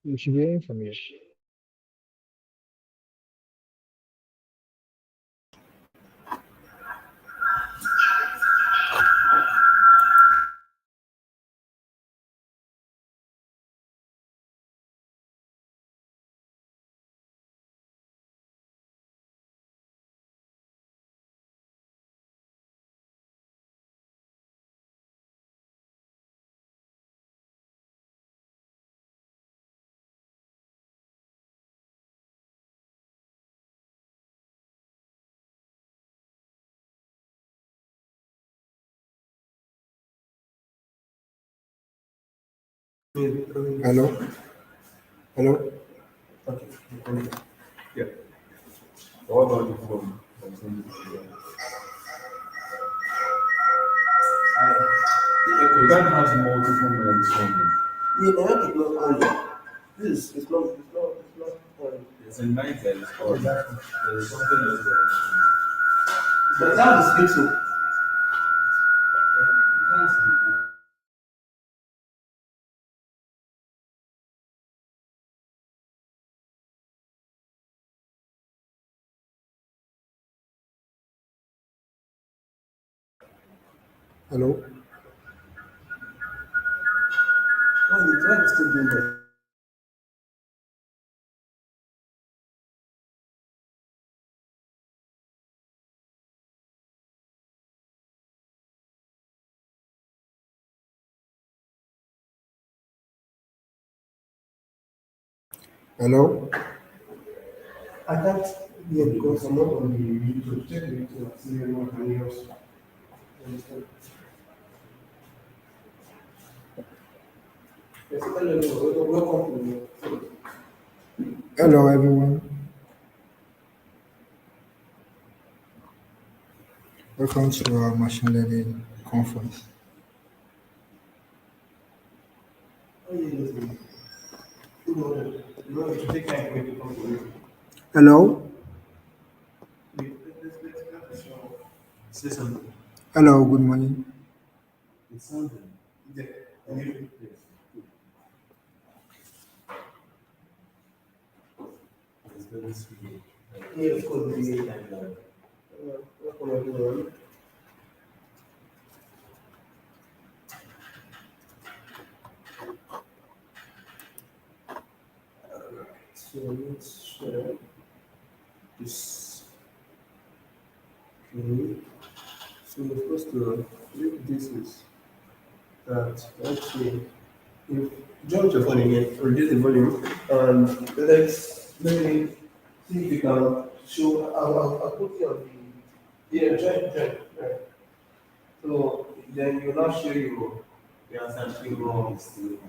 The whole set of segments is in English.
You should be hearing from you. Hello? Hello? Okay. Yeah. What about the phone? You can't have multiple mics on. Yeah, but I have to go on. This is it's not. There's a mic that is on. There's something else that is on. But now the speak so. You can't speak. Hello? Why is still doing that? Hello? I can't hear because I'm not on the YouTube. Check the YouTube. See anyone can hear us. Understand? Yes, hello, welcome to Hello, everyone. Welcome to our machine learning conference. Hello. Say something. Hello. Good morning. It's something. Yeah. Yes. It's very sweet. Yeah, of course. Welcome everyone. So let's share this. Okay. So the first one, if this is that, let's see, if jump your phone again, reduce the volume, and let me see if you can show. I'll put it on the right. So then you now show your answer.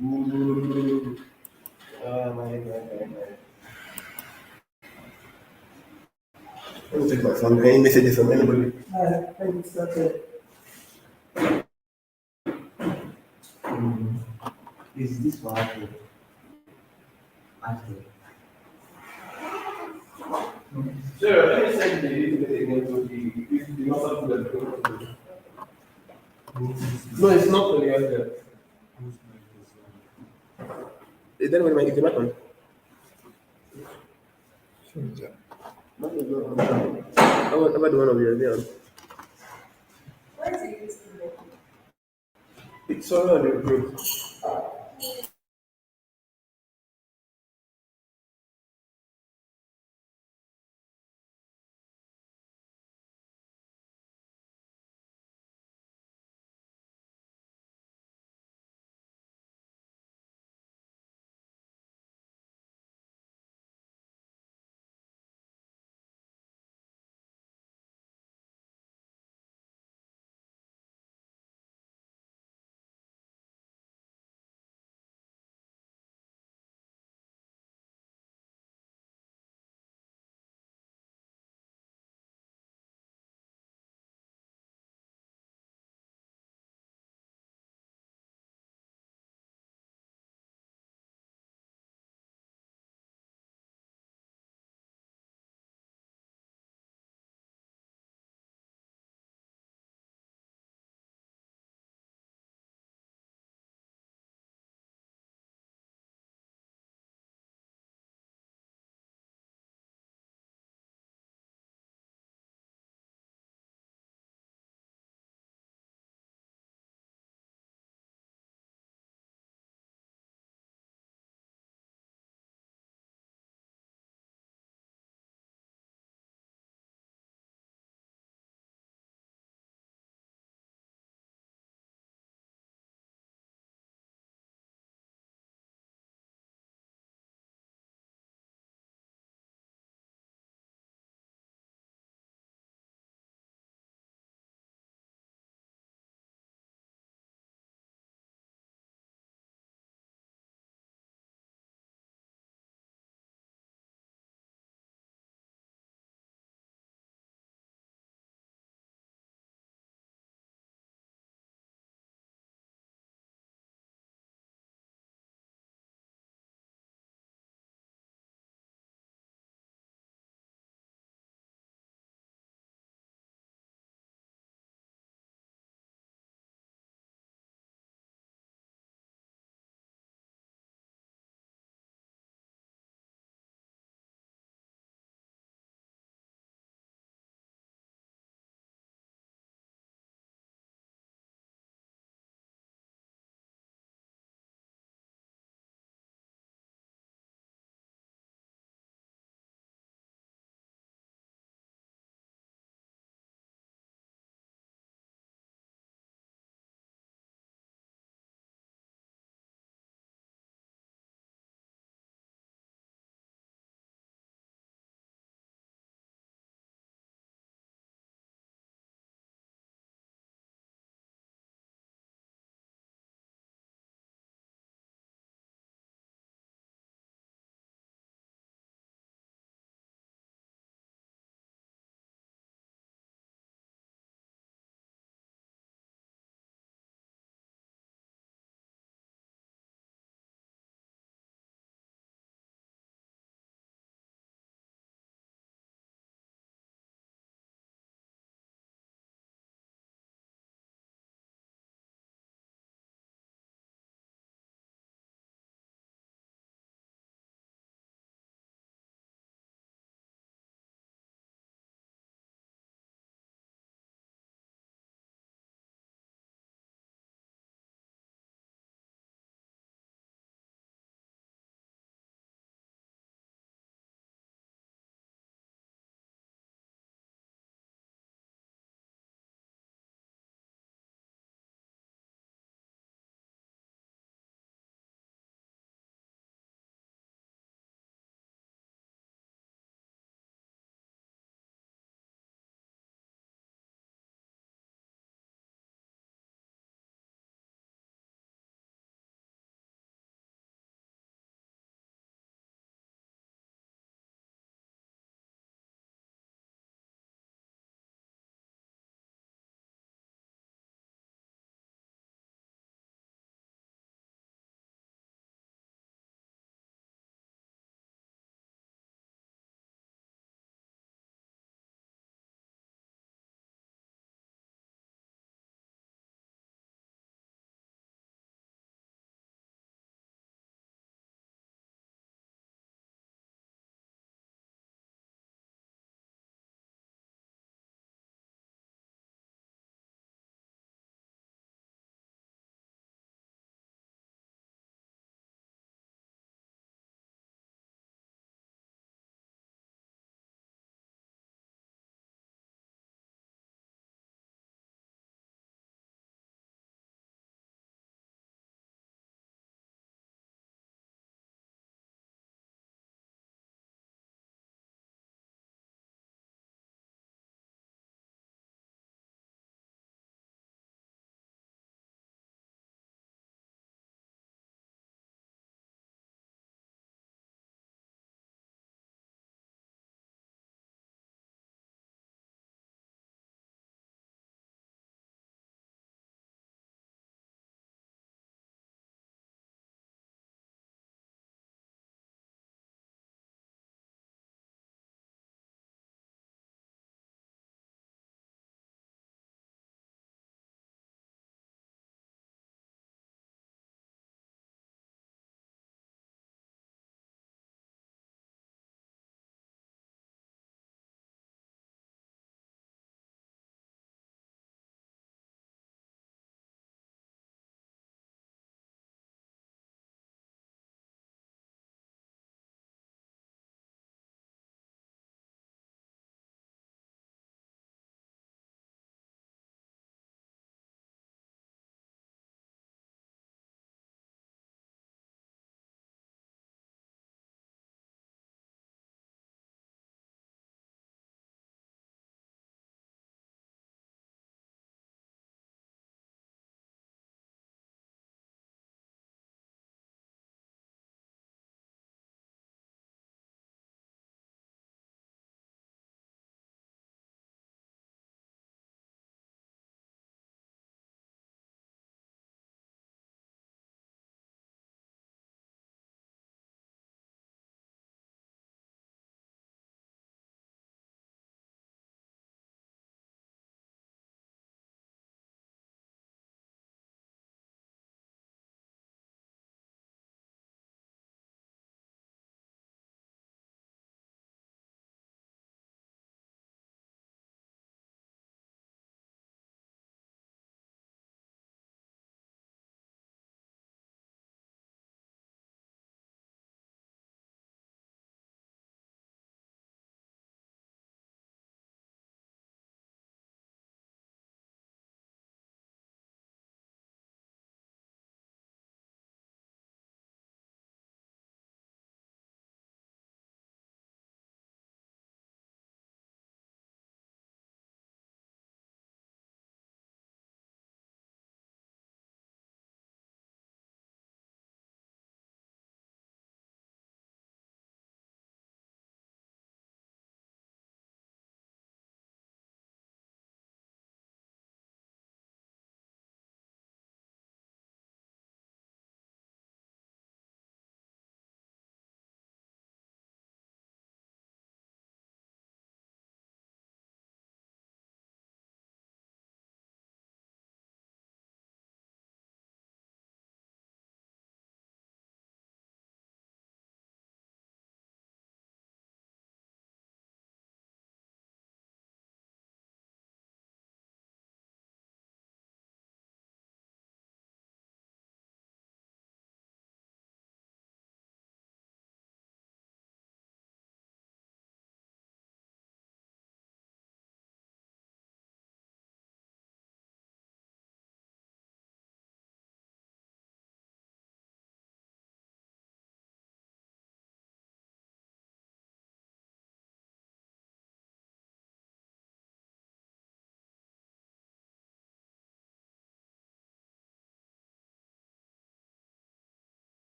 My. Let me check my phone. Any messages from anybody? Hi, I just started. Is this for Octave? Octave. Sure, let me send the link again to the WhatsApp group. No, it's not only Octave. Then when is the mic on? Mic is not on. How about the one of yours? There. It's all on the group.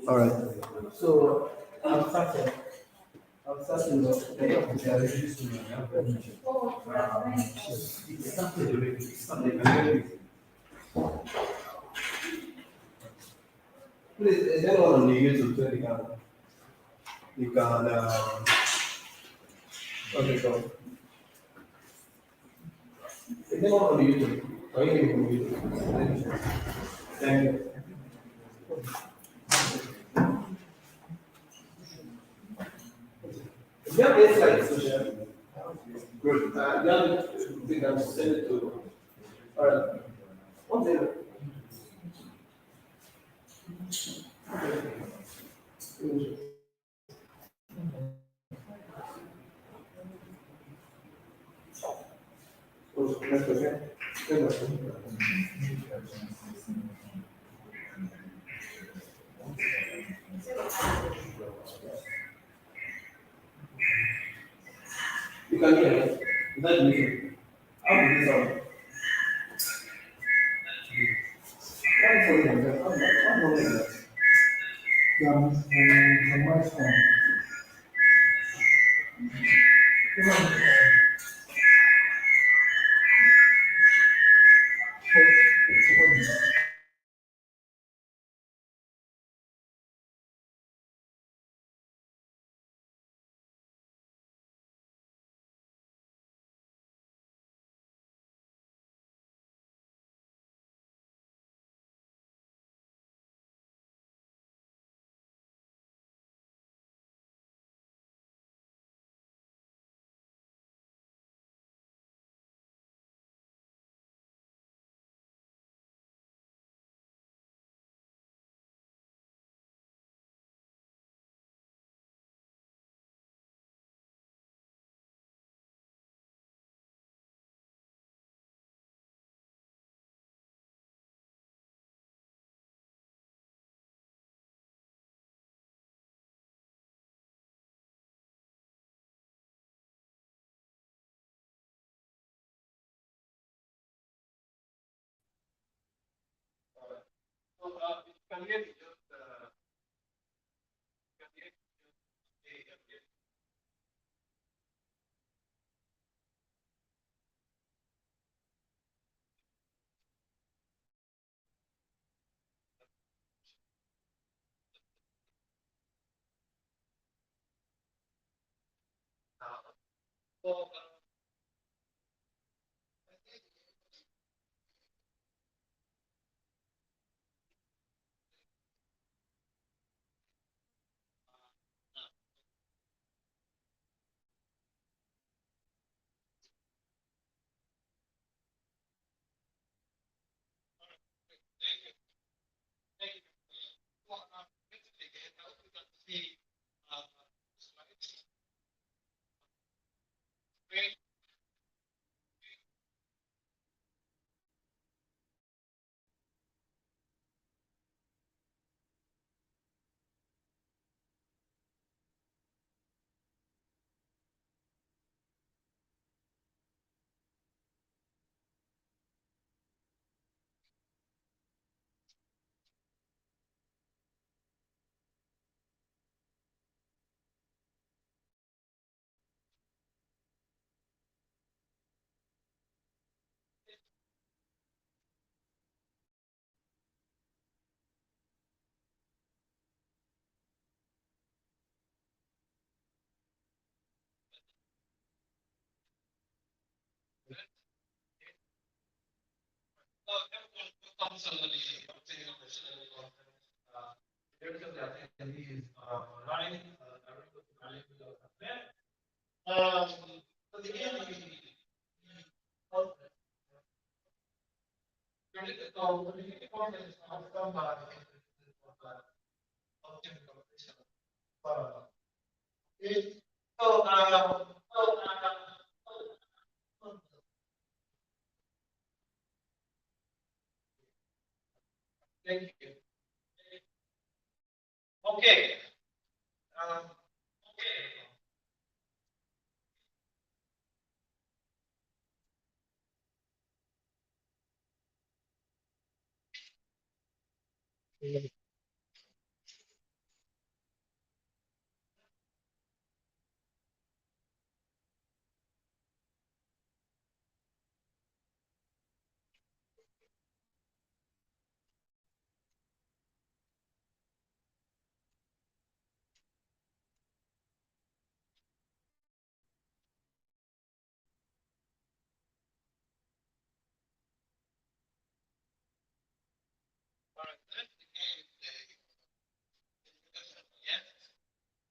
All right. So I'm starting. I'm starting with please, is anyone on the YouTube so you can okay, so is anyone on the YouTube? Are you hearing from YouTube? Thank you. If you have any slides to share, good. You have think I'm send it to. All right. One thing. Next question. You can hear me. Without listening. How did this sound? Why is it like that? I'm not like that. The mic stand.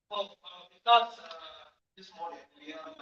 Because this morning we have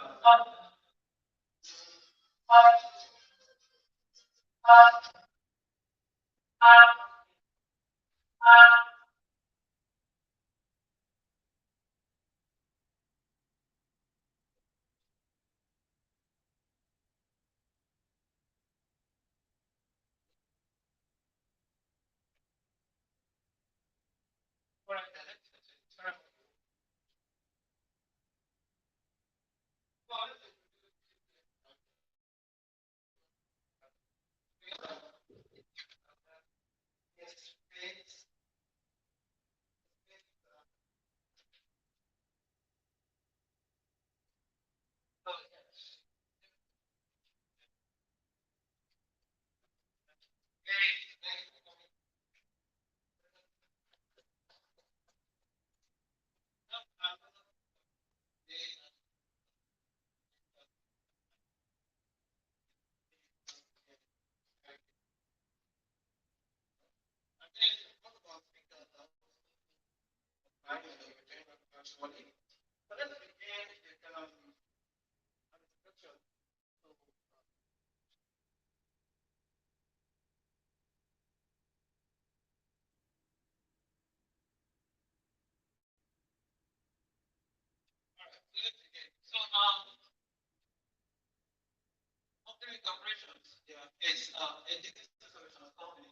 Octave corporations. Yeah, it's a digital solutions company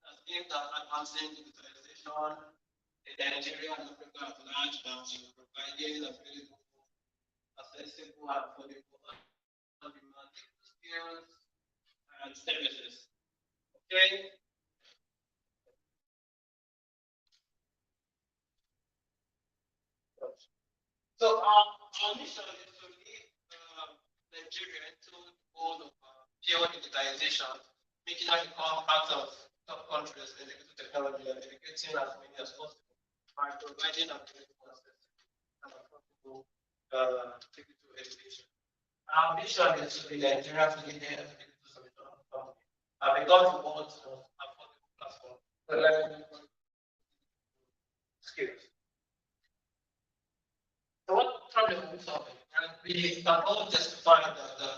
that's aimed at advancing digitalization in Nigeria and Africa at large and providing available, accessible, affordable, and demand skills and services. Okay. So our mission is to lead Nigeria into the goal of pure digitalization, making it become part of top countries in digital technology and educating as many as possible by providing available access and affordable digital education. Our mission is to be Nigeria's leading digital solution company because we want affordable platform for learning skills. So what problem we solving? And we can all justify that the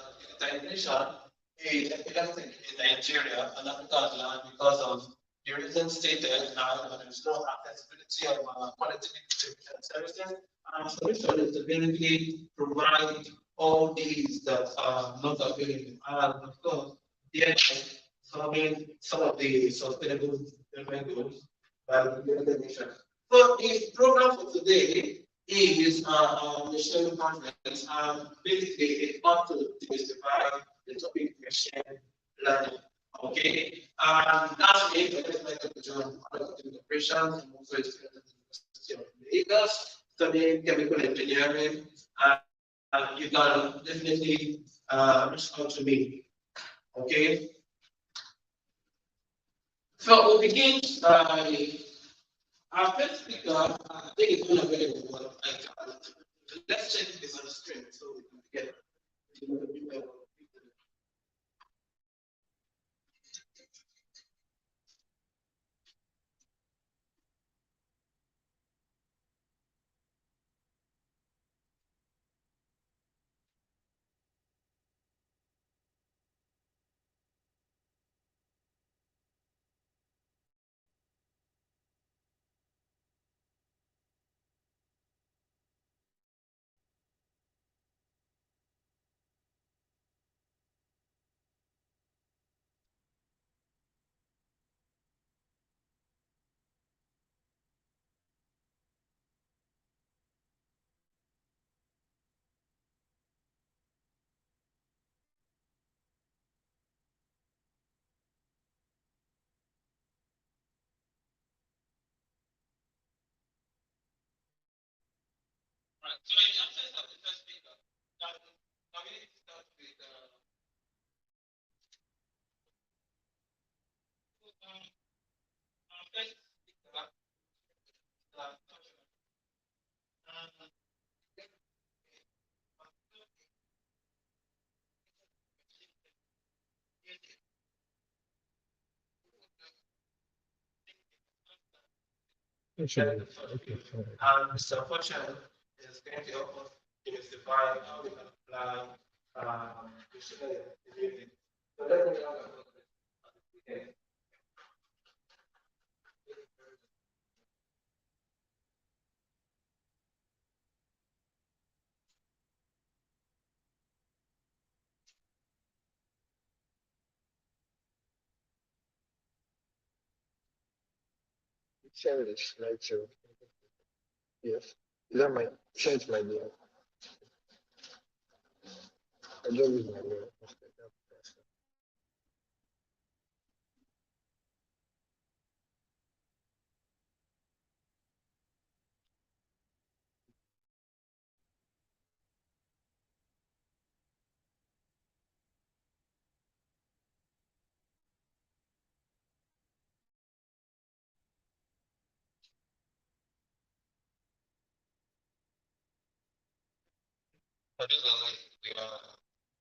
digitization is epileptic in Nigeria and Africa at large because of the reasons stated now there is no accessibility of quality distribution services. And solution is to basically provide all these that are not available. And of course, thereby solving some of the sustainable development goals by the United Nations. So the program for today is machine conference basically it's part to demystify the topic machine learning. Okay, and that's me. I just like to join operations and also experience at the University of Lagos, studying chemical engineering, and you can definitely reach out to me. Okay, so we'll begin by our first speaker, I think it's unavailable, but let's check this on the screen so we can get it. Right. So in the absence of the first speaker, can we start with our first speaker, Actually, okay, fine. And this function is going to help us demystify how we can apply machine learning in music. So let's take a look at it. Share the slideshow. Yes. Is that my change my name? I don't use my name. For this one, we are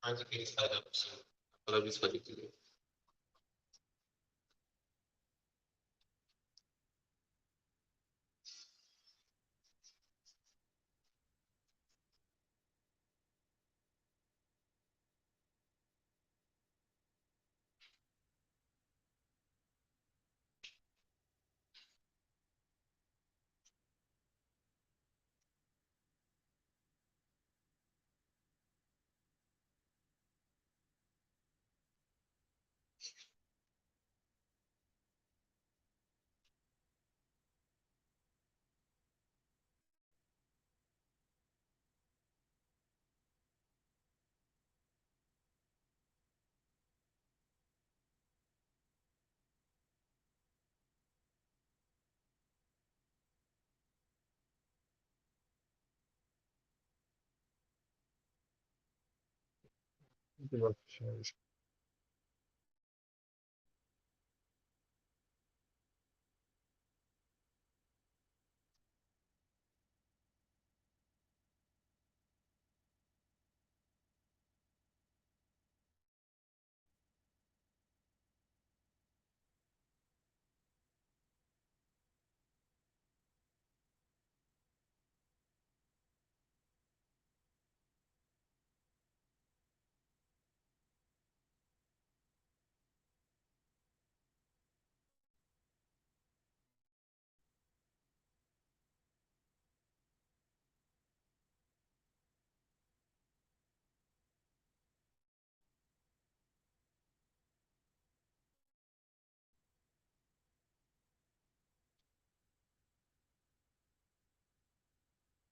trying to get started, so apologies for the delay. Give up share.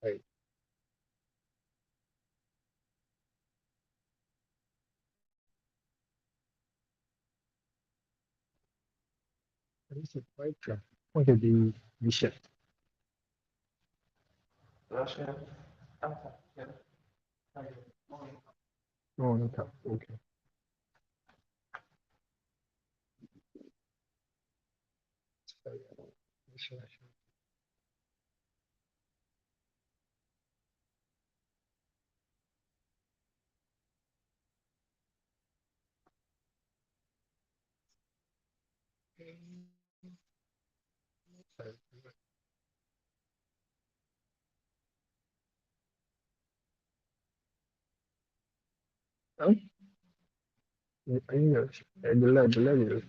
Right. This is quite tough. Okay, the shift. Russia. Yeah. Oh, no, okay. Sorry. Huh? I know. The level is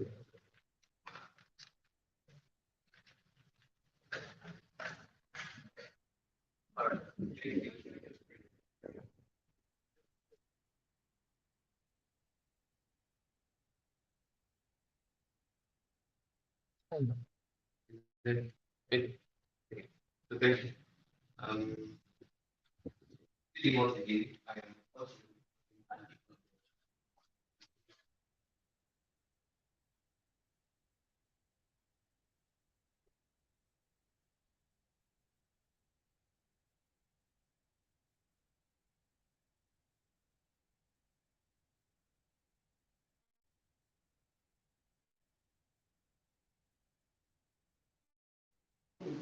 It, it, the thing, um, demotivate. I am also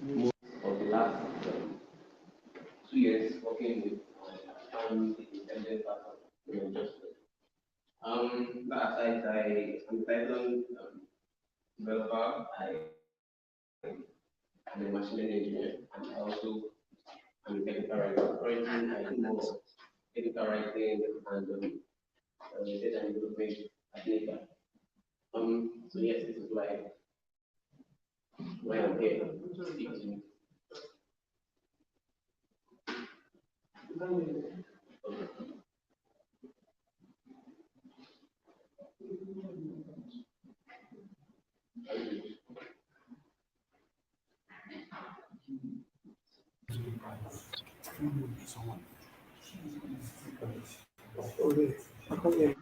most of the last 2 years working with intelligent just aside, I'm a Python developer. I I'm a machine learning engineer, and I also am a technical writer. Currently, I do more technical writing and data development at later. So yes, this is why I'm here to speak to you. Okay. I can't hear you.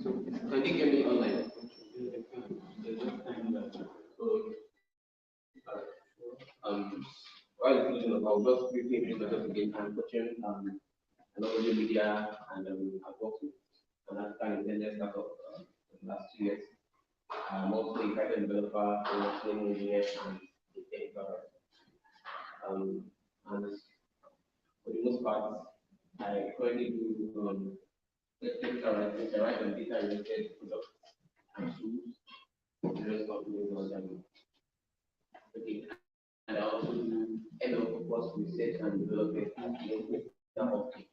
So can you get me online? So, um, while thinking about just briefly introduce myself again, I'm coaching an audio media and I've worked with an African intelligence startup in the last 2 years. I'm also a private developer, a machine engineer, and a technical writer. And for the most part, I currently do technical writing. I write on data related products and tools for various companies on okay. And I also do ML focused research and development in Octave.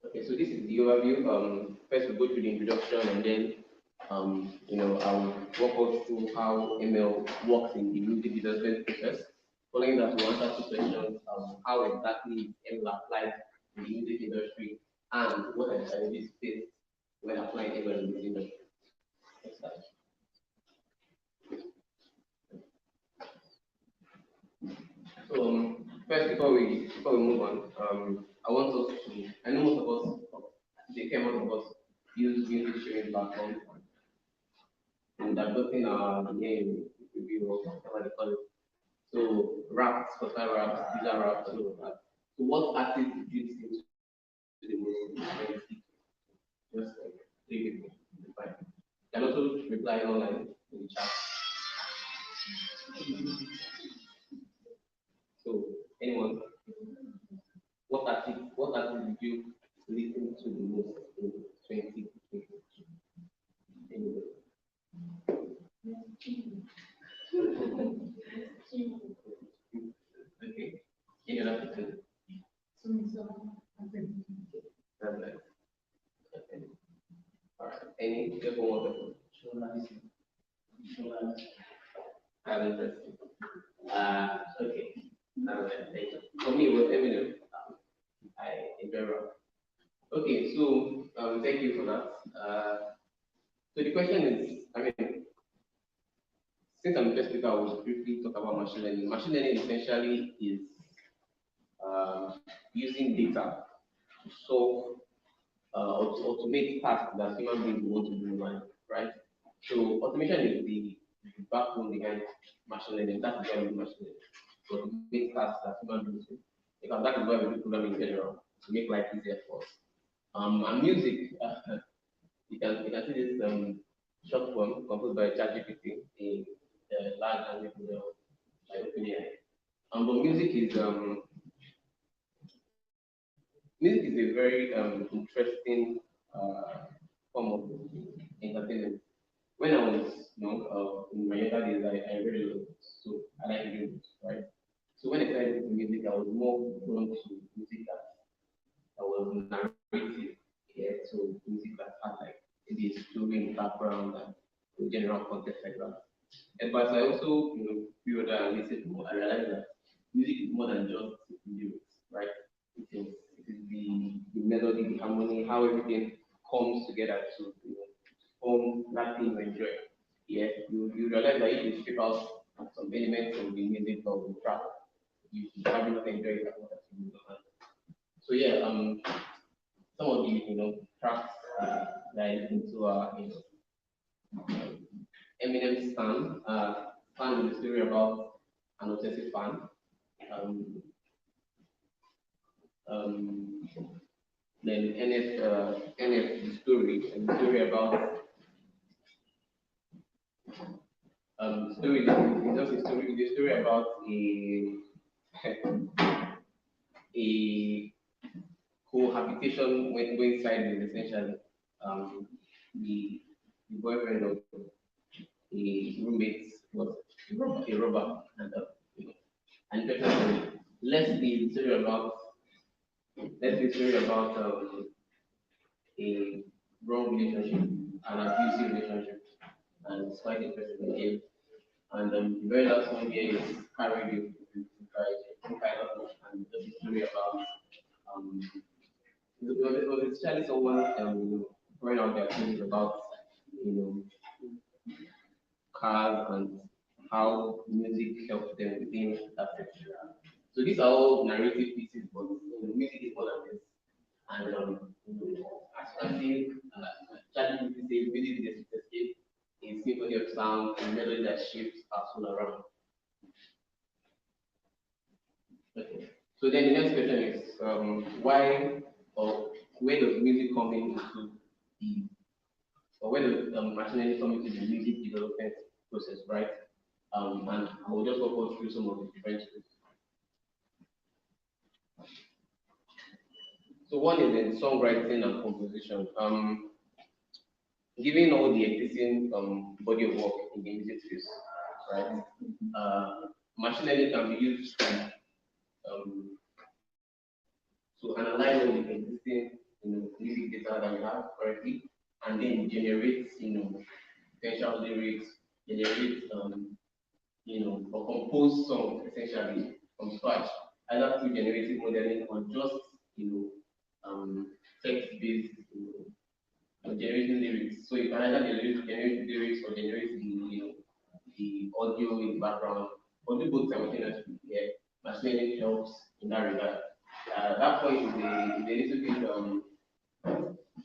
Okay, so this is the overview. First we'll go through the introduction and then I'll walk us through how ML works in the music development process. Following that, we'll answer two questions: how exactly ML applies in the music industry, and what are the challenges faced when applying ML in this industry. Next slide. So first, before we move on, I want us to. I know most of us, they came out of us use music sharing platforms and adopting our name review or whatever they call it. So rap, Spotify rap, Deezer rap, all of that. So what artists did you listen to the most? Just like three people. Fine. You can also reply online in the chat. So anyone, what artist did you listen to the most in 2020? Anyway. Okay. Any other person? That's nice. Okay. All right. Any just one more person? That's interesting. Okay. Thank you. For me, it was Eminem. I enjoy rap. Okay, so thank you for that. So the question is, I mean, since I'm the first speaker, I will briefly talk about machine learning. Machine learning essentially is using data to solve or to automate tasks that human beings want to do in life, right? So automation is the backbone behind machine learning. That's why we do machine learning. To automate tasks that human beings do. Because that is why we do programming in general, to make life easier for us. And music, you can see this short form composed by ChatGPT, a large language model by OpenAI. But music is a very interesting form of entertainment. When I was in my younger days, I read a lot, so I like reading books, right? So when I started listening to music, I was more drawn to music that was narrative, yeah, so music that had like maybe a story in the background and a general context like that. And but I also, grew older and listened more, I realized that music is more than just lyrics, right? It is the melody, the harmony, how everything comes together to form that thing you enjoy. Yeah, you realize that if you strip out some elements of the music or the track, you probably not enjoy it as much as you would have. So yeah, some of the tracks that I listen to are Eminem Stan. Stan is a story about an obsessive fan. Um, um, then NF the story about story is just a story. The story about a cohabitation when going sideways essentially. Um, the boyfriend of a roommate was a robber, and and definitely let's be the story about let's be the story about a wrong relationship, an abusive relationship, and it's quite interesting again. And the very last one here is carried with kind of and the story about um it was especially someone throwing out their feelings about you know cars and how music helps them within that section. So these are all narrative pieces, but music is more than this. And as you can see, ChatGPT says music is a escape, a symphony of sound, a melody that shifts us all around. Okay. So then the next question is why or where does music come into the or where does machine learning come into the music development process, right? And I will just walk us through some of the differences. So one is in songwriting and composition. Given all the existing body of work in the music space, right? Machine learning can be used um, to analyze all the existing music data that we have currently, and then generate potential lyrics, generate or compose songs essentially from scratch, either through generative modeling or just text-based generating lyrics. So you can either generate lyrics or generate the audio in the background, or do both simultaneously. Yeah, machine learning helps in that regard. That point is a little bit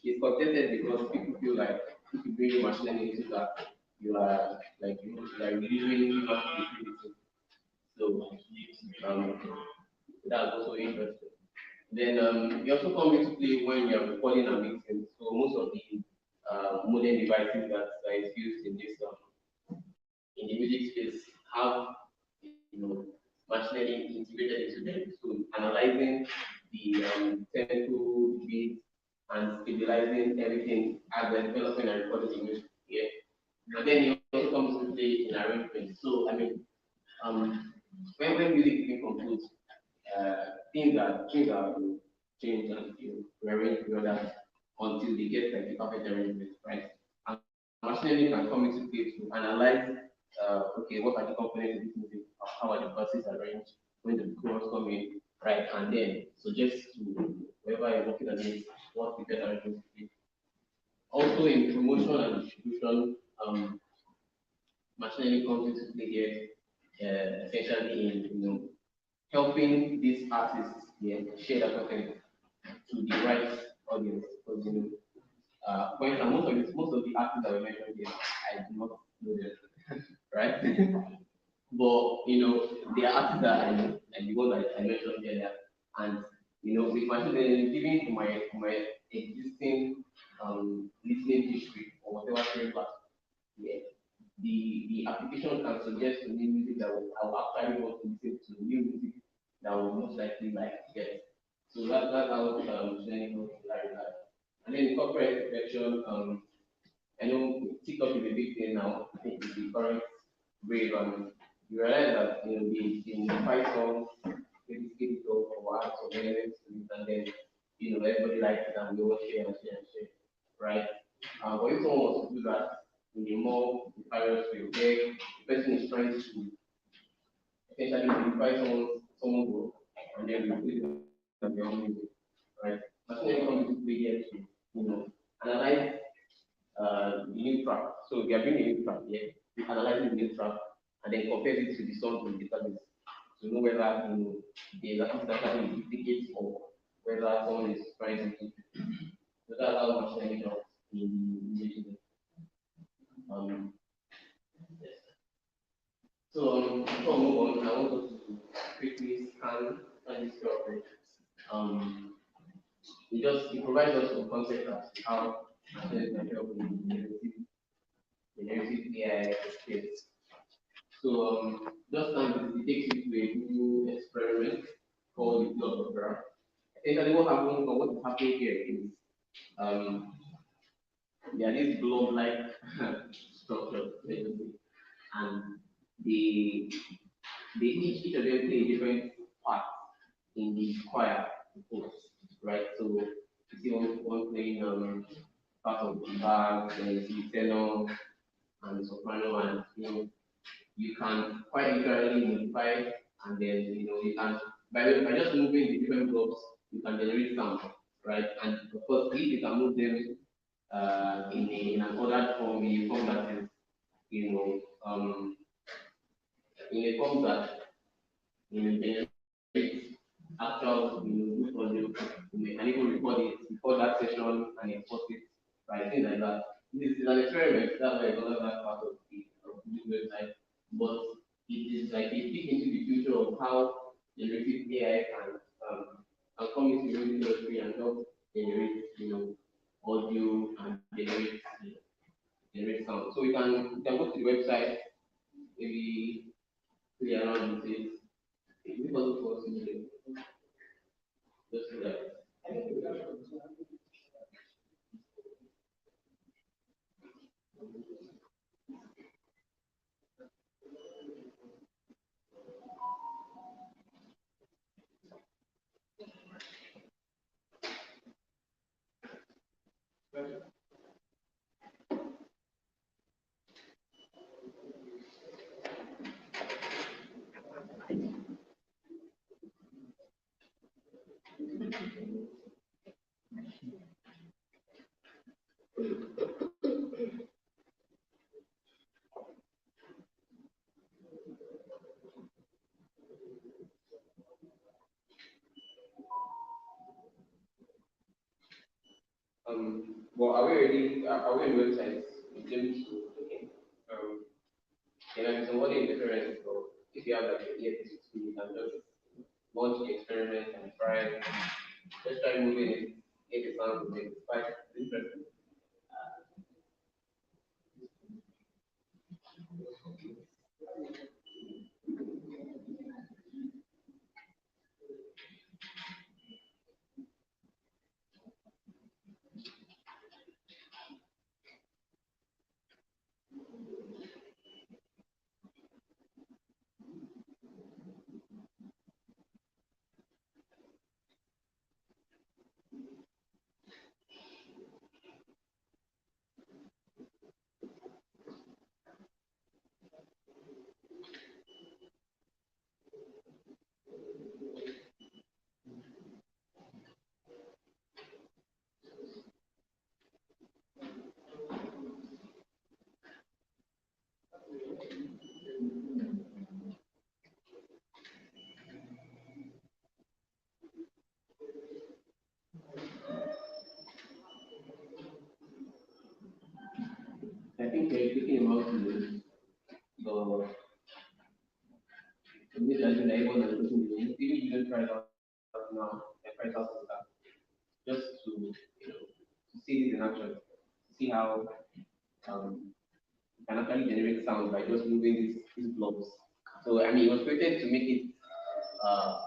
it's contested because people feel like if you bring machine learning into that, you are like like reducing human creativity. So that's also interesting. Then you also come into play when you are recording and mixing. So most of the modern devices that is used in this in the music space have machine learning integrated into them. So analyzing the tempo, beat, and stabilizing everything as they're developing and recording the music. Yeah. And then it also comes into play in arrangement. So I mean, um, when music is being composed, things are changed and rearranged together until they get like the perfect arrangement, right? And machine learning can come into play to analyze, okay, what are the components of this music, how are the verses arranged, when the chorus come in, right? And then suggest to whoever you're working against what the best arrangement to be. Also in promotion and distribution, machine learning comes into play here, essentially in helping these artists share their content to the right audience. Because most of the artists that we mentioned here, I do not know them, right? But they are artists that I know, like the ones that I mentioned earlier, and with machine learning, given my existing listening history or whatever framework, yeah, the application can suggest to me music that I will actually want to listen to, new music that will most likely like get. So that's how training goes like that. And then the corporate section, I know TikTok is a big thing now. I think it's the current wave, and you realize that they fight songs, maybe skip it or add some elements to it, and then everybody likes it and they all share and share and share, right? But if someone wants to do that in a more nefarious way, where the person is trying to essentially modify someone's work and then replace it with their own music, right? Machine learning comes into play here to analyze new track. So we are bringing a new track here, we analyzing the new track, and then compare it to the song in the database to know whether the example is actually duplicates or whether someone is trying to. So that's how much learning helps in making it. Yes. So before I move on, I want us to quickly scan this graph. Um, it provides us some concept as to how machine can help in generative AI skills. So just it takes you to a Google experiment called the plot of graph. Essentially, what is happening here is um, there is blob-like structure, basically, and they each of them play a different part in the choir, right? So you see one playing part of the bass, then you see tenor and soprano, and you can quite literally modify, and then you can by just moving the different blocks, you can generate sound, right? And of course, if you can move them in an ordered form, in a form that is you know in a form that generates actual good audio, and even record that session and export it, right? Things like that. This is an experiment. That's why it's not that part of the website, but it is like a peek into the future of how generative AI can come into the music industry and help generate, audio and generate sound. So we can go to the website, maybe play around with it. Is it possible for us to do it? Just do that. Well, are we on websites? Okay. There is somebody in the parents, so if you have like an earpiece with you, you can just launch the experiment and just try moving it, if it sounds good. It's quite interesting. I think they're looking about the maybe I able to listen to it. Even you don't try it out now, I try it out with that. Just to see this in action, to see how you can actually generate sound by just moving these blobs. So I mean it was created to make it uh,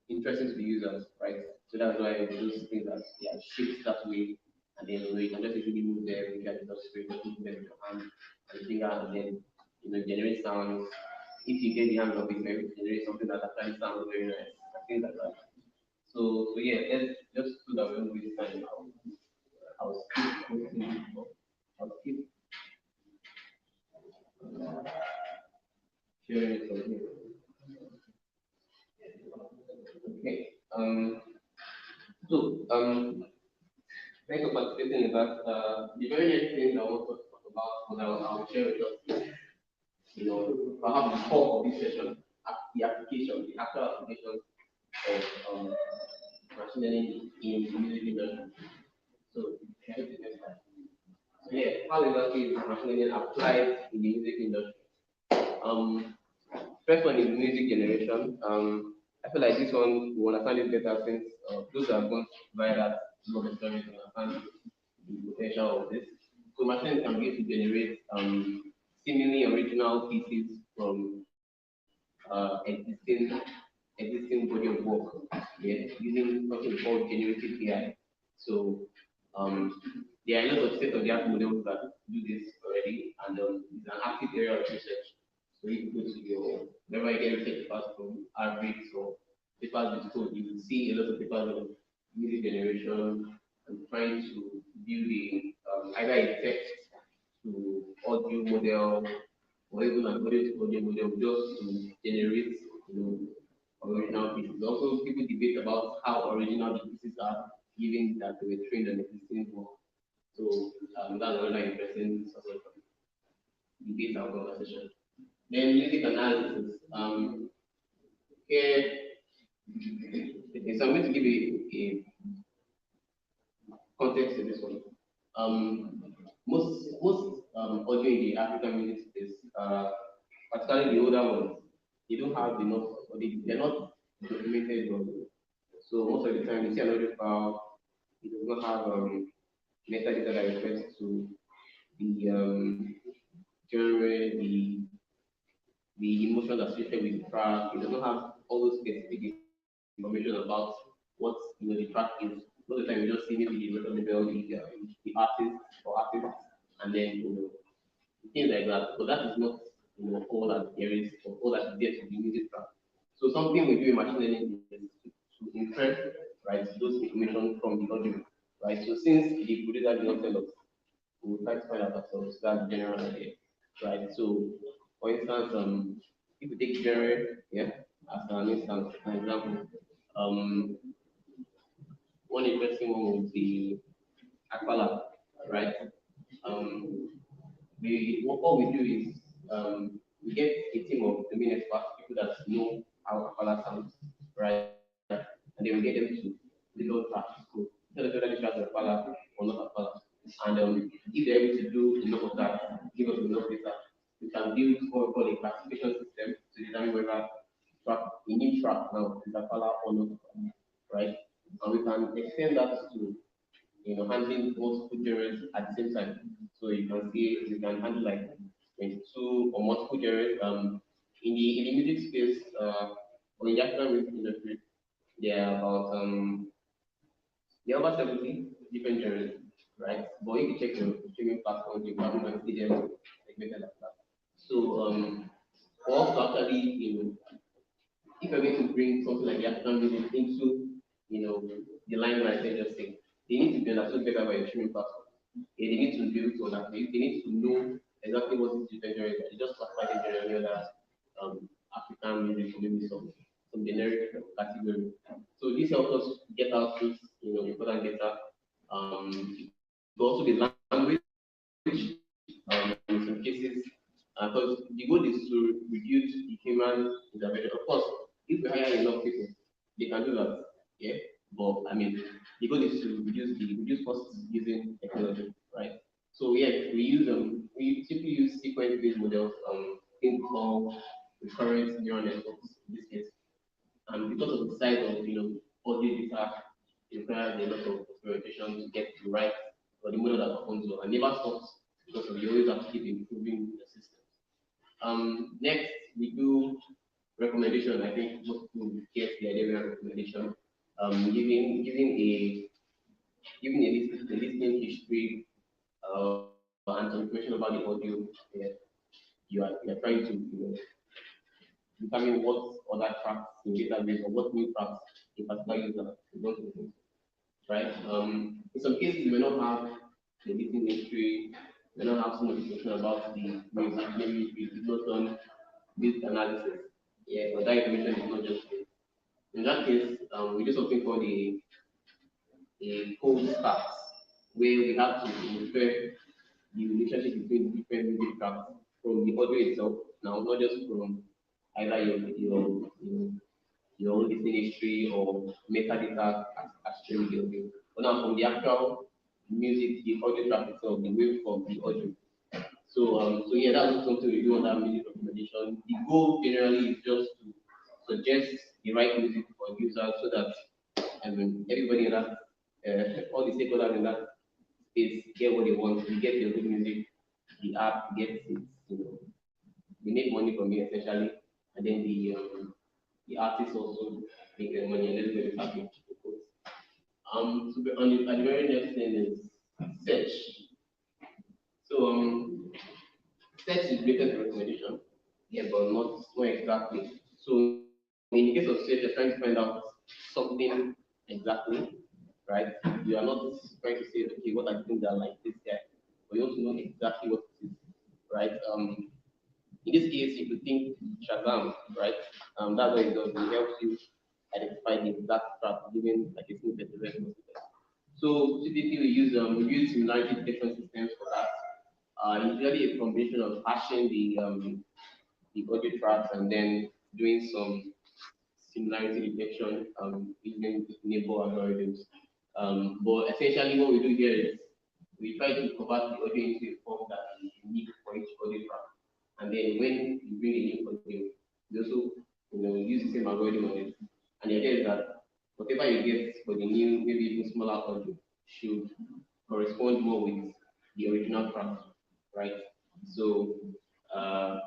interesting to the users, right? So that's why those things that they are shaped that way, and then you can just easily move them, you can just move them with your hand and finger, and then generate sounds. If you get the hang of it, maybe generate something that actually sounds very nice, and things like that. So yeah, let's just do that when we time. I'll skip sharing it from here. Okay. So thanks for participating in that. The very next thing I want to talk about, and I'll share with us, perhaps the core of this session, the application, the actual application of machine learning in the music industry. So, can you take the next slide? So, yeah, how exactly is machine learning applied in the music industry? Um, First one is music generation. I feel like this one will understand it better since those who have gone via that lot of stories understand the potential of this. So machines can be used to generate seemingly original pieces from existing body of work, yeah, using something called generative AI. So um, there are a lot of state-of-the-art models that do this already, and it's an active area of research. So if you go to your wherever you get research papers from, Harvard or papers with code, you will see a lot of papers on music generation and trying to build either a text to audio model or even an audio to audio model just to generate, original pieces. Also, people debate about how original the pieces are, given that they were trained on existing work. So that's another interesting sort of debate and conversation. Then music analysis. Here, okay, so I'm going to give a context to this one. Most audio in the African music space, particularly the older ones, they don't have enough, or they're not documented well. So most of the time, you see an audio file, it does not have metadata that refers to the genre, the emotion associated with the track. It does not have all those specific information about what the track is. Most of the time, you just see maybe the record label, the artist or artists, and then things like that. So that is not all that there is or all that is there to the music track. So something we do in machine learning is to infer right those information from the audio, right? So since the producer did not tell us, we will try to find out ourselves. That's the general idea, right? So for instance, if we take genre, yeah, as an example, um, one interesting one would be Aquala, right? Um, what we do is we get a team of domain experts, people that know how Aquala sounds, right? And then we get them to develop tracks. So tell us whether this track is Aquala or not Aquala. And if they're able to do enough of that, give us enough data, we can build what we call a classification system to determine whether a new track now is Aquala or not Aquala, right? And we can extend that to handling multiple genres at the same time. So you can see you can handle like 22 or multiple genres. In the music space, or in the African music industry, there are about there are over 70 different genres, right? But if you check your streaming platforms, you probably can see them segmented like that. So for us to actually, if you're going to bring something like the African music into, the limelight, let's just say, they need to be understood better by the streaming platform. Yeah, they need to be able to understand. They need to know exactly what is different genres. They just classify the genre in other African music, or maybe some generic category. So this helps us get out this, important data. It could also be language. In some cases, because the goal is to reduce the human intervention. Of course, if we hire enough people, they can do that. Yeah, but I mean, the goal is to reduce costs using technology, right? So yeah, we simply use sequence-based models, things called recurrent neural networks in this case, and because of the size of audio data, it requires a lot of experimentation to get the right or the model that performs well, and never stops because we always have to keep improving the system. Next, we do recommendation. I think most people get the idea of recommendation. Giving a listening history and some information about the audio. Yeah, you are trying to determine what other tracks in database or what new tracks a particular user is going to listen to, right? In some cases, you may not have the listening history, you may not have some information about the music, maybe you've not done music analysis. Yeah, but that information is not just there. In that case, we do something called a cold start. where we have to infer the relationship between different music tracks from the audio itself. Now, not just from either your own listening history or metadata as sharing the audio, but now from the actual music, the audio track itself, the waveform, the audio. So yeah, that's something we do on that music recommendation. The goal generally is just to suggest the right music for users so that everybody in that, all the stakeholders in that space get what they want. We get the good music, the app gets it, they make money from it essentially, and then the artists also make their money and everybody's happy. At the very next thing is search. So search is related to recommendation, yeah, but not exactly. So in the case of search, you're trying to find out something exactly, right? You are not trying to say, okay, what are the things that are like this guy, but you want to know exactly what it is, right? In this case, you could think Shazam, right? That's what it does. It helps you identify the exact trap, giving like a snippet of the. So typically we use similarity detection systems for that. Usually a combination of hashing the audio tracks and then doing some similarity detection using neighbor algorithms. But essentially what we do here is we try to convert the audio into a form that is unique for each audio track. And then when you bring a new audio, we also use the same algorithm on it. And the idea is that whatever you get for the new, maybe even smaller audio should correspond more with the original track, right? So uh,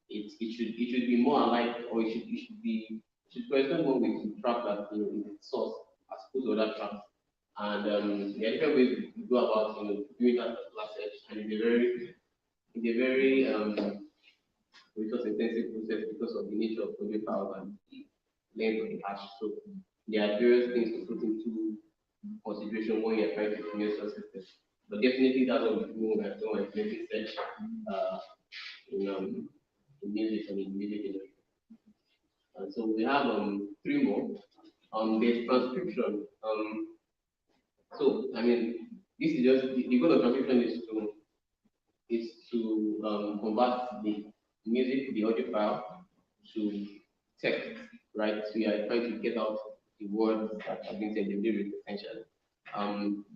it should be more alike, or it should correspond more with the track that is its source as opposed to other tracks. And there are different ways we go about doing that particular search, and it's a very resource intensive process because of the nature of audio files and the length of the hash. So there are various things to put into consideration when you're trying to optimize your system. But definitely that's what we do when we're doing search uh, in, um, in music and in music industry. So we have three more. There's transcription. So I mean, this is just the goal of transcription is to convert the music, the audio file, to text, right? So you are trying to get out the words that have been said, the lyrics essentially.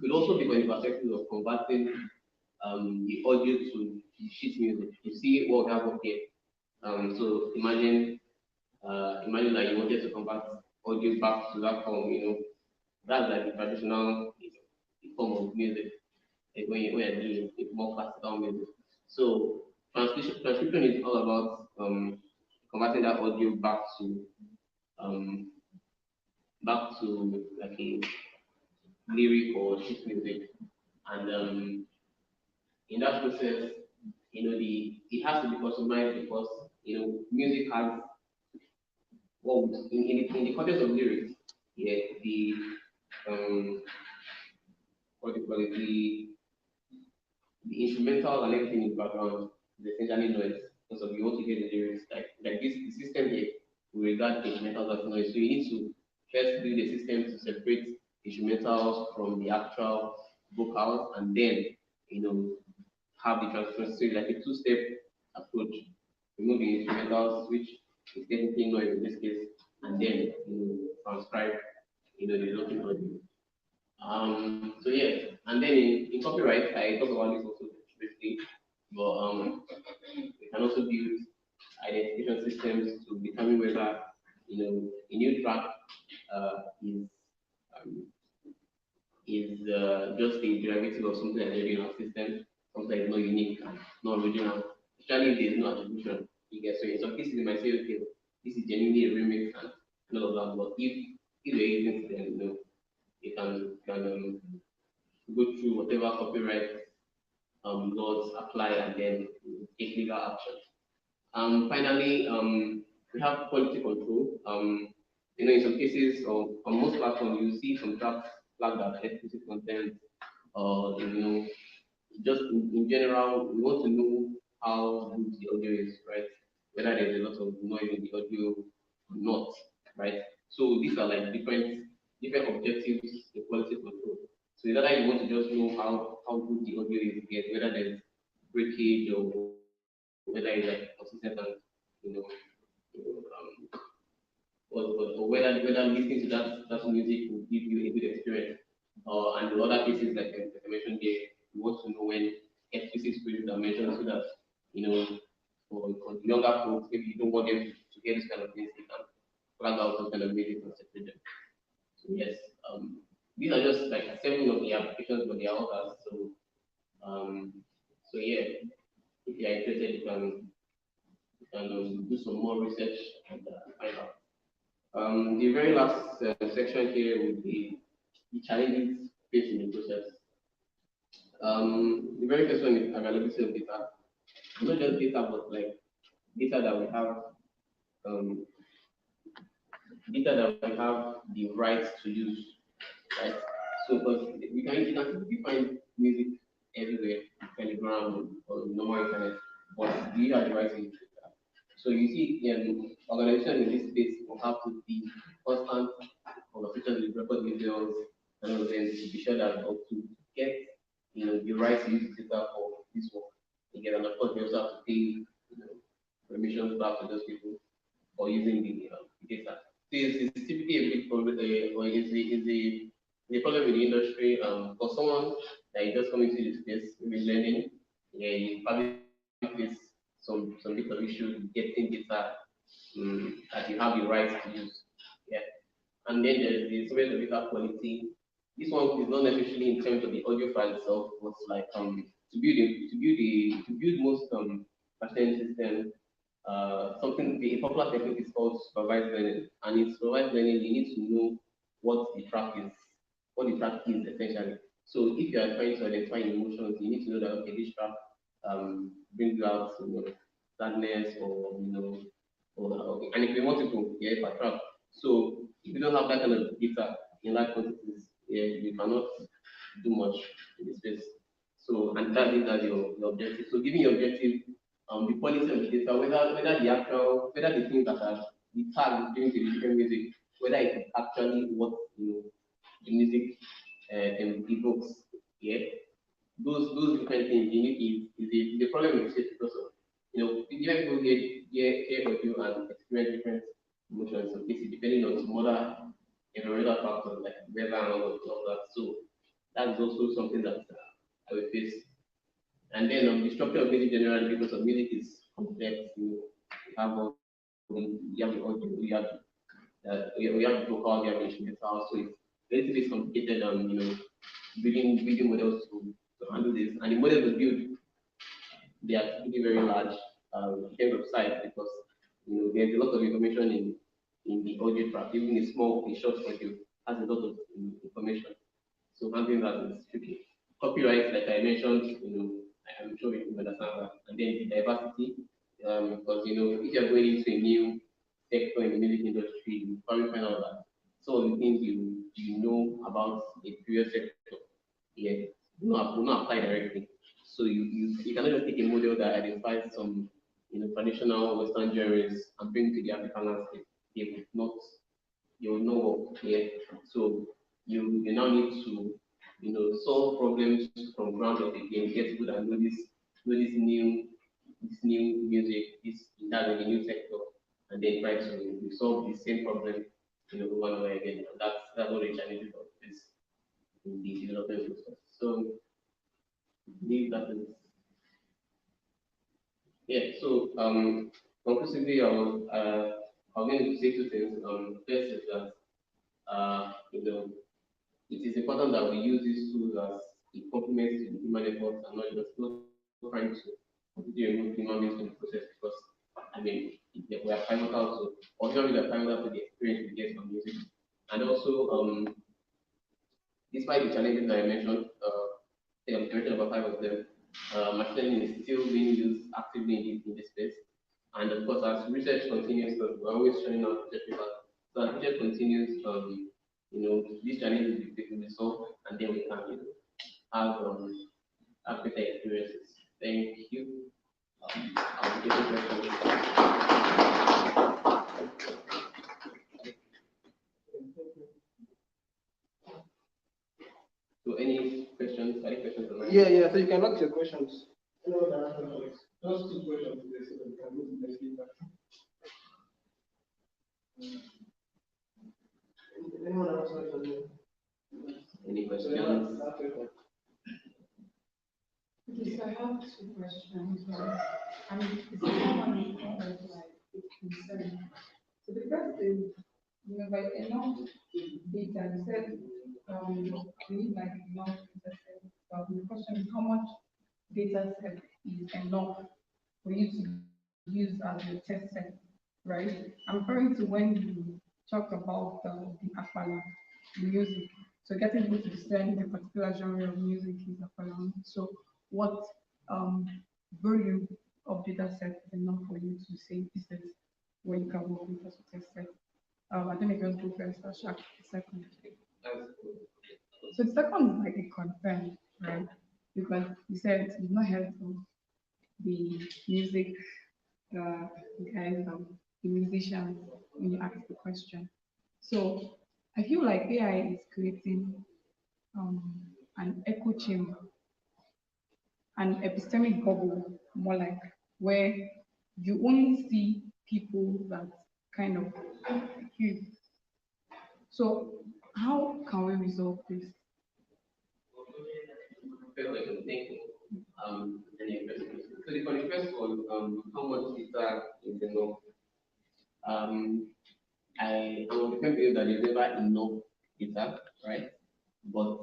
Could also be from the perspective of converting the audio to sheet music. You see what we have up here. So imagine that you wanted to convert audio back to that form, that's like the traditional form of music, like when you're doing more classical music. So transcription is all about converting that audio um, back to like a lyric or sheet music. And in that process, it has to be customized because music has in the context of lyrics, yeah, um what do you call it, the instrumental and everything in the background is essentially noise. Because of you want to hear the lyrics, like this the system here will regard the instrumentals as noise. So you need to first build a system to separate instrumentals from the actual vocals and then you know have the transfer. So like a two-step approach. Remove the instrumentals, which is technically noise in this case, and then transcribe the resulting audio. So yeah, and then in copyright, I talk about this also briefly, but we can also build identification systems to determine whether a new track is um, just a derivative of something that's already in our system, something that is not unique and not original. Especially if there's no attribution. You get so in some cases they might say, okay, this is genuinely a remix and all of that. But if they're using it, then you can go through whatever copyright laws apply and then take legal action. Finally, we have quality control. In some cases, or on most platforms, you see some tracks flagged as explicit content, or just in general, we want to know how good the audio is, right? Whether there's a lot of noise in the audio or not, right? So these are like different objectives in quality control. So either you want to just know how good the audio is, get whether there's breakage or whether it's like consistent and you know, or whether listening to that music will give you a good experience. And in other cases, like I mentioned here, you want to know when explicit scripts are mentioned so that you know for the younger folks, maybe you don't want them to hear this kind of things, they can flag out some kind of music and separate them. So yes, these are just like 7 of the applications, but they are others. Um, so yeah, if you are interested, you can do some more research and find out. The very last section here would be the challenges faced in the process. The very first one is availability of data. Not just data, but like data that we have, um, data that we have the right to use, right? So, because you can typically find music everywhere, Telegram or normal internet, but do you have the right to use it? So you see, organizations in this space will have to be constant conversations with record labels and all of them to be sure that or to get the right to use the data for this work. Again, and of course, you also have to pay permissions back to those people for using the data. So it's typically a big problem, or is a problem in the industry. For someone that is just coming to the space, maybe learning, yeah, you probably face some bit of issue getting data that you have the right to use. Yeah. And then there's the instrument of data quality. This one is not necessarily in terms of the audio file itself, but like to build most machine system. Something a popular technique is called supervised learning, and in supervised learning you need to know what the track is, essentially. So if you are trying to identify emotions, you need to know that okay, this track brings out sadness or okay. And if you want to yeah, per track. So if you don't have that kind of data in large quantities, yeah, you cannot do much in the space. So and that is your objective. So giving your objective, the quality of the data, whether the things that are the tag given to the different music, whether it is actually what the music evokes. Yeah, those different things you need is a problem in the space because of different people hear audio and experience different emotions in some cases depending on some other environmental factors like weather and all of that. So that's also something that I will face. And then the structure of music generally because of music is complex. You have all you have the audio, you have the vocal, you have the instrumental, so it's a little bit complicated. Building models to handle this, and the models we build they are typically very large in terms of size because there's a lot of information in the audio track. Even a short audio has a lot of information. So handling that is tricky. Copyright, like I mentioned, I'm sure you understand that. And then the diversity, because if you're going into a new sector in the music industry, you probably find out that some of the things you know about a previous sector, yeah, will not apply directly. So you cannot just take a model that identifies some traditional Western genres and bring it to the African landscape. They would not they will know work here. So you now need to solve problems from ground up again, get people that know this new music, this that in the new sector, and then try to solve the same problem over and over again. And that's what the challenges of this in the development process. So I believe that is yeah. So conclusively I was going to say two things. First is that it is important that we use these tools as a complement to the human efforts and not trying to completely remove human beings from the process because I mean we are pivotal to ultimately we are pivotal to the experience we get from music. And also despite the challenges that I mentioned, I mentioned about 5 of them, machine learning is still being used actively in this space. And of course, as research continues, because we're always turning out research papers, so as research continues, these challenges will be solved, and then we can, have better experiences. Thank you. I'll be taking questions. So any so you can ask your questions. No, just two questions today so that we can move to the next speaker. Anyone else like to Any so questions? Okay, so I have two questions. And the second one is kind of like it's concern. So the first is, like enough data, you said we need like enough data set. The question is how much data set is enough for you to use as your test set, right? I'm referring to when you talk about the Apala music. So getting people to discern the particular genre of music is Apala. So what um, volume of data set is enough for you to say this is where you can work with as a test set? I don't know if you want to go first or Shaq second. So the second is like a concern, right? Because you said you've not heard of the music guys, the musicians, when you ask the question. So I feel like AI is creating um, an echo chamber, an epistemic bubble, more like where you only see people that kind of you. So how can we resolve this? First question, thank you. Any questions? So for the first one, how much data is enough? Um, I'm of the firm belief that there's never enough data, right? But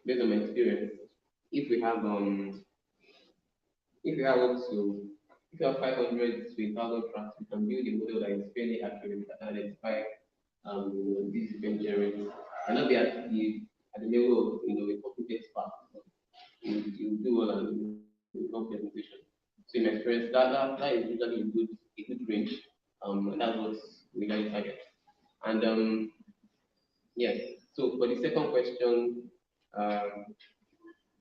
based on my experience, if we have if we have up to if you have 500 to 1,000 tracks, we can build a model that is fairly accurate and identify these different genres. And not be at the level of a complete expert. You do well and you become presentation. So in my experience, that is usually a good range. And that's what we usually target. And yes. So for the second question, um,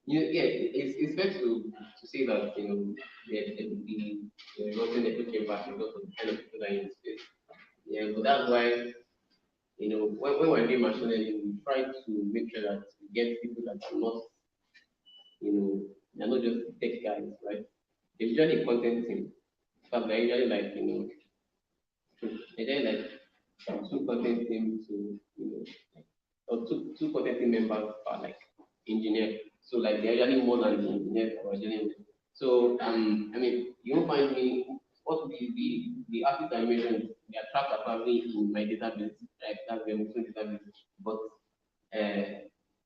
yeah, it's fair to say that the resulting echo chamber because of the kind of people that are in the space. Yeah, but that's why when we're doing machine learning, we try to make sure that we get people that are not they're not just tech guys, right? They're usually a content team. In fact, they're usually like they're usually like two content team to like, or two content team members are like engineer. So like they're usually more than the engineers or engineers. So I mean you won't find me what the artists I mentioned, their tracks are probably in my database, right? That's the Muslim database. But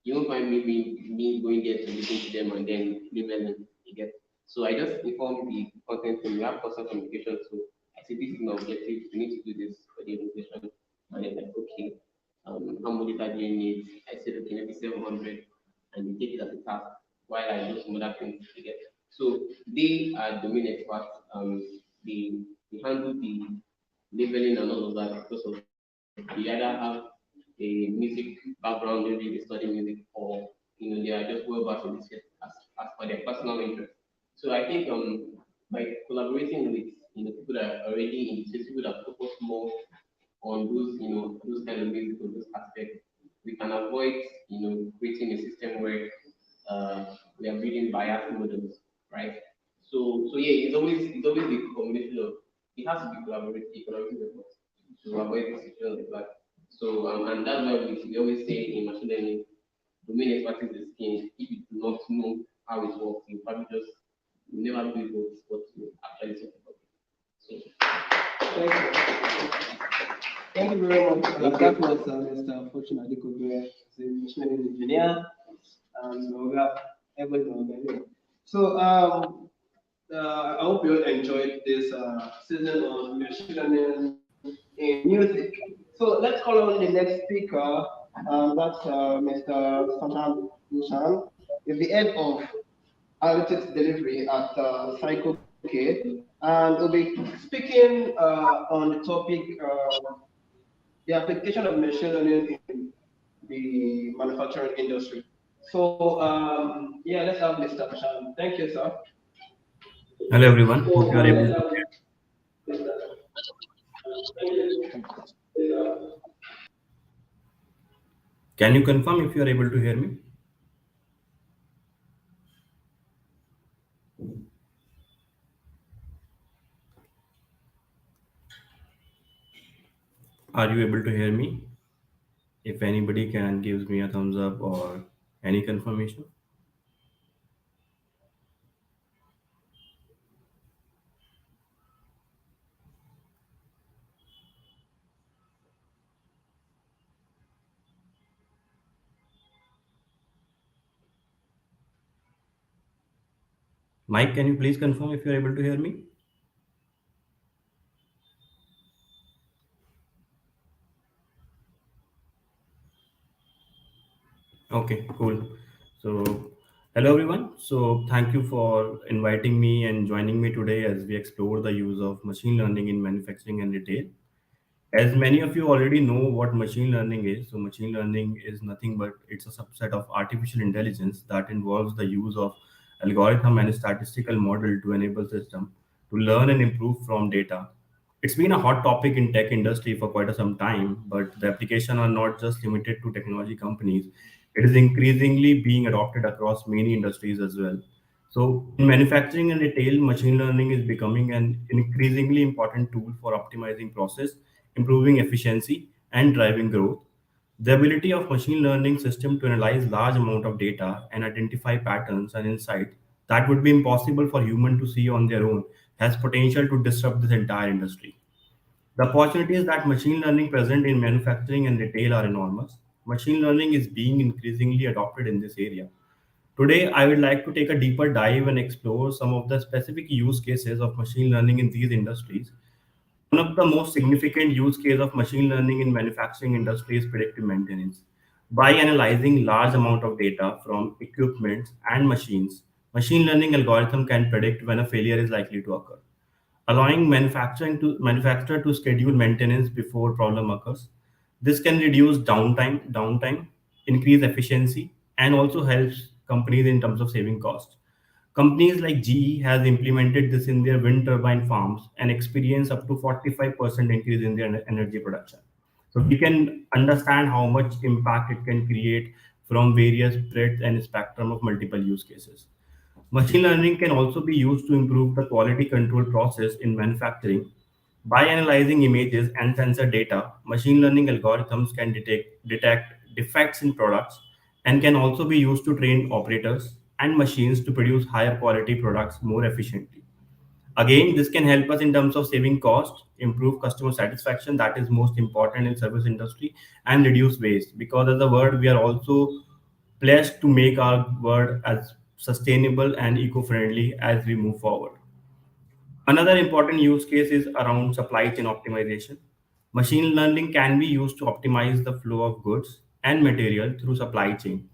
you won't find me going there to listen to them and then leaving you get. So I just inform the content team, we have constant communication. So I say this is my objective, we need to do this for the organization. And they're like, okay, how much data do you need? I said, okay, maybe 700, and they take it as a task while I do some other things to get. So they are domain experts. They handle the labeling and all of that because of they either have a music background, maybe they study music, or they are just well versed in this field as for their personal interest. So I think by collaborating with people that are already in the space, people that focus more on those kind of music or those aspects, we can avoid creating a system where we are building biased models, right? So yeah, it's always the combination of it has to be collaborative effort to avoid situations like that. So and that's why we always say in machine learning, domain expertise is king. If you do not know how it works, you probably just you never do what you actually talk about. So Thank you. Thank you very much. That was Mr. Fortune Adekobe, the machine learning engineer, and Oga everybody. So I hope you all enjoyed this season on machine learning in music. So let's call on the next speaker. That's Mr. Saham Hushan. He's the head of analytics delivery at Psycho-K, and we'll be speaking on the topic the application of machine learning in the manufacturing industry. So yeah, let's have Mr. Hushan. Thank you, sir. Hello everyone, hope you are able to. Can you confirm if you are able to hear me? Are you able to hear me? If anybody can gives me a thumbs up or any confirmation. Mike, can you please confirm if you're able to hear me? Okay, cool. So, hello everyone. So, thank you for inviting me and joining me today as we explore the use of machine learning in manufacturing and retail. As many of you already know what machine learning is, so machine learning is nothing but it's a subset of artificial intelligence that involves the use of algorithm and statistical model to enable system to learn and improve from data. It's been a hot topic in tech industry for quite some time, but the application are not just limited to technology companies. It is increasingly being adopted across many industries as well. So in manufacturing and retail, machine learning is becoming an increasingly important tool for optimizing process, improving efficiency, and driving growth. The ability of machine learning system to analyze large amount of data and identify patterns and insight that would be impossible for human to see on their own has potential to disrupt this entire industry. The opportunities that machine learning present in manufacturing and retail are enormous. Machine learning is being increasingly adopted in this area. Today, I would like to take a deeper dive and explore some of the specific use cases of machine learning in these industries. One of the most significant use case of machine learning in manufacturing industry is predictive maintenance. By analyzing large amount of data from equipment and machines, machine learning algorithm can predict when a failure is likely to occur, allowing manufacturer to schedule maintenance before problem occurs. This can reduce downtime, increase efficiency, and also helps companies in terms of saving costs. Companies like GE has implemented this in their wind turbine farms and experience up to 45% increase in their energy production. So we can understand how much impact it can create from various breadth and spectrum of multiple use cases. Machine learning can also be used to improve the quality control process in manufacturing. By analyzing images and sensor data, machine learning algorithms can detect defects in products and can also be used to train operators and machines to produce higher quality products more efficiently. Again, this can help us in terms of saving cost, improve customer satisfaction, that is most important in service industry, and reduce waste. Because as a word, we are also pledged to make our world as sustainable and eco-friendly as we move forward. Another important use case is around supply chain optimization. Machine learning can be used to optimize the flow of goods and material through supply chain.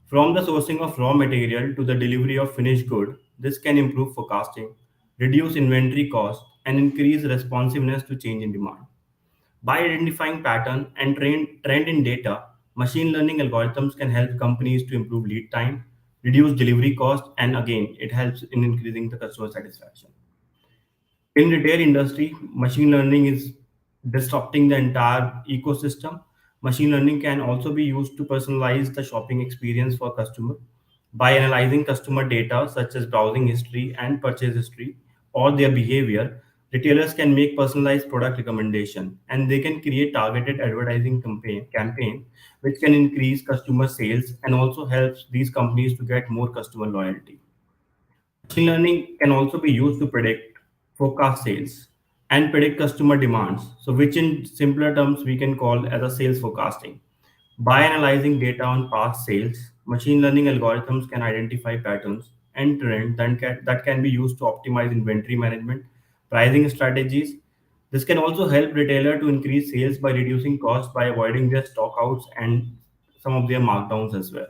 From the sourcing of raw material to the delivery of finished good, this can improve forecasting, reduce inventory costs, and increase responsiveness to change in demand. By identifying pattern and trend in data, machine learning algorithms can help companies to improve lead time, reduce delivery cost, and again, it helps in increasing the customer satisfaction. In retail industry, machine learning is disrupting the entire ecosystem. Machine learning can also be used to personalize the shopping experience for customer. By analyzing customer data such as browsing history and purchase history or their behavior, retailers can make personalized product recommendation and they can create targeted advertising campaign which can increase customer sales and also helps these companies to get more customer loyalty. Machine learning can also be used to predict forecast sales and predict customer demands. So, which in simpler terms we can call as a sales forecasting. By analyzing data on past sales, machine learning algorithms can identify patterns and trends that can be used to optimize inventory management, pricing strategies. This can also help retailer to increase sales by reducing costs by avoiding their stockouts and some of their markdowns as well.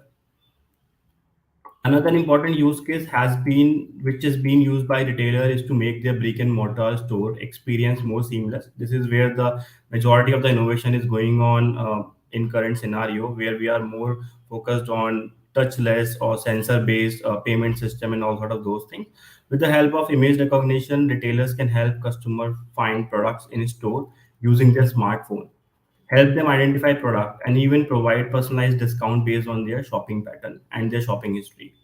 Another important use case has been, which is being used by retailer, is to make their brick and mortar store experience more seamless. This is where the majority of the innovation is going on in current scenario, where we are more focused on touchless or sensor-based payment system and all sort of those things. With the help of image recognition, retailers can help customer find products in store using their smartphone, help them identify product, and even provide personalized discount based on their shopping pattern and their shopping history.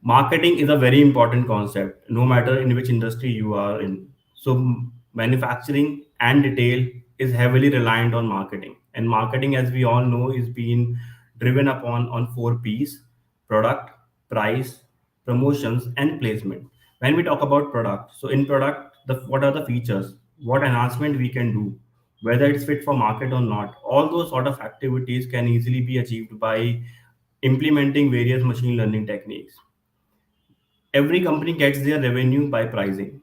Marketing is a very important concept no matter in which industry you are in. So manufacturing and retail is heavily reliant on marketing. And marketing, as we all know, is being driven upon on four P's: product, price, promotions, and placement. When we talk about product, so in product, what are the features, what enhancement we can do, whether it's fit for market or not, all those sort of activities can easily be achieved by implementing various machine learning techniques. Every company gets their revenue by pricing.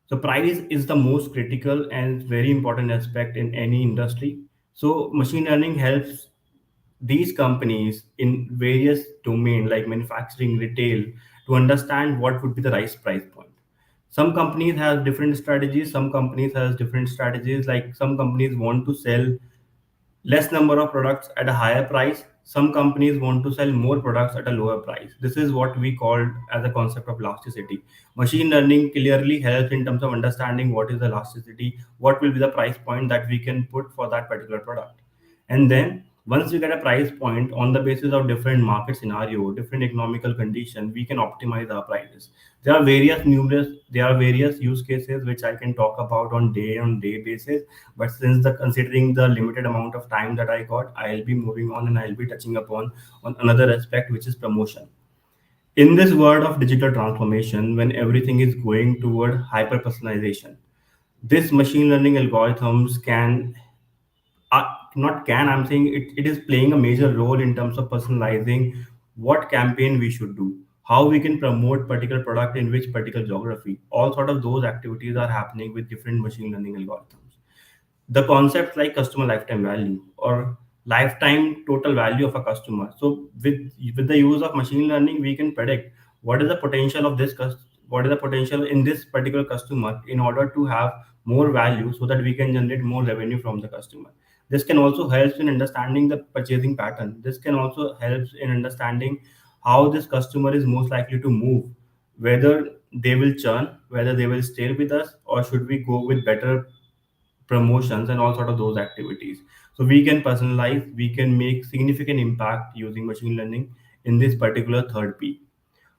So price is the most critical and very important aspect in any industry. So machine learning helps these companies in various domains like manufacturing, retail, to understand what would be the right price point. Some companies have different strategies. Some companies has different strategies. Like some companies want to sell less number of products at a higher price. Some companies want to sell more products at a lower price. This is what we call as a concept of elasticity. Machine learning clearly helps in terms of understanding what is the elasticity, what will be the price point that we can put for that particular product. And then once we get a price point on the basis of different market scenario, different economical condition, we can optimize our prices. There are various use cases which I can talk about on day basis, but since the considering the limited amount of time that I got, I'll be moving on and I'll be touching upon on another aspect, which is promotion. In this world of digital transformation, when everything is going toward hyper personalization, this machine learning algorithms can not can I'm saying it is playing a major role in terms of personalizing what campaign we should do, how we can promote particular product in which particular geography. All sort of those activities are happening with different machine learning algorithms. The concept like customer lifetime value or lifetime total value of a customer. So with the use of machine learning, we can predict what is the potential of what is the potential in this particular customer in order to have more value so that we can generate more revenue from the customer. This can also help in understanding the purchasing pattern. This can also help in understanding how this customer is most likely to move, whether they will churn, whether they will stay with us, or should we go with better promotions and all sort of those activities. So we can personalize, we can make significant impact using machine learning in this particular third P.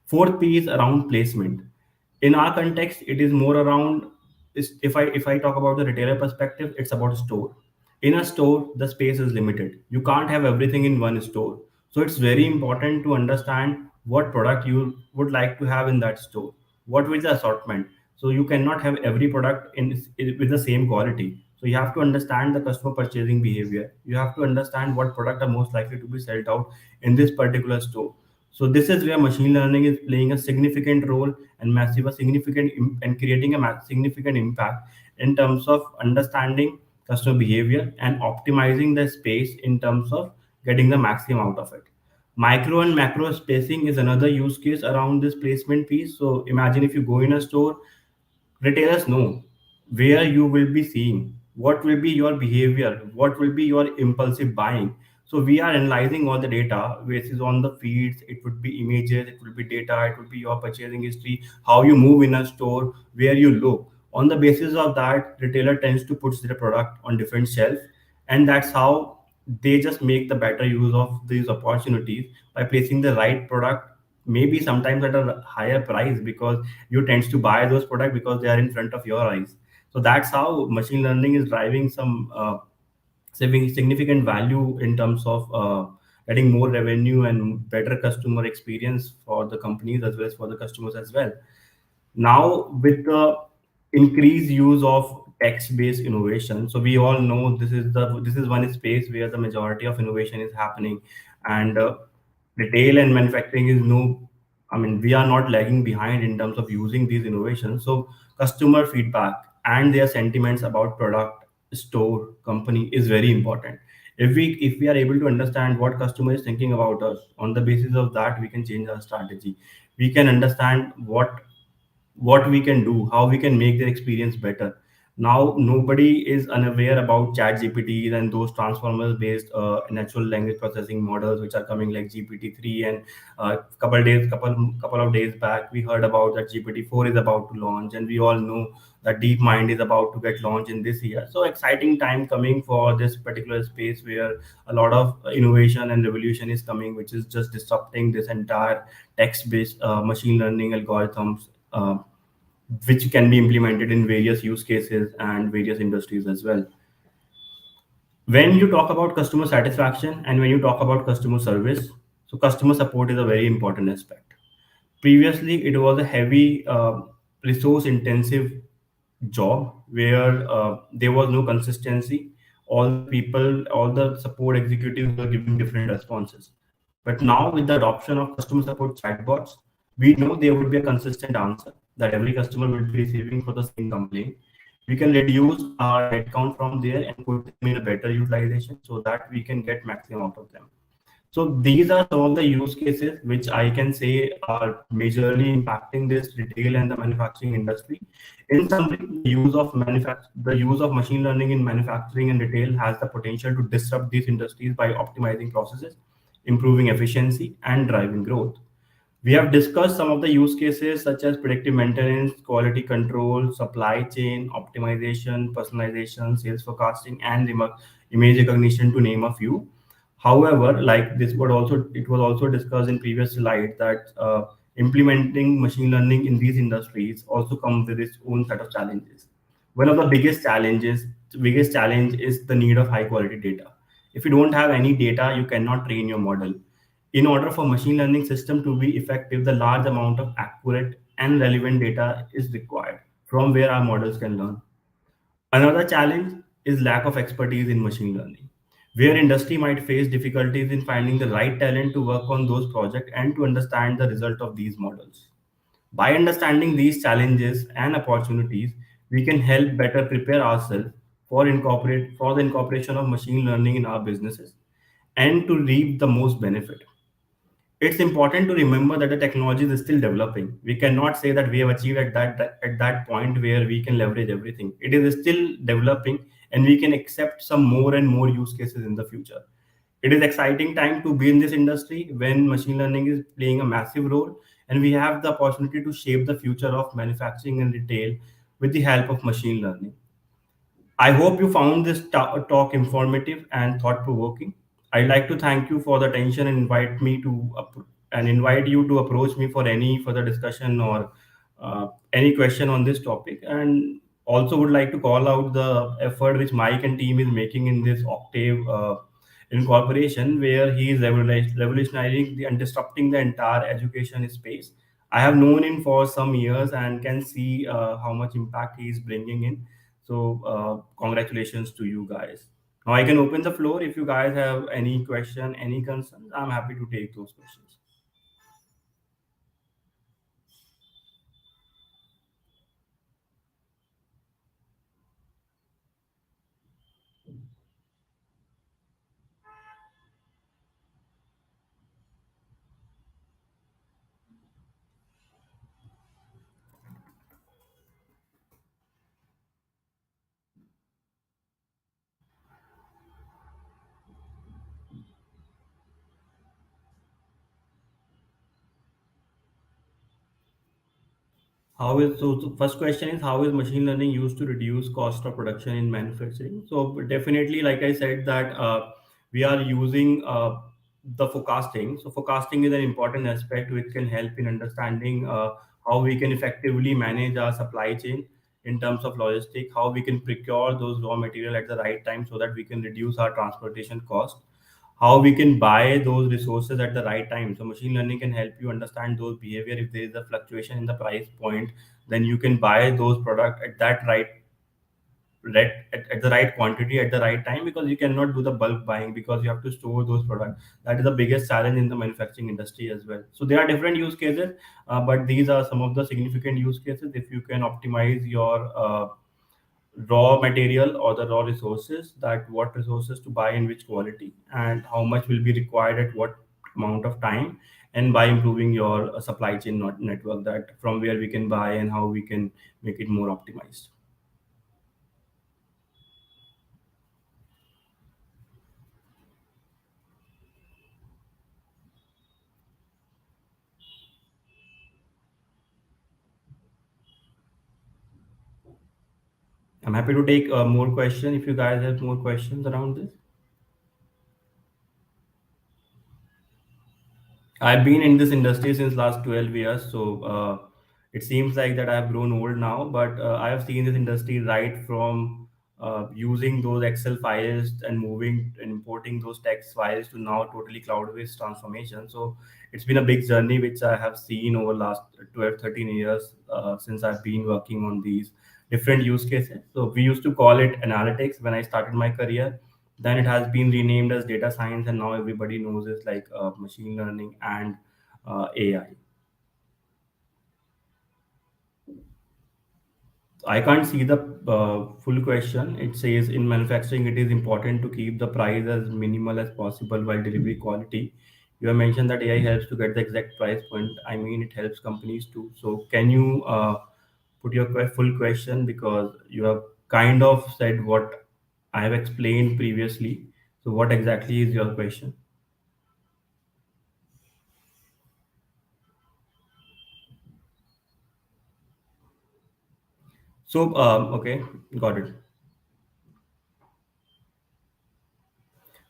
Fourth P is around placement. In our context, it is more around if I talk about the retailer perspective, it's about store. In a store, the space is limited. You can't have everything in one store. So it's very important to understand what product you would like to have in that store. What is the assortment? So you cannot have every product with the same quality. So you have to understand the customer purchasing behavior. You have to understand what product are most likely to be sold out in this particular store. So this is where machine learning is playing a significant role and and creating a significant impact in terms of understanding customer behavior and optimizing the space in terms of getting the maximum out of it. Micro and macro spacing is another use case around this placement piece. So imagine if you go in a store, retailers know where you will be seeing, what will be your behavior, what will be your impulsive buying. So we are analyzing all the data, which is on the feeds. It would be images, it would be data, it would be your purchasing history, how you move in a store, where you look. On the basis of that, retailer tends to put their product on different shelf, and that's how they just make the better use of these opportunities by placing the right product, maybe sometimes at a higher price, because you tends to buy those products because they are in front of your eyes. So that's how machine learning is driving some saving significant value in terms of getting more revenue and better customer experience for the companies as well as for the customers as well. Now with the increased use of text-based innovation, so we all know this is one space where the majority of innovation is happening. And retail and manufacturing is no, I mean, we are not lagging behind in terms of using these innovations. So customer feedback and their sentiments about product, store, company is very important. If we are able to understand what customer is thinking about us, on the basis of that we can change our strategy. We can understand what we can do, how we can make their experience better. Now, nobody is unaware about chat GPTs and those transformers based natural language processing models which are coming like GPT-3. And couple of days back, we heard about that GPT-4 is about to launch, and we all know that DeepMind is about to get launched in this year. So exciting time coming for this particular space where a lot of innovation and revolution is coming, which is just disrupting this entire text-based machine learning algorithms. Which can be implemented in various use cases and various industries as well. When you talk about customer satisfaction and when you talk about customer service, so customer support is a very important aspect. Previously, it was a heavy, resource intensive job where there was no consistency. All the people, all the support executives were giving different responses. But now, with the adoption of customer support chatbots, we know there would be a consistent answer that every customer will be receiving for the same complaint. We can reduce our headcount from there and put them in a better utilization so that we can get maximum out of them. So these are some of the use cases which I can say are majorly impacting this retail and the manufacturing industry. In summary, the use of machine learning in manufacturing and retail has the potential to disrupt these industries by optimizing processes, improving efficiency, and driving growth. We have discussed some of the use cases such as predictive maintenance, quality control, supply chain optimization, personalization, sales forecasting, and image recognition, to name a few. However, like this, it was also discussed in previous slide that implementing machine learning in these industries also comes with its own set of challenges. One of the biggest challenge is the need of high quality data. If you don't have any data, you cannot train your model. In order for machine learning system to be effective, the large amount of accurate and relevant data is required from where our models can learn. Another challenge is lack of expertise in machine learning, where industry might face difficulties in finding the right talent to work on those projects and to understand the result of these models. By understanding these challenges and opportunities, we can help better prepare ourselves for the incorporation of machine learning in our businesses and to reap the most benefit. It's important to remember that the technology is still developing. We cannot say that we have achieved at that point where we can leverage everything. It is still developing, and we can accept some more and more use cases in the future. It is exciting time to be in this industry when machine learning is playing a massive role, and we have the opportunity to shape the future of manufacturing and retail with the help of machine learning. I hope you found this talk informative and thought provoking. I'd like to thank you for the attention and invite you to approach me for any further discussion or any question on this topic. And also would like to call out the effort which Mike and team is making in this Octave incorporation, where he is revolutionizing and disrupting the entire education space. I have known him for some years and can see how much impact he is bringing in. So, congratulations to you guys. Now I can open the floor. If you guys have any question, any concerns, I'm happy to take those questions. How is so? The first question is, how is machine learning used to reduce cost of production in manufacturing? So definitely, like I said, that we are using the forecasting. So forecasting is an important aspect which can help in understanding how we can effectively manage our supply chain in terms of logistic, how we can procure those raw material at the right time so that we can reduce our transportation cost, how we can buy those resources at the right time. So machine learning can help you understand those behavior. If there is a fluctuation in the price point, then you can buy those product at that at the right quantity at the right time, because you cannot do the bulk buying because you have to store those products. That is the biggest challenge in the manufacturing industry as well. So there are different use cases, but these are some of the significant use cases. If you can optimize your raw material or the raw resources, that what resources to buy in which quality and how much will be required at what amount of time, and by improving your supply chain network, that from where we can buy and how we can make it more optimized. I'm happy to take more questions if you guys have more questions around this. I've been in this industry since last 12 years, so it seems like that I've grown old now, but I have seen this industry right from using those Excel files and moving and importing those text files to now totally cloud-based transformation. So it's been a big journey which I have seen over last 12, 13 years since I've been working on these different use cases. So we used to call it analytics when I started my career. Then it has been renamed as data science, and now everybody knows it's like machine learning and AI. I can't see the full question. It says in manufacturing, it is important to keep the price as minimal as possible while delivery quality. You have mentioned that AI helps to get the exact price point. I mean, it helps companies too. So, can you put your full question, because you have kind of said what I have explained previously. So, what exactly is your question? So, okay, got it.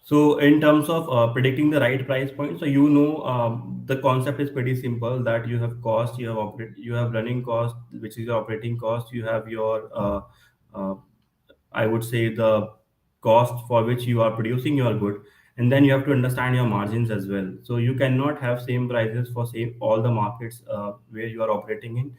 So in terms of predicting the right price point, so the concept is pretty simple, that you have cost, you have running cost, which is your operating cost, you have your uh, I would say the cost for which you are producing your good, and then you have to understand your margins as well. So you cannot have same prices for same all the markets where you are operating in.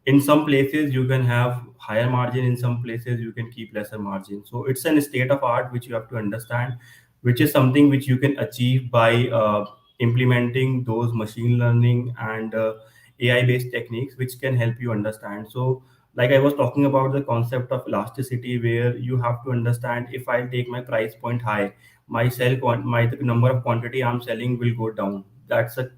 In some places you can have higher margin, in some places you can keep lesser margin. So it's an state of art which you have to understand, which is something which you can achieve by implementing those machine learning and AI based techniques which can help you understand. So like I was talking about the concept of elasticity, where you have to understand, if I take my price point high, my the number of quantity I'm selling will go down. That's a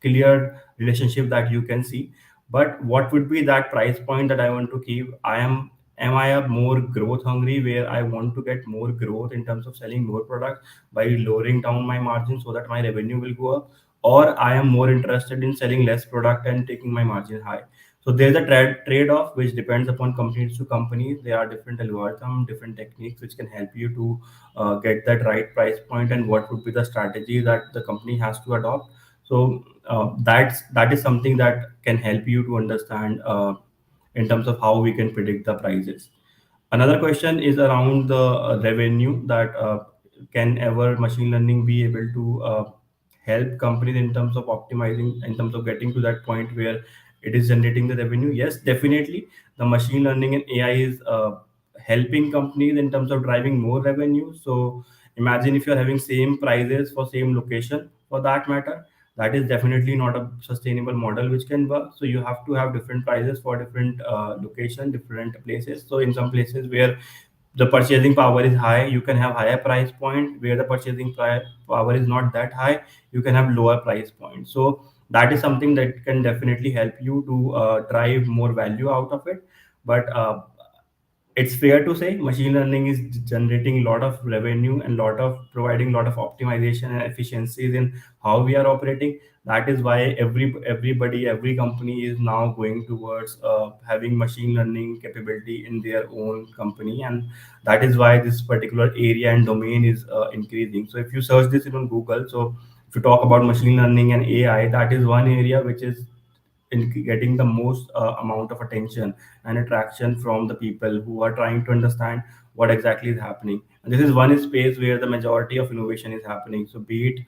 clear relationship that you can see. But what would be that price point that I want to keep? Am I a more growth hungry, where I want to get more growth in terms of selling more products by lowering down my margin so that my revenue will go up, or I am more interested in selling less product and taking my margin high? So there's a trade-off which depends upon companies to companies. There are different algorithms, different techniques which can help you to get that right price point, and what would be the strategy that the company has to adopt. So that is something that can help you to understand in terms of how we can predict the prices. Another question is around the revenue, that can ever machine learning be able to help companies in terms of optimizing, in terms of getting to that point where it is generating the revenue? Yes, definitely. The machine learning and AI is helping companies in terms of driving more revenue. So imagine if you're having same prices for same location, for that matter, that is definitely not a sustainable model which can work. So you have to have different prices for different location, different places. So in some places where the purchasing power is high, you can have higher price point. Where the power is not that high, you can have lower price point. So that is something that can definitely help you to drive more value out of it. But it's fair to say machine learning is generating a lot of revenue and lot of providing lot of optimization and efficiencies in how we are operating. That is why every company is now going towards having machine learning capability in their own company, and that is why this particular area and domain is increasing. So if you search this on Google, so if you talk about machine learning and AI, that is one area which is in getting the most amount of attention and attraction from the people who are trying to understand what exactly is happening. And this is one space where the majority of innovation is happening. So be it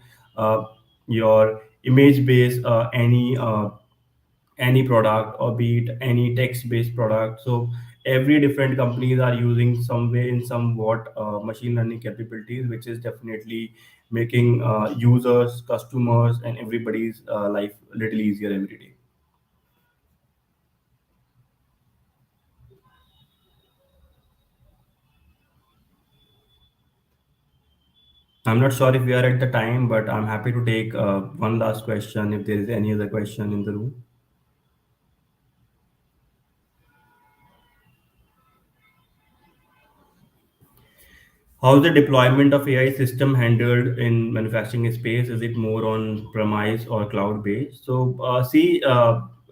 your image based any product, or be it any text based product. So every different companies are using some way in somewhat machine learning capabilities, which is definitely making users, customers, and everybody's life a little easier every day. I'm not sure if we are at the time, but I'm happy to take one last question if there is any other question in the room. How's the deployment of AI system handled in manufacturing space? Is it more on premise or cloud based? So,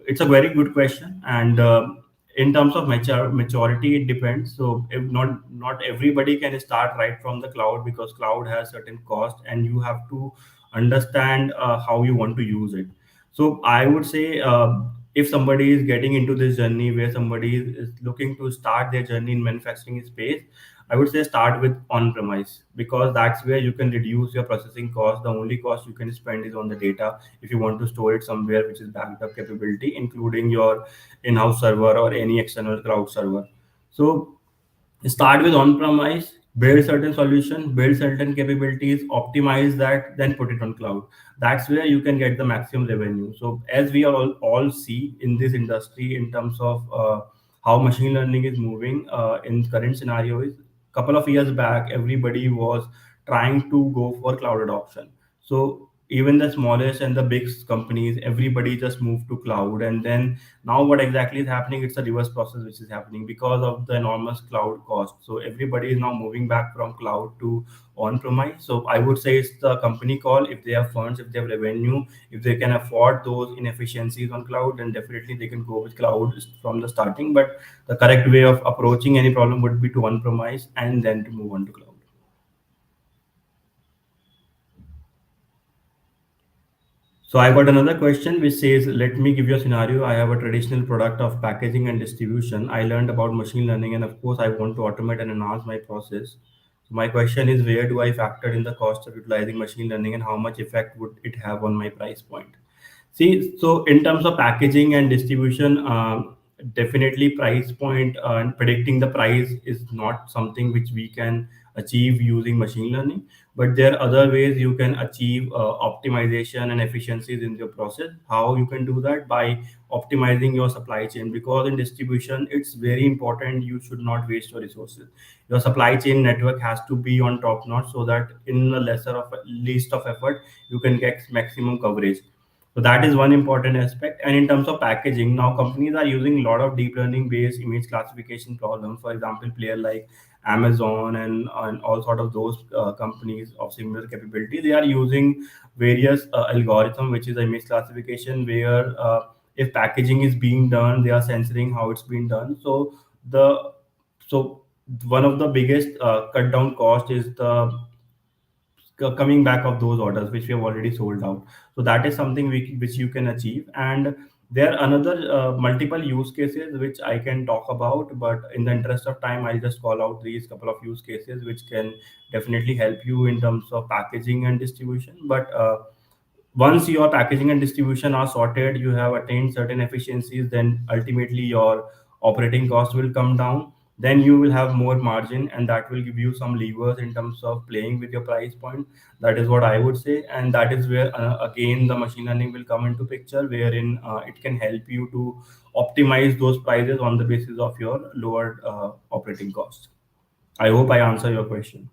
it's a very good question, and in terms of maturity, it depends. So, if not everybody can start right from the cloud, because cloud has certain cost, and you have to understand how you want to use it. So, I would say if somebody is getting into this journey where somebody is looking to start their journey in manufacturing space, I would say start with on-premise, because that's where you can reduce your processing cost. The only cost you can spend is on the data if you want to store it somewhere which is backed up capability, including your in-house server or any external cloud server. So start with on-premise, build certain solution, build certain capabilities, optimize that, then put it on cloud. That's where you can get the maximum revenue. So as we all see in this industry in terms of how machine learning is moving in current scenario is, couple of years back everybody was trying to go for cloud adoption. So even the smallest and the big companies, everybody just moved to cloud. And then now what exactly is happening, it's a reverse process which is happening because of the enormous cloud cost. So everybody is now moving back from cloud to on premise. So I would say it's the company call. If they have funds, if they have revenue, if they can afford those inefficiencies on cloud, then definitely they can go with cloud from the starting. But the correct way of approaching any problem would be to on premise and then to move on to cloud. So I got another question which says, let me give you a scenario. I have a traditional product of packaging and distribution. I learned about machine learning and of course I want to automate and enhance my process. So my question is, where do I factor in the cost of utilizing machine learning and how much effect would it have on my price point? See, so in terms of packaging and distribution, definitely price point and predicting the price is not something which we can achieve using machine learning. But there are other ways you can achieve optimization and efficiencies in your process. How you can do that? By optimizing your supply chain, because in distribution it's very important. You should not waste your resources. Your supply chain network has to be on top notch, so that in a lesser of least of effort you can get maximum coverage. So that is one important aspect. And in terms of packaging, now companies are using a lot of deep learning based image classification problems. For example, player like Amazon and all sort of those companies of similar capability, they are using various algorithm, which is image classification, where if packaging is being done, they are censoring how it's been done. The so one of the biggest cut down cost is the coming back of those orders which we have already sold out. So that is something which you can achieve. And there are another multiple use cases which I can talk about, but in the interest of time I'll just call out these couple of use cases which can definitely help you in terms of packaging and distribution. But once your packaging and distribution are sorted, you have attained certain efficiencies, then ultimately your operating cost will come down. Then you will have more margin, and that will give you some levers in terms of playing with your price point. That is what I would say, and that is where again the machine learning will come into picture, wherein it can help you to optimize those prices on the basis of your lower operating cost. I hope I answer your question.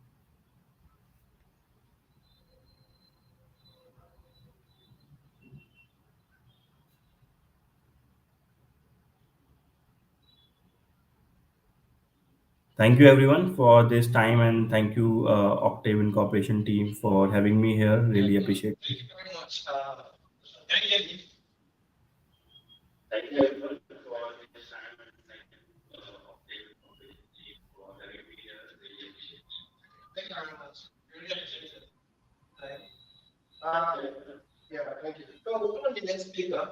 Thank you everyone for this time, and thank you Octave Incorporation team for having me here. Really appreciate it. Thank you very much. Thank you everyone for this time, and thank you Octave Incorporation team for having me here. Really appreciate it. Thank you very much. Really appreciate it. Thank you. Yeah, thank you. So we're going to the next speaker.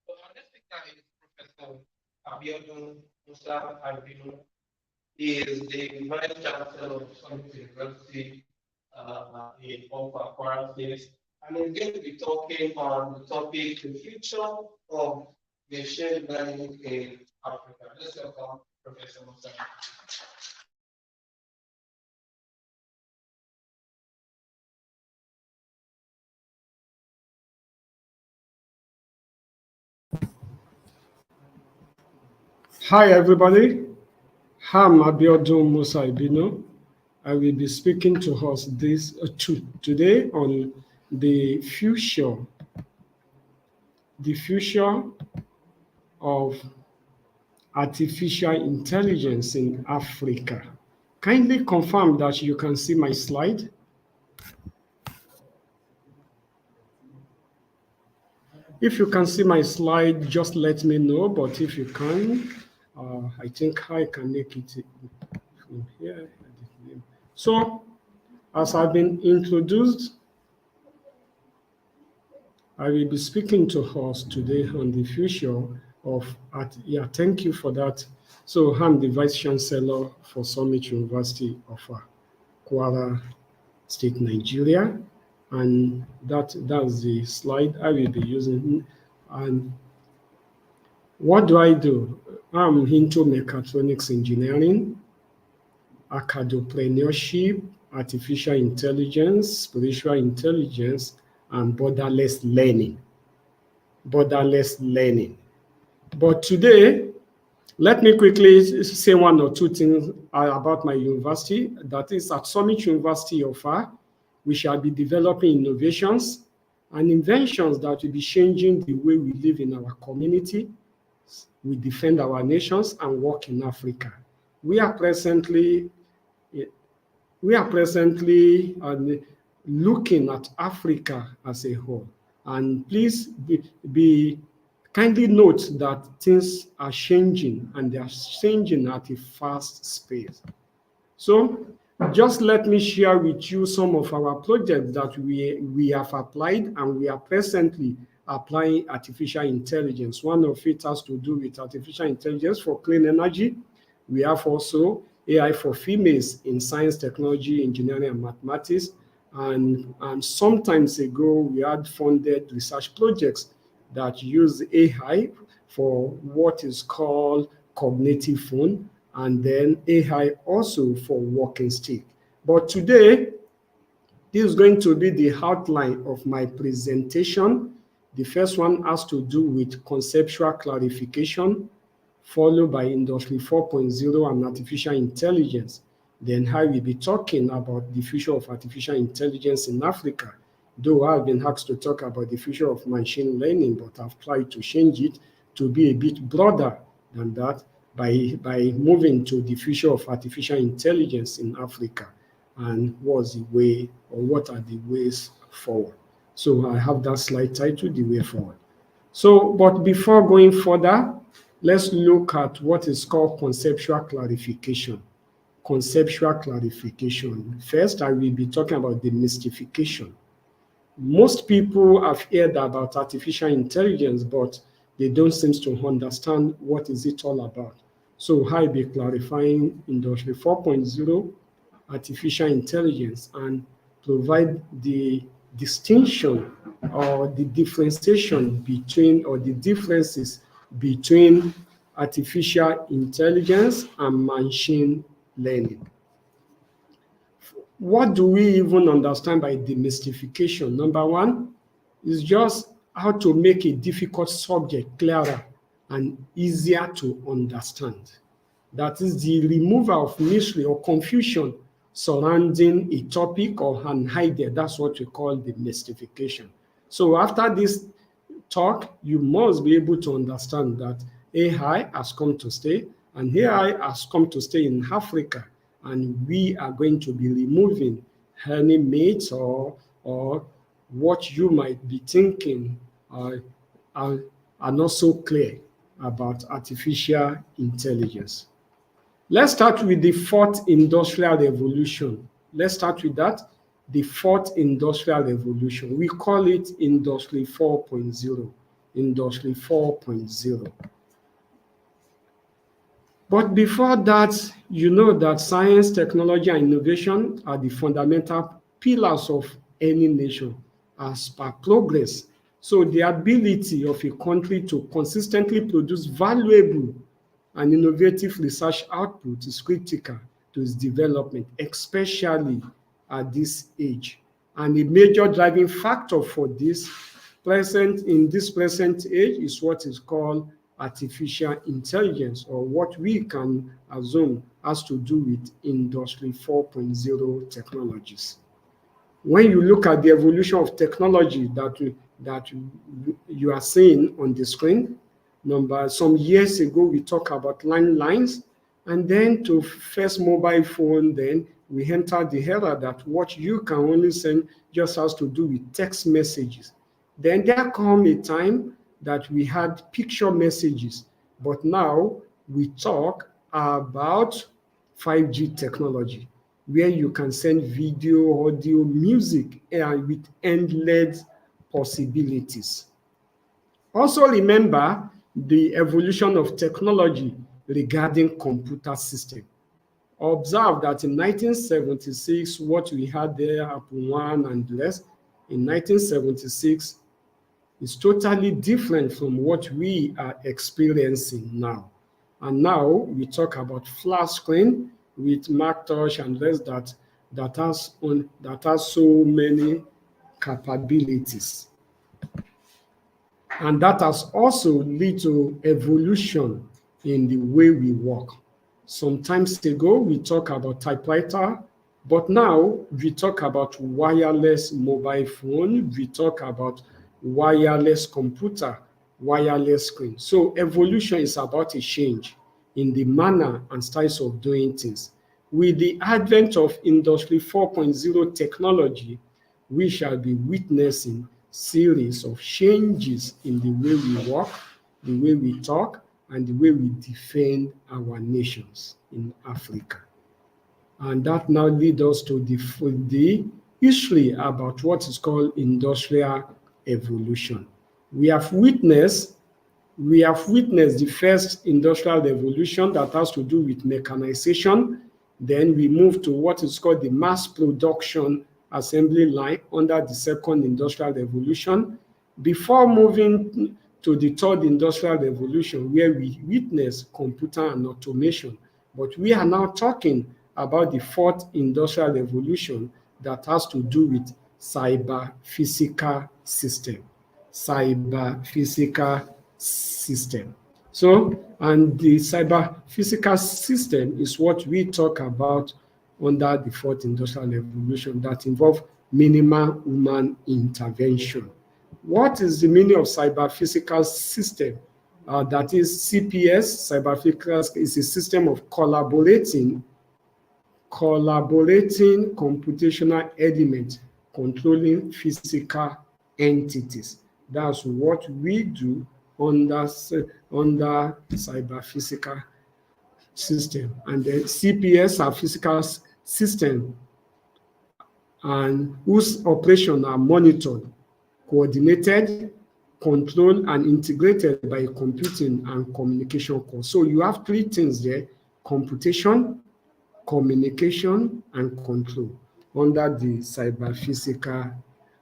So our next speaker is Professor Abiodun Musa Albino. He is the Vice Chancellor of Summit University in Ofa, Kwara State. And he's going to be talking on the topic, the future of machine learning in Africa. Let's welcome Professor Musa. Hi, everybody. I'm Abiodun Musa Ibino. I will be speaking to us today on the future of artificial intelligence in Africa. Kindly confirm that you can see my slide. If you can see my slide, just let me know. But if you can, I think I can make it from here. So, as I've been introduced, I will be speaking to us today on the future of art. Yeah, thank you for that. So, I'm the Vice Chancellor for Summit University of Kwara State, Nigeria. And that's the slide I will be using. And what do I do? I'm into mechatronics engineering, academpreneurship, artificial intelligence, spiritual intelligence, and borderless learning. Borderless learning. But today, let me quickly say one or two things about my university. That is, at Summit University of Art, we shall be developing innovations and inventions that will be changing the way we live in our community, we defend our nations, and work in Africa. We are presently looking at Africa as a whole. And please be kindly note that things are changing, and they are changing at a fast pace. So just let me share with you some of our projects that we have applied, and we are presently applying artificial intelligence. One of it has to do with artificial intelligence for clean energy. We have also AI for females in science, technology, engineering, and mathematics. And sometimes ago, we had funded research projects that use AI for what is called cognitive phone, and then AI also for walking stick. But today, this is going to be the outline of my presentation. The first one has to do with conceptual clarification, followed by Industry 4.0 and artificial intelligence. Then I will be talking about the future of artificial intelligence in Africa, though I've been asked to talk about the future of machine learning, but I've tried to change it to be a bit broader than that by moving to the future of artificial intelligence in Africa, and what's the way, or what are the ways forward. So I have that slide titled The Way Forward. So, but before going further, let's look at what is called conceptual clarification. Conceptual clarification. First, I will be talking about demystification. Most people have heard about artificial intelligence, but they don't seem to understand what is it all about. So I'll be clarifying Industry 4.0, artificial intelligence, and provide the distinction or the differentiation between, or the differences between artificial intelligence and machine learning. What do we even understand by demystification? Number one is just how to make a difficult subject clearer and easier to understand. That is the removal of mystery or confusion surrounding a topic or an idea. That's what we call demystification. So after this talk, you must be able to understand that AI has come to stay, and AI has come to stay in Africa, and we are going to be removing any myths or what you might be thinking are not so clear about artificial intelligence. Let's start with the fourth industrial revolution. Let's start with that. The fourth industrial revolution. We call it Industry 4.0. Industry 4.0. But before that, you know that science, technology, and innovation are the fundamental pillars of any nation as per progress. So the ability of a country to consistently produce valuable and innovative research output is critical to its development, especially at this age. And a major driving factor for this in this present age is what is called artificial intelligence, or what we can assume has to do with Industry 4.0 technologies. When you look at the evolution of technology that you are seeing on the screen, some years ago we talked about landlines, and then to first mobile phone, then we entered the era that what you can only send just has to do with text messages. Then there come a time that we had picture messages, but now we talk about 5G technology, where you can send video, audio, music, and with endless possibilities. Also remember the evolution of technology regarding computer system. Observe that in 1976, what we had there, Apple I and less, in 1976 is totally different from what we are experiencing now. And now we talk about flat screen with Macintosh and less that has so many capabilities. And that has also led to evolution in the way we work. Some times ago, we talk about typewriter, but now we talk about wireless mobile phone, we talk about wireless computer, wireless screen. So evolution is about a change in the manner and styles of doing things. With the advent of Industry 4.0 technology, we shall be witnessing series of changes in the way we work, the way we talk, and the way we defend our nations in Africa. And that now leads us to the history about what is called industrial evolution. We have witnessed the first industrial revolution that has to do with mechanization. Then we move to what is called the mass production assembly line under the second industrial revolution, before moving to the third industrial revolution, where we witness computer and automation. But we are now talking about the fourth industrial revolution that has to do with cyber physical system. Cyber physical system. So, and the cyber physical system is what we talk about under the fourth industrial revolution that involve minimal human intervention. What is the meaning of cyber physical system? That is CPS, cyber physical is a system of collaborating computational elements controlling physical entities. That's what we do under cyber physical system. And the CPS are physical system and whose operations are monitored, coordinated, controlled, and integrated by computing and communication core. So you have three things there: computation, communication, and control under the cyber physical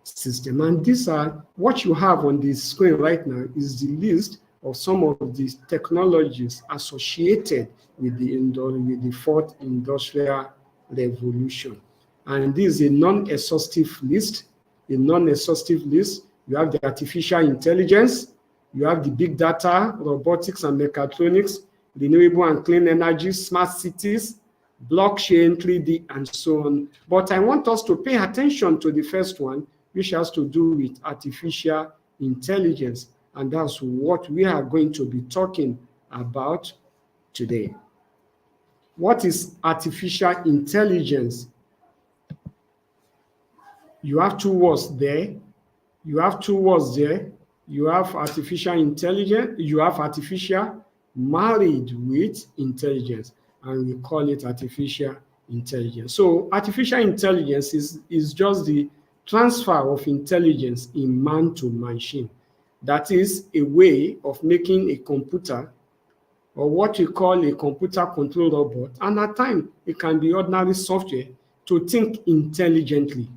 system. And these are what you have on the screen right now is the list of some of these technologies associated with the fourth industrial revolution. And this is a non-exhaustive list. A non-exhaustive list. You have the artificial intelligence, you have the big data, robotics and mechatronics, renewable and clean energy, smart cities, blockchain, 3D, and so on. But I want us to pay attention to the first one, which has to do with artificial intelligence. And that's what we are going to be talking about today. What is artificial intelligence? You have two words there. You have two words there. You have artificial intelligence. You have artificial married with intelligence, and we call it artificial intelligence. So artificial intelligence is just the transfer of intelligence in man to machine. That is a way of making a computer, or what we call a computer controlled robot, and at times it can be ordinary software, to think intelligently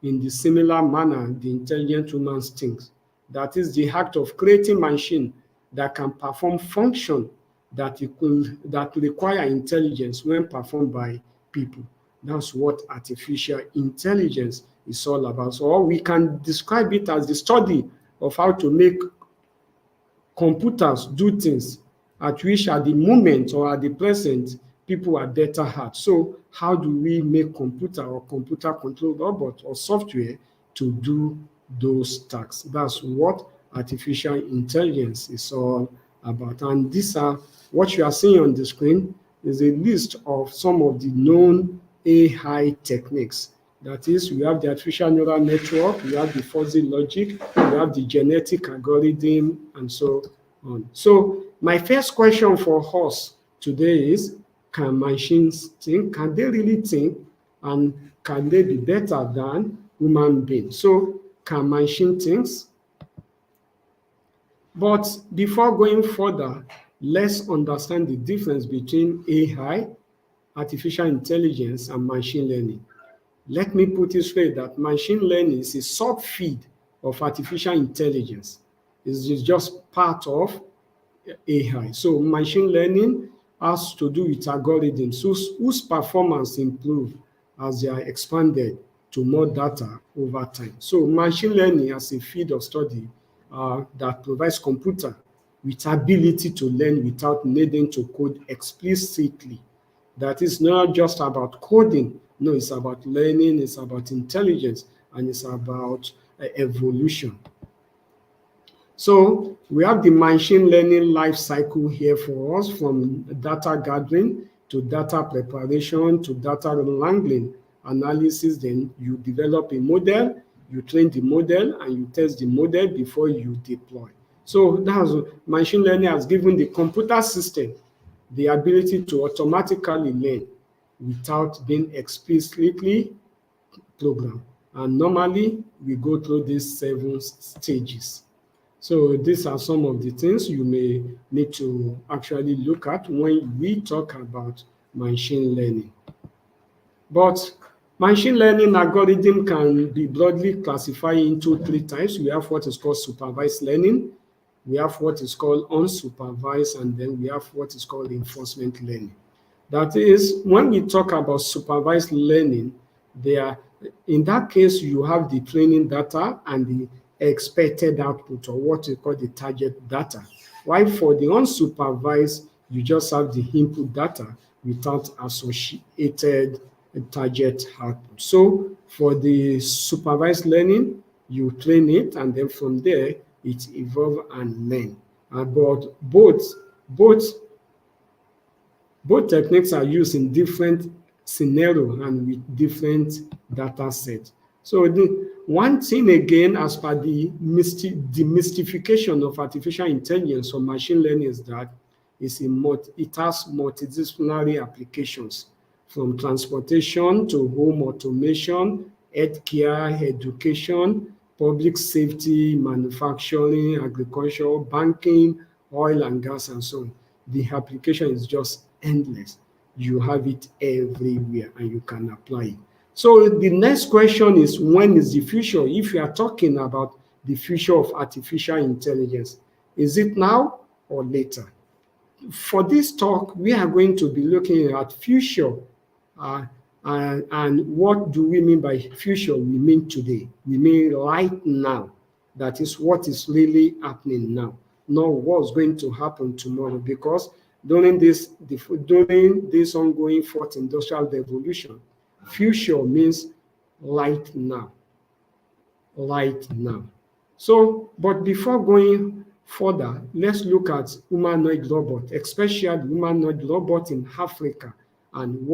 in the similar manner the intelligent human thinks. That is the act of creating machine that can perform function that require intelligence when performed by people. That's what artificial intelligence is all about. So we can describe it as the study of how to make computers do things at which at the moment or at the present people are better at. So how do we make computer or computer controlled robot or software to do those tasks? That's what artificial intelligence is all about. And these are what you are seeing on the screen is a list of some of the known AI techniques That is, we have the artificial neural network, we have the fuzzy logic, we have the genetic algorithm, and so on. So my first question for us today is, can machines think? Can they really think? And can they be better than human beings? So can machine think? But before going further, let's understand the difference between AI, artificial intelligence, and machine learning. Let me put it straight that machine learning is a subfield of artificial intelligence. It's just part of AI. So machine learning has to do with algorithms whose performance improve as they are expanded to more data over time. So machine learning as a field of study that provides computer with ability to learn without needing to code explicitly. That is not just about coding. No, it's about learning, it's about intelligence, and it's about evolution. So we have the machine learning life cycle here for us, from data gathering to data preparation to data wrangling, analysis. Then you develop a model, you train the model, and you test the model before you deploy. So that's machine learning has given the computer system the ability to automatically learn without being explicitly programmed. And normally we go through these 7 stages. So these are some of the things you may need to actually look at when we talk about machine learning. But machine learning algorithm can be broadly classified into 3 types. We have what is called supervised learning, we have what is called unsupervised, and then we have what is called reinforcement learning. That is, when we talk about supervised learning, in that case, you have the training data and the expected output, or what we call the target data. While for the unsupervised, you just have the input data without associated target output. So for the supervised learning, you train it, and then from there, it evolve and learn. But both techniques are used in different scenarios and with different data sets. So the one thing again, as per the demystification of artificial intelligence or machine learning, is that it has multidisciplinary applications, from transportation to home automation, healthcare, education, public safety, manufacturing, agriculture, banking, oil and gas, and so on. The application is just endless. You have it everywhere and you can apply it. So the next question is, when is the future? If you are talking about the future of artificial intelligence, is it now or later? For this talk, we are going to be looking at future. And what do we mean by future? We mean today. We mean right now. That is what is really happening now, not what's going to happen tomorrow. Because during this ongoing fourth industrial revolution, future means right now. Right now. So, but before going further, let's look at humanoid robot, especially humanoid robot in Africa, and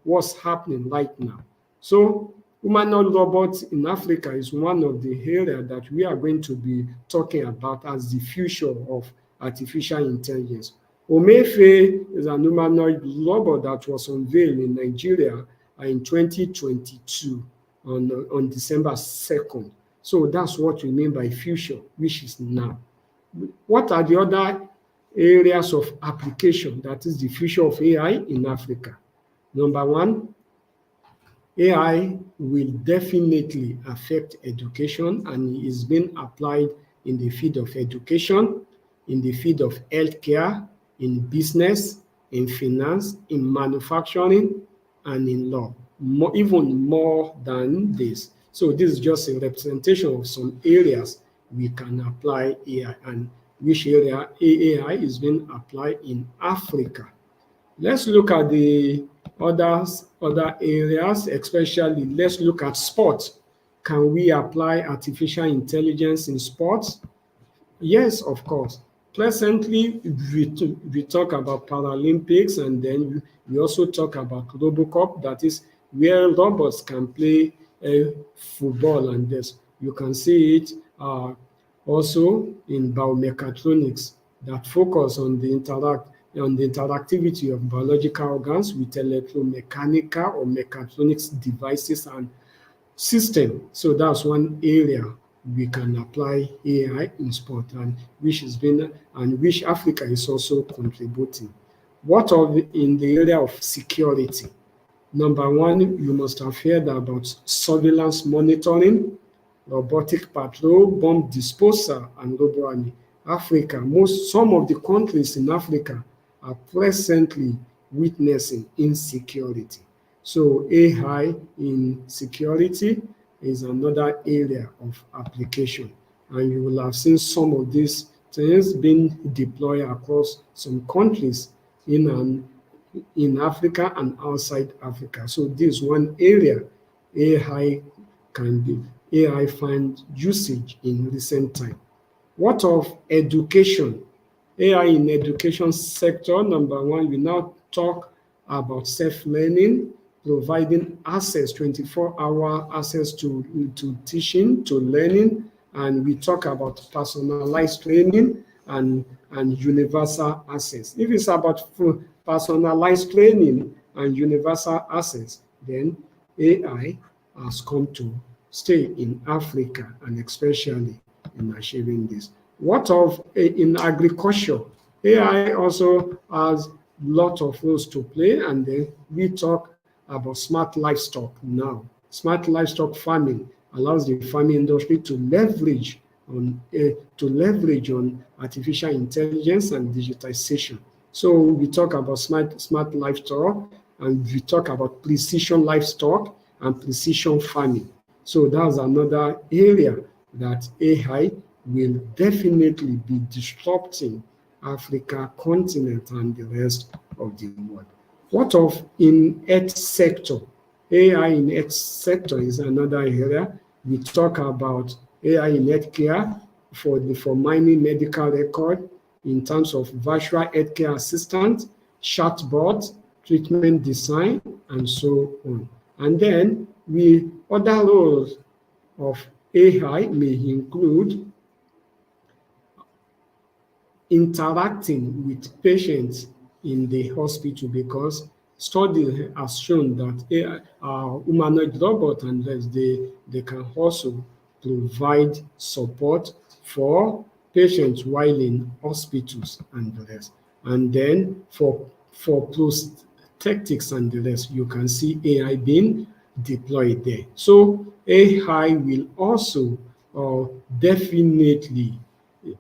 what's happening right now. So humanoid robots in Africa is one of the areas that we are going to be talking about as the future of artificial intelligence. Omefe is an humanoid robot that was unveiled in Nigeria in 2022 on December 2nd. So that's what we mean by future, which is now. What are the other areas of application that is the future of AI in Africa? Number one, AI will definitely affect education, and is being applied in the field of education, in the field of healthcare, in business, in finance, in manufacturing, and in law. Even more than this. So this is just a representation of some areas we can apply AI, and which area AI is being applied in Africa. Let's look at the other areas, especially let's look at sports. Can we apply artificial intelligence in sports? Yes, of course. Presently, we talk about Paralympics, and then we also talk about Robocop, that is where robots can play football and this. You can see it also in biomechatronics that focus on the interactivity of biological organs with electromechanical or mechatronics devices and system. So that's one area we can apply AI in sport, and which Africa is also contributing. What of in the area of security? Number one, you must have heard about surveillance monitoring, robotic patrol, bomb disposal, and robo army. Some of the countries in Africa are presently witnessing insecurity. So AI in security is another area of application. And you will have seen some of these things being deployed across some countries in an in Africa and outside Africa. So this one area AI can be AI find usage in recent time. What of education? AI in education sector, number one, we now talk about self-learning, providing access, 24-hour access to teaching, to learning, and we talk about personalized training and universal access. If it's about personalized training and universal access, then AI has come to stay in Africa and especially in achieving this. What of in agriculture? AI also has lot of roles to play, and then we talk about smart livestock now. Smart livestock farming allows the farming industry to leverage on artificial intelligence and digitization. So we talk about smart livestock, and we talk about precision livestock and precision farming. So that's another area that AI will definitely be disrupting Africa continent and the rest of the world. What of in health sector? AI in health sector is another area. We talk about AI in healthcare for mining medical record in terms of virtual healthcare assistant, chatbot, treatment design, and so on. And then other roles of AI may include interacting with patients in the hospital, because study has shown that humanoid robot and they can also provide support for patients while in hospitals and the rest. And then for prosthetics and the rest, you can see AI being deployed there. So AI will also definitely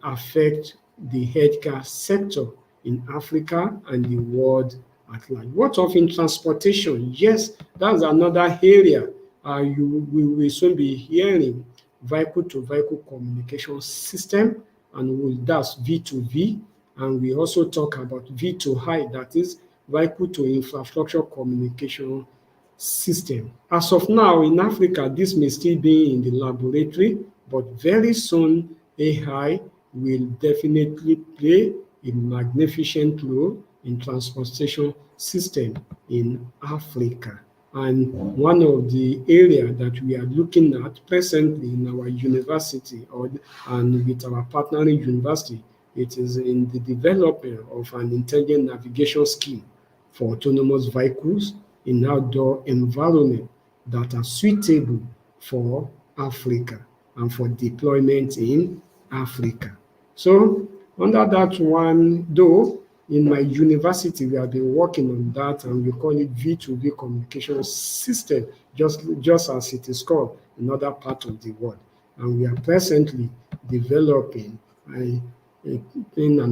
affect the healthcare sector in Africa and the world at large. What of in transportation? Yes, that's another area we will soon be hearing vehicle-to-vehicle communication system, and that's V2V. And we also talk about V2I, that is vehicle-to-infrastructure communication system. As of now, in Africa, this may still be in the laboratory, but very soon AI will definitely play a magnificent role in transportation system in Africa. And one of the areas that we are looking at presently in our university and with our partnering university, it is in the development of an intelligent navigation scheme for autonomous vehicles in outdoor environment that are suitable for Africa and for deployment in Africa. So under that one, though, in my university, we have been working on that, and we call it V2V communication system, just as it is called in other parts of the world. And we are presently developing an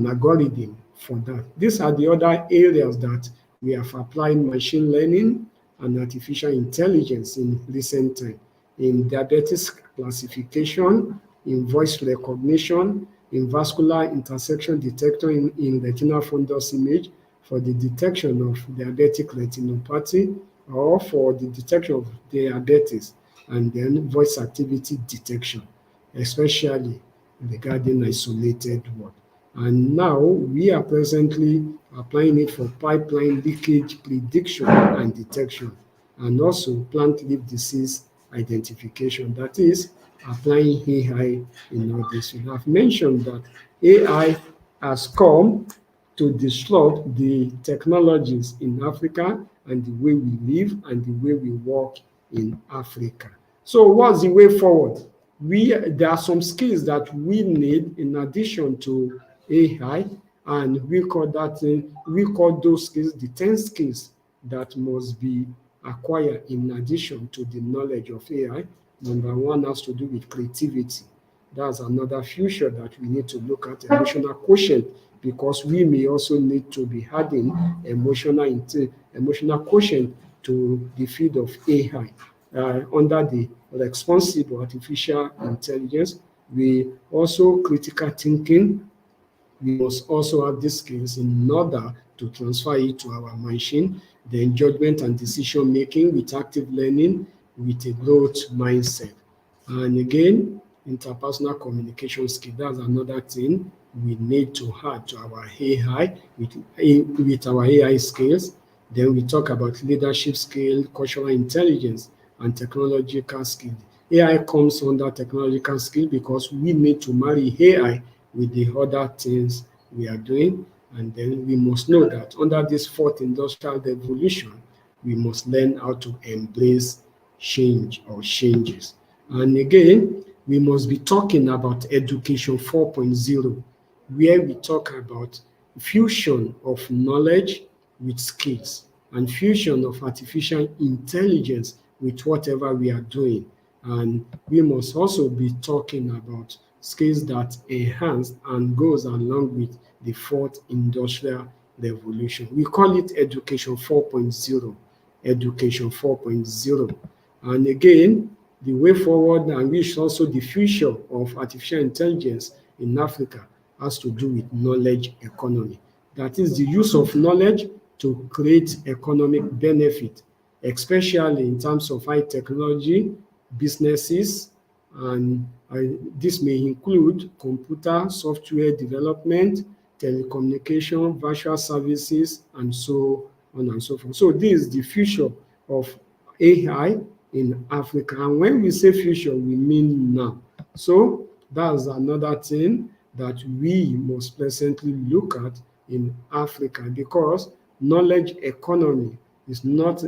algorithm for that. These are the other areas that we have applied machine learning and artificial intelligence in recent time, in diabetes classification, in voice recognition, in vascular intersection detector in retinal fundus image for the detection of diabetic retinopathy or for the detection of diabetes, and then voice activity detection, especially regarding isolated word. And now we are presently applying it for pipeline leakage prediction and detection, and also plant leaf disease identification. That is, applying AI in all this. You have mentioned that AI has come to disrupt the technologies in Africa and the way we live and the way we work in Africa. So what's the way forward? There are some skills that we need in addition to AI, and we call those skills the 10 skills that must be acquired in addition to the knowledge of AI. Number one has to do with creativity. That's another future that we need to look at, emotional quotient, because we may also need to be adding emotional quotient to the field of AI. Under the responsible artificial intelligence, we also critical thinking. We must also have these skills in order to transfer it to our machine. Then judgment and decision making with active learning, with a growth mindset. And again, interpersonal communication skill. That's another thing we need to add to our AI with our AI skills. Then we talk about leadership skill, cultural intelligence, and technological skill. AI comes under technological skill because we need to marry AI with the other things we are doing. And then we must know that under this fourth industrial revolution, we must learn how to embrace change or changes. And again, we must be talking about education 4.0, where we talk about fusion of knowledge with skills and fusion of artificial intelligence with whatever we are doing. And we must also be talking about skills that enhance and goes along with the fourth industrial revolution. We call it education 4.0, education 4.0. And again, the way forward, and which also the future of artificial intelligence in Africa, has to do with knowledge economy. That is the use of knowledge to create economic benefit, especially in terms of high technology, businesses, and this may include computer, software development, telecommunication, virtual services, and so on and so forth. So this is the future of AI in Africa. And when we say future, we mean now. So that's another thing that we must presently look at in Africa, because knowledge economy is not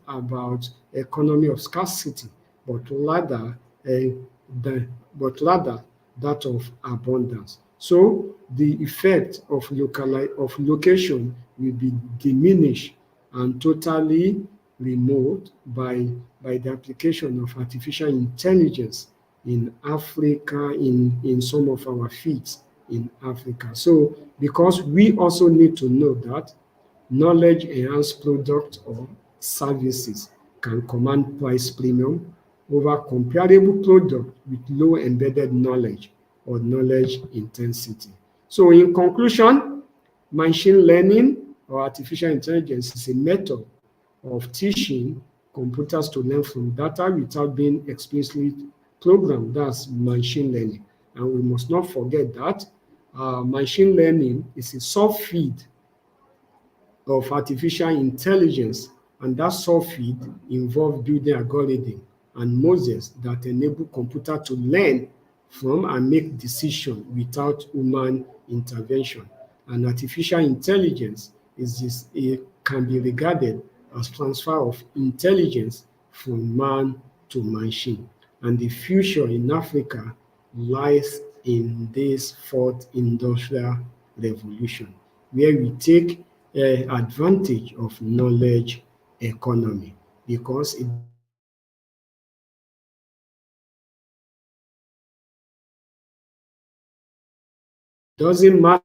about economy of scarcity, but rather but rather that of abundance. So the effect of location will be diminished and totally remote by the application of artificial intelligence in Africa, in some of our fields in Africa. So because we also need to know that knowledge enhanced products or services can command price premium over comparable product with low embedded knowledge or knowledge intensity. So in conclusion, machine learning or artificial intelligence is a method of teaching computers to learn from data without being explicitly programmed. That's machine learning. And we must not forget that machine learning is a subfield of artificial intelligence, and that subfield involve building algorithm and models that enable computer to learn from and make decisions without human intervention. And artificial intelligence it can be regarded as transfer of intelligence from man to machine. And the future in Africa lies in this fourth industrial revolution, where we take advantage of knowledge economy, because it doesn't matter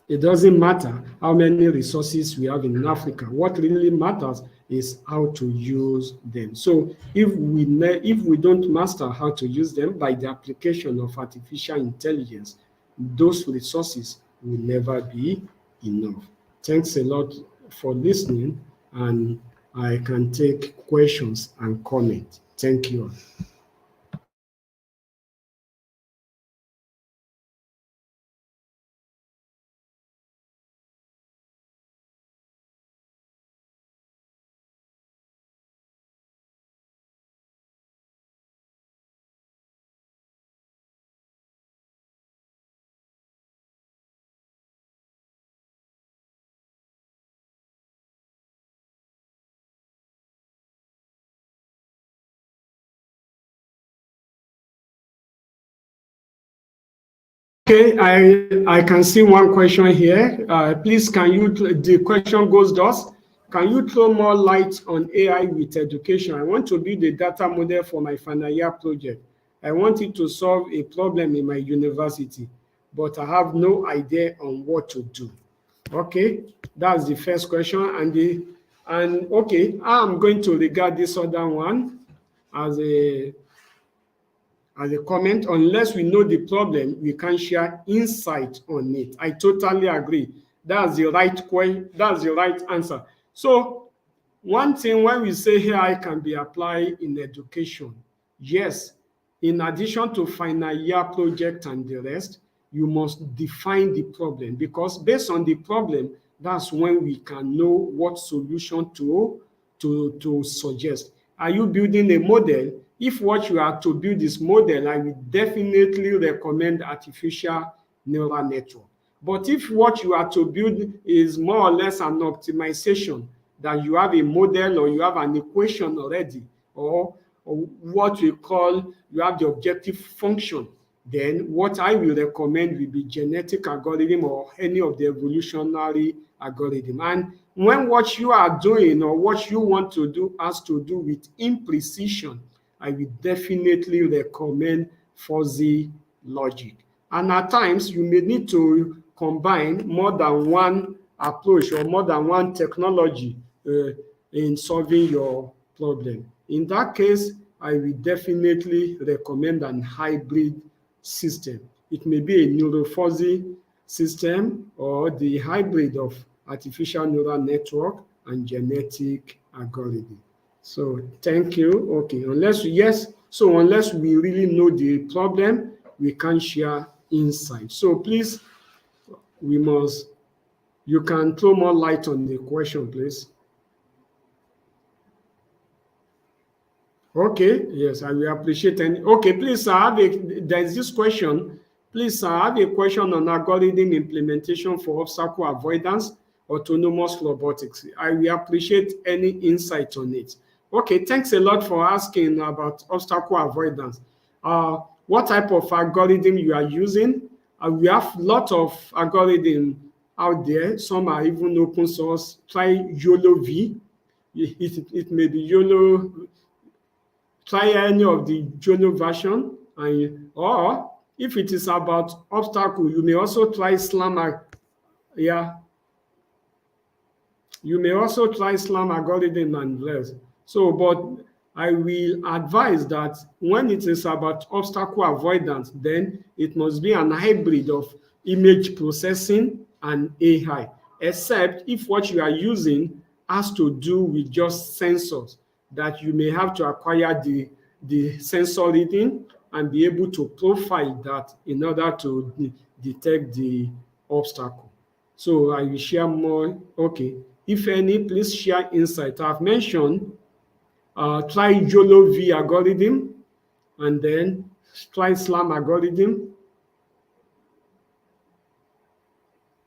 It doesn't matter how many resources we have in Africa. What really matters is how to use them. So if we don't master how to use them by the application of artificial intelligence, those resources will never be enough. Thanks a lot for listening, and I can take questions and comments. Thank you. Okay, I can see one question here. Please, the question goes thus: can you throw more light on AI with education? I want to build a data model for my final year project. I want it to solve a problem in my university, but I have no idea on what to do. Okay, that's the first question. And okay, I'm going to regard this other one as a comment. Unless we know the problem, we can share insight on it. I totally agree. That's the right question. That's the right answer. So one thing, when we say AI can be applied in education, yes, in addition to final year project and the rest, you must define the problem, because based on the problem, that's when we can know what solution to suggest. Are you building a model? If what you are to build is model, I will definitely recommend artificial neural network. But if what you are to build is more or less an optimization, that you have a model or you have an equation already, or what we call you have the objective function, then what I will recommend will be genetic algorithm or any of the evolutionary algorithm. And when what you are doing or what you want to do has to do with imprecision, I will definitely recommend fuzzy logic. And at times, you may need to combine more than one approach or more than one technology in solving your problem. In that case, I will definitely recommend an hybrid system. It may be a neurofuzzy system or the hybrid of artificial neural network and genetic algorithm. So thank you. Okay, unless we really know the problem, we can share insight. So please, we must, you can throw more light on the question, please. Okay, yes, I will appreciate any. Okay, please, there's this question. Please, I have a question on algorithm implementation for obstacle avoidance, autonomous robotics. I will appreciate any insight on it. Okay, thanks a lot for asking about obstacle avoidance. What type of algorithm you are using? We have a lot of algorithm out there. Some are even open source. Try YOLO V. It may be YOLO. Try any of the journal version, or if it is about obstacle, you may also try yeah, you may also try slam algorithm and rest. So, but I will advise that when it is about obstacle avoidance, then it must be an hybrid of image processing and AI, except if what you are using has to do with just sensors, that you may have to acquire the sensor reading and be able to profile that in order to detect the obstacle. So I will share more. Okay. If any, please share insight. I've mentioned try YOLO V algorithm and then try SLAM algorithm.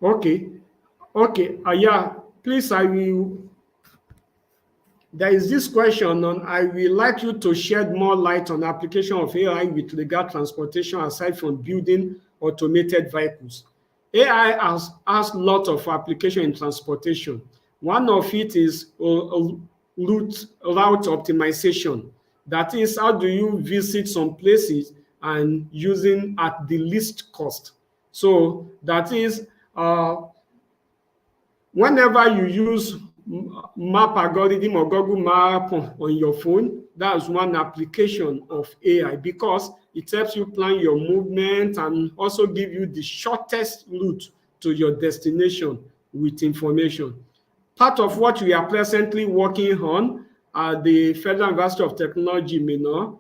Okay. Okay. Yeah. Please, there is this question on, I will like you to shed more light on application of AI with regard transportation aside from building automated vehicles. AI has a lot of application in transportation. One of it is route optimization. That is, how do you visit some places and using at the least cost? So that is, whenever you use map algorithm or Google Map on your phone, that's one application of AI, because it helps you plan your movement and also give you the shortest route to your destination with information. Part of what we are presently working on at the Federal University of Technology, Minna,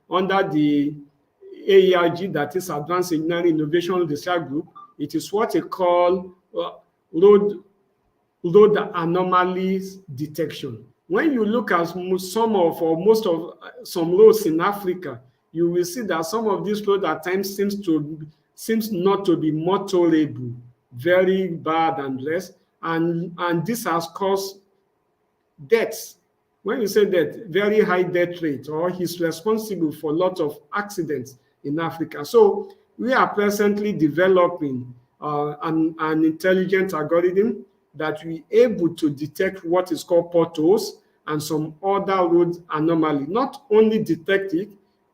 under the AERG, that is Advanced Engineering Innovation Research Group, it is what they call road anomalies detection. When you look at some of or most of some roads in Africa, you will see that some of these roads at times seems not to be motorable, very bad and less, and this has caused deaths. When you say that, very high death rate, or he's responsible for a lot of accidents in Africa. So we are presently developing an intelligent algorithm that we able to detect what is called potholes and some other road anomaly. Not only detect it,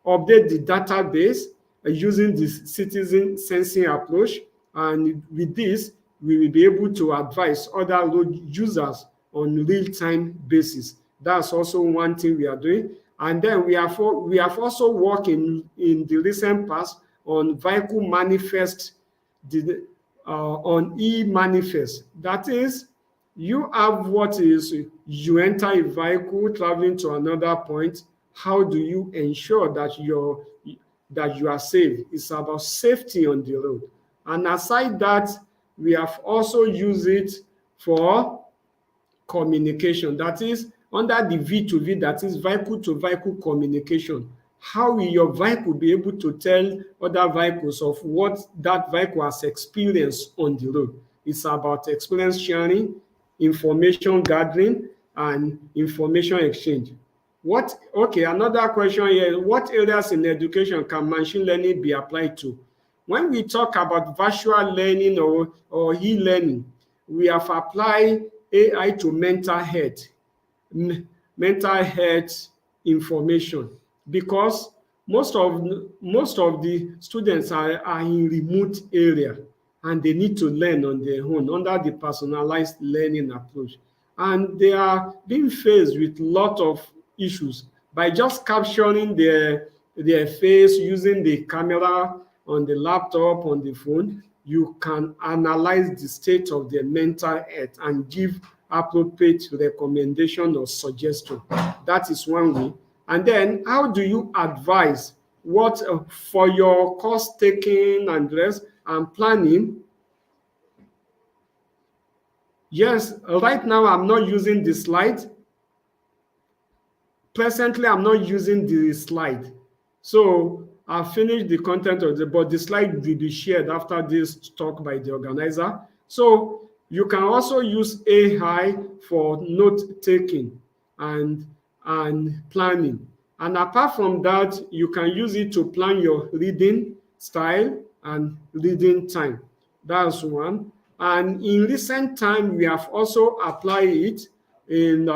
update the database using the citizen sensing approach, and with this, we will be able to advise other road users on real-time basis. That's also one thing we are doing. And then we have also worked in the recent past on vehicle manifest, on e-manifest. That is, you have what is, you enter a vehicle traveling to another point. How do you ensure that you are safe? It's about safety on the road. And aside that, we have also used it for communication. That is, under the V2V, that is vehicle to vehicle communication. How will your vehicle be able to tell other vehicles of what that vehicle has experienced on the road? It's about experience sharing, information gathering, and information exchange. Another question here, what areas in education can machine learning be applied to? When we talk about virtual learning or e-learning, we have applied AI to mental health information, because most of the students are in remote area and they need to learn on their own under the personalized learning approach, and they are being faced with lot of issues by just capturing their face using the camera on the laptop, on the phone. You can analyze the state of their mental health and give appropriate recommendation or suggestion. That is one way. And then, how do you advise what for your course taking and rest and planning? Yes, right now I'm not using the slide. Presently, I'm not using the slide. So I've finished the content of but the slide will be shared after this talk by the organizer. So you can also use AI for note taking and planning. And apart from that, you can use it to plan your reading style and reading time. That's one. And in recent time, we have also applied it in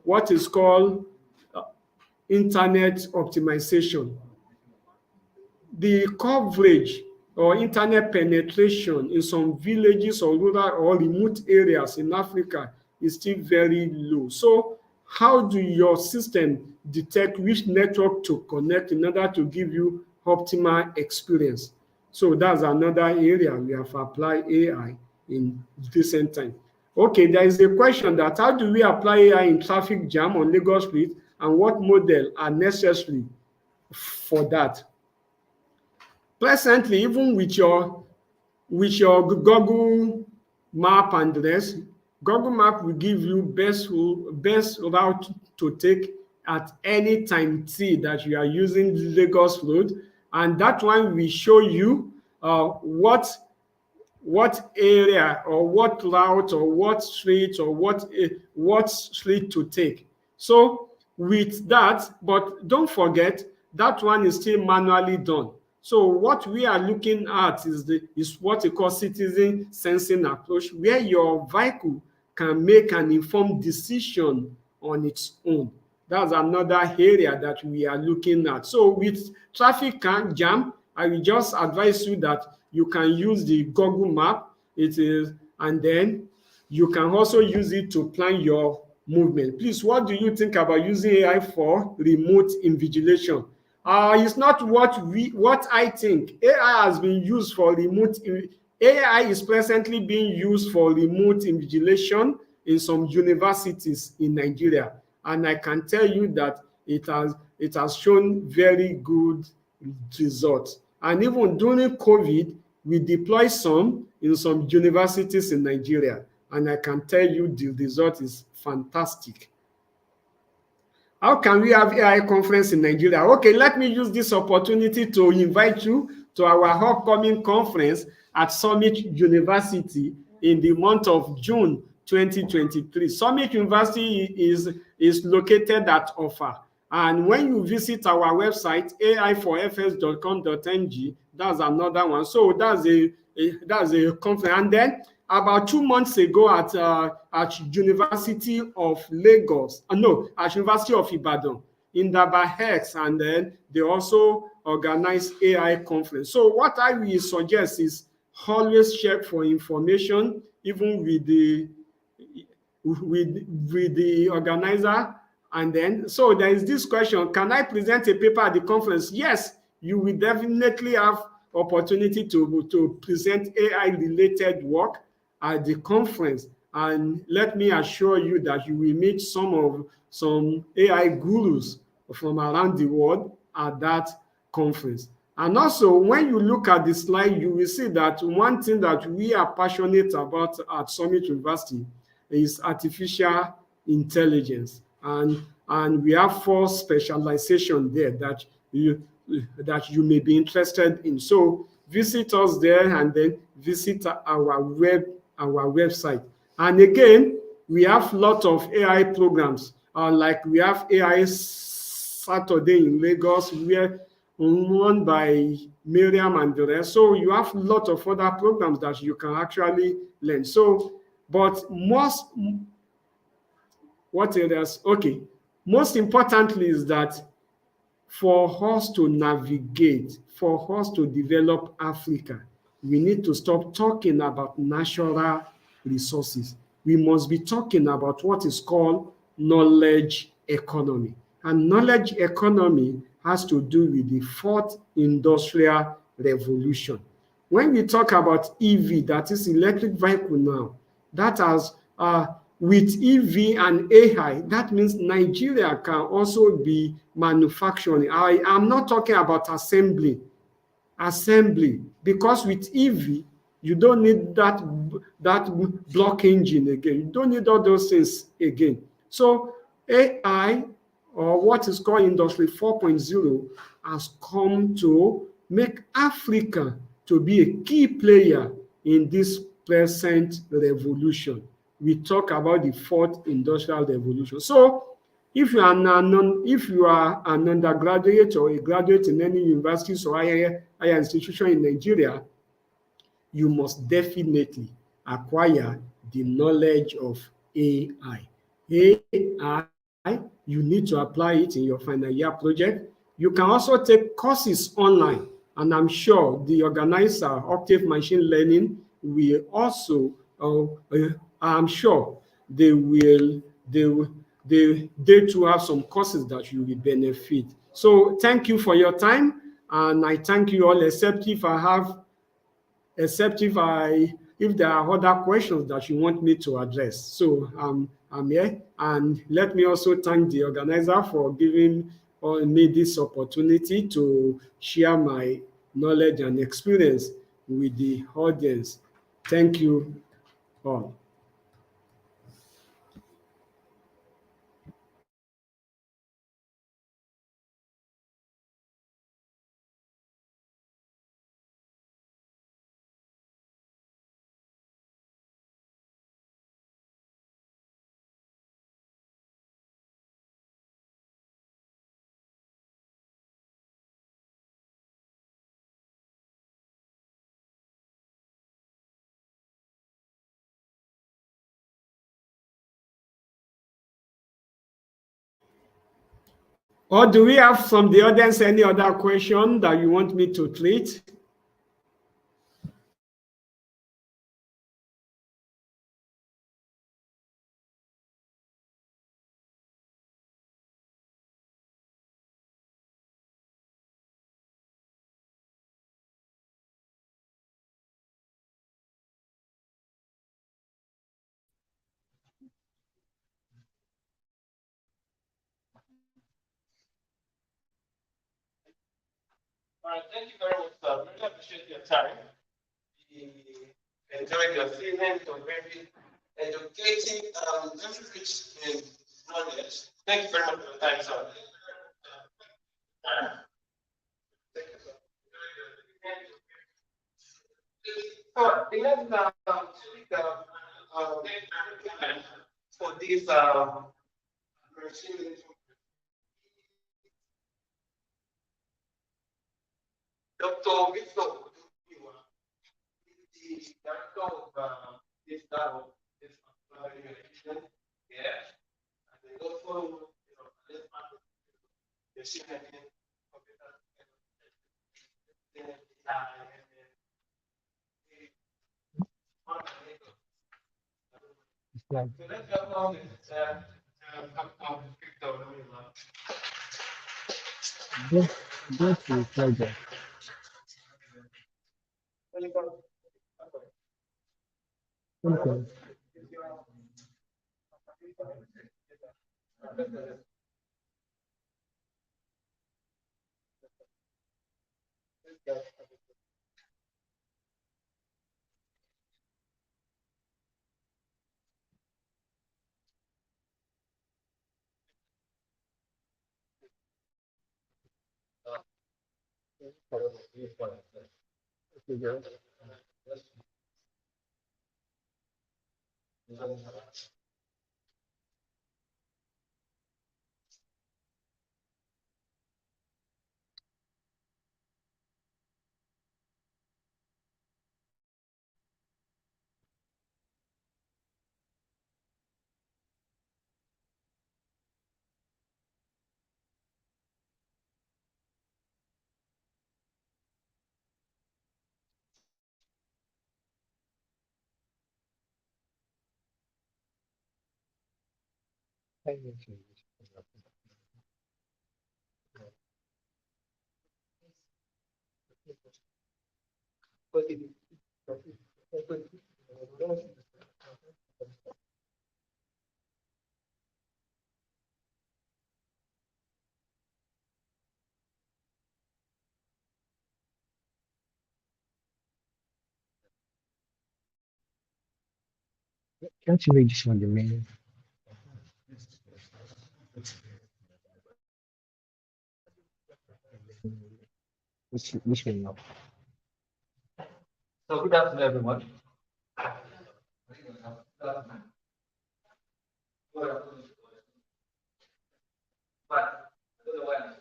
what is called internet optimization. The coverage or internet penetration in some villages or rural or remote areas in Africa is still very low. So how do your system detect which network to connect in order to give you optimal experience? So that's another area we have applied AI in recent time. Okay, there is a question that how do we apply AI in traffic jam on Lagos Street, and what model are necessary for that? Presently, even with your Google map and the rest, Google map will give you best route to take at any time t that you are using Lagos Road, and that one will show you what area or what route or what street or what street to take. So with that, but don't forget that one is still manually done. So what we are looking at is what we call citizen sensing approach, where your vehicle can make an informed decision on its own. That's another area that we are looking at. So with traffic jam, I will just advise you that you can use the Google map. And then you can also use it to plan your movement. Please, what do you think about using AI for remote invigilation? It's not what I think. AI has been used for AI is presently being used for remote invigilation in some universities in Nigeria, and I can tell you that it has shown very good results. And even during COVID, we deploy some in some universities in Nigeria, and I can tell you the result is fantastic. How can we have AI conference in Nigeria? Okay, let me use this opportunity to invite you to our upcoming conference at Summit University in the month of June 2023. Summit University is located at Offa. And when you visit our website, ai4fs.com.ng, That's another one. So that's a conference. And then about 2 months ago at University of Lagos, no, at University of Ibadan in Dabahex, and then they also organize AI conference. So what I will suggest is always check for information, even with the organizer. And then, so there is this question: can I present a paper at the conference? Yes, you will definitely have opportunity to present AI related work at the conference. And let me assure you that you will meet some AI gurus from around the world at that conference. And also, when you look at the slide, you will see that one thing that we are passionate about at Summit University is artificial intelligence. And we have 4 specialization there that you may be interested in. So visit us there, and then visit our website. And again, we have a lot of AI programs, like we have AI Saturday in Lagos, where run by Miriam and the rest. So you have a lot of other programs that you can actually learn. So, but what areas? Okay, most importantly is that for us to navigate, for us to develop Africa, we need to stop talking about natural resources. We must be talking about what is called knowledge economy. And knowledge economy has to do with the 4th industrial revolution. When we talk about EV, that is electric vehicle now, that has with EV and AI, that means Nigeria can also be manufacturing. I am not talking about assembly, because with EV, you don't need that block engine again. You don't need all those things again. So AI, or what is called Industry 4.0, has come to make Africa to be a key player in this present revolution. We talk about the 4th industrial revolution. So if you are an undergraduate or a graduate in any universities or higher institution in Nigeria, you must definitely acquire the knowledge of AI. AI, you need to apply it in your final year project. You can also take courses online, and I'm sure the organizer, Octave Machine Learning, will also, I'm sure they too have some courses that you will benefit. So thank you for your time, and I thank you all, except if there are other questions that you want me to address. So I'm here, and let me also thank the organizer for giving me this opportunity to share my knowledge and experience with the audience. Thank you all. Or do we have from the audience any other question that you want me to treat? All right, thank you very much, sir. Really appreciate your time. We enjoyed your season. It was very educating, very rich in knowledge. Thank you very much for your time, sir. Thank you, sir. So the next speaker for this machine Dr. Victor, the director of this dialogue, this organization, yeah, and they also, this part of the machine learning, computer science, AI, Like, so let's go on with Victor. go, go to pleasure. Okay. Can't you make this one the main? Which one now? So good afternoon, everyone. But I don't know why I'm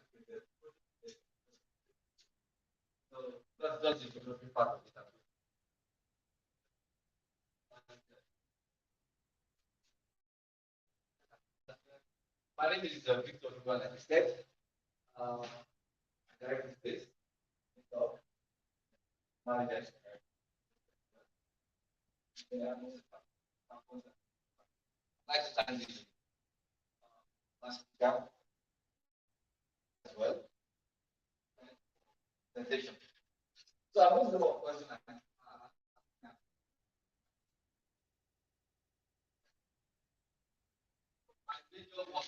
so that's just the geography part of it. My name is Victor, like I said. I direct this. So, my desk. Yeah, I'd like to thank the last speaker as well. Presentation. So I'm going to go question. My video was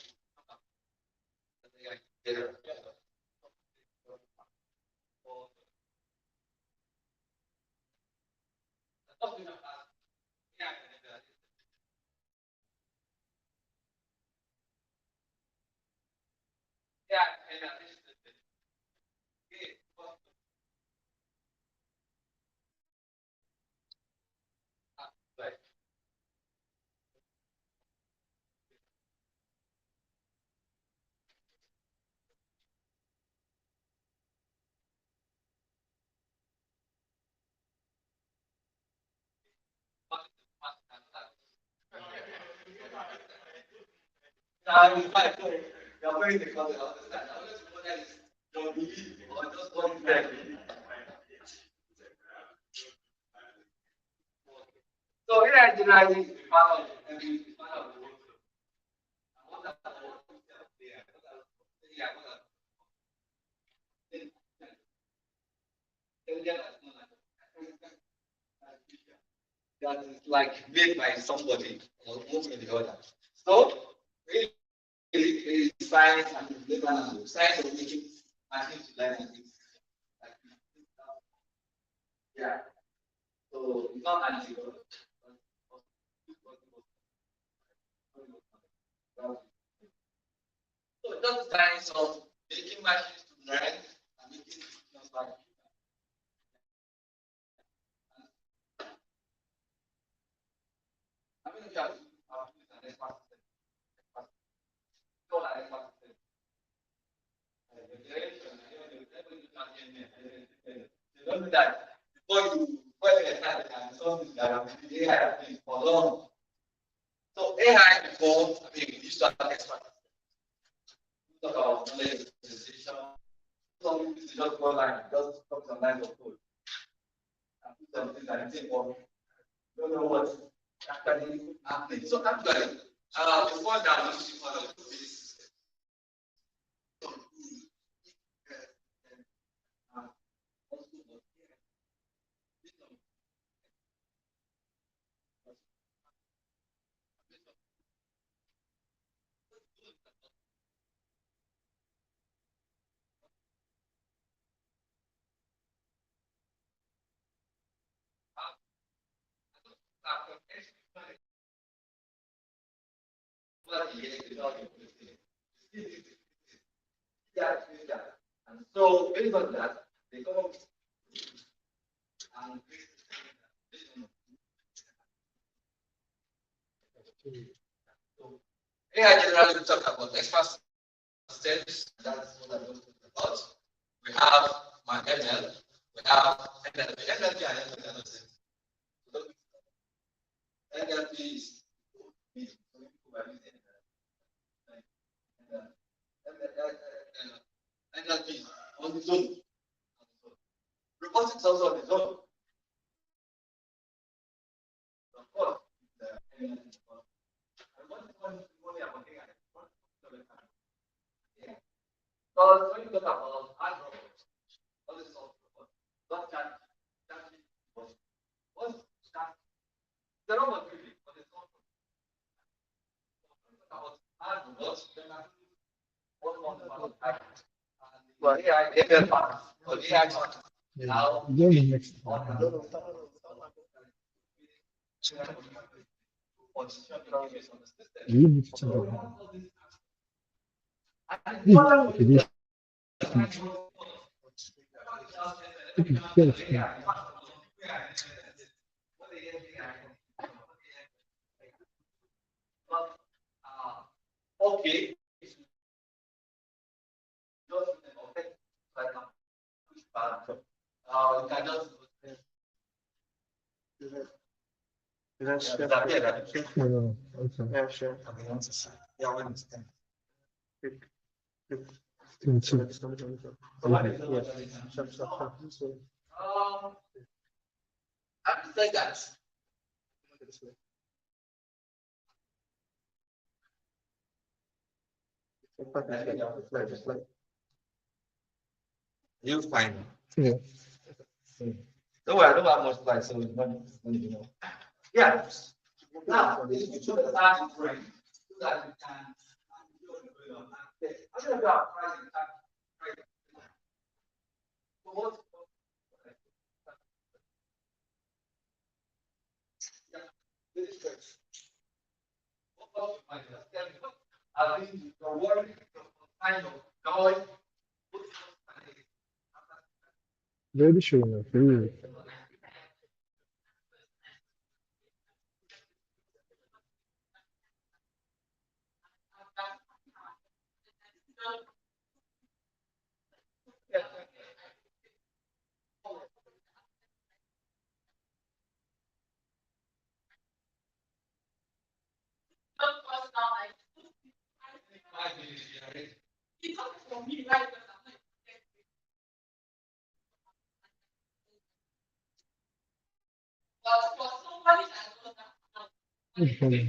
in fact, you're very difficult to understand. I was wondering is don't believe or just don't believe. So here I generally follow every part of the world. I want that world there. Yeah, I want that. That is like made by somebody or most of the other. So really is science and labor science of making machines to learn and things. Like, yeah. So it's not anti so just science of making machines to learn and making systems like I mean, yeah, You know that before you start something that the AI has been for long. So AI before, I mean, we used to have expert talk about knowledge representation. Some people just go online, just focus on lines of code. And put something that they think, well, you don't know what actually happening. So actually, before that, we used to follow this. And so based on that, they come up and so AI generally talk about expert steps. That's what I'm talking about. We have my ML, we have NLP. NLP and ML are not same. NLP is NLP on its own. Robotics also on its own. Of course, because when you talk about hard robots, all the soft robots, not that what's that? The robot really, but it's not about hard robots, then I what one about hard. Well, AI, ML part, or AI part. Now, Go to the next one. You need to know. It is. Okay. You can just No, okay. Yeah, sure. Yeah, I understand. So, I would say that you find. Yeah. Don't worry, I don't have much time, so it's not you know. Yeah. Now, if you show the time frame so that you can. I'm going to go out pricing time. So what? Yeah, this is great. What I think the work, kind of going. Very sure. Very. Okay.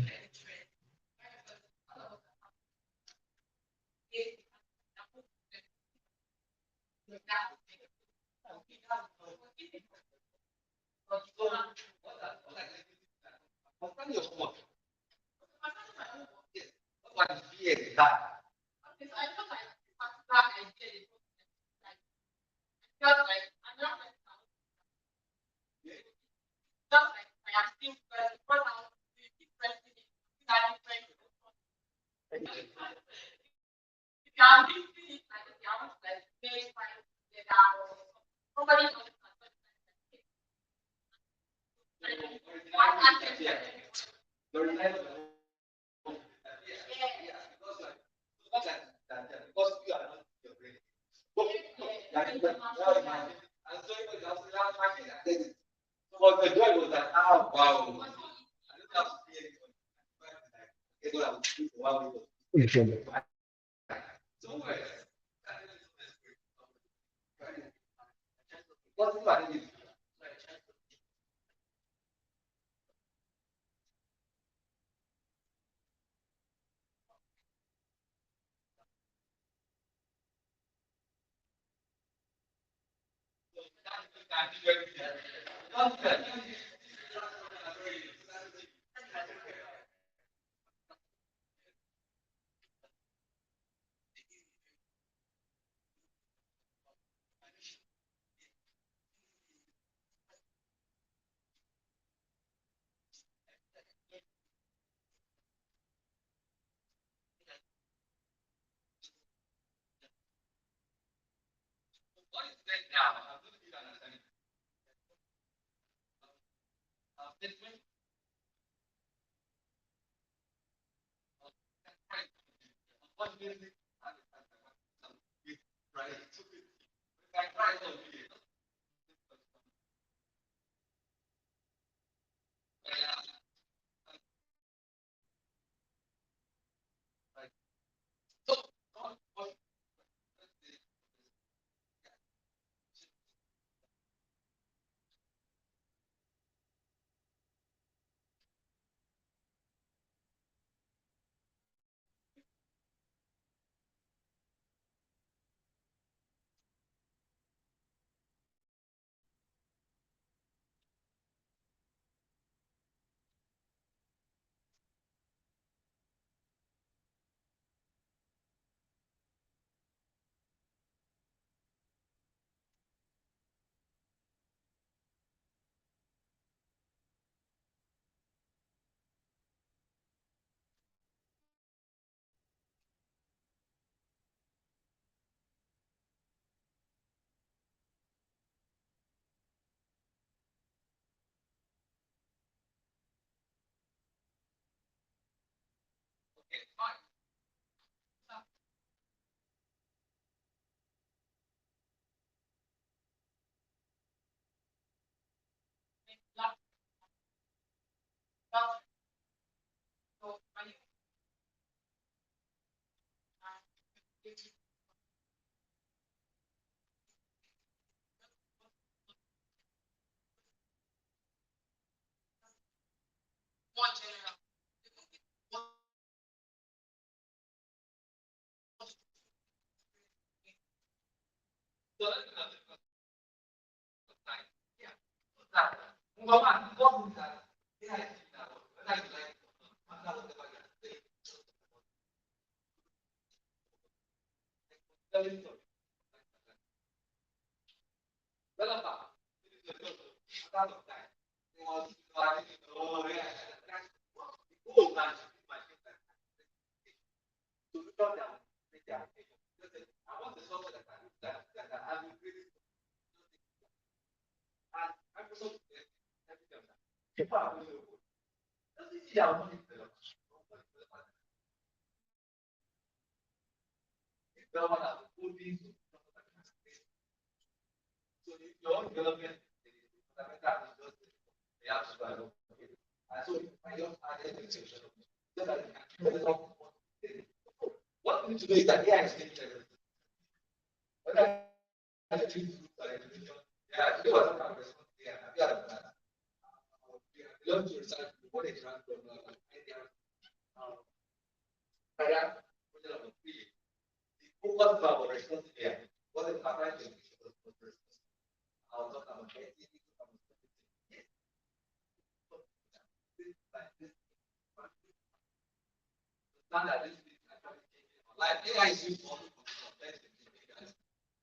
Wow.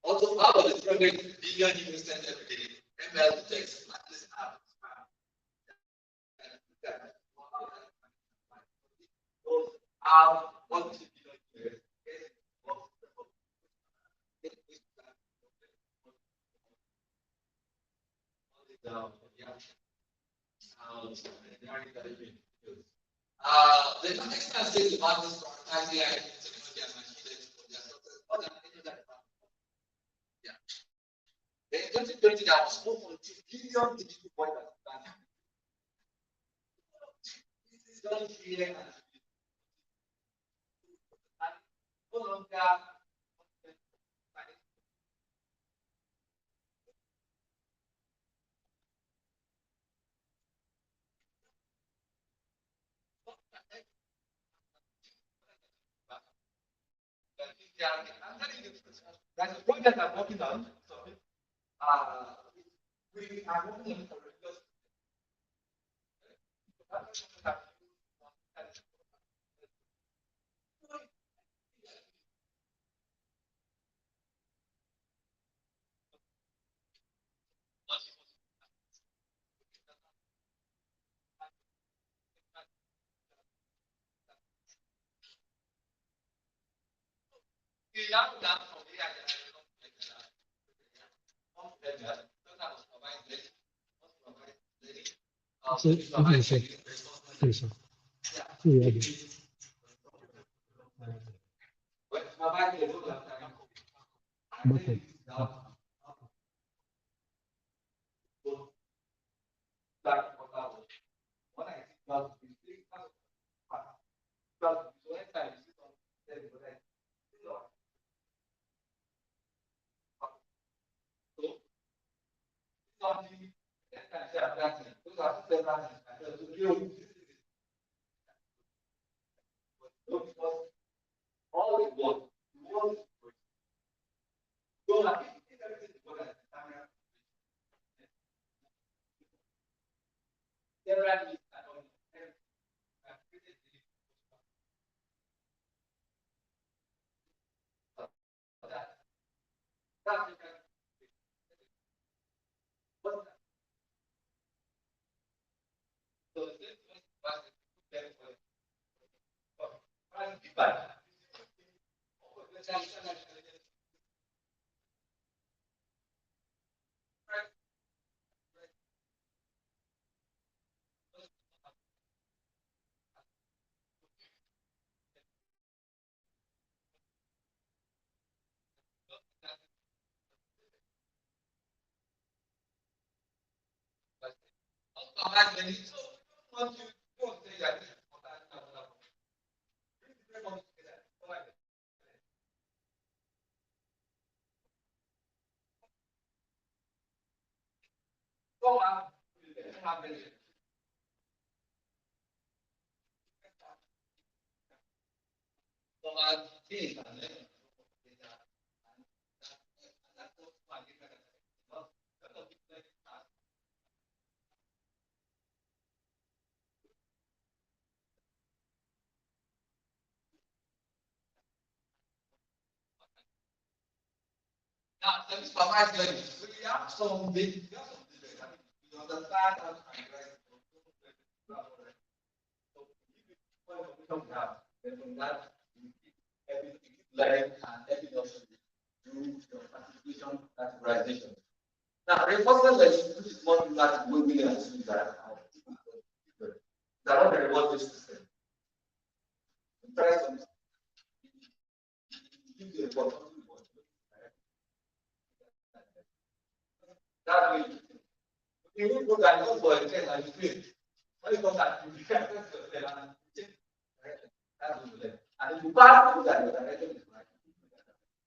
Also, how about the program billion new sent every day? ML text at least app. What is the billion the context can say about this prioritizing AI technology and machine learning for their success. Other than any other department. Yeah. In 2020, there was 4.2 billion digital pointers. don't fear and no longer that's the project I'm working on. So, we are working on for So, okay, sir. Okay, sir. Yeah, okay. Okay. now, let me summarize learning. We have some basic, you understand how to categorize from that, then from that, you keep everything learning and everything else do your classification, categorization. Now, reinforcement learning, which is more that we will assume that not the reward based system. Try some give the reward. That way, you will go and go for a test and you fail. When you come back, you can test yourself and check direction. That's what you learn. And if you pass, you that your direction is right.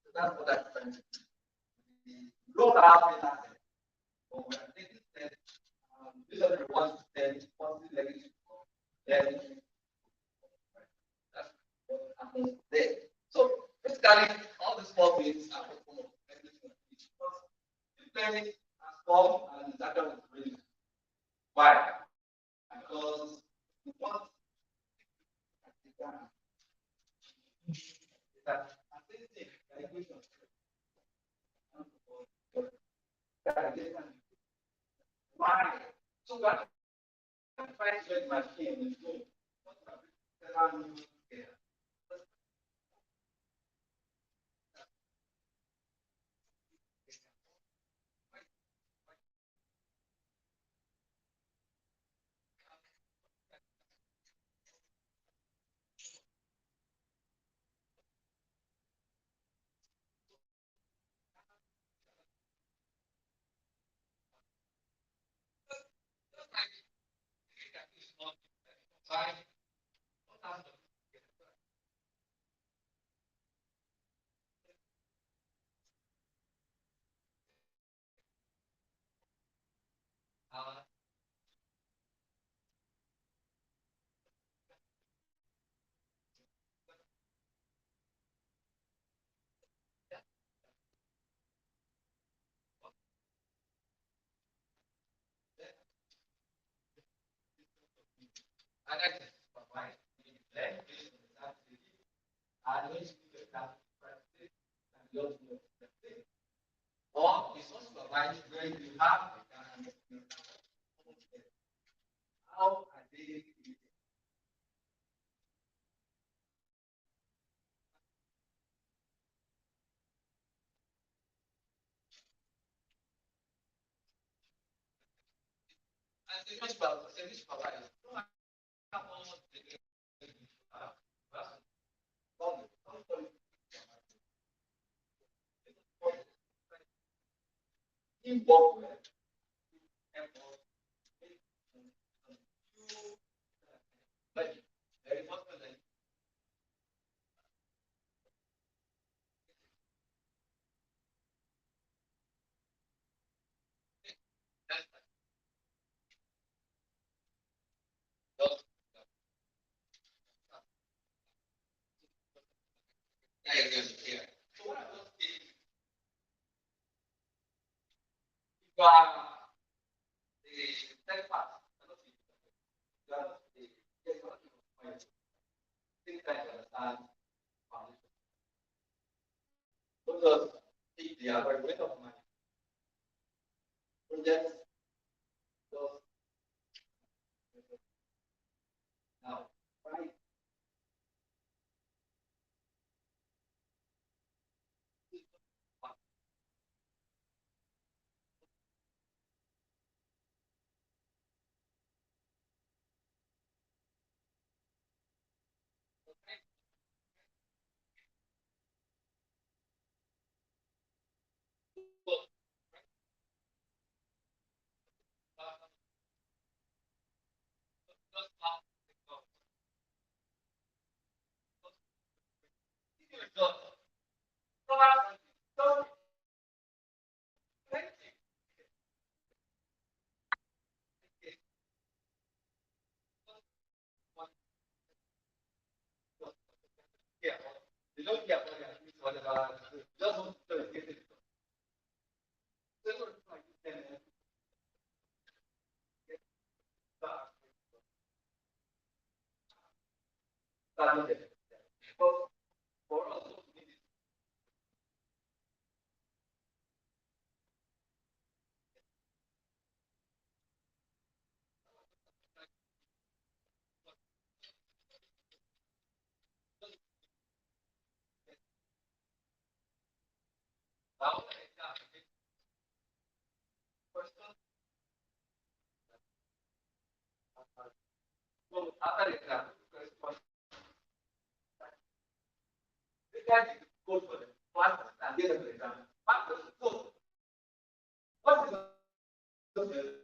So that's what I'm trying to do. We don't have data set. But when taking test, this is the reward system, positive, negative, then that's what happens there. So basically, all the small things are performed. Learning has come and is actually really why? Because we want that why? So what I'm trying to get my team is good. Fine. And I just provide then based on the activity, I don't see the practice and don't know the thing. Or it's also provided when you have the kind of how are they and service providers don't have all the involved with like very much like those areas here. So what I was saying, you are the third part, you are not the yes, what you want to think that you understand foundation. Those take the other way of my projects, those now, right? Yeah, they don't care whatever, just want to get it. So it's like you can get started. But for us, now, person, so after exam, the guy go for the class and get the exam. So, what is the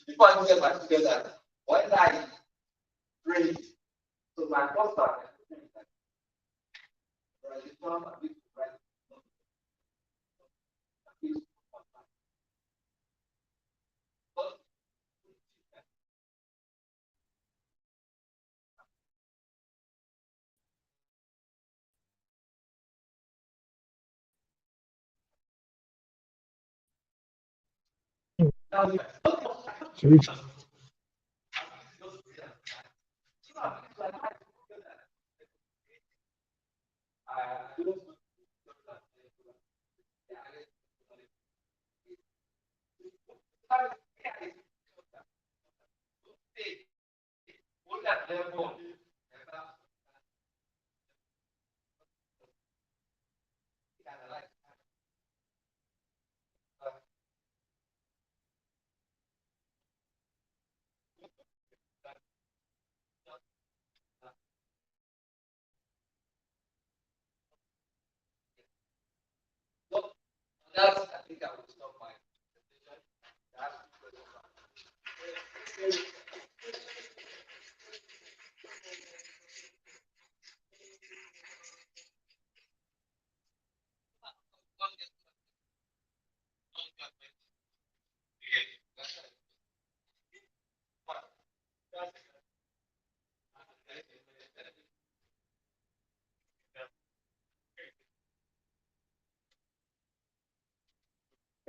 before I get back together, when I pray, so my pastor,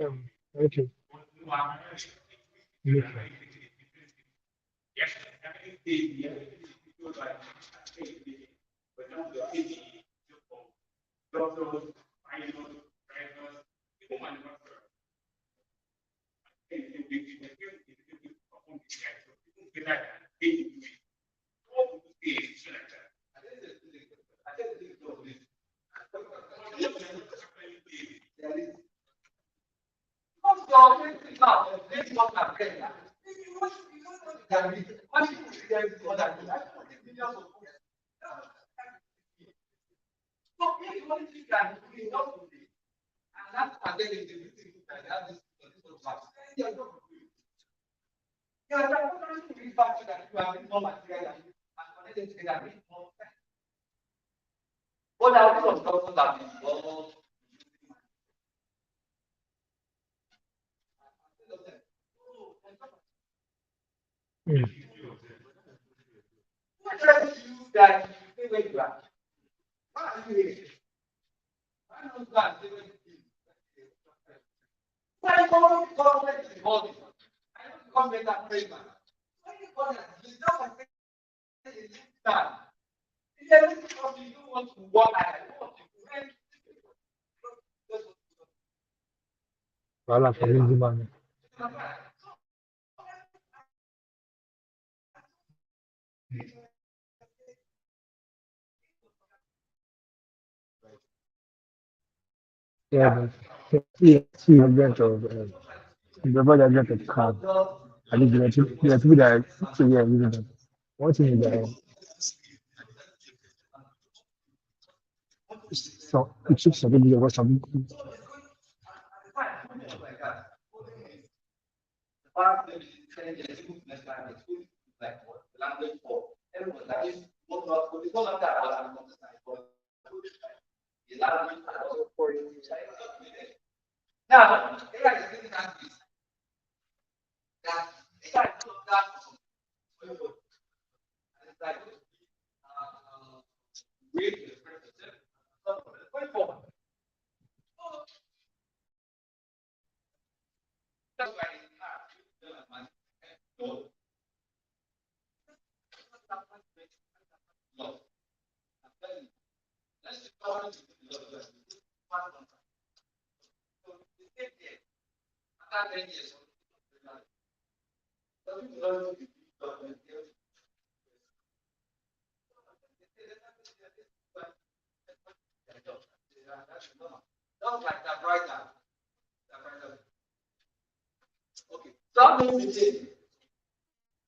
Okay. Okay. But I was also that involved. Mm. You guys, stay where you are. Why are you here? Why not go and stay where you are? Why don't government is involved? I don't become better president. Why you call that? You don't say it's done. If everything because you don't want to work and I don't want to do Wàhálà for lazy man. Yeah, but see agent of the body agent of car. I think the people that actually are using them. One thing is that so it took some people over some language for everyone. That is what not it's not like that, but I'm not the language also for you. Now, AI is really that AI is not that it's like way to express itself. Going forward. That's why it's hard. No. Let's go to the after 10 years. Don't like that right now. Okay. So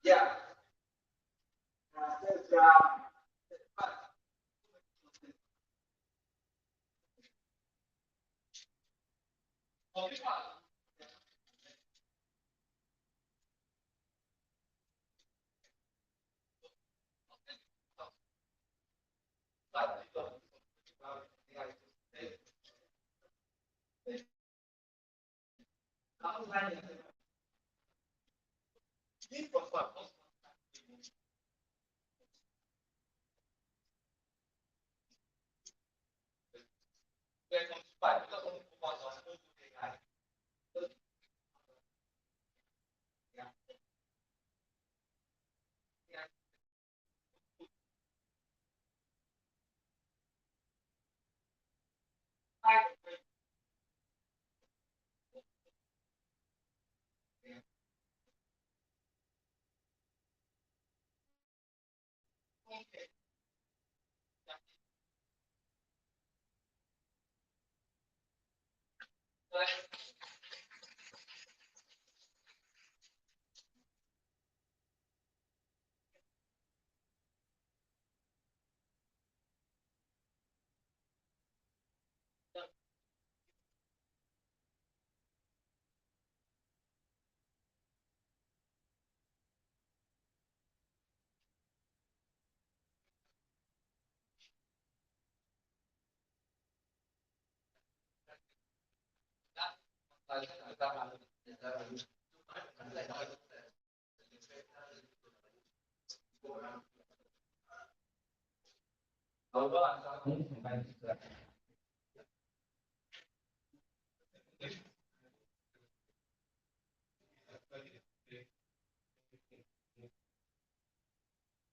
yeah.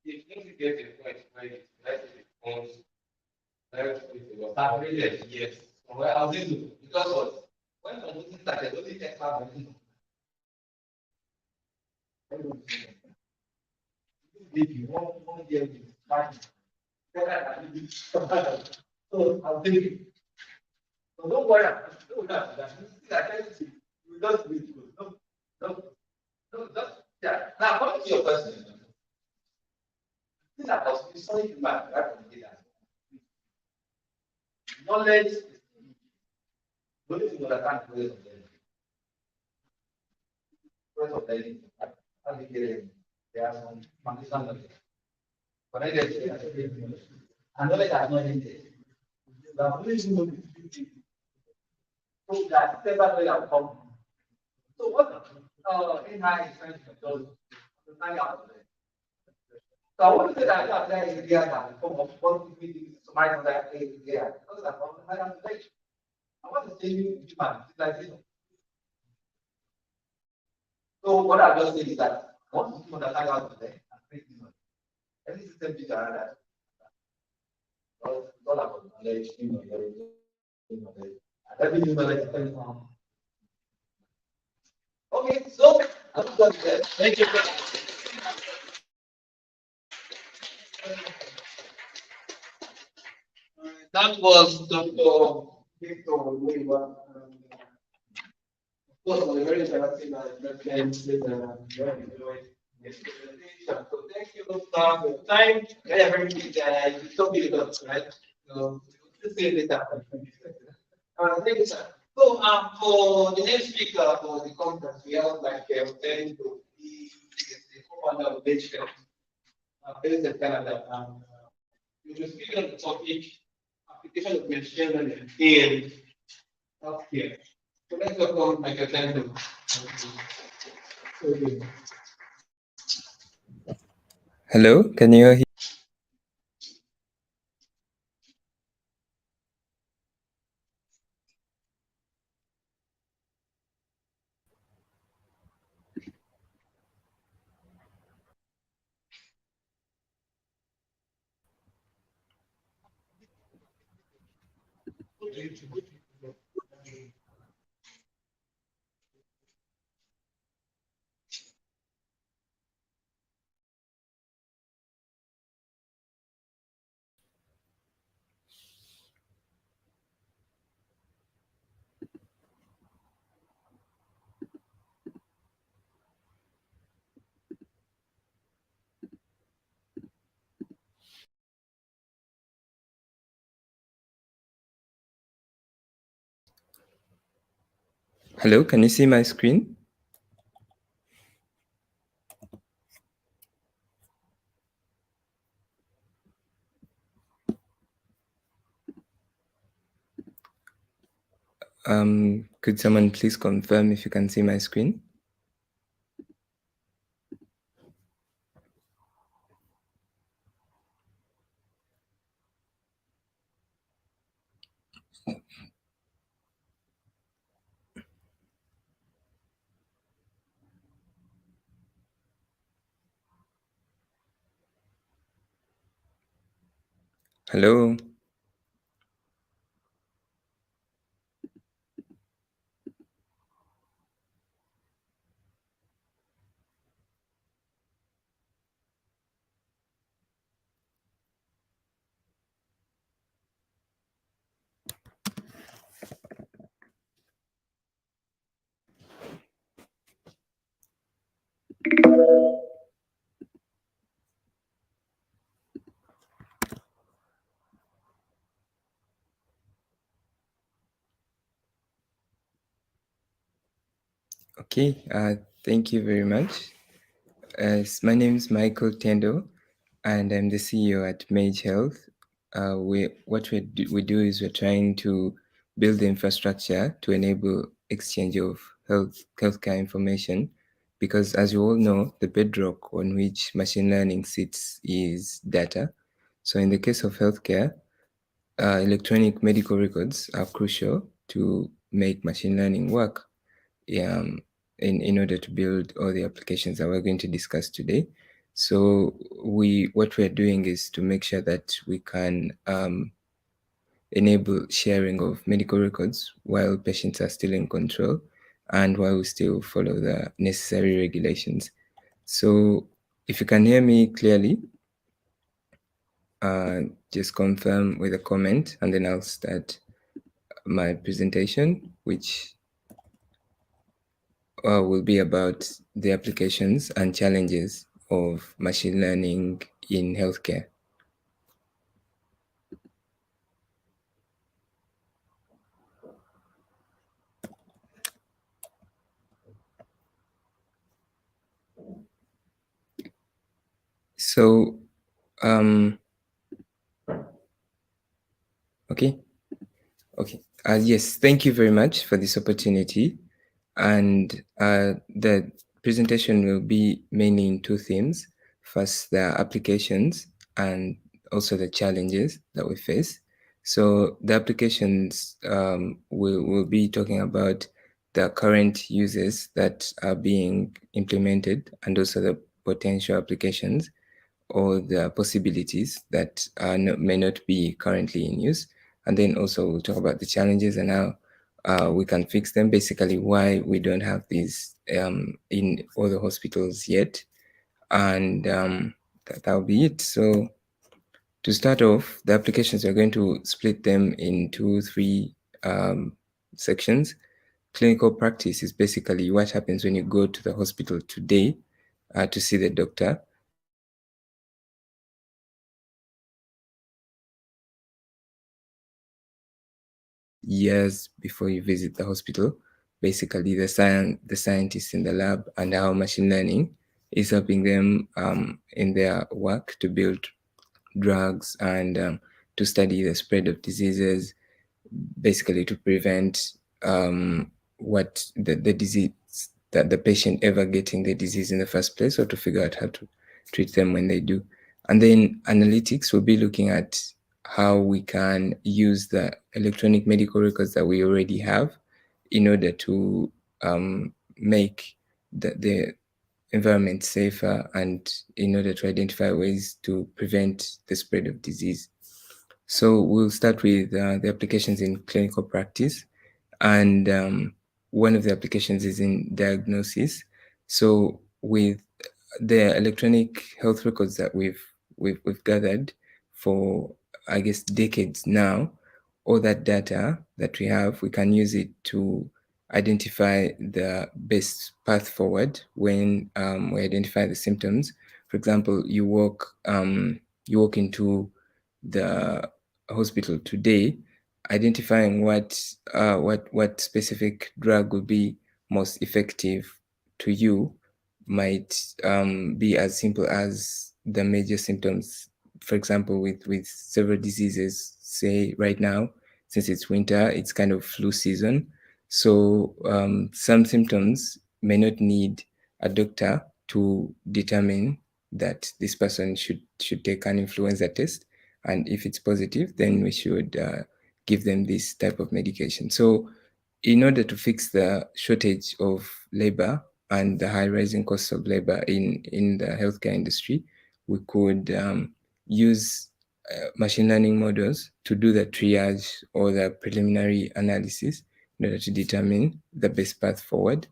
If you get a point where it becomes saturated, yes. Well, I was able because what? When the movie started, only take part in it. One year is fine. So I'm thinking, so don't worry, don't worry. That you just do it. No, no, no, just yeah. Now coming to your question, these are possible. Sorry, you might right from the data. Knowledge is going to understand ways of learning. Ways of learning. How we get it. There are some foundational knowledge. But I get it. And knowledge has not ended. The knowledge will be so that never will have come. So what in my is trying to do to find out. So I want to say that I apply idea that from what we do to my that idea. Because I want to have I want to say you human civilization. So what I just say is that once you understand how to learn and create this knowledge, any system big around that, all about knowledge, knowledge. And every new knowledge depends on. Okay, so I'm done there. Thank you. That was Dr. Victor Weaver. Of course, was a very interactive and very enjoyed this presentation. So thank you for your time. Very you told me a lot, right? So let's see you later. Thank you, sir. So for the next speaker for the conference, we have like 10 to be the co-founder of Benchmark, based in Canada. We will speak on the topic application of machine learning in healthcare. So let's welcome Michael Tendo. Hello, can you hear? Hello, can you see my screen? Could someone please confirm if you can see my screen? Hello? Okay, thank you very much. My name is Michael Tendo, and I'm the CEO at Mage Health. We do is we're trying to build the infrastructure to enable exchange of healthcare information, because as you all know, the bedrock on which machine learning sits is data. So in the case of healthcare, electronic medical records are crucial to make machine learning work. in order to build all the applications that we're going to discuss today. So what we're doing is to make sure that we can enable sharing of medical records while patients are still in control and while we still follow the necessary regulations. So if you can hear me clearly, just confirm with a comment and then I'll start my presentation, which will be about the applications and challenges of machine learning in healthcare. So, okay. Yes, thank you very much for this opportunity. And the presentation will be mainly in two themes. First, the applications and also the challenges that we face. So the applications will be talking about the current uses that are being implemented and also the potential applications or the possibilities that may not be currently in use. And then also we'll talk about the challenges and how we can fix them, basically why we don't have these in all the hospitals yet. And that'll be it. So to start off, the applications, we're going to split them into three sections. Clinical practice is basically what happens when you go to the hospital today to see the doctor. Years before you visit the hospital, basically the scientists in the lab and how machine learning is helping them in their work to build drugs and to study the spread of diseases, basically to prevent what the disease, that the patient ever getting the disease in the first place, or to figure out how to treat them when they do. And then analytics will be looking at how we can use the electronic medical records that we already have in order to make the environment safer and in order to identify ways to prevent the spread of disease. So we'll start with the applications in clinical practice. And one of the applications is in diagnosis. So with the electronic health records that we've gathered for, I guess, decades now, all that data that we have, we can use it to identify the best path forward when we identify the symptoms. For example, you walk into the hospital today, identifying what specific drug will be most effective to you might be as simple as the major symptoms. For example, with several diseases, say right now, since it's winter, it's kind of flu season. So some symptoms may not need a doctor to determine that this person should take an influenza test. And if it's positive, then we should give them this type of medication. So in order to fix the shortage of labor and the high rising costs of labor in the healthcare industry, we could use machine learning models to do the triage or the preliminary analysis in order to determine the best path forward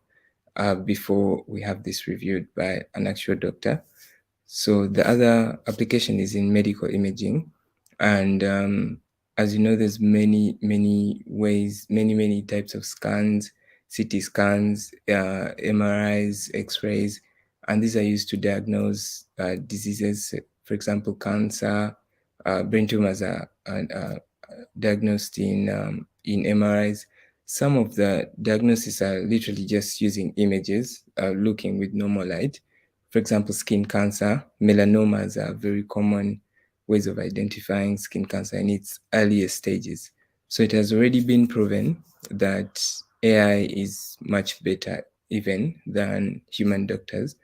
before we have this reviewed by an actual doctor. So the other application is in medical imaging. And as you know, there's many ways, many types of scans, CT scans, MRIs, X-rays, and these are used to diagnose diseases. For example, cancer, brain tumors are diagnosed in MRIs. Some of the diagnoses are literally just using images, looking with normal light. For example, skin cancer, melanomas are very common ways of identifying skin cancer in its earliest stages. So it has already been proven that AI is much better even than human doctors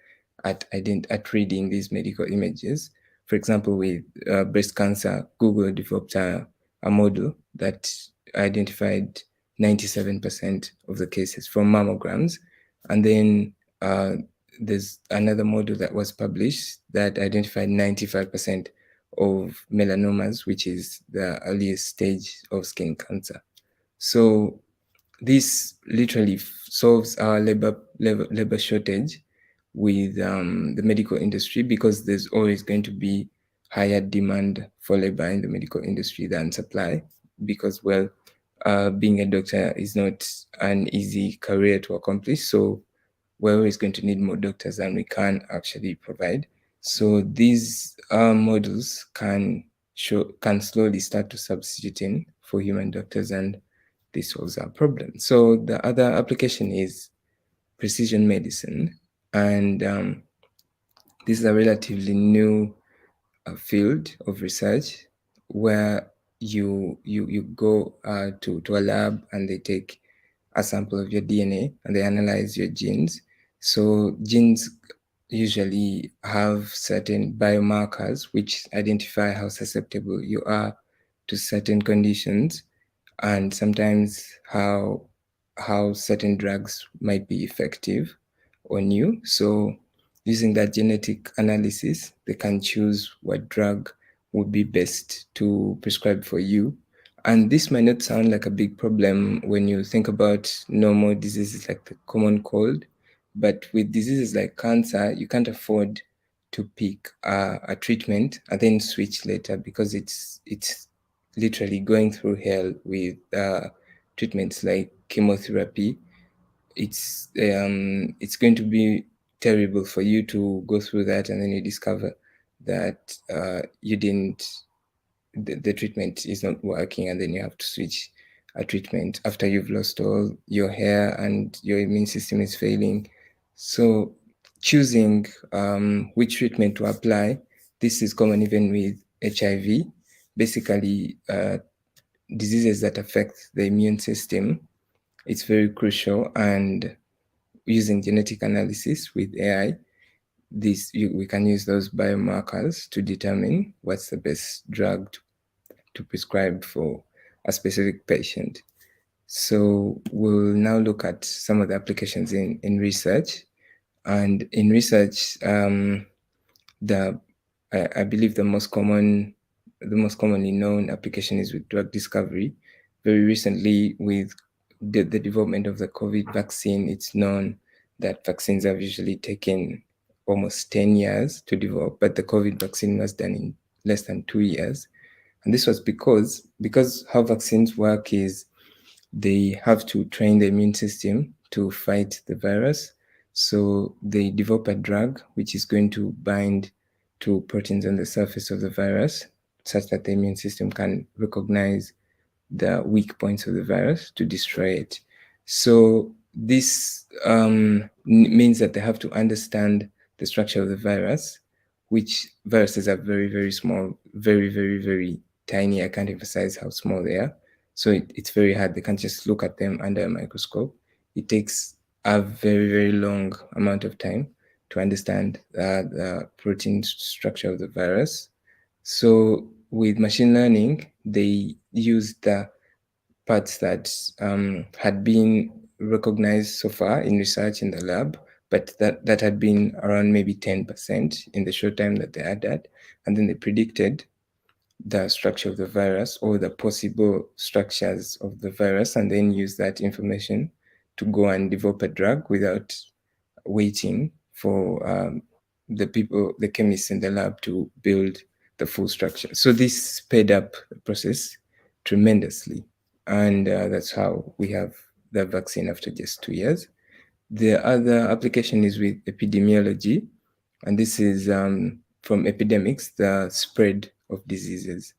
at reading these medical images. For example, with breast cancer, Google developed a model that identified 97% of the cases from mammograms, And then there's another model that was published that identified 95% of melanomas, which is the earliest stage of skin cancer. So this literally solves our labor shortage with the medical industry, because there's always going to be higher demand for labor in the medical industry than supply, because, well, being a doctor is not an easy career to accomplish. So we're always going to need more doctors than we can actually provide. So these models can slowly start to substitute in for human doctors, and this solves our problem. So the other application is precision medicine, and this is a relatively new field of research where you go to a lab, and they take a sample of your DNA and they analyze your genes. So genes usually have certain biomarkers which identify how susceptible you are to certain conditions, and sometimes how certain drugs might be effective on you. So using that genetic analysis, they can choose what drug would be best to prescribe for you. And this might not sound like a big problem when you think about normal diseases like the common cold, but with diseases like cancer, you can't afford to pick a treatment and then switch later, because it's literally going through hell with treatments like chemotherapy. It's going to be terrible for you to go through that, and then you discover that you didn't the treatment is not working, and then you have to switch a treatment after you've lost all your hair and your immune system is failing. So choosing which treatment to apply, this is common even with HIV. Basically, diseases that affect the immune system, it's very crucial. And using genetic analysis with AI, we can use those biomarkers to determine what's the best drug to prescribe for a specific patient. So we'll now look at some of the applications in research. And in research, I believe the most commonly known application is with drug discovery. Very recently, with the development of the COVID vaccine, it's known that vaccines have usually taken almost 10 years to develop, but the COVID vaccine was done in less than 2 years. And this was because how vaccines work is they have to train the immune system to fight the virus. So they develop a drug which is going to bind to proteins on the surface of the virus, such that the immune system can recognize the weak points of the virus to destroy it. So this means that they have to understand the structure of the virus, which viruses are very, very small, very, very, very tiny. I can't emphasize how small they are. So it's very hard. They can't just look at them under a microscope. It takes a very, very long amount of time to understand the protein structure of the virus. So with machine learning, they use the parts that had been recognized so far in research in the lab, but that had been around maybe 10% in the short time that they had that. And then they predicted the structure of the virus, or the possible structures of the virus, and then use that information to go and develop a drug without waiting for the chemists in the lab to build the full structure. So this sped up the process tremendously. And that's how we have the vaccine after just 2 years. The other application is with epidemiology, and this is from epidemics, the spread of diseases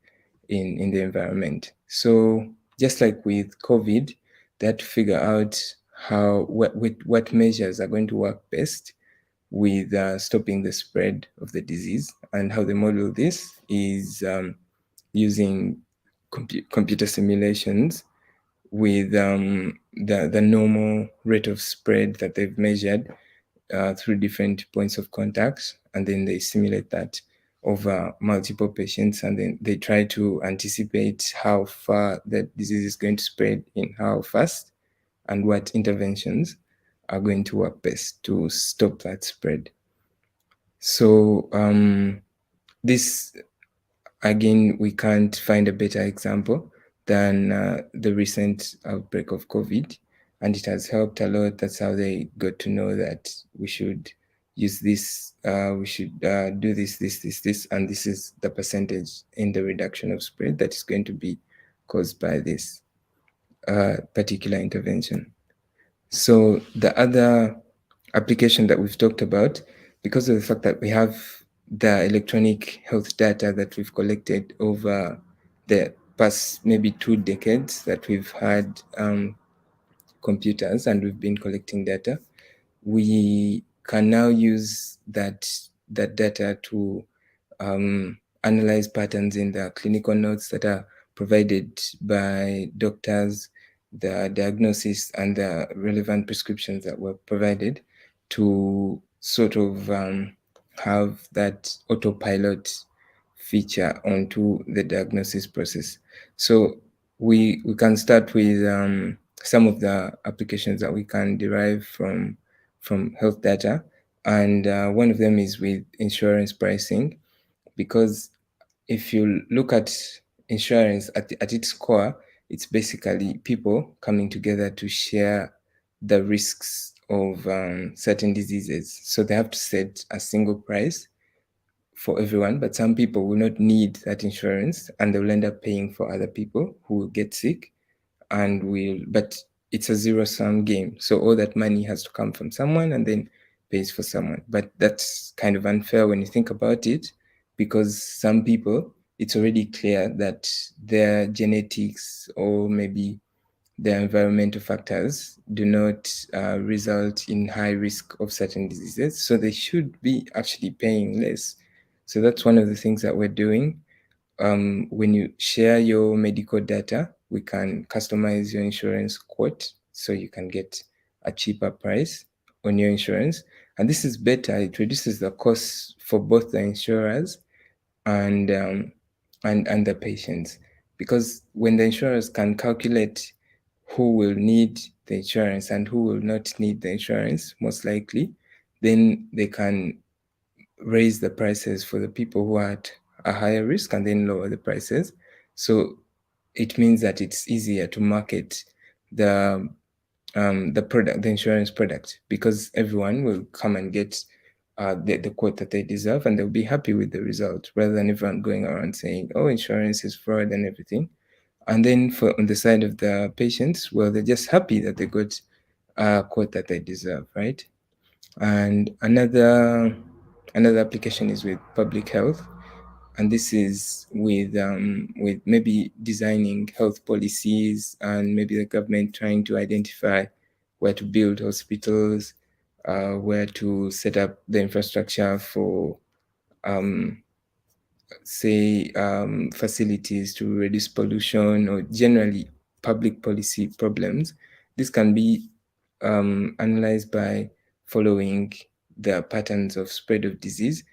in the environment. So just like with COVID, they had to figure out what measures are going to work best with stopping the spread of the disease. And how they model this is using computer simulations with the normal rate of spread that they've measured through different points of contact, and then they simulate that over multiple patients, and then they try to anticipate how far the disease is going to spread in how fast and what interventions. are going to work best to stop that spread. So this, again, we can't find a better example than the recent outbreak of COVID, and it has helped a lot. That's how they got to know that we should use this, we should do this, and this is the percentage in the reduction of spread that is going to be caused by this particular intervention. So the other application that we've talked about, because of the fact that we have the electronic health data that we've collected over the past maybe 2 decades that we've had computers and we've been collecting data, we can now use that data to analyze patterns in the clinical notes that are provided by doctors, the diagnosis and the relevant prescriptions that were provided, to sort of have that autopilot feature onto the diagnosis process. So we can start with some of the applications that we can derive from health data, and one of them is with insurance pricing, because if you look at insurance at its core, it's basically people coming together to share the risks of certain diseases. So they have to set a single price for everyone, but some people will not need that insurance and they will end up paying for other people who will get sick, and but it's a zero-sum game. So all that money has to come from someone and then pays for someone. But that's kind of unfair when you think about it, because some people, it's already clear that their genetics or maybe their environmental factors do not result in high risk of certain diseases. So they should be actually paying less. So that's one of the things that we're doing. When you share your medical data, we can customize your insurance quote so you can get a cheaper price on your insurance. And this is better. It reduces the costs for both the insurers and the patients, because when the insurers can calculate who will need the insurance and who will not need the insurance, most likely, then they can raise the prices for the people who are at a higher risk and then lower the prices. So it means that it's easier to market the product, the insurance product, because everyone will come and get the quote that they deserve, and they'll be happy with the result, rather than everyone going around saying, oh, insurance is fraud and everything. And then on the side of the patients, well, they're just happy that they got a quote that they deserve, right? And another application is with public health, and this is with maybe designing health policies and maybe the government trying to identify where to build hospitals, where to set up the infrastructure for say facilities to reduce pollution, or generally public policy problems. This can be analyzed by following the patterns of spread of disease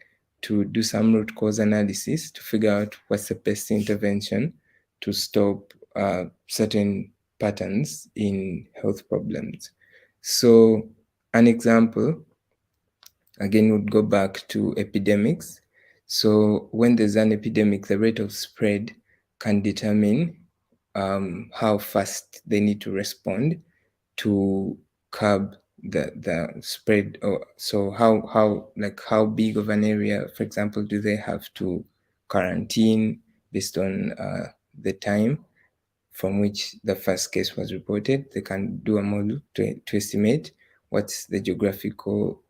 to do some root cause analysis to figure out what's the best intervention to stop certain patterns in health problems. So an example, again, would go back to epidemics. So when there's an epidemic, the rate of spread can determine how fast they need to respond to curb the spread. Or so how big of an area, for example, do they have to quarantine based on the time from which the first case was reported? They can do a model to estimate what's the geographical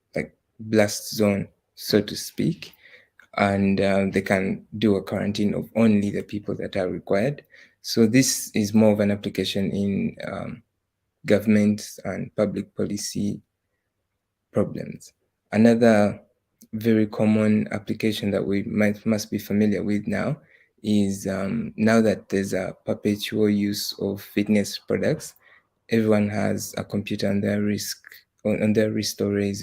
blast zone, so to speak, and they can do a quarantine of only the people that are required. So this is more of an application in government and public policy problems. Another very common application that we must be familiar with now is now that there's a perpetual use of fitness products, everyone has a computer on their wrist storage,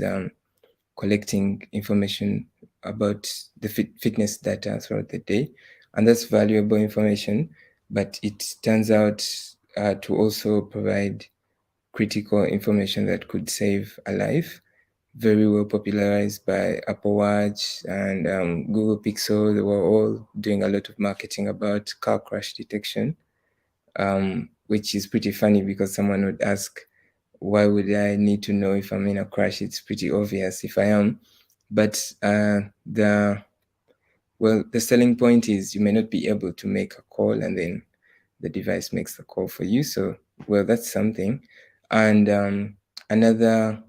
collecting information about the fitness data throughout the day, and that's valuable information. But it turns out to also provide critical information that could save a life. Very well popularized by Apple Watch and Google Pixel. They were all doing a lot of marketing about car crash detection, which is pretty funny because someone would ask, why would I need to know if I'm in a crash? It's pretty obvious if I am. But the selling point is you may not be able to make a call and then the device makes the call for you. So, that's something. And another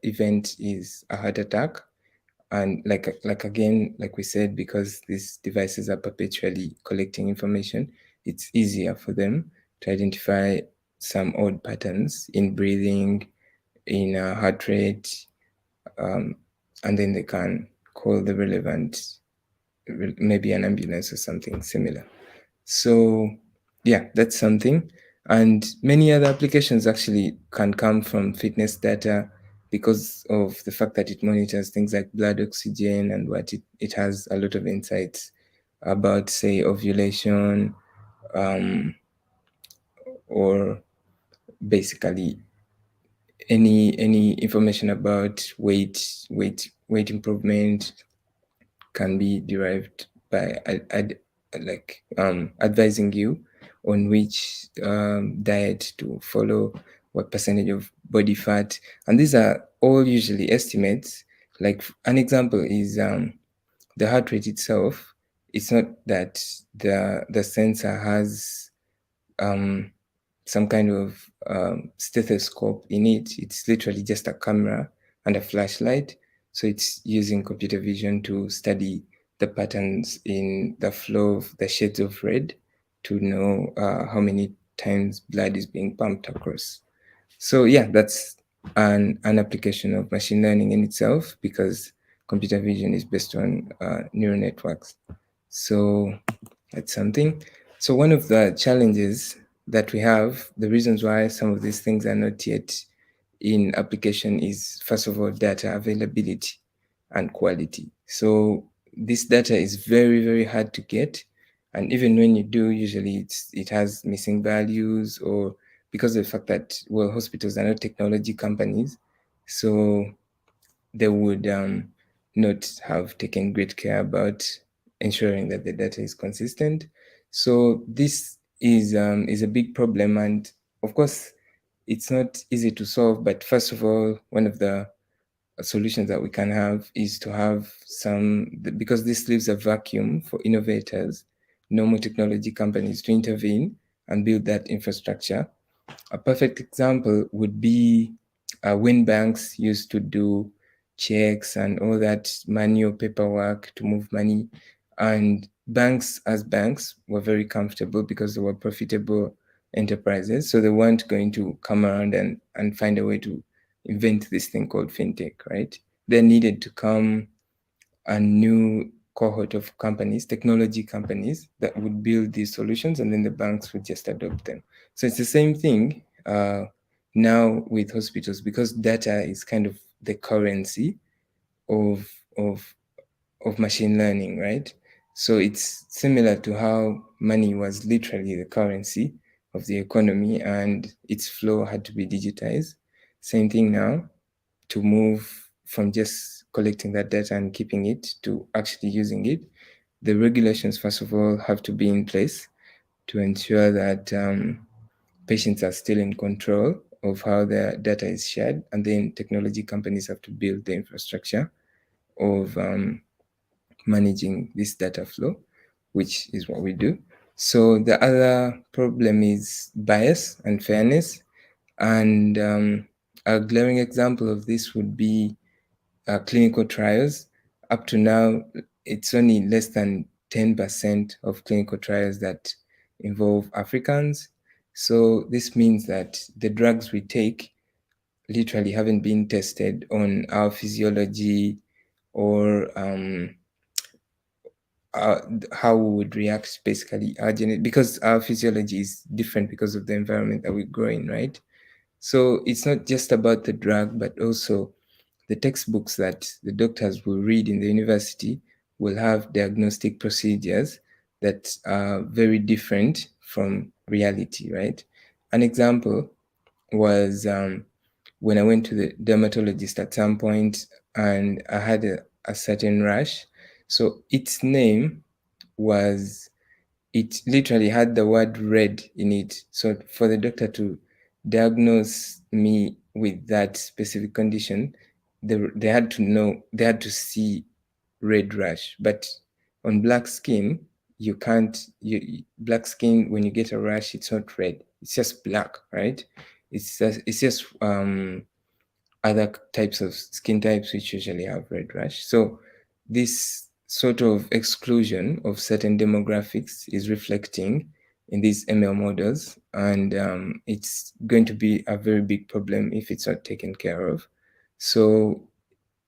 event is a heart attack. And like again, like we said, because these devices are perpetually collecting information, it's easier for them to identify some odd patterns in breathing, in heart rate, and then they can call the relevant, maybe an ambulance or something similar. So yeah, that's something. And many other applications actually can come from fitness data because of the fact that it monitors things like blood oxygen and what it has a lot of insights about, say, ovulation, or basically any information about weight improvement can be derived by advising you on which diet to follow, what percentage of body fat, and these are all usually estimates. Like an example is the heart rate itself. It's not that the sensor has some kind of stethoscope in it. It's literally just a camera and a flashlight. So it's using computer vision to study the patterns in the flow of the shades of red to know how many times blood is being pumped across. So yeah, that's an application of machine learning in itself, because computer vision is based on neural networks. So that's something. So one of the challenges that we have, the reasons why some of these things are not yet in application is, first of all, data availability and quality. So this data is very, very hard to get. And even when you do, usually it has missing values, or because of the fact that, hospitals are not technology companies, so they would not have taken great care about ensuring that the data is consistent. So this is a big problem, and of course, it's not easy to solve. But first of all, one of the solutions that we can have is to have because this leaves a vacuum for innovators, normal technology companies to intervene and build that infrastructure. A perfect example would be when banks used to do checks and all that manual paperwork to move money. And banks, as banks, were very comfortable because they were profitable enterprises. So they weren't going to come around and find a way to invent this thing called fintech, right? There needed to come a new cohort of companies, technology companies, that would build these solutions, and then the banks would just adopt them. So it's the same thing now with hospitals, because data is kind of the currency of machine learning, right? So it's similar to how money was literally the currency of the economy and its flow had to be digitized. Same thing now, to move from just collecting that data and keeping it to actually using it. The regulations, first of all, have to be in place to ensure that patients are still in control of how their data is shared, and then technology companies have to build the infrastructure of managing this data flow, which is what we do. So the other problem is bias and fairness. And a glaring example of this would be clinical trials. Up to now, it's only less than 10% of clinical trials that involve Africans. So this means that the drugs we take literally haven't been tested on our physiology or how we would react, basically our because our physiology is different because of the environment that we grow in, right? So it's not just about the drug, but also the textbooks that the doctors will read in the university will have diagnostic procedures that are very different from reality, right? An example, was when I went to the dermatologist at some point and I had a certain rash. So its name was, it literally had the word red in it. So for the doctor to diagnose me with that specific condition, they had to know, they had to see red rash. But on black skin, you can't, black skin, when you get a rash, it's not red, it's just black, right? It's just other types of skin types which usually have red rash. So this sort of exclusion of certain demographics is reflecting in these ML models, and it's going to be a very big problem if it's not taken care of. So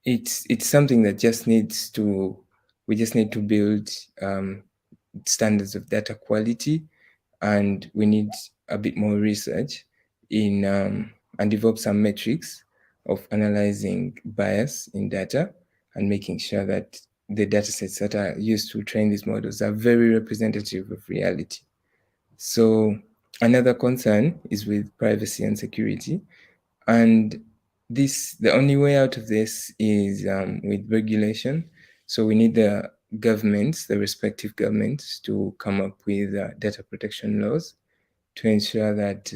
it's something that just needs to, we just need to build standards of data quality, and we need a bit more research in and develop some metrics of analyzing bias in data and making sure that the data sets that are used to train these models are very representative of reality. So another concern is with privacy and security. And the only way out of this is with regulation. So we need the governments, the respective governments, to come up with data protection laws to ensure that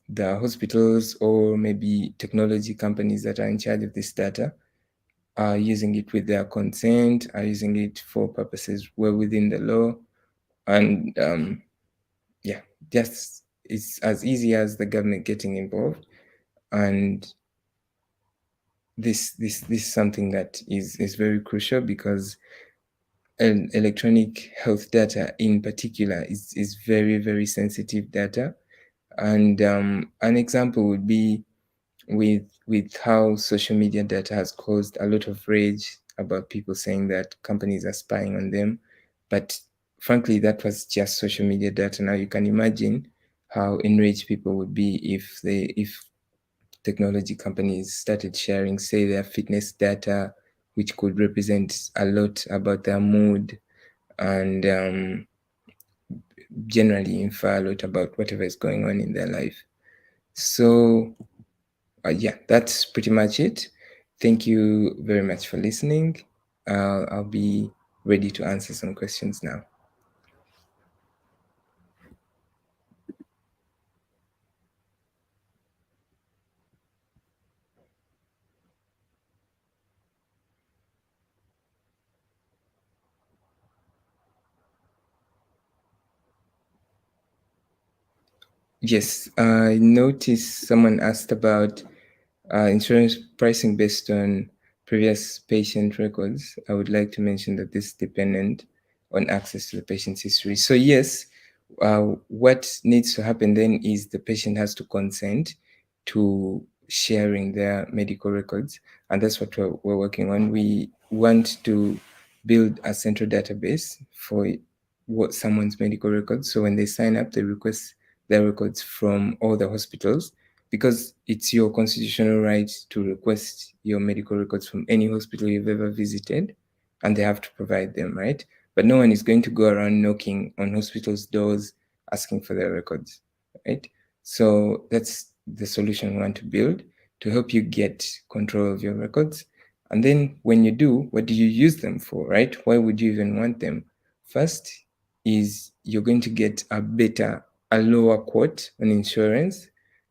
the hospitals or maybe technology companies that are in charge of this data are using it with their consent, are using it for purposes well within the law. And yeah, just it's as easy as the government getting involved. And this is something that is very crucial, because electronic health data in particular is very, very sensitive data. And an example would be with how social media data has caused a lot of rage about people saying that companies are spying on them. But frankly, that was just social media data. Now you can imagine how enraged people would be if technology companies started sharing, say, their fitness data, which could represent a lot about their mood, and generally infer a lot about whatever is going on in their life. So yeah, that's pretty much it. Thank you very much for listening. I'll be ready to answer some questions now. Yes, I noticed someone asked about insurance pricing based on previous patient records. I would like to mention that this is dependent on access to the patient's history. So yes, what needs to happen then is the patient has to consent to sharing their medical records, and that's what we're working on. We want to build a central database for what someone's medical records. So when they sign up, they request their records from all the hospitals, because it's your constitutional right to request your medical records from any hospital you've ever visited, and they have to provide them, right? But no one is going to go around knocking on hospitals' doors asking for their records, right? So that's the solution we want to build to help you get control of your records. And then when you do, what do you use them for, right? Why would you even want them? First is you're going to get a lower quote on insurance.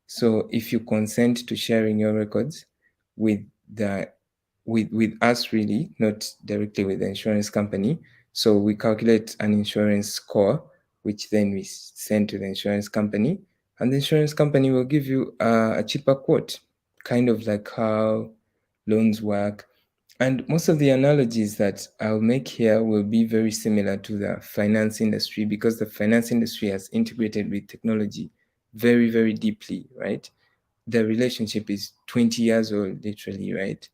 So if you consent to sharing your records with with us, really, not directly with the insurance company. So we calculate an insurance score, which then we send to the insurance company, and the insurance company will give you a cheaper quote, kind of like how loans work. And most of the analogies that I'll make here will be very similar to the finance industry, because the finance industry has integrated with technology very, very deeply, right? The relationship is 20 years old, literally, right?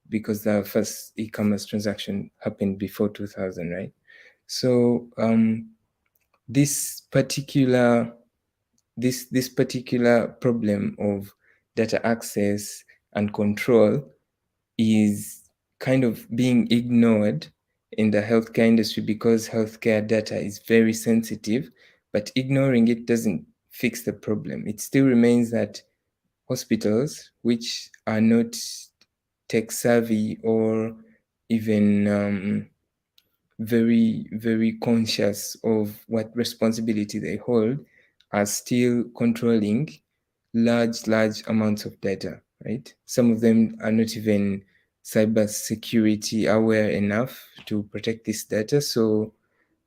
Because the first e-commerce transaction happened before 2000, right? So this particular problem of data access and control is kind of being ignored in the healthcare industry, because healthcare data is very sensitive, but ignoring it doesn't fix the problem. It still remains that hospitals, which are not tech savvy or even very, very conscious of what responsibility they hold, are still controlling large amounts of data, right? Some of them are not even cyber security aware enough to protect this data. So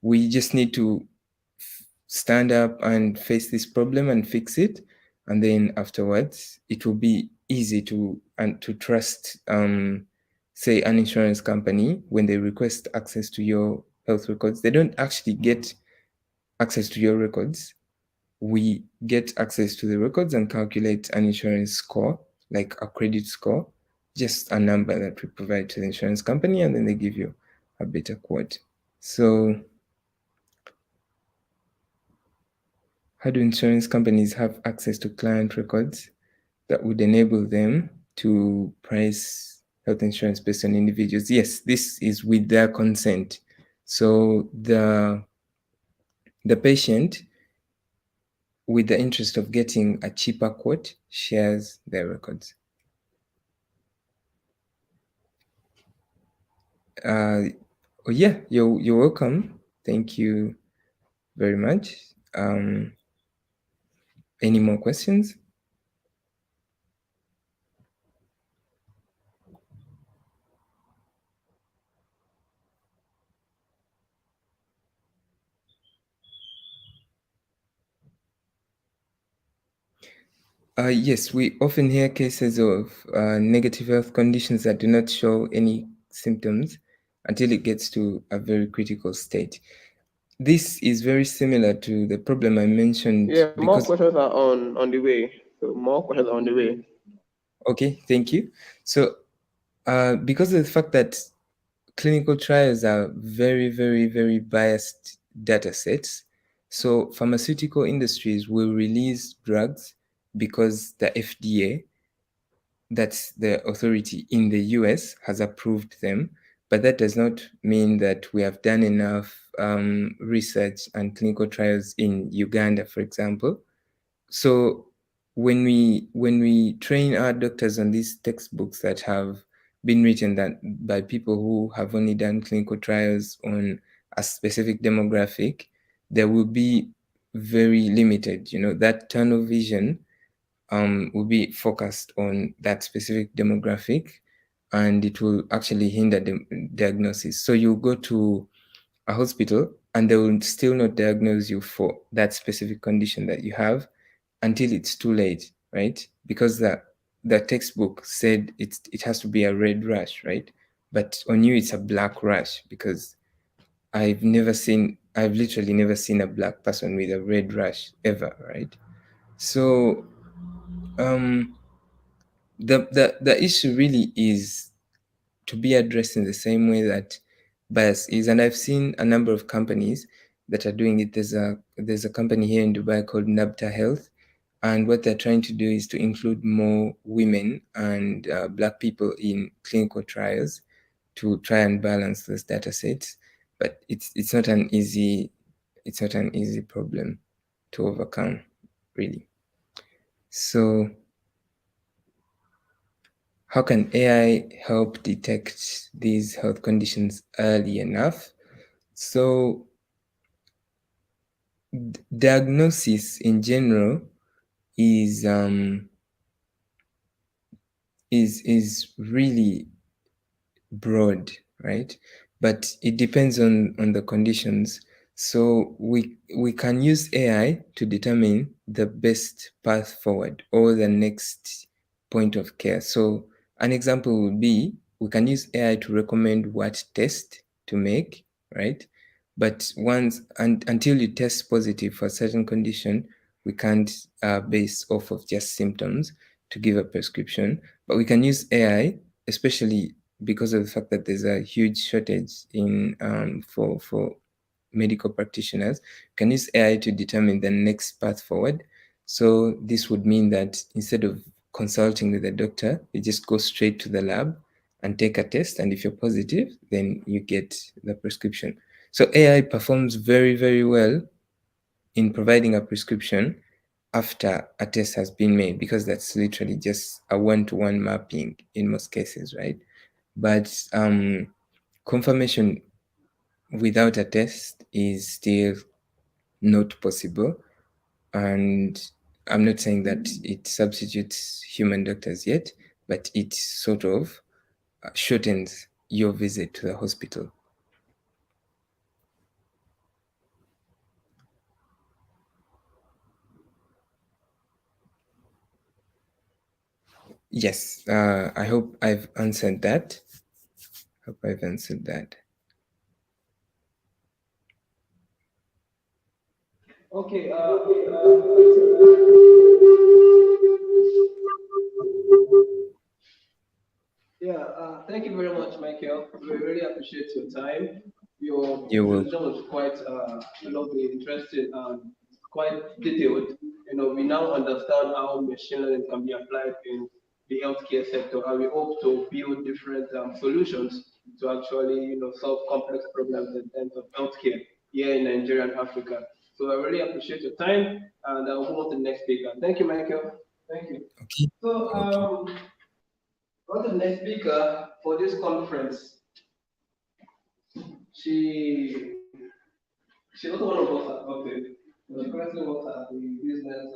we just need to stand up and face this problem and fix it. And then afterwards, it will be easy to trust, say, an insurance company when they request access to your health records. They don't actually get access to your records. We get access to the records and calculate an insurance score, like a credit score, just a number that we provide to the insurance company, and then they give you a better quote. So how do insurance companies have access to client records that would enable them to price health insurance based on individuals? Yes, this is with their consent. So the patient, with the interest of getting a cheaper quote, shares their records. Oh yeah, you're welcome. Thank you very much. Any more questions? Yes, we often hear cases of negative health conditions that do not show any symptoms until it gets to a very critical state. This is very similar to the problem I mentioned. Yeah, more because questions are on the way. So more questions are on the way. Okay, thank you. So because of the fact that clinical trials are very, very, very biased data sets, so pharmaceutical industries will release drugs because the FDA, that's the authority in the US, has approved them. But that does not mean that we have done enough research and clinical trials in Uganda, for example. So when we train our doctors on these textbooks that have been written that by people who have only done clinical trials on a specific demographic, there will be very limited, that tunnel vision will be focused on that specific demographic, and it will actually hinder the diagnosis. So you go to a hospital and they will still not diagnose you for that specific condition that you have until it's too late, right? Because the textbook said it has to be a red rash, right? But on you it's a black rash, because I've literally never seen a black person with a red rash ever, right? So the issue really is to be addressed in the same way that bias is. And I've seen a number of companies that are doing it. There's a company here in Dubai called Nabta Health, and what they're trying to do is to include more women and Black people in clinical trials to try and balance those data sets. But it's not an easy problem to overcome, really. So how can AI help detect these health conditions early enough? So diagnosis in general is really broad, right? But it depends on the conditions. So we can use AI to determine the best path forward or the next point of care. So an example would be, we can use AI to recommend what test to make, right? But until you test positive for a certain condition, we can't base off of just symptoms to give a prescription. But we can use AI, especially because of the fact that there's a huge shortage in for medical practitioners. We can use AI to determine the next path forward. So this would mean that instead of consulting with a doctor, you just go straight to the lab and take a test, and if you're positive, then you get the prescription. So AI performs very, very well in providing a prescription after a test has been made, because that's literally just a one-to-one mapping in most cases, right? But confirmation without a test is still not possible. And I'm not saying that it substitutes human doctors yet, but it sort of shortens your visit to the hospital. Yes, I hope I've answered that. Hope I've answered that. Okay. Yeah, thank you very much, Michael. We really appreciate your time. Your You will. presentation was quite lovely, interesting, and quite detailed. We now understand how machine learning can be applied in the healthcare sector, and we hope to build different solutions to actually, solve complex problems in terms of healthcare here in Nigeria and Africa. So I really appreciate your time, and I'll move on to the next speaker. Thank you, Michael. Thank you. Okay. So, Okay. what's the next speaker for this conference? She she also one of us at Octave. She currently works at the business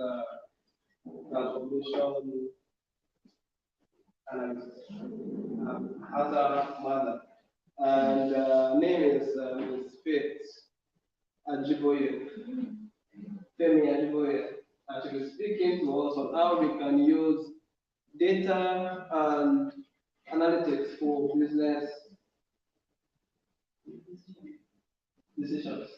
transformation analyst as a mother. And name is Ms. Faith Ajiboye, Femi Ajiboye. And she will be speaking to us on how we can use data and analytics for business decisions.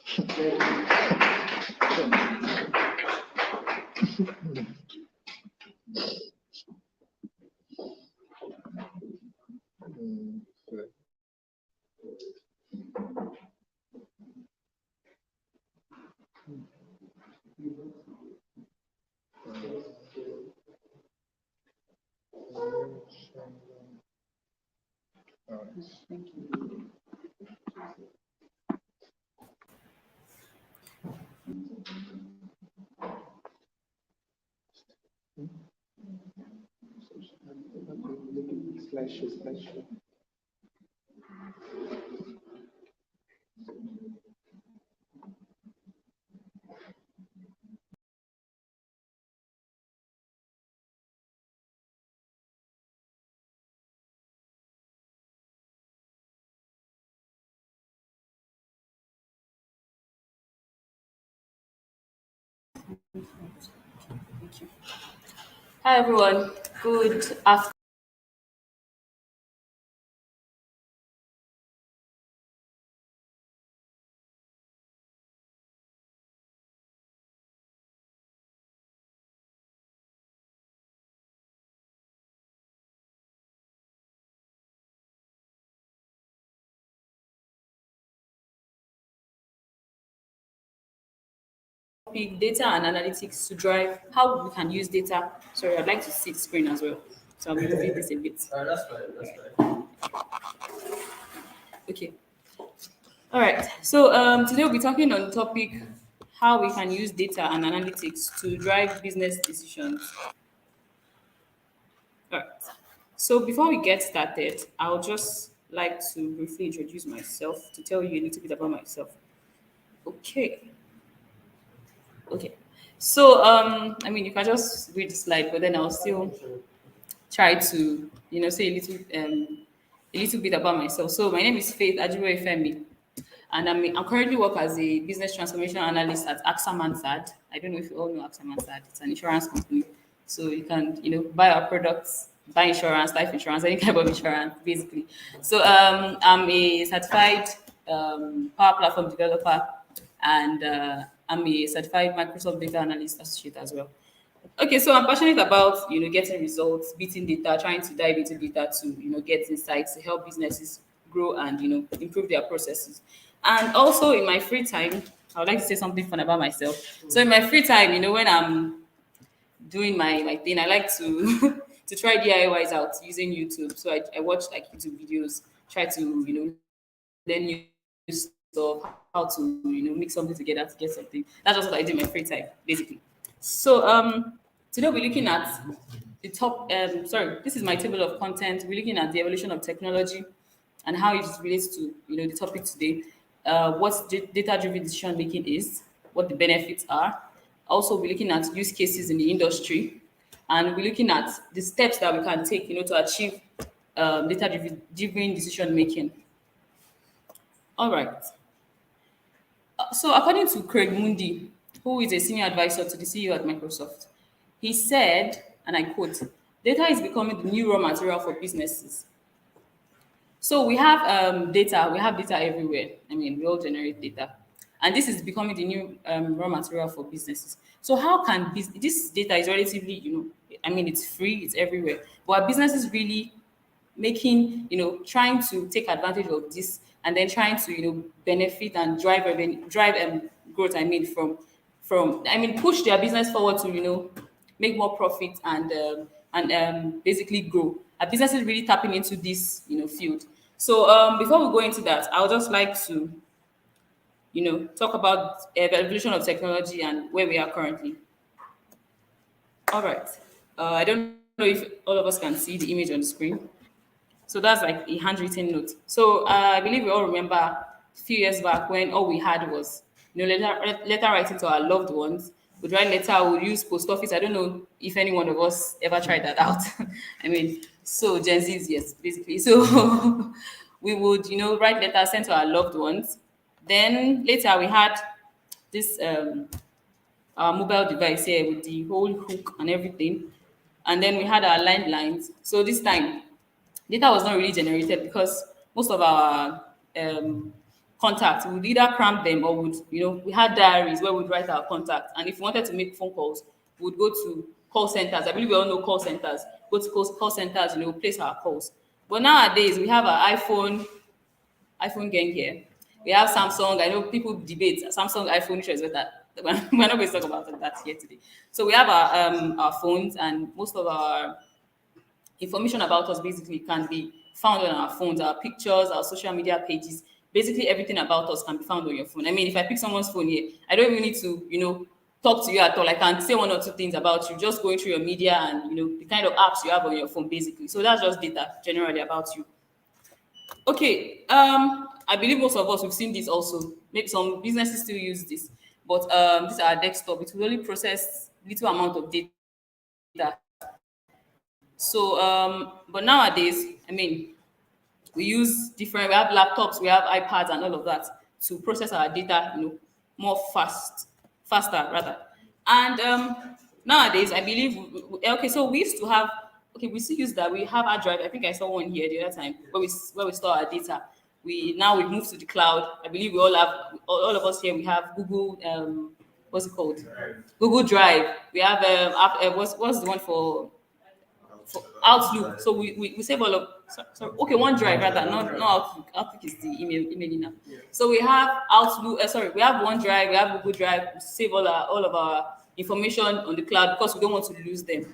Slideshow. Hi everyone, good afternoon. Big data and analytics to drive how we can use data. Sorry, I'd like to see the screen as well. So I'm moving this a bit. That's fine. That's fine. Okay. All right. So today we'll be talking on the topic how we can use data and analytics to drive business decisions. All right. So before we get started, I'll just like to briefly introduce myself to tell you a little bit about myself. Okay. Okay. So I mean you can just read the slide, but then I'll still try to say a little bit about myself. So my name is Faith Ajiboye Femi, and I'm currently work as a business transformation analyst at AXA Mansard. I don't know if you all know AXA Mansard. It's an insurance company, so you can buy our products, buy insurance, life insurance, any kind of insurance, basically. So I'm a certified Power Platform developer, and I'm a certified Microsoft Data Analyst Associate as well. Okay, so I'm passionate about getting results, beating data, trying to dive into data to get insights to help businesses grow and improve their processes. And also in my free time, I would like to say something fun about myself. So in my free time, when I'm doing my thing, I like to to try DIYs out using YouTube. So I watch like YouTube videos, try to learn new stuff, how to mix something together to get something. That's just what I do in my free time, basically. So today we're looking at the top. Sorry, this is my table of content. We're looking at the evolution of technology and how it relates to the topic today. What data-driven decision making is, what the benefits are. Also, we're looking at use cases in the industry, and we're looking at the steps that we can take, to achieve data-driven decision making. All right. So, according to Craig Mundy, who is a senior advisor to the CEO at Microsoft, he said, and I quote, data is becoming the new raw material for businesses. So we have data everywhere. I mean, we all generate data. And this is becoming the new raw material for businesses. So how can this data is relatively, I mean, it's free, it's everywhere. But are businesses really making, trying to take advantage of this and then trying to, benefit and drive growth, I mean, push their business forward to, make more profit and basically grow. Are businesses really tapping into this, field? So before we go into that, I would just like to, talk about the evolution of technology and where we are currently. All right. I don't know if all of us can see the image on the screen. So that's like a handwritten note. So I believe we all remember a few years back when all we had was letter writing to our loved ones. We'd write letter, we'd use post office. I don't know if any one of us ever tried that out. I mean, so Gen Zs, yes, basically. So we would, write letters sent to our loved ones. Then later we had this our mobile device here with the whole hook and everything. And then we had our landlines. So this time data was not really generated because most of our contacts would either cram them or would, we had diaries where we'd write our contacts. And if we wanted to make phone calls, we'd go to call centers. I believe we all know call centers. Go to call centers, place our calls. But nowadays we have our iPhone gang here. We have Samsung. I know people debate Samsung, iPhone, which is better. We're not going to talk about that here today. So we have our phones, and most of our information about us basically can be found on our phones, our pictures, our social media pages. Basically, everything about us can be found on your phone. I mean, if I pick someone's phone here, I don't even need to, talk to you at all. I can say one or two things about you, just going through your media and, the kind of apps you have on your phone, basically. So that's just data generally about you. Okay, I believe most of us we've seen this also. Maybe some businesses still use this, but this is our desktop. It will only process little amount of data. So, but nowadays, I mean, we have laptops, we have iPads, and all of that to process our data, more faster rather. And nowadays, I believe, okay, so we used to have, okay, we still use that. We have our drive. I think I saw one here the other time where we store our data. We've moved to the cloud. I believe we all have, all of us here, we have Google, what's it called? Google Drive. We have what's the one for Outlook. So we save all of okay, OneDrive rather, not Outlook. Outlook is the emailing now. So we have Outlook. We have OneDrive. We have Google Drive. We save all of our information on the cloud because we don't want to lose them.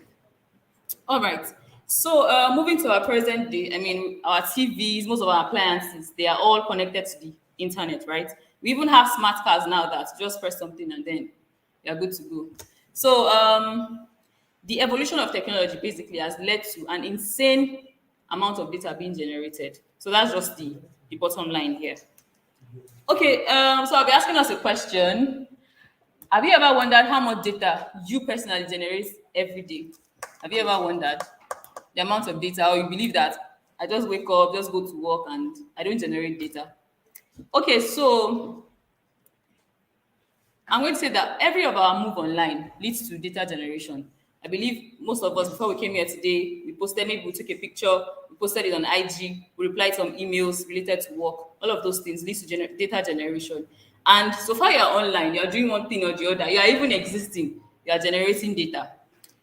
All right. So moving to our present day, I mean, our TVs, most of our appliances, they are all connected to the internet, right? We even have smart cars now that just press something and then you're good to go. So the evolution of technology basically has led to an insane amount of data being generated. So that's just the bottom line here. Okay, so I'll be asking us a question. Have you ever wondered how much data you personally generate every day? Have you ever wondered the amount of data, or you believe that I just wake up, just go to work, and I don't generate data? Okay, so I'm going to say that every of our move online leads to data generation. I believe most of us, before we came here today, we posted, maybe we took a picture, we posted it on IG, we replied some emails related to work. All of those things leads to data generation. And so far you're online, you're doing one thing or the other, you're even existing, you're generating data.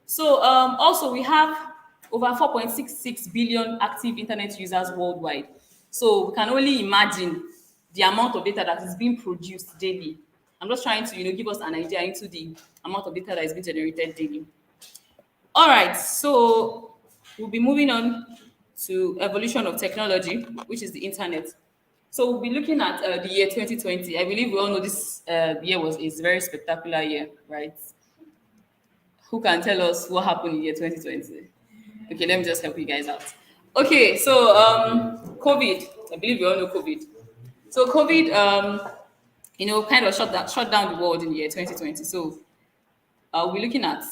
So also we have over 4.66 billion active internet users worldwide. So we can only imagine the amount of data that is being produced daily. I'm just trying to, give us an idea into the amount of data that is being generated daily. All right, so we'll be moving on to evolution of technology, which is the internet. So we'll be looking at the year 2020. I believe we all know this year is a very spectacular year, right? Who can tell us what happened in year 2020? Okay, let me just help you guys out. Okay, so COVID. I believe you all know COVID. So COVID, kind of shut down the world in the year 2020. So we're looking at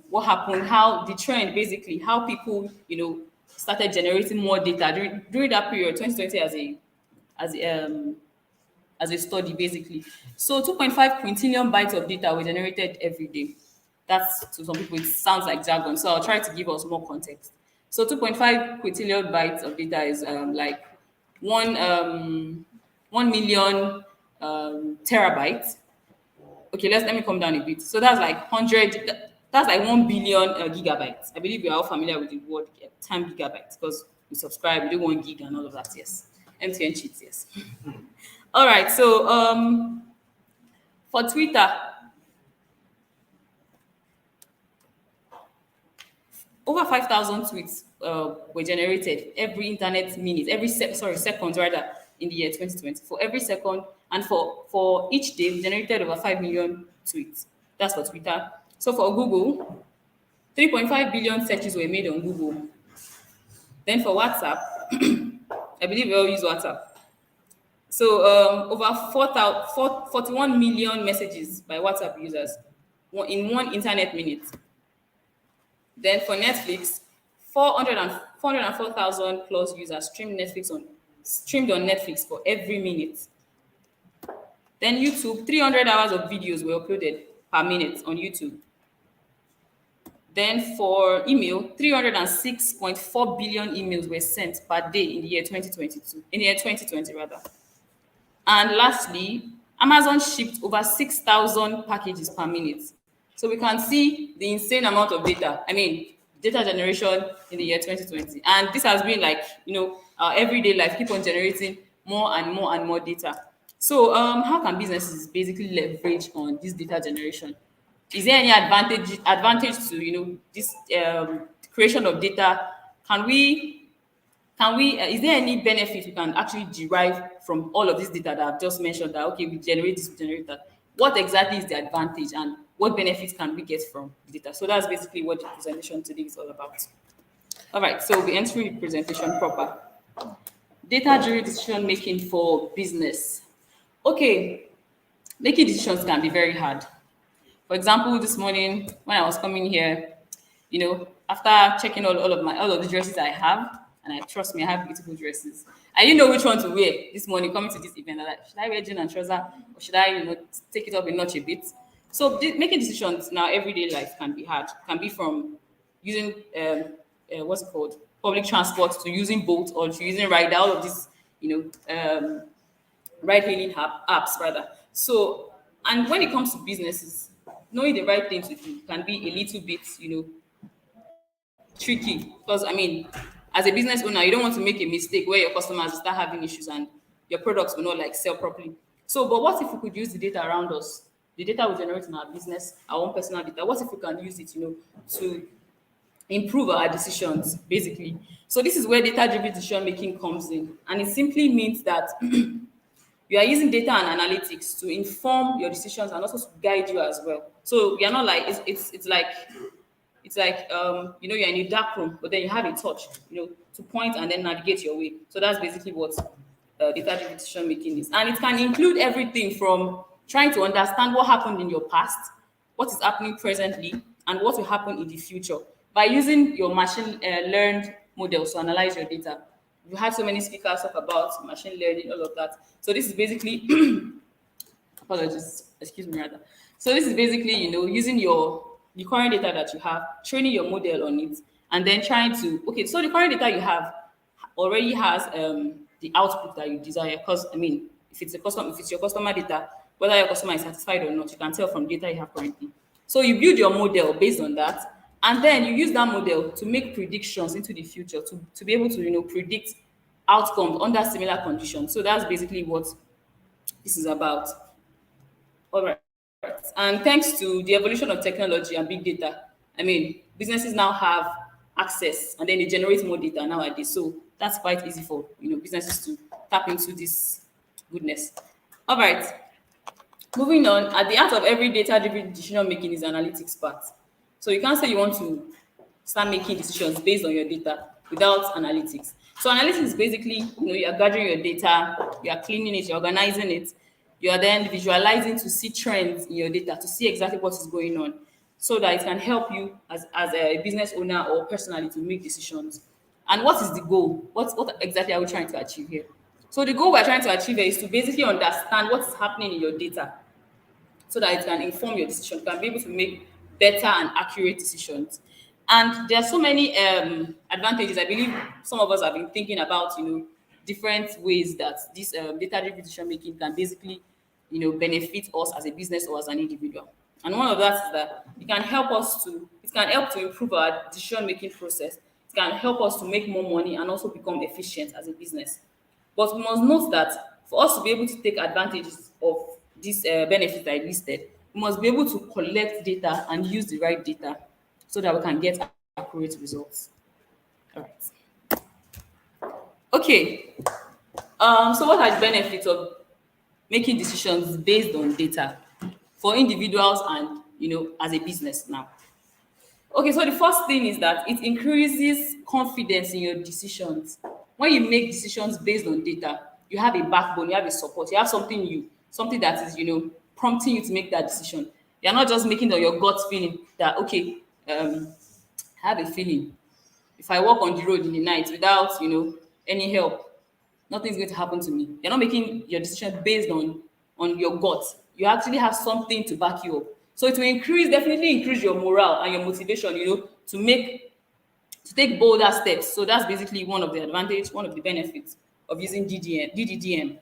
what happened, how the trend basically, how people started generating more data during that period, 2020 as a as a study basically. So 2.5 quintillion bytes of data were generated every day. That's, to some people, it sounds like jargon. So I'll try to give us more context. So 2.5 quintillion bytes of data is like one 1 million terabytes. Okay, let me come down a bit. So that's like 100. That's like 1 billion gigabytes. I believe you're all familiar with the word time gigabytes because we subscribe. We do 1 gig and all of that. Yes, MTN cheats. Yes. All right. So for Twitter, over 5,000 tweets were generated every internet minute, seconds rather, in the year 2020. For every second, and for each day, we generated over 5 million tweets. That's for Twitter. So for Google, 3.5 billion searches were made on Google. Then for WhatsApp, I believe we all use WhatsApp. So over 41 million messages by WhatsApp users in one internet minute. Then for Netflix, 404,000 plus users streamed on Netflix for every minute. Then YouTube, 300 hours of videos were uploaded per minute on YouTube. Then for email, 306.4 billion emails were sent per day in the year 2020 rather. And lastly, Amazon shipped over 6,000 packages per minute. So we can see the insane amount of data. I mean, data generation in the year 2020. And this has been like, our everyday life, keep on generating more and more and more data. So how can businesses basically leverage on this data generation? Is there any advantage to, this creation of data? Is there any benefit we can actually derive from all of this data that I've just mentioned, that okay, we generate this, we generate that? What exactly is the advantage and what benefits can we get from the data? So that's basically what the presentation today is all about. All right, so we'll be entering the presentation proper. Data-driven decision making for business. Okay, making decisions can be very hard. For example, this morning when I was coming here, after checking all of the dresses I have, and I trust me, I have beautiful dresses. I didn't know which one to wear this morning coming to this event. I like, should I wear jean and trouser, or should I, take it up a notch a bit? So making decisions in our everyday life can be hard. Can be from using public transport, to using Bolt, or to using Rider. All of these, ride-hailing apps rather. So, and when it comes to businesses, knowing the right thing to do can be a little bit, tricky, because I mean, as a business owner, you don't want to make a mistake where your customers will start having issues and your products will not like sell properly. So, but what if we could use the data around us, the data we generate in our business, our own personal data? What if we can use it, to improve our decisions, basically? So this is where data-driven decision making comes in, and it simply means that you are using data and analytics to inform your decisions and also to guide you as well. So you're not like it's like you're in a dark room, but then you have a touch, to point and then navigate your way. So that's basically what data-driven decision making is, and it can include everything from trying to understand what happened in your past, what is happening presently, and what will happen in the future by using your machine learned models to analyze your data. We had so many speakers talk about machine learning, all of that. So this is basically apologies, excuse me rather. So this is basically, using the current data that you have, training your model on it, and then trying to, okay, so the current data you have already has the output that you desire. Because I mean, if it's your customer data, whether your customer is satisfied or not, you can tell from data you have currently. So you build your model based on that, and then you use that model to make predictions into the future, to be able to predict outcomes under similar conditions. So that's basically what this is about. All right. And thanks to the evolution of technology and big data, I mean, businesses now have access and then they generate more data nowadays. So that's quite easy for businesses to tap into this goodness. All right. Moving on, at the heart of every data-driven decision making is analytics part. So you can't say you want to start making decisions based on your data without analytics. So analytics is basically, you are gathering your data, you are cleaning it, you're organizing it, you are then visualizing to see trends in your data, to see exactly what is going on, so that it can help you as a business owner or personally to make decisions. And what is the goal? What exactly are we trying to achieve here? So the goal we're trying to achieve here is to basically understand what is happening in your data, so that it can inform your decision. You can be able to make better and accurate decisions. And there are so many advantages. I believe some of us have been thinking about, different ways that this data-driven decision making can basically, benefit us as a business or as an individual. And one of that is that it can help to improve our decision making process. It can help us to make more money and also become efficient as a business. But we must note that for us to be able to take advantages of these benefits I listed, we must be able to collect data and use the right data so that we can get accurate results. All right. Okay. So what are the benefits of making decisions based on data for individuals and as a business now? Okay, so the first thing is that it increases confidence in your decisions. When you make decisions based on data, you have a backbone, you have a support, you have something that is, prompting you to make that decision. You're not just making your gut feeling that, okay, I have a feeling. If I walk on the road in the night without, any help, nothing's going to happen to me. You're not making your decision based on your gut. You actually have something to back you up. So it will definitely increase your morale and your motivation, to take bolder steps. So that's basically one of the benefits of using DDDM.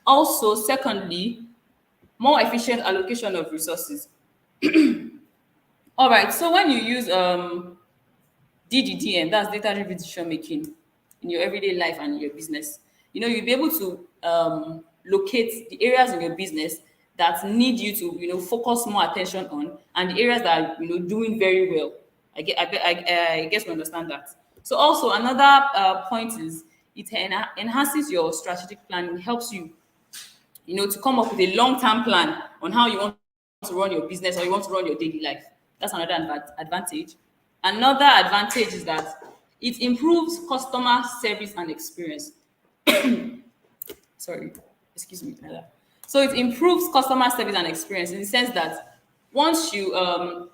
Also, secondly, more efficient allocation of resources. All right, so when you use DDDM, that's data-driven decision making, in your everyday life and in your business, you'll be able to locate the areas in your business that need you to, focus more attention on, and the areas that are, doing very well. I guess we understand that. So also another point is it enhances your strategic planning. It helps you, to come up with a long-term plan on how you want to run your business or you want to run your daily life. That's another advantage. Another advantage is that it improves customer service and experience. Sorry, excuse me. So it improves customer service and experience in the sense that once you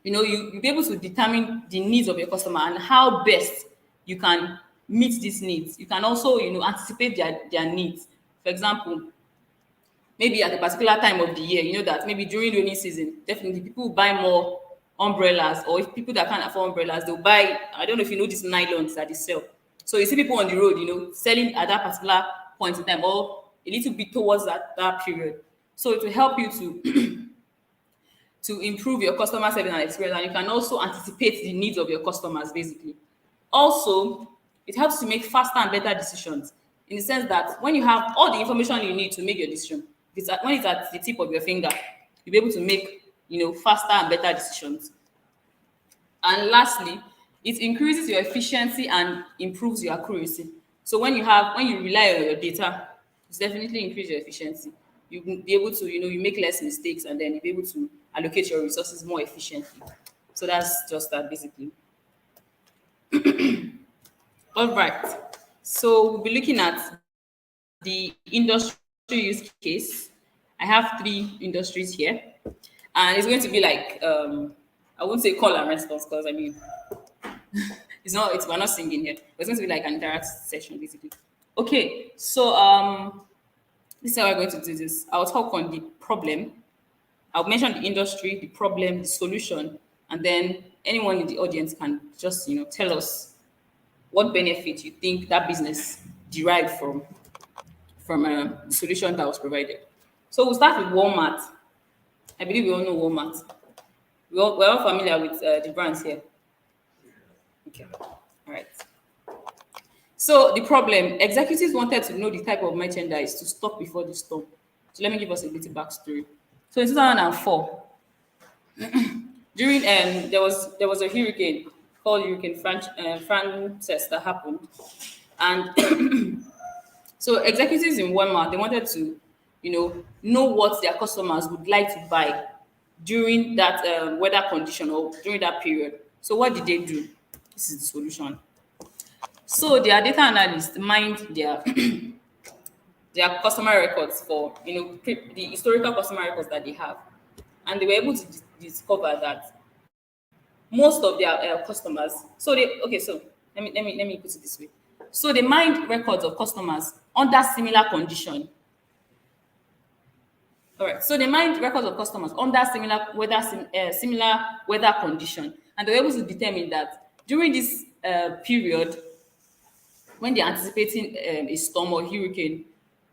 be able to determine the needs of your customer and how best you can meet these needs. You can also, anticipate their needs. For example, maybe at a particular time of the year, that maybe during rainy season, definitely people will buy more umbrellas, or if people that can't afford umbrellas, they'll buy, I don't know if you know these nylons that they sell. So you see people on the road, selling at that particular point in time, or a little bit towards that period. So it will help you to to improve your customer service and experience, and you can also anticipate the needs of your customers, basically. Also, it helps to make faster and better decisions in the sense that when you have all the information you need to make your decision, when it's at the tip of your finger, you'll be able to make faster and better decisions. And lastly, it increases your efficiency and improves your accuracy. So when you rely on your data, it's definitely increase your efficiency. You will be able to, you make less mistakes, and then you'll be able to allocate your resources more efficiently. So that's just that, basically. All right. So we'll be looking at the industry use case. I have 3 industries here, and it's going to be like I won't say call and response, because I mean we're not singing here. It's going to be like an interactive session, basically. Okay, so this is how we're going to do this. I'll talk on the problem. I'll mention the industry, the problem, the solution, and then anyone in the audience can just tell us what benefit you think that business derived from a solution that was provided. So we'll start with Walmart. I believe we all know Walmart. We're all familiar with the brands here. Okay, all right. So the problem, executives wanted to know the type of merchandise to stock before the storm. So let me give us a little backstory. So in 2004, during there was a hurricane called Hurricane Frances that happened, and so executives in Walmart, they wanted to, know what their customers would like to buy during that weather condition or during that period. So what did they do? This is the solution. So their data analysts mined their their customer records for the historical customer records that they have, and they were able to discover that most of their customers. So they okay. So let me put it this way. So they mined records of customers under similar condition. All right. So they mined records of customers under similar weather condition, and they were able to determine that during this period, when they're anticipating a storm or hurricane,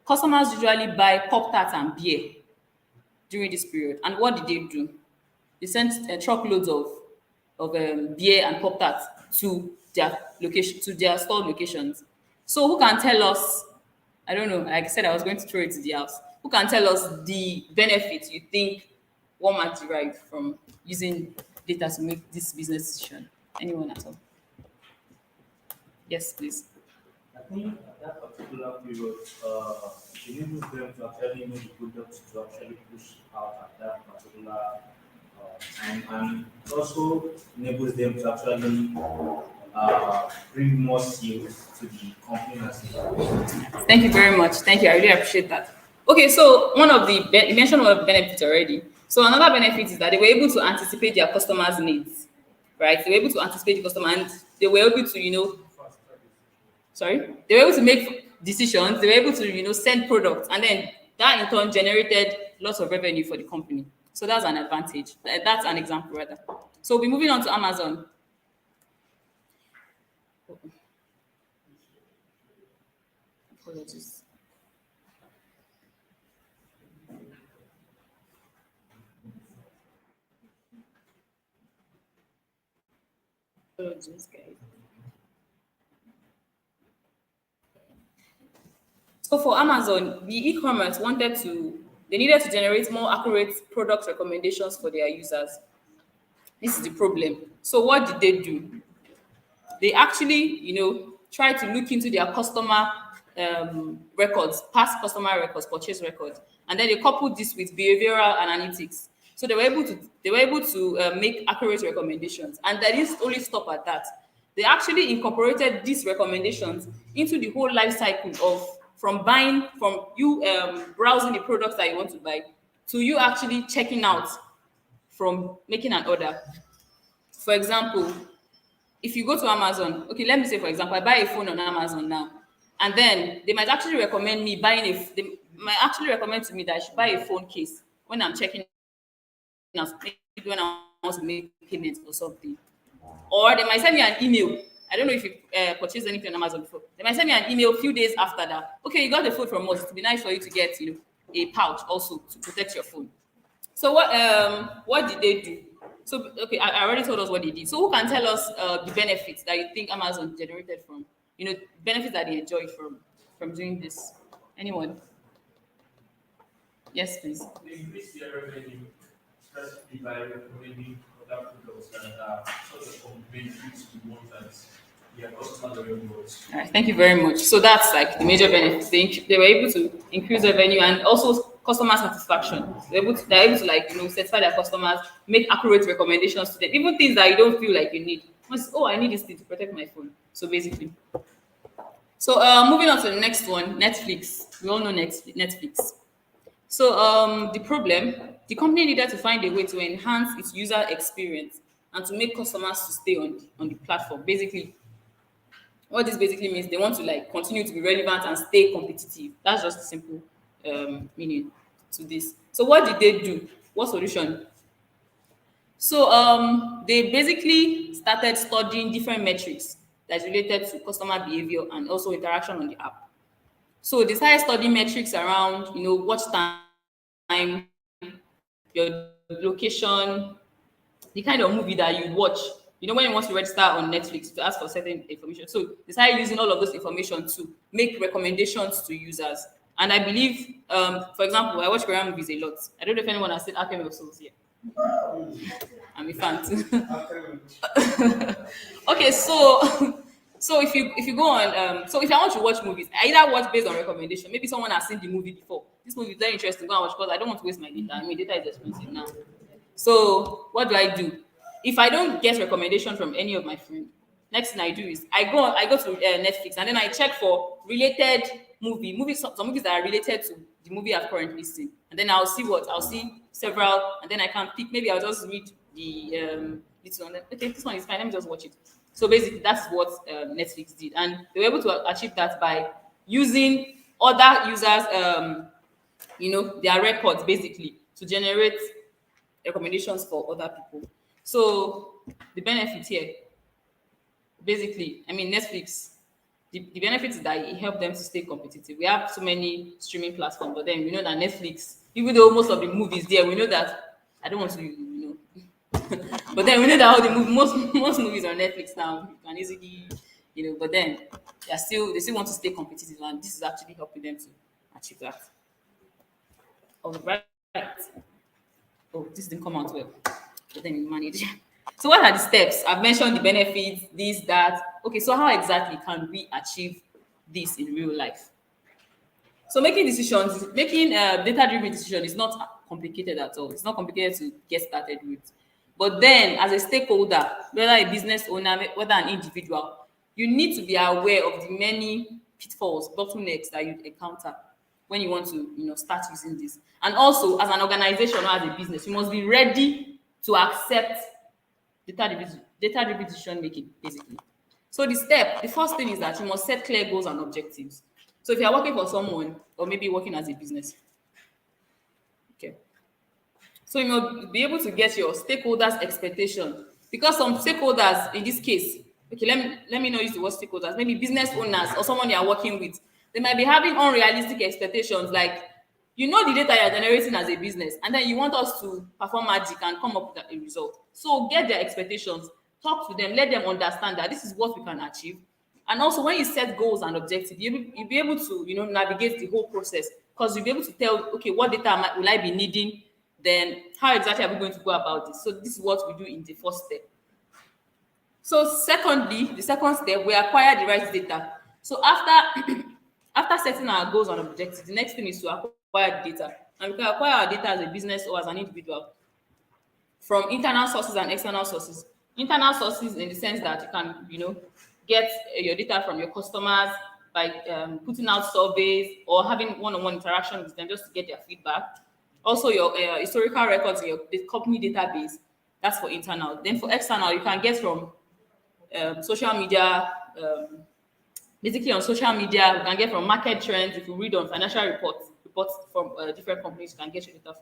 customers usually buy pop tarts and beer during this period. And what did they do? They sent truckloads of beer and pop tarts to their location, to their store locations. So who can tell us? I don't know. Like I said, I was going to throw it to the house. Who can tell us the benefits you think one might derive from using data to make this business decision? Anyone at all? Yes, please. I think at that particular period, enables them to actually know the products to actually push out at that particular time, and it also enables them to actually bring more sales to the company as well. Thank you very much. Thank you. I really appreciate that. Okay, so one of the you mentioned one of the benefits already. So another benefit is that they were able to anticipate their customers' needs, right? They were able to anticipate the customer, and they were able to, they were able to make decisions. They were able to, send products, and then that in turn generated lots of revenue for the company. So that's an advantage. That's an example, rather. So we'll be moving on to Amazon. Apologies. Apologies, guys. So for Amazon, the e-commerce they needed to generate more accurate product recommendations for their users. This is the problem. So what did they do? They actually, try to look into their customer records, past customer records, purchase records, and then they coupled this with behavioral analytics. So they were able to make accurate recommendations, and they didn't only stop at that. They actually incorporated these recommendations into the whole life cycle of from you browsing the products that you want to buy to you actually checking out from making an order. For example, if you go to Amazon, okay, let me say, for example, I buy a phone on Amazon now, and then they might actually recommend they might actually recommend to me that I should buy a phone case when I'm checking out, maybe when I want to make payments or something. Or they might send me an email. I don't know if you purchased anything on Amazon before. They might send me an email a few days after that. Okay, you got the phone from us. It would be nice for you to get, a pouch also to protect your phone. So what did they do? So okay, I already told us what they did. So who can tell us the benefits that you think Amazon generated from, benefits that they enjoy from doing this? Anyone? Yes, please. They increase their revenue, especially by recommending other products that are sort of complementary to the ones that their customers already want. All right, thank you very much. So that's like the major benefits. They were able to increase revenue and also customer satisfaction. They're able to like satisfy their customers, make accurate recommendations to them, even things that you don't feel like you need. I need this thing to protect my phone. So basically. So moving on to the next one, Netflix. We all know Netflix. So the company needed to find a way to enhance its user experience and to make customers to stay on the platform. Basically, what this basically means, they want to like continue to be relevant and stay competitive. That's just the simple meaning to this. So what did they do? What solution? So they basically started studying different metrics that's related to customer behavior and also interaction on the app. So they started studying metrics around, watch time, your location, the kind of movie that you watch. When you want to register on Netflix to ask for certain information. So they started using all of those information to make recommendations to users. And I believe, for example, I watch Korean movies a lot. I don't know if anyone has seen Alchemy of Souls here. I'm a fan too. Okay, so if you go on, so if I want to watch movies, I either watch based on recommendation. Maybe someone has seen the movie before. This movie is very interesting. Go and watch because I don't want to waste my data. I mean, data is expensive now. So what do I do? If I don't get recommendation from any of my friends, next thing I do is I go to Netflix, and then I check for related movies, some movies that are related to the movie I've currently seen, and then I'll see several, and then I can pick. Maybe I'll just read the this one. Okay, this one is fine. Let me just watch it. So basically, that's what Netflix did, and they were able to achieve that by using other users, their records basically to generate recommendations for other people. So the benefit here, basically, I mean, Netflix, the benefit is that it helped them to stay competitive. We have so many streaming platforms, but then we know that Netflix, even though most of the movies there, we know that I don't want to, but then we know that all the most movies on Netflix now you can easily, but then they still want to stay competitive, and this is actually helping them to achieve that. All right. Oh, this didn't come out well. But then you manage. So what are the steps? I've mentioned the benefits, this, that. Okay, so how exactly can we achieve this in real life? So making data-driven decision is not complicated at all. It's not complicated to get started with. But then, as a stakeholder, whether a business owner, whether an individual, you need to be aware of the many pitfalls, bottlenecks that you encounter when you want to, start using this. And also, as an organization or as a business, you must be ready to accept data-driven decision making, basically. So the first thing is that you must set clear goals and objectives. So if you are working for someone, or maybe working as a business, okay. So you must be able to get your stakeholders' expectation, because some stakeholders, in this case, okay, let me not use the word stakeholders, maybe business owners or someone you are working with, they might be having unrealistic expectations, like the data you're generating as a business, and then you want us to perform magic and come up with a result. So get their expectations, talk to them, let them understand that this is what we can achieve. And also, when you set goals and objectives, you'll be able to navigate the whole process, because you'll be able to tell, okay, what data will I be needing, then how exactly are we going to go about this? So this is what we do in the first step. So secondly, the second step, we acquire the right data. So after after setting our goals and objectives, the next thing is to acquire the data. And we can acquire our data as a business or as an individual from internal sources and external sources. Internal sources in the sense that you can, get your data from your customers by putting out surveys or having one-on-one interaction with them just to get their feedback. Also, your historical records in the company database, that's for internal. Then for external, you can get from social media. Basically, on social media, you can get from market trends. If you read on financial reports from different companies, you can get your data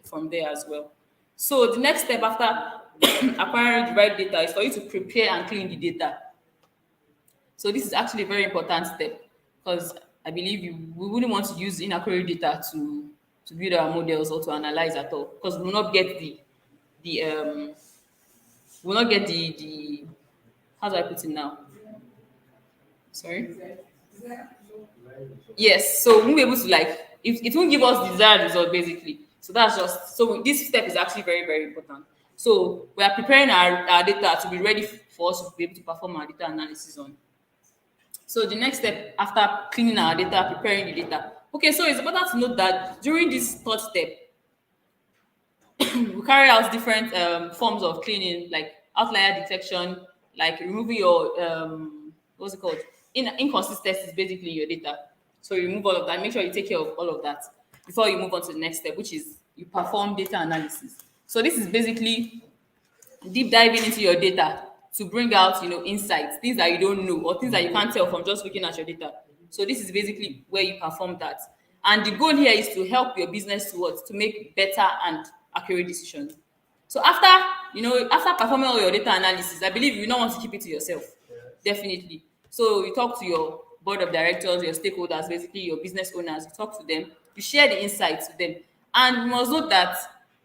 from there as well. So the next step after acquiring the right data is for you to prepare and clean the data. So this is actually a very important step, because I believe we wouldn't want to use inaccurate data to build our models or to analyze at all, because we will not get the how do I put it now? Sorry. Yes, so we won't be able to it won't give us the desired result basically. So that's this step is actually very, very important. So we are preparing our data to be ready for us to be able to perform our data analysis on. So the next step after cleaning our data, preparing the data. Okay, so it's important to note that during this third step, we carry out different forms of cleaning, like outlier detection, like removing your what's it called, inconsistencies basically in your data. So you remove all of that, make sure you take care of all of that before you move on to the next step, which is you perform data analysis. So this is basically deep diving into your data to bring out insights, things that you don't know or things that you can't tell from just looking at your data. So this is basically where you perform that, and the goal here is to help your business to make better and accurate decisions. So after performing all your data analysis, I believe you don't want to keep it to yourself. Definitely. So you talk to your board of directors, your stakeholders, basically your business owners. You talk to them, you share the insights with them, and you must note that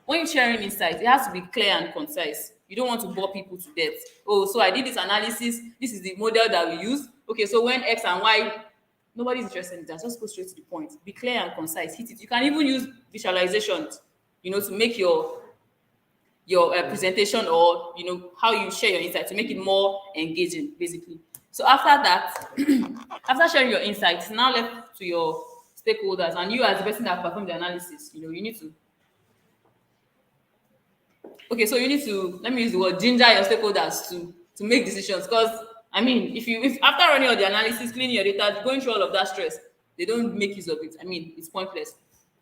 when you're sharing insights, it has to be clear and concise. You don't want to bore people to death. Oh, so I did this analysis. This is the model that we use. Okay, so when X and Y, nobody's interested in that. Just go straight to the point. Be clear and concise. Hit it. You can even use visualizations, to make your presentation, or how you share your insights to make it more engaging, basically. So after that, after sharing your insights, now left to your stakeholders, and you as the person that performed the analysis, you need to Okay, so you need to, let me use the word, ginger your stakeholders to make decisions. Because I mean, if after running all the analysis, cleaning your data, going through all of that stress, they don't make use of it. I mean, it's pointless.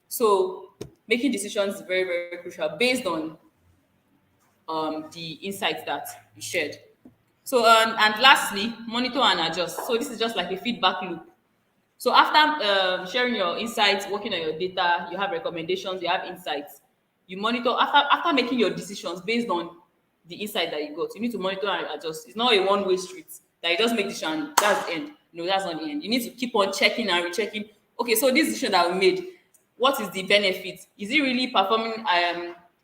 So making decisions is very, very crucial based on the insights that you shared. So and lastly, monitor and adjust. So this is just like a feedback loop. So after sharing your insights, working on your data, you have recommendations, you have insights. You monitor after making your decisions based on the insight that you got. You need to monitor and adjust. It's not a one-way street that you just make decision and that's the end. No, that's not the end. You need to keep on checking and rechecking. Okay, so this decision that we made, what is the benefit? Is it really performing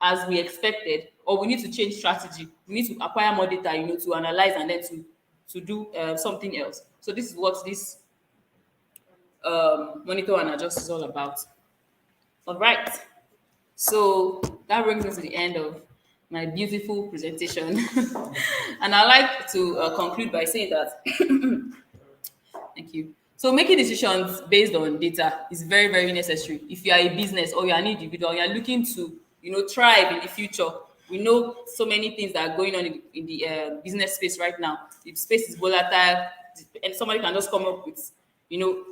as we expected, or we need to change strategy? We need to acquire more data, to analyze and then to do something else. So this is what this monitor and adjust is all about. All right. So that brings me to the end of my beautiful presentation. And I'd like to conclude by saying that, thank you. So making decisions based on data is very, very necessary. If you are a business or you are an individual, you are looking to, thrive in the future. We know so many things that are going on in the business space right now. The space is volatile, and somebody can just come up with, you know,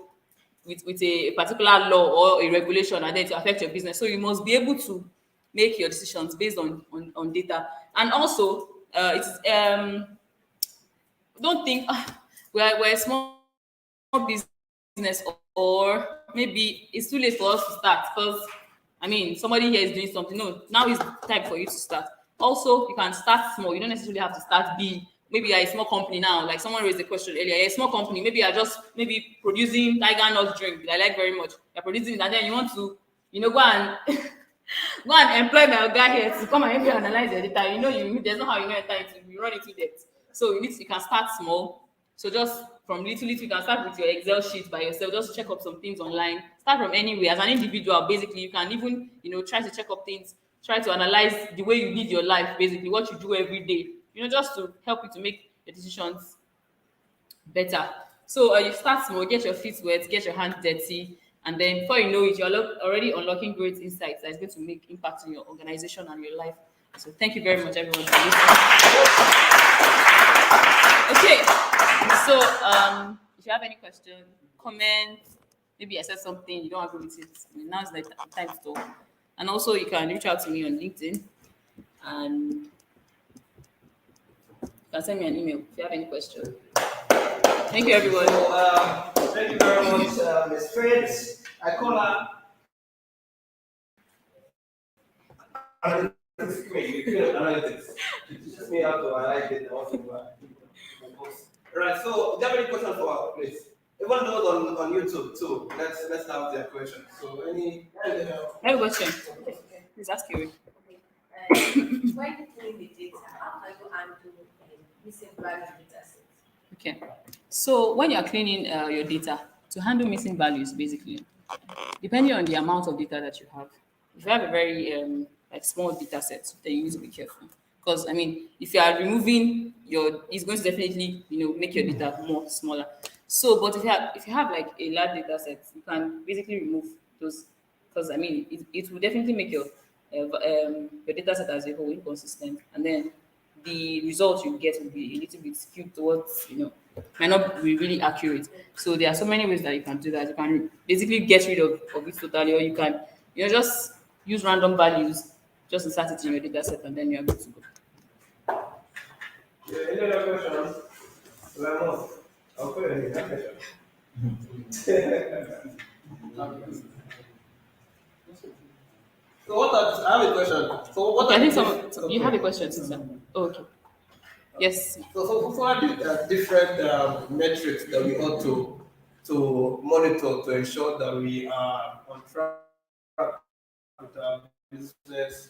with a particular law or a regulation and then to affect your business. So you must be able to make your decisions based on data. And also, it's don't think we're a small business or maybe it's too late for us to start because I mean somebody here is doing something. No, now is the time for you to start. Also, you can start small. You don't necessarily have to start big. Maybe you're a small company now, like someone raised the question earlier. You're a small company, maybe you're just maybe producing tiger nut drink that I like very much. You're producing it and then you want to, go and go and employ my guy here to come and help you analyze the data. There's no how enter into you run into debt. So you can start small. So just from little, you can start with your Excel sheet by yourself. Just check up some things online. Start from anywhere. As an individual, basically, you can even, try to check up things, try to analyze the way you live your life, basically, what you do every day, just to help you to make your decisions better. So you start small, get your feet wet, get your hands dirty, and then before you know it, you're already unlocking great insights that is going to make impact in your organization and your life. So thank you very much, everyone, for listening. Okay, so if you have any questions, comments, maybe I said something you don't agree with it, now is the time to talk. And also, you can reach out to me on LinkedIn, and you can send me an email if you have any questions. Thank you, everyone. So, thank you very much, Ms. Fritz. I call her. Analytics. It teaches me how to analyze it. Right. So, do you have any questions for us, please? Even those on YouTube too. Let's have their questions. So, any? I have a question. Please ask you. When you clean the data, how can you handle missing value data sets? Okay. So when you are cleaning your data, to handle missing values, basically, depending on the amount of data that you have, if you have a very like small data set, then you need to be careful. Because I mean, if you are removing it's going to definitely make your data more smaller. So, but if you have like a large data set, you can basically remove those. Because I mean, it will definitely make your data set as a whole inconsistent, and then the result you get will be a little bit skewed towards, might not be really accurate. So there are so many ways that you can do that. You can basically get rid of it totally, or you can, just use random values, just insert it in your data set, and then you're good to go. Yeah, any other questions? Ramos, I'll put any question. So I have a question. So what Okay, I are think you have a question, Susan. Oh, okay. Yes. So what are the different metrics that we ought to monitor to ensure that we are on track with our business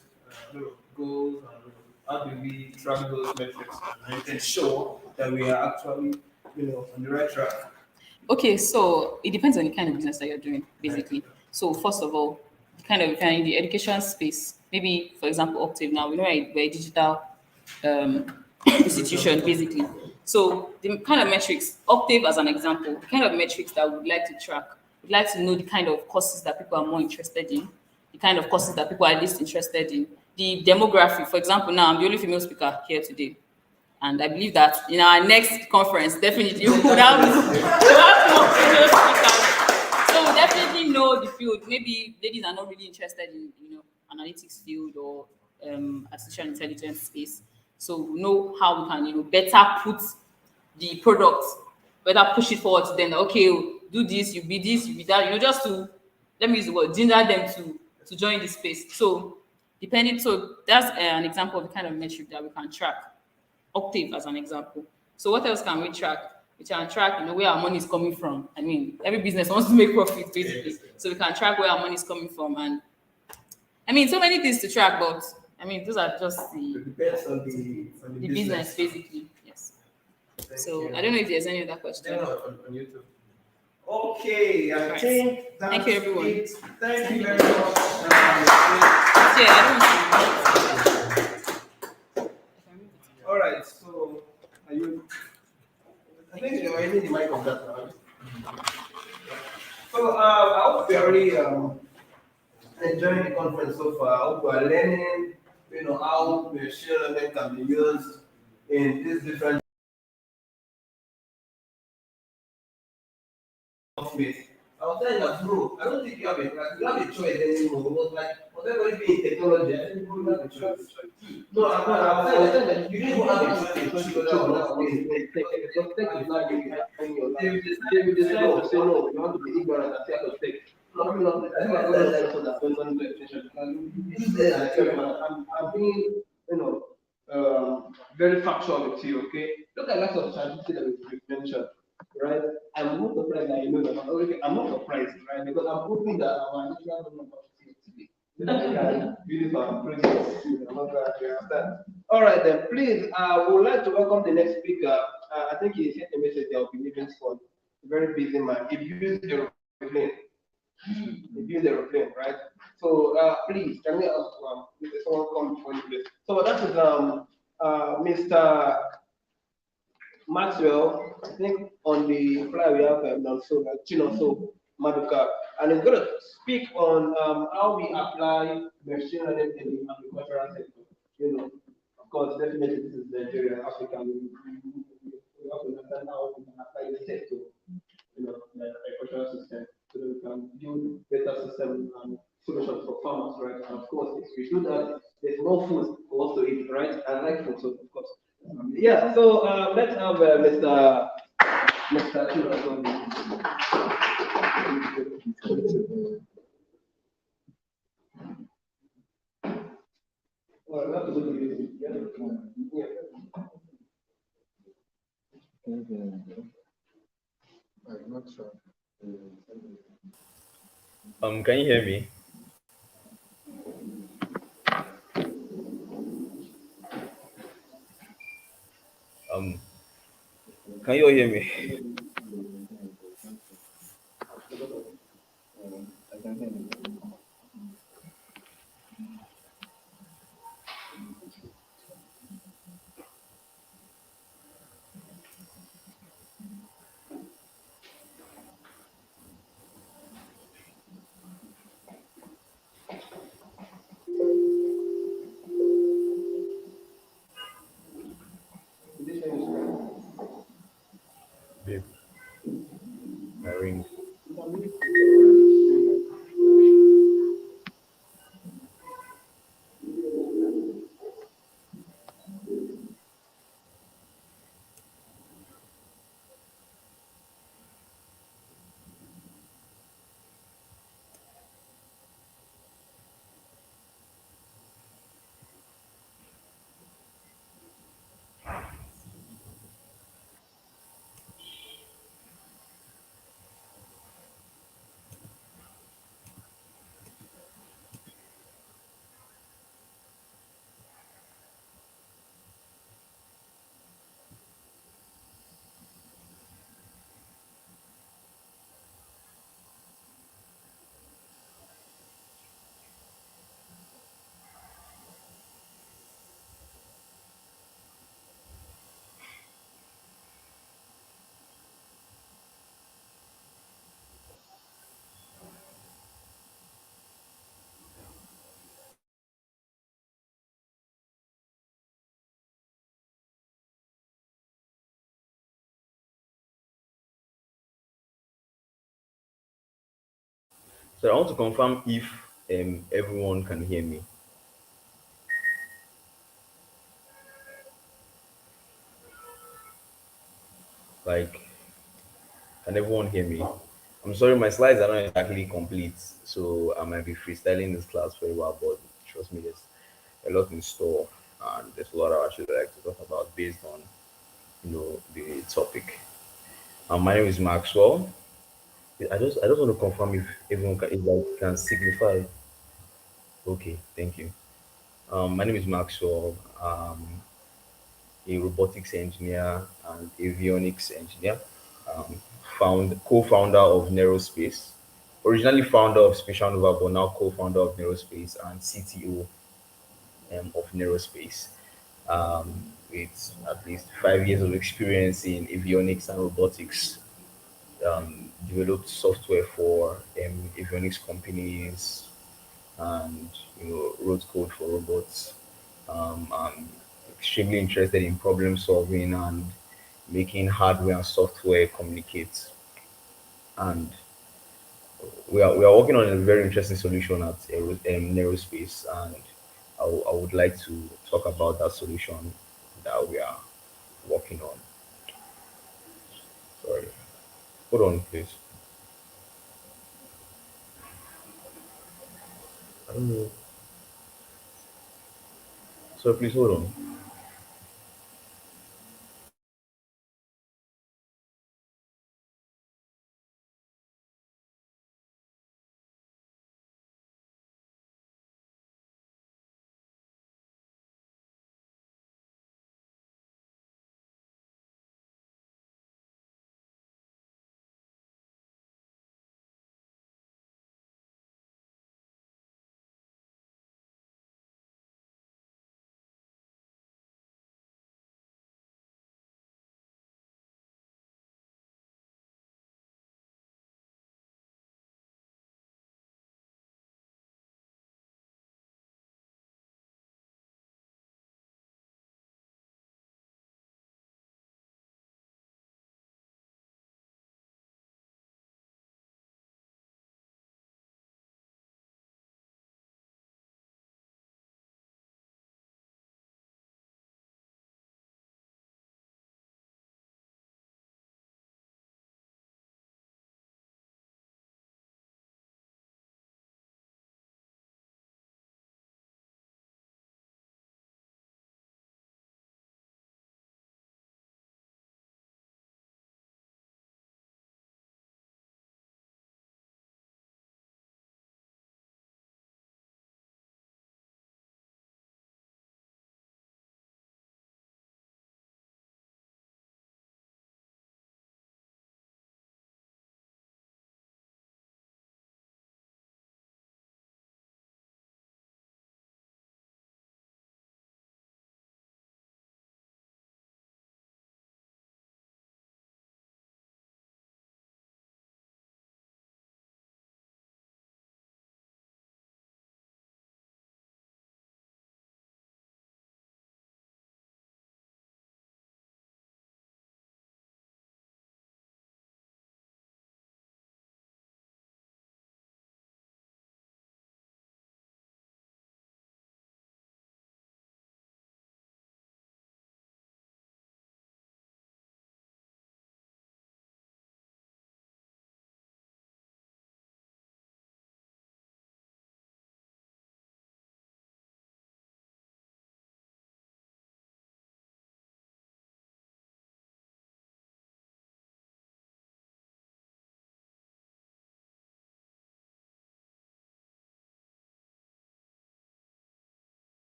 goals, and how do we track those metrics and ensure that we are actually on the right track? Okay, so it depends on the kind of business that you're doing, basically. So first of all, if you're in the education space, maybe for example, Octave now, we know we're a digital institution, basically. So the kind of metrics, Octave as an example, the kind of metrics that we'd like to track, we'd like to know the kind of courses that people are more interested in, the kind of courses that people are least interested in, the demography. For example, now I'm the only female speaker here today. And I believe that in our next conference, definitely we would have, we'll have more female speakers. So we definitely know the field. Maybe ladies are not really interested in, analytics field or artificial intelligence space. So we know how we can, better put the product, better push it forward to them. That, okay, do this, you be this, you be that. Just to, let me use the word, ginger them to join the space. So depending, so that's an example of the kind of metric that we can track. Octave as an example. So what else can we track? We can track, where our money is coming from. I mean, every business wants to make profit basically. So we can track where our money is coming from, and so many things to track, but those are just It depends on the the business basically. Yes. So I don't know if there's any other question. On YouTube. Okay, I Right. think that's Thank you, everyone. it. Thank you very much. Yeah, I don't All right, so are you? I think you're using the mic of that now. So I hope you're really enjoying the conference so far. I hope we're learning, how machine learning can be used in these different ways. I was telling that, bro, I don't think you have a choice anymore. It was like, whatever it be in technology, I think you have a choice. No, I'm saying that you didn't even have a choice to choose whether or not to stay. Because tech is not giving you your life. They will decide to say no, you want to be ignorant and scared of tech. No, no, I think I got that so that don't do attention. I'm being, very factual with you, okay? Look at lots of statistics that we've mentioned, right? I'm not surprised that you know that. Okay, I'm not surprised, right? Because I'm hoping that our national government today. Really for projects, I'm not sure you understand. All right, then, please, we would like to welcome the next speaker. I think he sent a message there will be leaving soon. Very busy man. He used aeroplane. He used aeroplane, right? So please, can we ask someone come before you, please? So that is Mr. Maxwell. I think on the flyer we have also Chinoso Maduka, and he's going to speak on how we apply machine learning in the agricultural sector. Of course, definitely this is Nigeria, Africa. We have to understand how we can apply the tech to, the agricultural system, so that we can build better system and solutions for farmers, right? And of course, if we do that, there's more food for us to eat, right? I like food, so of course. Yeah, so let's have Mr. Chino. Well, we have to go to YouTube. Yeah. I'm not sure. Can you hear me? Um, can you all hear me? Babe, my ring. So I want to confirm if everyone can hear me. Like, can everyone hear me? I'm sorry, my slides are not exactly complete, so I might be freestyling this class very well, but trust me, there's a lot in store, and there's a lot I actually like to talk about based on the topic. My name is Maxwell. I just want to confirm if everyone can, if like can signify. Okay, thank you. My name is Maxwell. A robotics engineer and avionics engineer. Um, co-founder of Neurospace. Originally founder of Spatial Nova, but now co-founder of Neurospace and CTO of Neurospace. With at least 5 years of experience in avionics and robotics. Developed software for avionics companies, and wrote code for robots. I'm extremely interested in problem solving and making hardware and software communicate. And we are working on a very interesting solution at Neurospace, and I would like to talk about that solution that we are working on. Sorry, hold on, please. I don't know. So please hold on.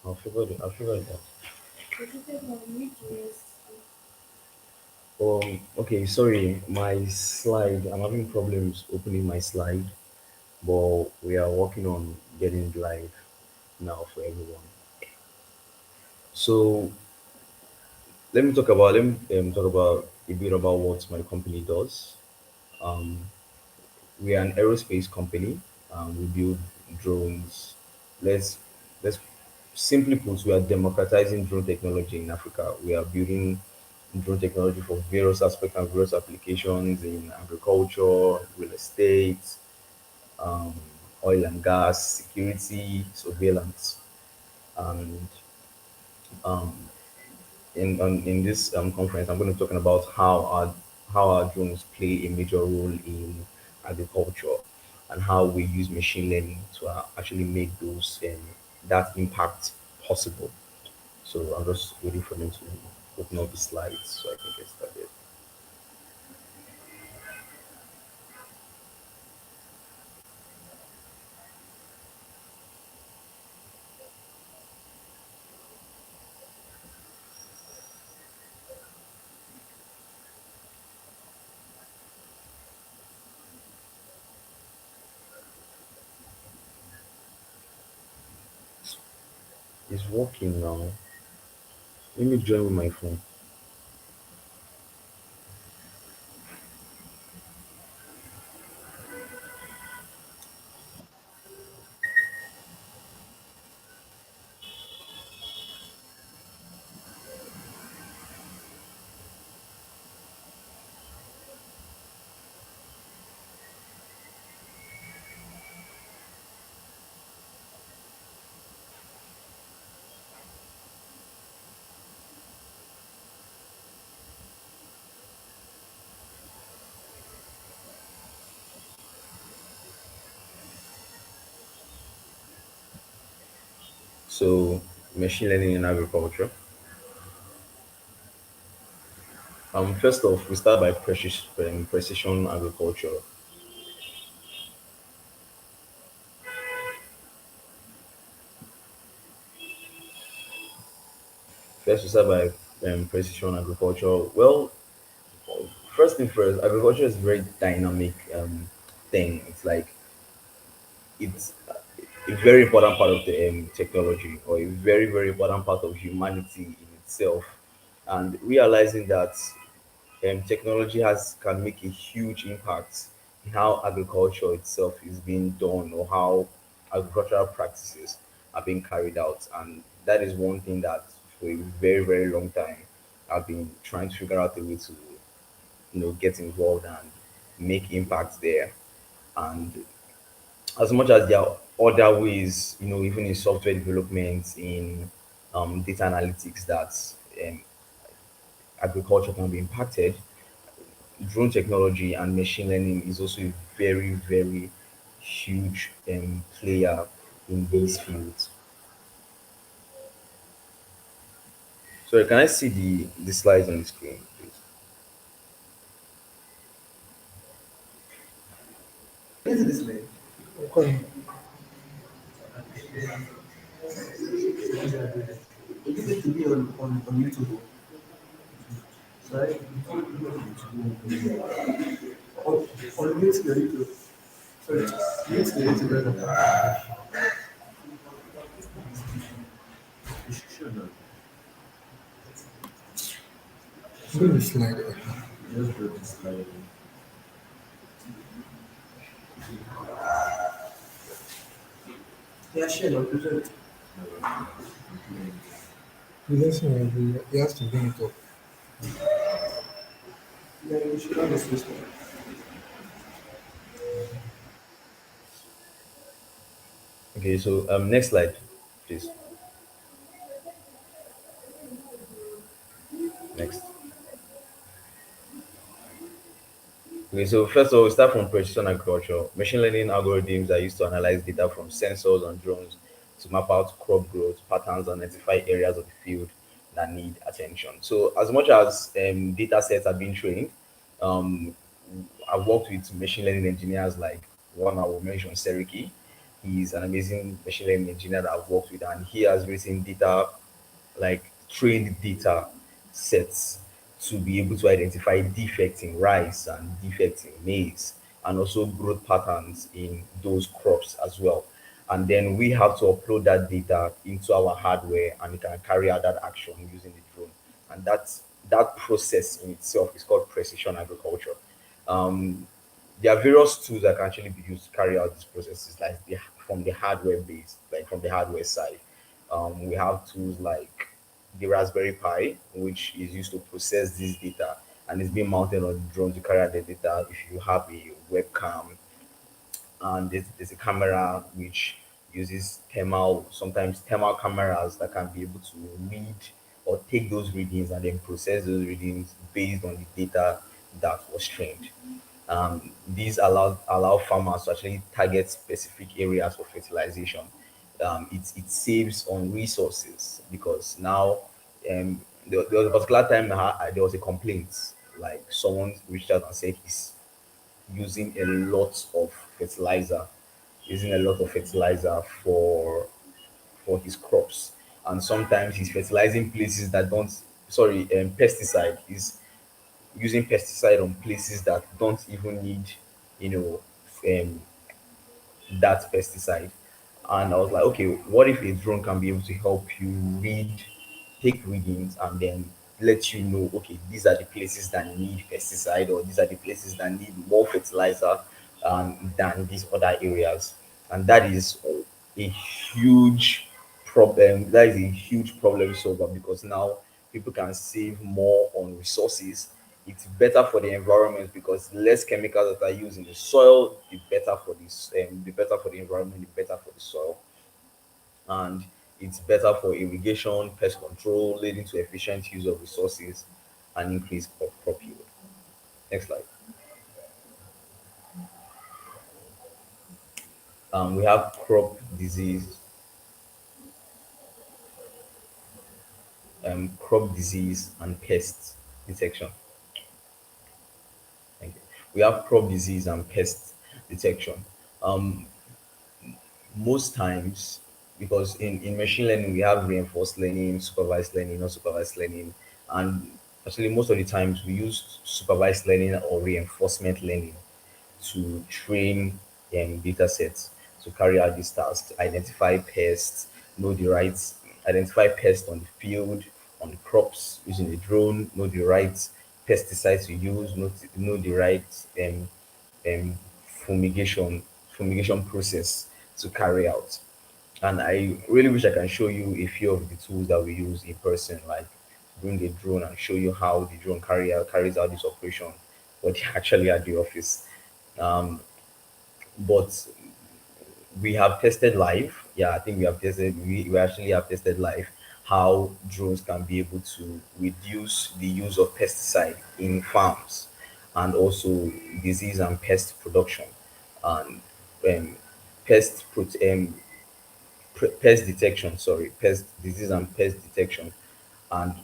I figured that. Okay, sorry, my slide. I'm having problems opening my slide, but we are working on getting it live now for everyone. So let me talk about a bit about what my company does. Um, we are an aerospace company. We build drones. Let's let's simply put, we are democratizing drone technology in Africa. We are building drone technology for various aspects and various applications in agriculture, real estate, um, oil and gas, security, surveillance, and um, in this conference, I'm going to be talking about how our drones play a major role in agriculture and how we use machine learning to actually make those that impact possible. So I'm just waiting for them to open up the slides so I can get started. It's working now. Let me join with my phone. So machine learning in agriculture. First off, we start by precision agriculture. First, we start by precision agriculture. Well, first thing first, agriculture is a very dynamic thing. It's like it's a very important part of the technology, or a very important part of humanity in itself. And realizing that technology has can make a huge impact in how agriculture itself is being done, or how agricultural practices are being carried out. And that is one thing that for a very long time I've been trying to figure out a way to get involved and make impact there. And as much as there are other ways, even in software development, in data analytics, that um, agriculture can be impacted, drone technology and machine learning is also a very huge player in these fields. So can I see the slides on the screen, please? What is this like? Okay. It is to be on YouTube. Sorry? On YouTube. Sorry, YouTube. Do the slide. Yeah, share your present. The lesson will be, he has to bring it up. Yeah, you should have this one. Okay, so next slide, please. Next. Okay, so first of all, we start from precision agriculture. Machine learning algorithms are used to analyze data from sensors on drones to map out crop growth patterns and identify areas of the field that need attention. So, as much as data sets are being trained, um, I've worked with machine learning engineers like one I will mention, Seriki. He's an amazing machine learning engineer that I've worked with, and he has written data like trained data sets to be able to identify defects in rice and defects in maize, and also growth patterns in those crops as well. And then we have to upload that data into our hardware, and it can carry out that action using the drone. And that process in itself is called precision agriculture. Um, there are various tools that can actually be used to carry out these processes, like from the hardware base, like from the hardware side. We have tools like the Raspberry Pi, which is used to process this data and it's being mounted on the drone to carry out the data. If you have a webcam, and there's a camera which uses sometimes thermal cameras that can be able to read or take those readings and then process those readings based on the data that was trained. These allow farmers to actually target specific areas for fertilization. It saves on resources because now there was a particular time there was a complaint, like someone reached out and said he's using a lot of fertilizer, using a lot of fertilizer for his crops, and sometimes he's fertilizing places that don't. Sorry, pesticide. He's using pesticide on places that don't even need, you know, um, that pesticide. And I was like, okay, what if a drone can be able to help you take readings, and then let you know, okay, these are the places that need pesticide, or these are the places that need more fertilizer than these other areas. And that is a huge problem. That is a huge problem solver because now people can save more on resources. It's better for the environment because less chemicals that are used in the soil, the better for the environment, the better for the soil, and it's better for irrigation, pest control, leading to efficient use of resources and increased crop yield. Next slide. We have crop disease and pest detection. Thank you. We have crop disease and pest detection. Um, Most times, because in machine learning we have reinforced learning, supervised learning, not supervised learning, and actually most of the times we use supervised learning or reinforcement learning to train data sets to carry out these tasks, identify pests, know the right, identify pests on the field, on the crops using a drone, know the right pesticides to use, know the right um, um, fumigation fumigation process to carry out. And I really wish I can show you a few of the tools that we use in person, like bring a drone and show you how the drone carries out this operation, but actually at the office. Um, but we have tested live. Yeah, I think we actually have tested live how drones can be able to reduce the use of pesticide in farms and also disease and pest production and um, pest detection, sorry, pest disease and pest detection, and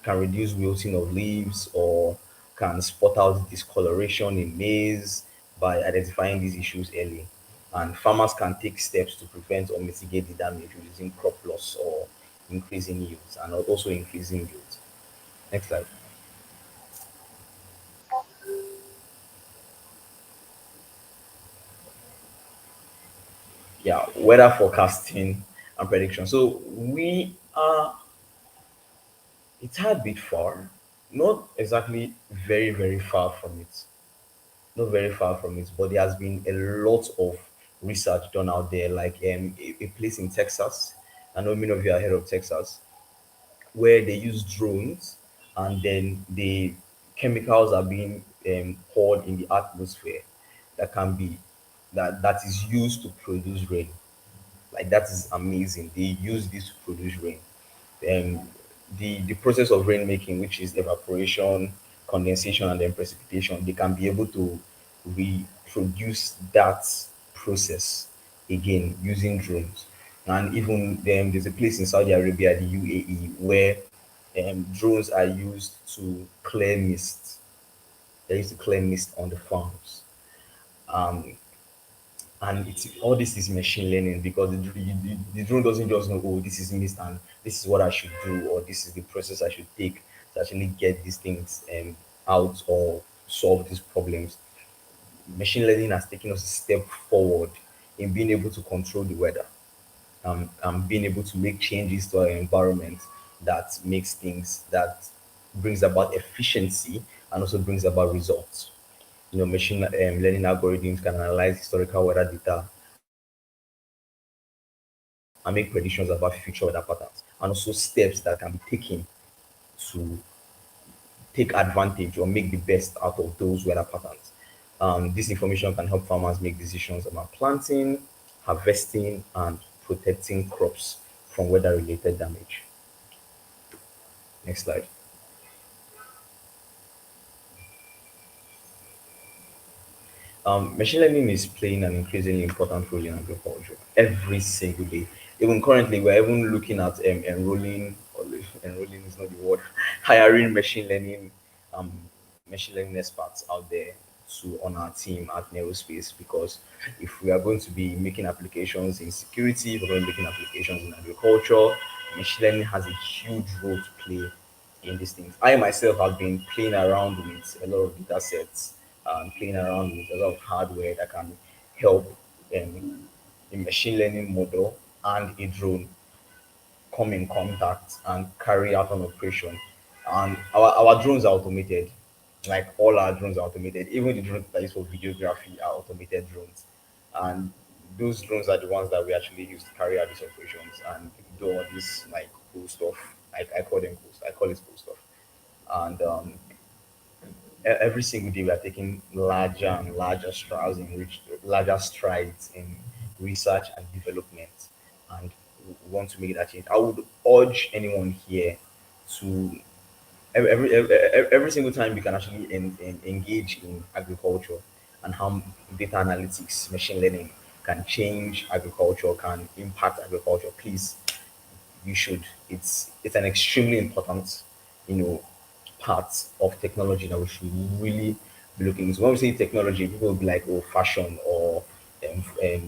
can reduce wilting of leaves or can spot out discoloration in maize by identifying these issues early. And farmers can take steps to prevent or mitigate the damage, reducing crop loss or increasing yields, and also increasing yields. Next slide. Yeah, weather forecasting and prediction. So we are it's a bit far, not exactly very far from it, not very far from it, but there has been a lot of research done out there, like a place in Texas. I know many of you are heard of Texas, where they use drones and then the chemicals are being poured in the atmosphere that can be that is used to produce rain. Like that is amazing. They use this to produce rain. um, the process of rainmaking, which is evaporation, condensation, and then precipitation, they can be able to reproduce that process again using drones. And even there's a place in Saudi Arabia, the UAE, where drones are used to clear mist. They used to clear mist on the farms. Um, and it's all this is machine learning because the drone doesn't just know, oh, this is mist and this is what I should do, or this is the process I should take to actually get these things out or solve these problems. Machine learning has taken us a step forward in being able to control the weather, and being able to make changes to our environment that brings about efficiency and also brings about results. Machine learning algorithms can analyze historical weather data and make predictions about future weather patterns, and also steps that can be taken to take advantage or make the best out of those weather patterns. This information can help farmers make decisions about planting, harvesting, and protecting crops from weather related damage. Next slide. Machine learning is playing an increasingly important role in agriculture every single day. Even currently, we're even looking at enrolling, or enrolling is not the word, hiring um, machine learning experts out there to on our team at Neurospace, because if we are going to be making applications in security, if we're going to be making applications in agriculture, machine learning has a huge role to play in these things. I myself have been playing around with a lot of data sets and playing around with a lot of hardware that can help a machine learning model and a drone come in contact and carry out an operation. And our drones are automated. Like all our drones are automated. Even the drones that is for videography are automated drones. And those drones are the ones that we actually use to carry out these operations and do all this like cool stuff. I call them cool. I call it cool stuff. And every single day we are taking larger and larger strides in research and development, and we want to make that change. I would urge anyone here to every single time you can actually engage in agriculture and how data analytics, machine learning can change agriculture, can impact agriculture. Please, you should. It's an extremely important, you know, part of technology that we should really be looking into. When we say technology, people will be like, oh, fashion or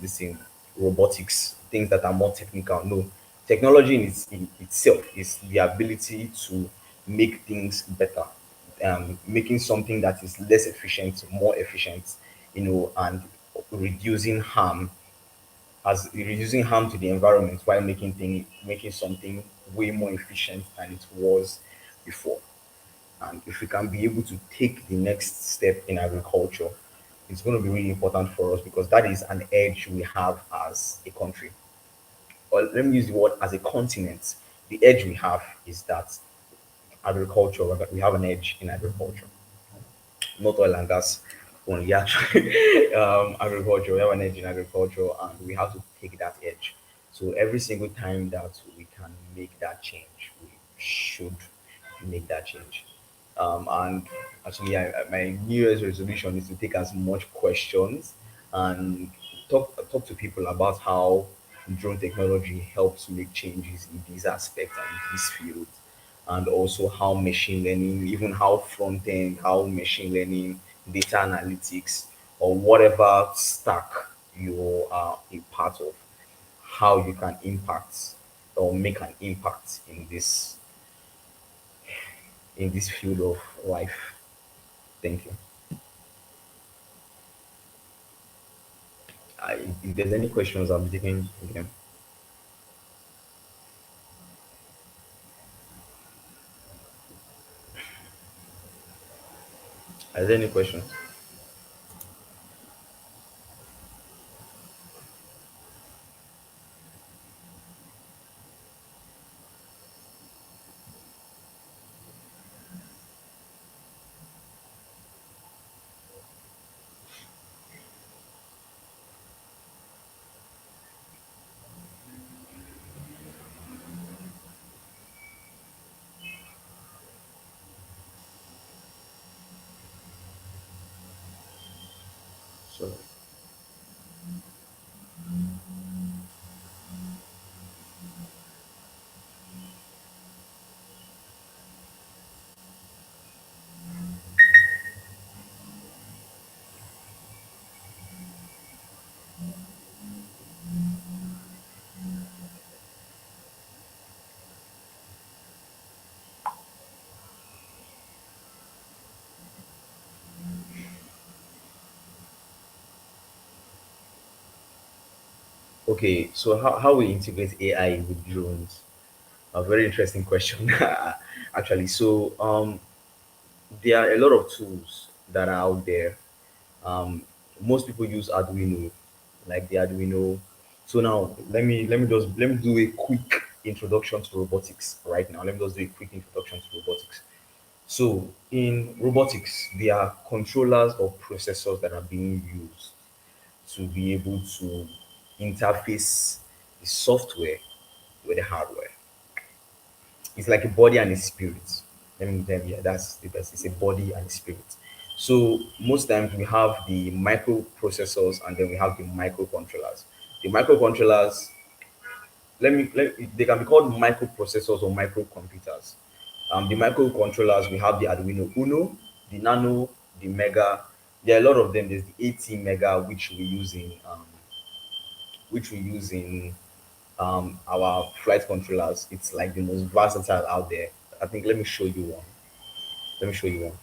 this thing, robotics, things that are more technical. No, technology in itself is the ability to make things better, making something that is less efficient more efficient, and reducing harm as reducing harm to the environment while making something way more efficient than it was before. And if we can be able to take the next step in agriculture, it's going to be really important for us because that is an edge we have as a country. Or let me use the word as a continent. The edge we have is that agriculture, we have an edge in agriculture, not oil and gas only, actually. Agriculture, we have an edge in agriculture, and we have to take that edge. So every single time that we can make that change, we should make that change. And actually, my New Year's resolution is to take as much questions and talk to people about how drone technology helps make changes in these aspects and in these fields, and also how machine learning, even how front end, how machine learning, data analytics, or whatever stack you are a part of, how you can impact or make an impact in this field of life. Thank you. If there's any questions, I'm taking them. Are there any questions? So, okay, so how we integrate AI with drones? A very interesting question, actually. So, there are a lot of tools that are out there. Um, Most people use Arduino, like the Arduino So now let me do a quick introduction to robotics right now. Let me just do a quick introduction to robotics. So in robotics, there are controllers or processors that are being used to be able to interface the software with the hardware. It's like a body and a spirit. Yeah, that's the best. It's a body and a spirit. So most times we have the microprocessors and then we have the microcontrollers. The microcontrollers, they can be called microprocessors or microcomputers. The microcontrollers, we have the Arduino Uno, the Nano, the Mega. There are a lot of them. There's the 80 Mega, which we use in our flight controllers. It's like the most versatile out there. I think let me show you one. Let me show you one.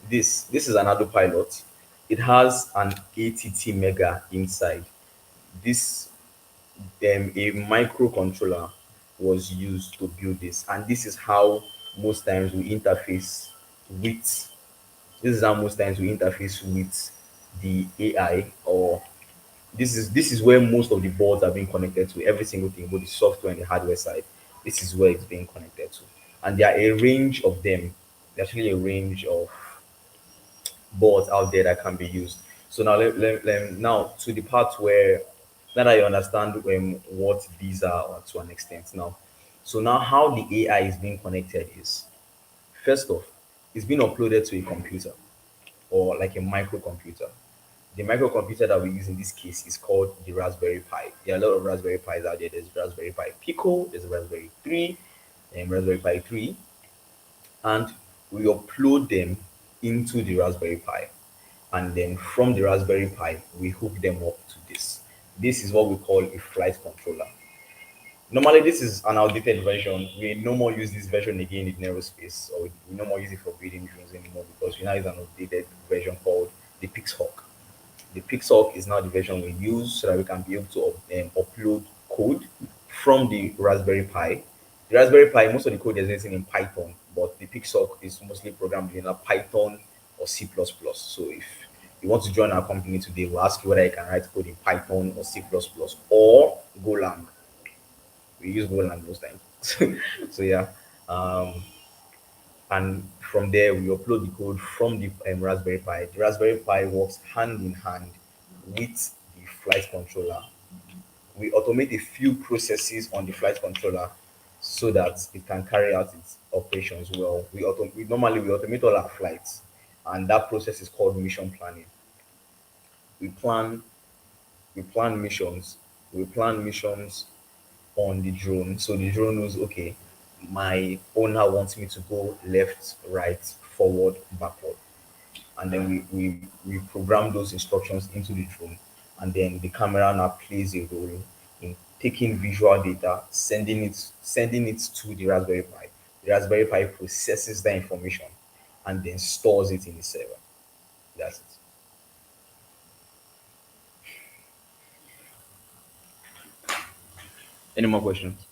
This is an autopilot. It has an ATT Mega inside. This a microcontroller was used to build this, and this is how most times we interface with. This is how most times we interface with the AI, or this is where most of the boards are being connected to. Every single thing, both the software and the hardware side. This is where it's being connected to, and there are a range of them. There's actually a range of boards out there that can be used. So now, now to the part where now that you understand what these are to an extent now. So now how the AI is being connected is first off, it's being uploaded to a computer or like a microcomputer. The microcomputer that we use in this case is called the Raspberry Pi. There are a lot of Raspberry Pis out there. There's Raspberry Pi Pico, there's Raspberry 3, and Raspberry Pi 3, and we upload them into the Raspberry Pi. And then from the Raspberry Pi, we hook them up to this. This is what we call a flight controller. Normally, this is an outdated version. We no more use this version again in aerospace, or we no more use it for building drones anymore because we now use an outdated version called the Pixhawk. The Pixhawk is now the version we use so that we can be able to upload code from the Raspberry Pi. The Raspberry Pi, most of the code is written in Python, but the Pixhawk is mostly programmed in a Python or C++. So if you want to join our company today, we'll ask you whether you can write code in Python or C++ or Golang. We use Golang most times. So yeah, um, and from there we upload the code from the Raspberry Pi. The Raspberry Pi works hand in hand with the flight controller. We automate a few processes on the flight controller so that it can carry out its operations well. We normally we automate all our flights, and that process is called mission planning. We plan we plan missions. We plan missions on the drone. So the drone knows, okay, my owner wants me to go left, right, forward, backward. And then we program those instructions into the drone. And then the camera now plays a role in taking visual data, sending it to the Raspberry Pi. The Raspberry Pi processes that information and then stores it in the server. That's it. Any more questions?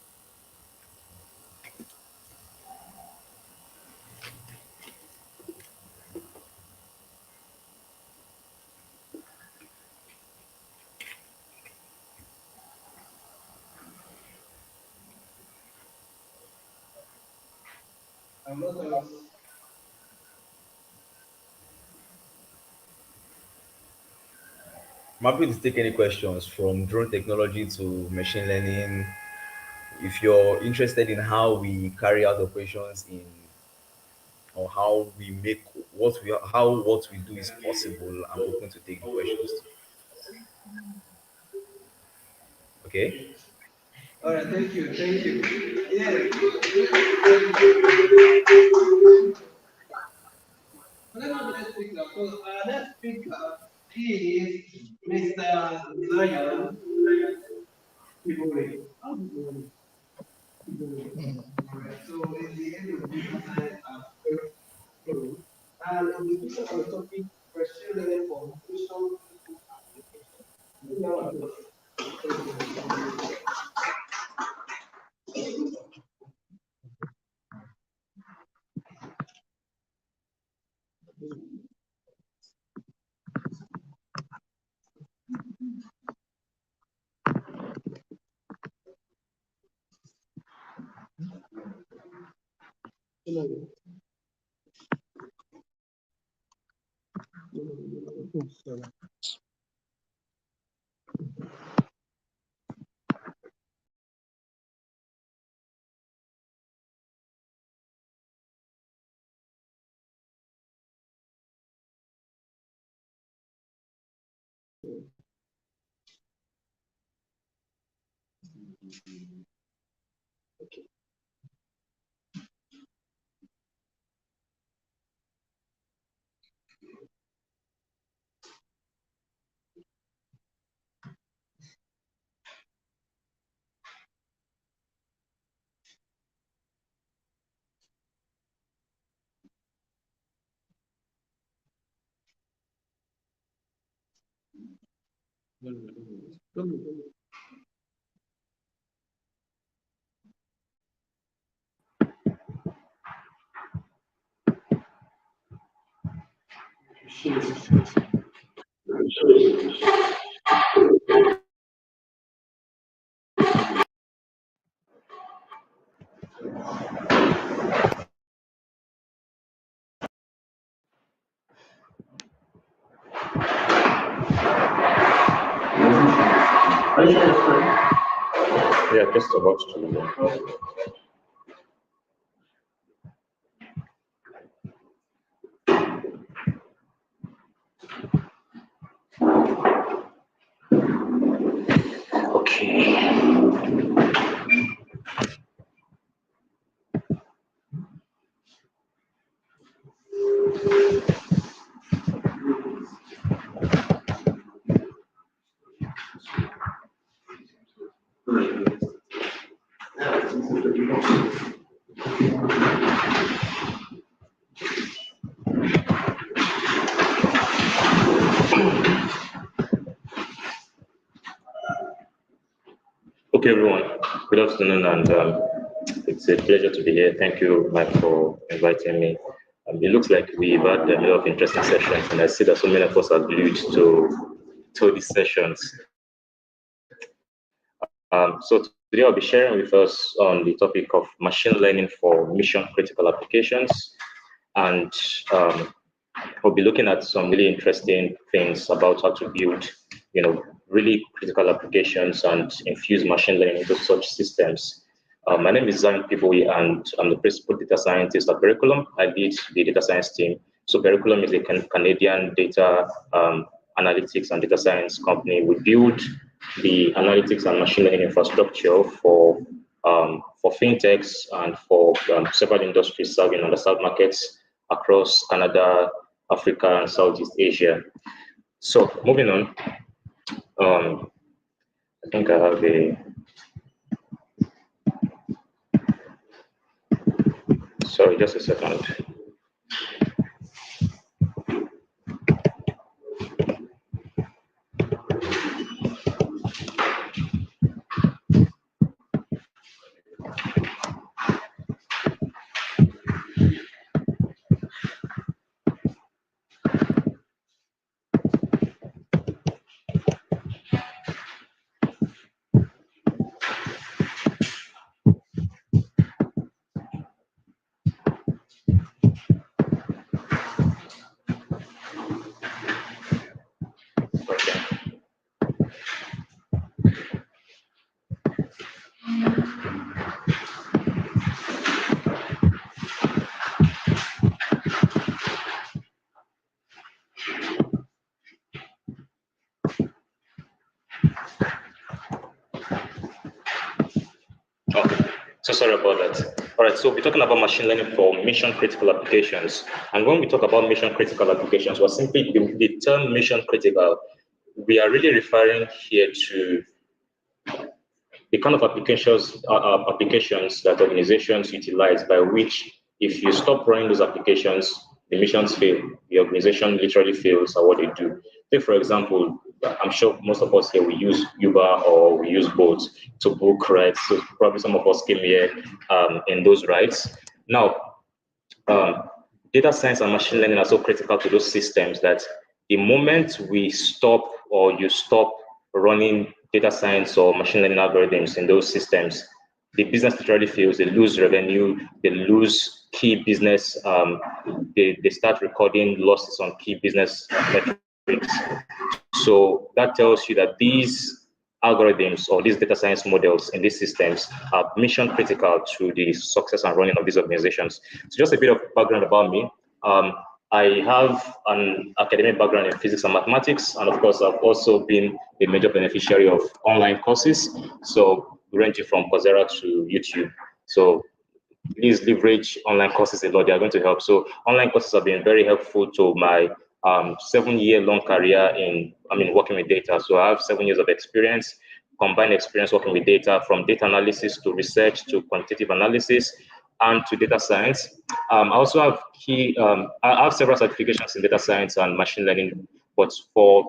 I'm not sure. I'm happy to take any questions from drone technology to machine learning. If you're interested in how we carry out operations in or how we make what we do is possible, I'm open to take the questions. Okay. All right, thank you, thank you. Yeah. Let's go to the next speaker. So our next speaker is Mr. Zion Kibori. Alright, so in the end of data science pro, and we'll be speaking on the topic machine learning for mission critical application. Yeah, Yeah, just about to. Okay, everyone. Good afternoon, and it's a pleasure to be here. Thank you, Mike, for inviting me. It looks like we've had a lot of interesting sessions, and I see that so many of us are glued to these sessions. So today I'll be sharing with us on the topic of machine learning for mission-critical applications, and we'll be looking at some really interesting things about how to build, really critical applications and infuse machine learning into such systems. My name is Zion Piboi, and I'm the principal data scientist at Curriculum. I lead the data science team. So Curriculum is a Canadian data analytics and data science company. We build the analytics and machine learning infrastructure for fintechs and for several industries serving underserved markets across Canada, Africa, and Southeast Asia. So moving on, I think I have a. Sorry, just a second. Okay, so sorry about that. All right, so we're talking about machine learning for mission critical applications. And when we talk about mission critical applications, we're simply the term mission critical. We are really referring here to the kind of applications that organizations utilize, by which if you stop running those applications, the missions fail. The organization literally fails at what they do. Take for example, I'm sure most of us here we use Uber or we use Bolt to book rides. So probably some of us came here in those rides. Now, data science and machine learning are so critical to those systems that the moment we stop or you stop running data science or machine learning algorithms in those systems, the business literally fails. They lose revenue, they lose key business, they start recording losses on key business metrics. So that tells you that these algorithms or these data science models in these systems are mission critical to the success and running of these organizations. So just a bit of background about me. I have an academic background in physics and mathematics, and of course, I've also been a major beneficiary of online courses. So ranging from Coursera to YouTube. So please leverage online courses a lot. They are going to help. So online courses have been very helpful to my 7-year long career in, working with data. So I have 7 years of experience, combined experience working with data, from data analysis to research to quantitative analysis and to data science. I also have I have several certifications in data science and machine learning, but for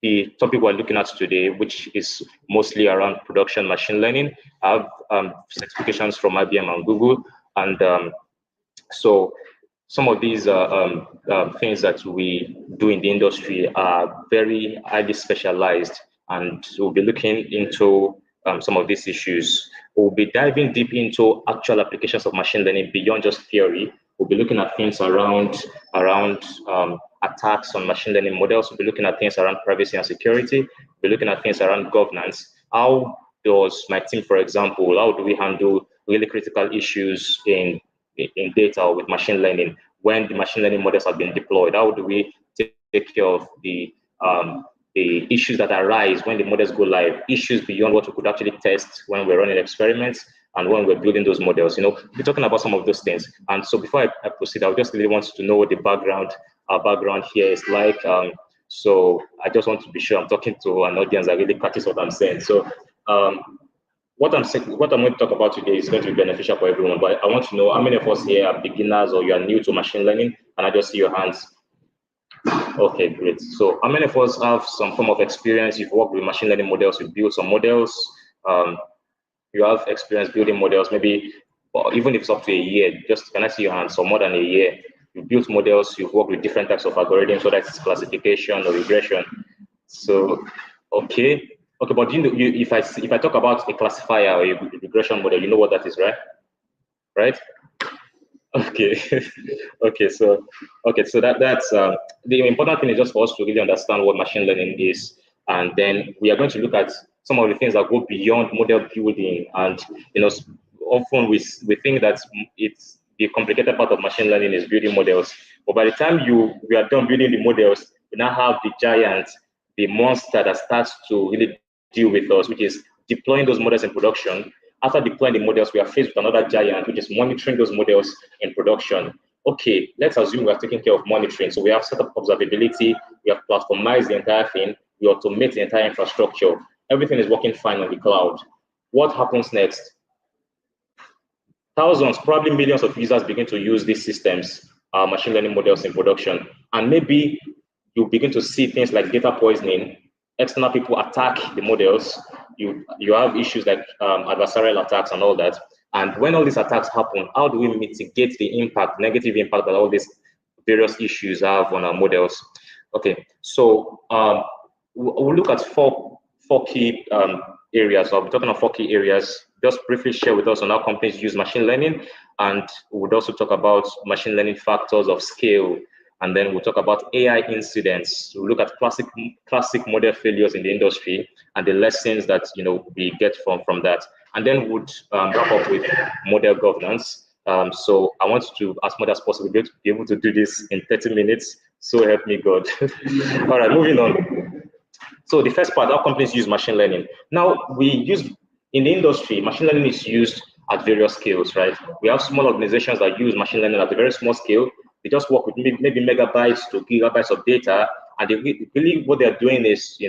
the topic we're looking at today, which is mostly around production machine learning, I have certifications from IBM and Google, and so some of these things that we do in the industry are very highly specialized, and we'll be looking into some of these issues. We'll be diving deep into actual applications of machine learning beyond just theory. We'll be looking at things around attacks on machine learning models. We'll be looking at things around privacy and security. We'll be looking at things around governance. How does my team, for example, how do we handle really critical issues in data or with machine learning when the machine learning models have been deployed? How do we take care of the issues that arise when the models go live, issues beyond what we could actually test when we're running experiments and when we're building those models? We're talking about some of those things. And so before I proceed, I just really want to know what the our background here is like. So I just want to be sure I'm talking to an audience that really catches what I'm saying. So what I'm going to talk about today is going to be beneficial for everyone, but I want to know how many of us here are beginners or you are new to machine learning. And I just see your hands. Okay, great. So how many of us have some form of experience? You've worked with machine learning models, you've built some models, you have experience building models, maybe, or even if it's up to a year, just can I see your hands? So more than a year, you've built models, you've worked with different types of algorithms, whether it's classification or regression. So, okay, but if I talk about a classifier or a regression model, you know what that is, right? Right? Okay. That's the important thing is just for us to really understand what machine learning is, and then we are going to look at some of the things that go beyond model building. And often we think that it's the complicated part of machine learning is building models, but by the time we are done building the models, we now have the giant, the monster that starts to really deal with us, which is deploying those models in production. After deploying the models, we are faced with another giant, which is monitoring those models in production. Okay, let's assume we are taking care of monitoring. So we have set up observability, we have platformized the entire thing, we automate the entire infrastructure. Everything is working fine on the cloud. What happens next? Thousands, probably millions of users begin to use these systems, machine learning models in production. And maybe you begin to see things like data poisoning. External people attack the models. You have issues like adversarial attacks and all that. And when all these attacks happen, how do we mitigate the impact, negative impact that all these various issues have on our models? Okay, so we'll look at four key areas. So I'll be talking about 4 key areas. Just briefly share with us on how companies use machine learning, and we would also talk about machine learning factors of scale. And then we'll talk about AI incidents. We'll look at classic model failures in the industry and the lessons that we get from that. And then we'll wrap up with model governance. So I want to, as much as possible, be able to do this in 30 minutes. So help me God. All right, moving on. So the first part, how companies use machine learning. Now in the industry, machine learning is used at various scales, right? We have small organizations that use machine learning at a very small scale. They just work with maybe megabytes to gigabytes of data, and they believe what they're doing is,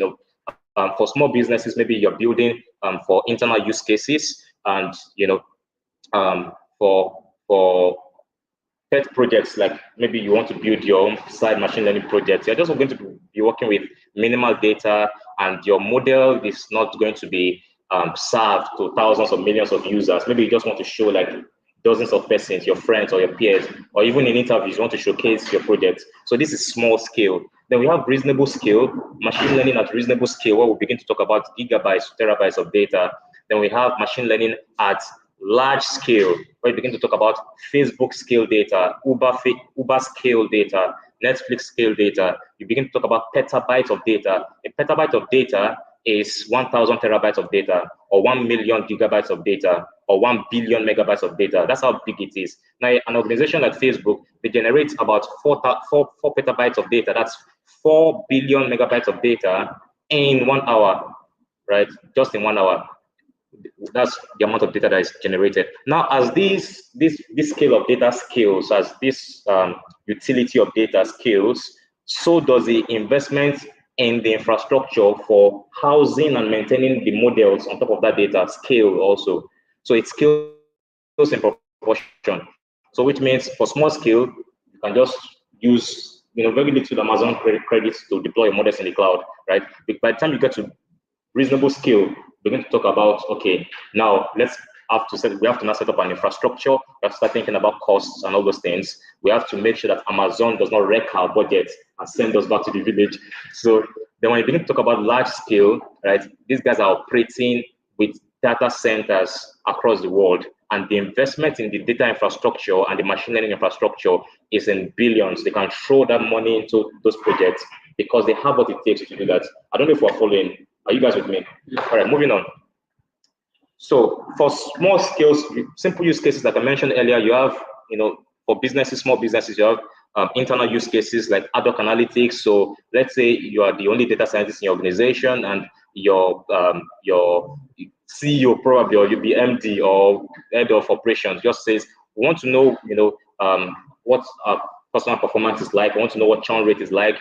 For small businesses, maybe you're building for internal use cases, and for pet projects, like maybe you want to build your own side machine learning project. You're just going to be working with minimal data, and your model is not going to be served to thousands or millions of users. Maybe you just want to show like dozens of persons, your friends or your peers, or even in interviews, you want to showcase your project. So this is small scale. Then we have reasonable scale, machine learning at reasonable scale, where we begin to talk about gigabytes, terabytes of data. Then we have machine learning at large scale, where we begin to talk about Facebook scale data, Uber scale data, Netflix scale data. You begin to talk about petabytes of data. A petabyte of data is 1,000 terabytes of data, or 1 million gigabytes of data, or 1 billion megabytes of data. That's how big it is. Now, an organization like Facebook, they generate about 4 petabytes of data. That's 4 billion megabytes of data in 1 hour, right? Just in 1 hour. That's the amount of data that is generated. Now, as this scale of data scales, as this utility of data scales, so does the investment in the infrastructure for housing and maintaining the models on top of that data scale also. So it scales in proportion. So which means for small scale, you can just use very little Amazon credits to deploy models in the cloud, right? By the time you get to reasonable scale, we're going to talk about, okay, now we have to now set up an infrastructure. We have to start thinking about costs and all those things. We have to make sure that Amazon does not wreck our budget and send us back to the village. So then when you begin to talk about large scale, right, these guys are operating with data centers across the world, and the investment in the data infrastructure and the machine learning infrastructure is in billions. They can throw that money into those projects because they have what it takes to do that. I don't know if we're following. Are you guys with me? Yeah. All right, moving on. So for small scales, simple use cases, like I mentioned earlier, you have, for businesses, small businesses, you have internal use cases like ad hoc analytics. So let's say you are the only data scientist in your organization, and your CEO probably, or you'll be MD or head of operations, just says, we want to know, what customer performance is like. I want to know what churn rate is like.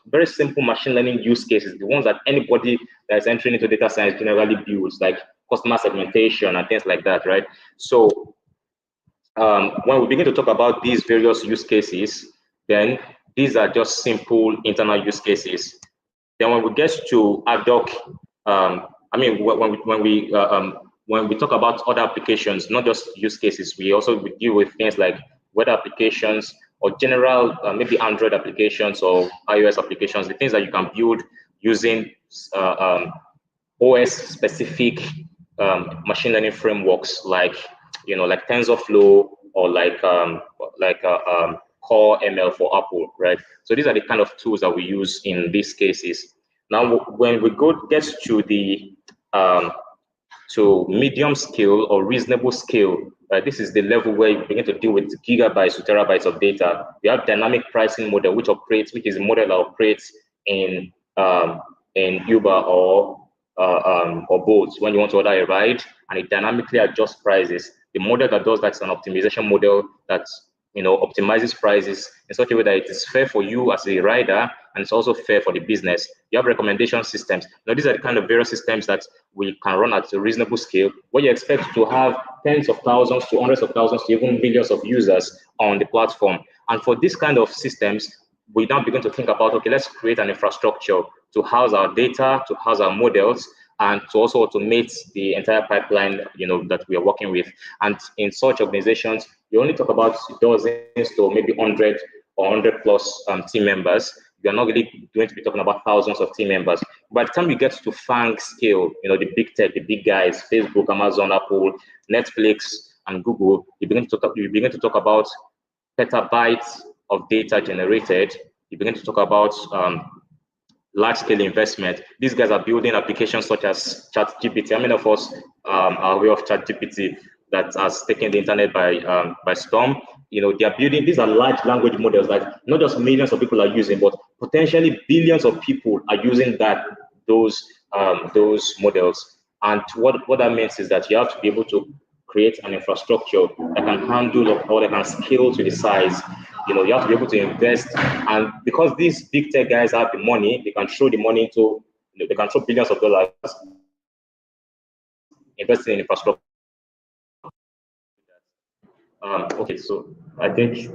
Very simple machine learning use cases, the ones that anybody that is entering into data science generally builds, like customer segmentation and things like that, right? So when we begin to talk about these various use cases, then these are just simple internal use cases. Then when we get to ad hoc, when we talk about other applications, not just use cases, we deal with things like web applications, or general, maybe Android applications or iOS applications, the things that you can build using OS-specific machine learning frameworks, like like TensorFlow, or like Core ML for Apple, right? So these are the kind of tools that we use in these cases. Now, when we get to the to medium scale or reasonable scale, this is the level where you begin to deal with gigabytes to terabytes of data. We have dynamic pricing model, which is a model that operates in Uber or Bolt when you want to order a ride, and it dynamically adjusts prices. The model that does that is an optimization model that optimizes prices in such a way that it is fair for you as a rider, and it's also fair for the business. You have recommendation systems. Now, these are the kind of various systems that we can run at a reasonable scale, where you expect to have tens of thousands to hundreds of thousands to even millions of users on the platform. And for this kind of systems, we now begin to think about, okay, let's create an infrastructure to house our data, to house our models, and to also automate the entire pipeline, that we are working with. And in such organizations, we only talk about dozens to maybe 100 or 100 plus team members. You're not really going to be talking about thousands of team members. By the time you get to FANG scale, the big tech, the big guys, Facebook, Amazon, Apple, Netflix, and Google, you begin to talk about petabytes of data generated. You begin to talk about large-scale investment. These guys are building applications such as ChatGPT. How many of us are aware of ChatGPT that has taken the internet by storm? They are building, these are large language models that not just millions of people are using, but potentially billions of people are using those models. And what that means is that you have to be able to create an infrastructure that can handle or that can scale to the size. You have to be able to invest, and because these big tech guys have the money, they can throw the money into They can throw billions of dollars investing in infrastructure. Okay, so I think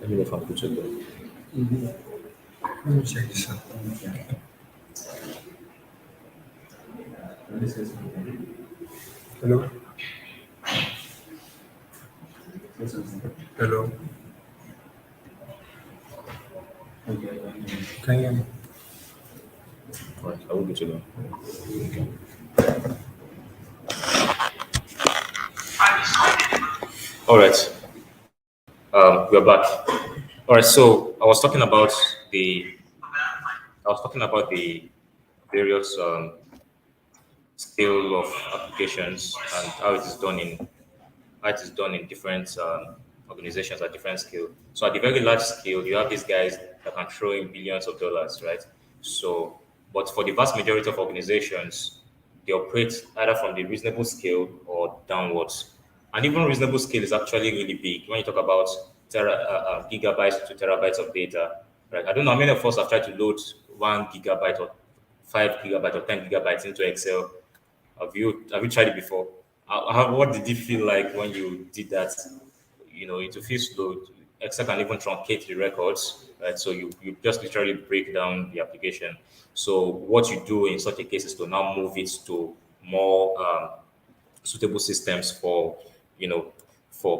Let me know if I'm good to go. Let me check this out. Hello? Hello? Can you hear me? All right, I will be to go. All right, we're back. All right, so I was talking about the various scale of applications and how it is done in different organizations at different scale. So at the very large scale, you have these guys that can throw in billions of dollars, right? So, but for the vast majority of organizations, they operate either from the reasonable scale or downwards. And even reasonable scale is actually really big when you talk about gigabytes to terabytes of data, right? I don't know how many of us have tried to load 1 gigabyte or 5 gigabyte or 10 gigabytes into Excel. Have you tried it before? What did it feel like when you did that? It will feel slow. Excel can even truncate the records, right? So you just literally break down the application. So what you do in such a case is to now move it to more suitable systems for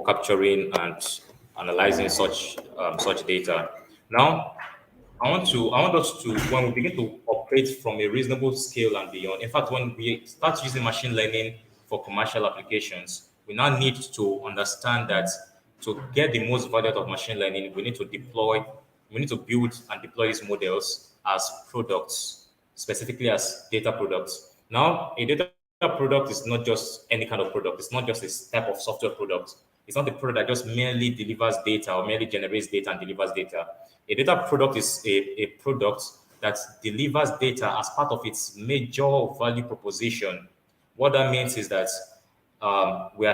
capturing and analyzing such data. Now, I want us to, when we begin to operate from a reasonable scale and beyond, in fact, when we start using machine learning for commercial applications, we now need to understand that to get the most value out of machine learning, we need to build and deploy these models as products, specifically as data products. Now, a data product is not just any kind of product. It's not just a type of software product. It's not a product that just merely delivers data or merely generates data and delivers data. A data product is a product that delivers data as part of its major value proposition. What that means is that we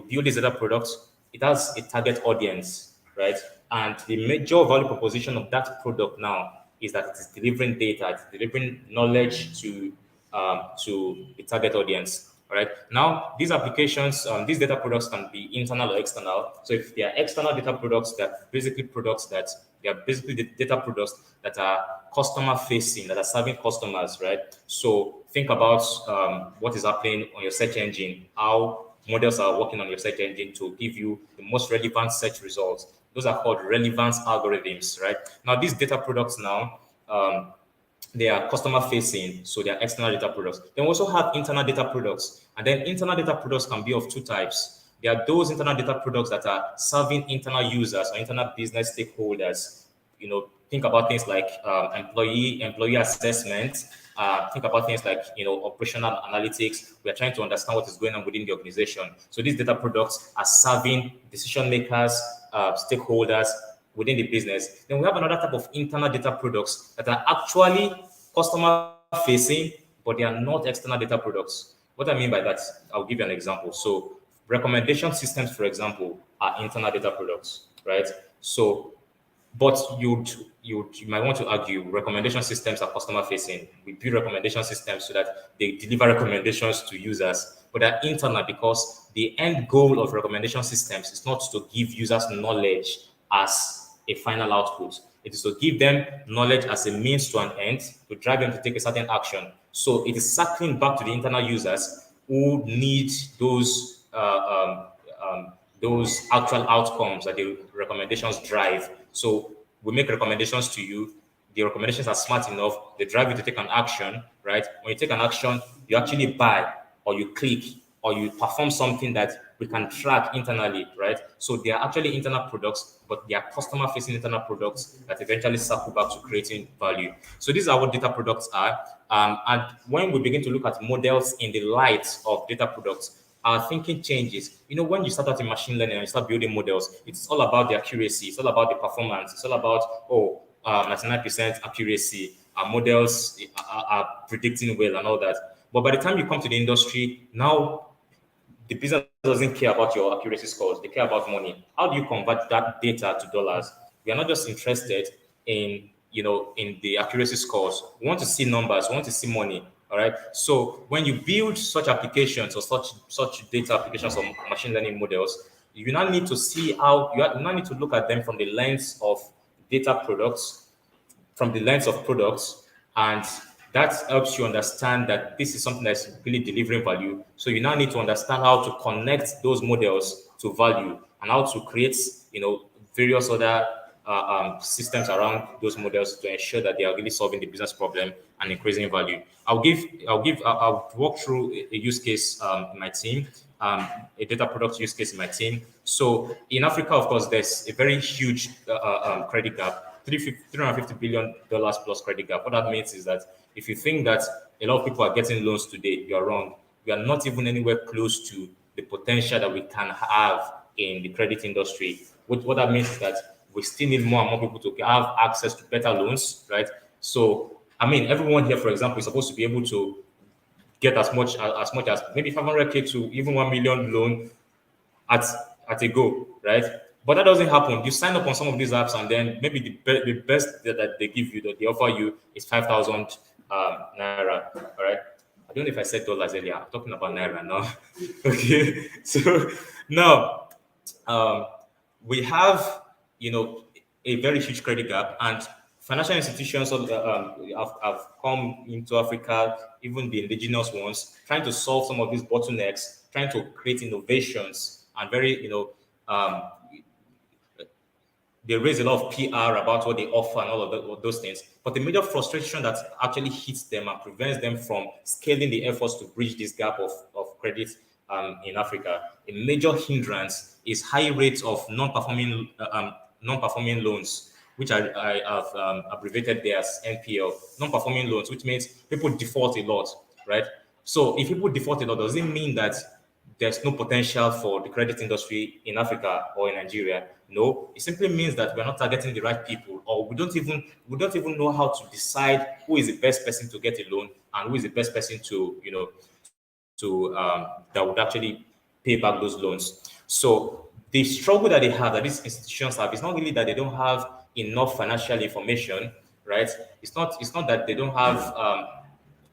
build this data product. It has a target audience, right? And the major value proposition of that product now is that it is delivering data, it's delivering knowledge to the target audience. All right. Now, these applications, these data products can be internal or external. So if they are external data products, they are basically the data products that are customer facing, that are serving customers, right? So think about what is happening on your search engine, how models are working on your search engine to give you the most relevant search results. Those are called relevance algorithms, right? Now, these data products now, they are customer facing, so they are external data products. Then we also have internal data products, and then internal data products can be of two types. There are those internal data products that are serving internal users or internal business stakeholders. Think about things like employee assessment. Think about things like operational analytics. We are trying to understand what is going on within the organization. So these data products are serving decision makers, stakeholders within the business. Then we have another type of internal data products that are actually customer facing, but they are not external data products. What I mean by that, I'll give you an example. So recommendation systems, for example, are internal data products, right? So, but you might want to argue recommendation systems are customer facing. We build recommendation systems so that they deliver recommendations to users, but they're internal because the end goal of recommendation systems is not to give users knowledge as a final output. It is to give them knowledge as a means to an end to drive them to take a certain action. So it is circling back to the internal users who need those actual outcomes that the recommendations drive. So we make recommendations to you. The recommendations are smart enough. They drive you to take an action, right? When you take an action, you actually buy or you click or you perform something that we can track internally, right? So they are actually internal products, but they are customer-facing internal products that eventually circle back to creating value. So these are what data products are. And when we begin to look at models in the light of data products, our thinking changes. When you start out in machine learning and you start building models, it's all about the accuracy. It's all about the performance. It's all about, 99% accuracy. Our models are predicting well and all that. But by the time you come to the industry, now the business doesn't care about your accuracy scores. They care about money. How do you convert that data to dollars? We are not just interested in the accuracy scores. We want to see numbers. We want to see money. All right. So when you build such applications or such data applications or machine learning models, you now need to see how you now need to look at them from the lens of data products, from the lens of products, and that helps you understand that this is something that's really delivering value. So you now need to understand how to connect those models to value and how to create, various other systems around those models to ensure that they are really solving the business problem and increasing value. I'll walk through a use case in my team, a data product use case in my team. So in Africa, of course, there's a very huge credit gap, $350 billion plus credit gap. What that means is that if you think that a lot of people are getting loans today, you're wrong. We are not even anywhere close to the potential that we can have in the credit industry. What that means is that we still need more and more people to have access to better loans, right? So, I mean, everyone here, for example, is supposed to be able to get as much as maybe 500K to even 1 million loan at at a go, right? But that doesn't happen. You sign up on some of these apps, and then maybe the best that they give you, that they offer you, is 5,000 naira. All right. I don't know if I said dollars earlier. I'm talking about naira now. Okay. So now, um, we have, a very huge credit gap, and financial institutions have come into Africa, even the indigenous ones, trying to solve some of these bottlenecks, trying to create innovations, and um, they raise a lot of PR about what they offer and all those things. But the major frustration that actually hits them and prevents them from scaling the efforts to bridge this gap of credit in Africa, a major hindrance is high rates of non-performing loans, which I have abbreviated there as NPL, non-performing loans, which means people default a lot, right? So if people default a lot, does it mean that there's no potential for the credit industry in Africa or in Nigeria? No, it simply means that we're not targeting the right people, or we don't even know how to decide who is the best person to get a loan and who is the best person to that would actually pay back those loans. So the struggle that they have, that these institutions have, is not really that they don't have enough financial information, right? It's not that they don't have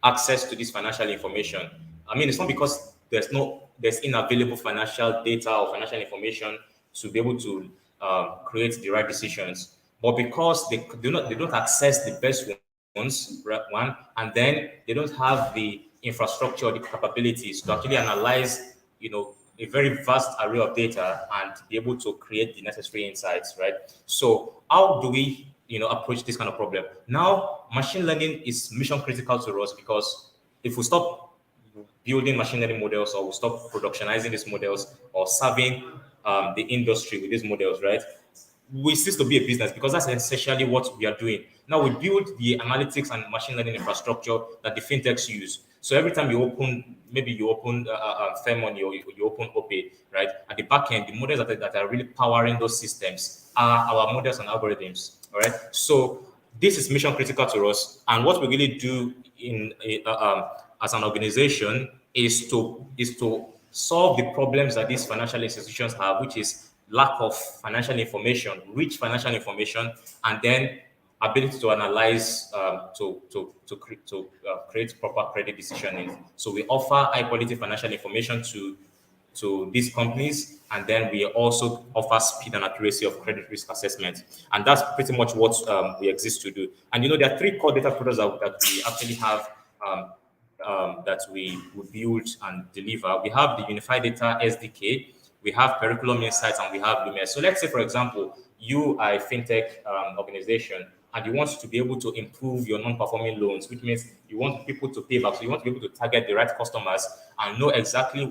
access to this financial information. I mean, it's not because there's unavailable financial data or financial information to be able to create the right decisions, but because they don't access the best ones, right, one, and then they don't have the infrastructure or the capabilities to actually analyze, a very vast array of data and be able to create the necessary insights, right? So how do we, approach this kind of problem? Now, machine learning is mission critical to us, because if we stop building machine learning models, or we stop productionizing these models, or serving the industry with these models, right, we cease to be a business, because that's essentially what we are doing. Now we build the analytics and machine learning infrastructure that the fintechs use. So every time maybe you open Fair Money, or you open OPay, right, at the back end, the models that are really powering those systems are our models and algorithms. All right. So this is mission critical to us, and what we really do as an organization is to solve the problems that these financial institutions have, which is lack of financial information, rich financial information, and then ability to analyze, to create proper credit decisioning. So we offer high quality financial information to these companies, and then we also offer speed and accuracy of credit risk assessment. And that's pretty much what we exist to do. And there are three core data products that we actually have, that we build and deliver. We have the Unified Data SDK, we have Curriculum Insights, and we have Lumiere. So let's say, for example, you are a fintech organization, and you want to be able to improve your non-performing loans, which means you want people to pay back. So you want to be able to target the right customers and know exactly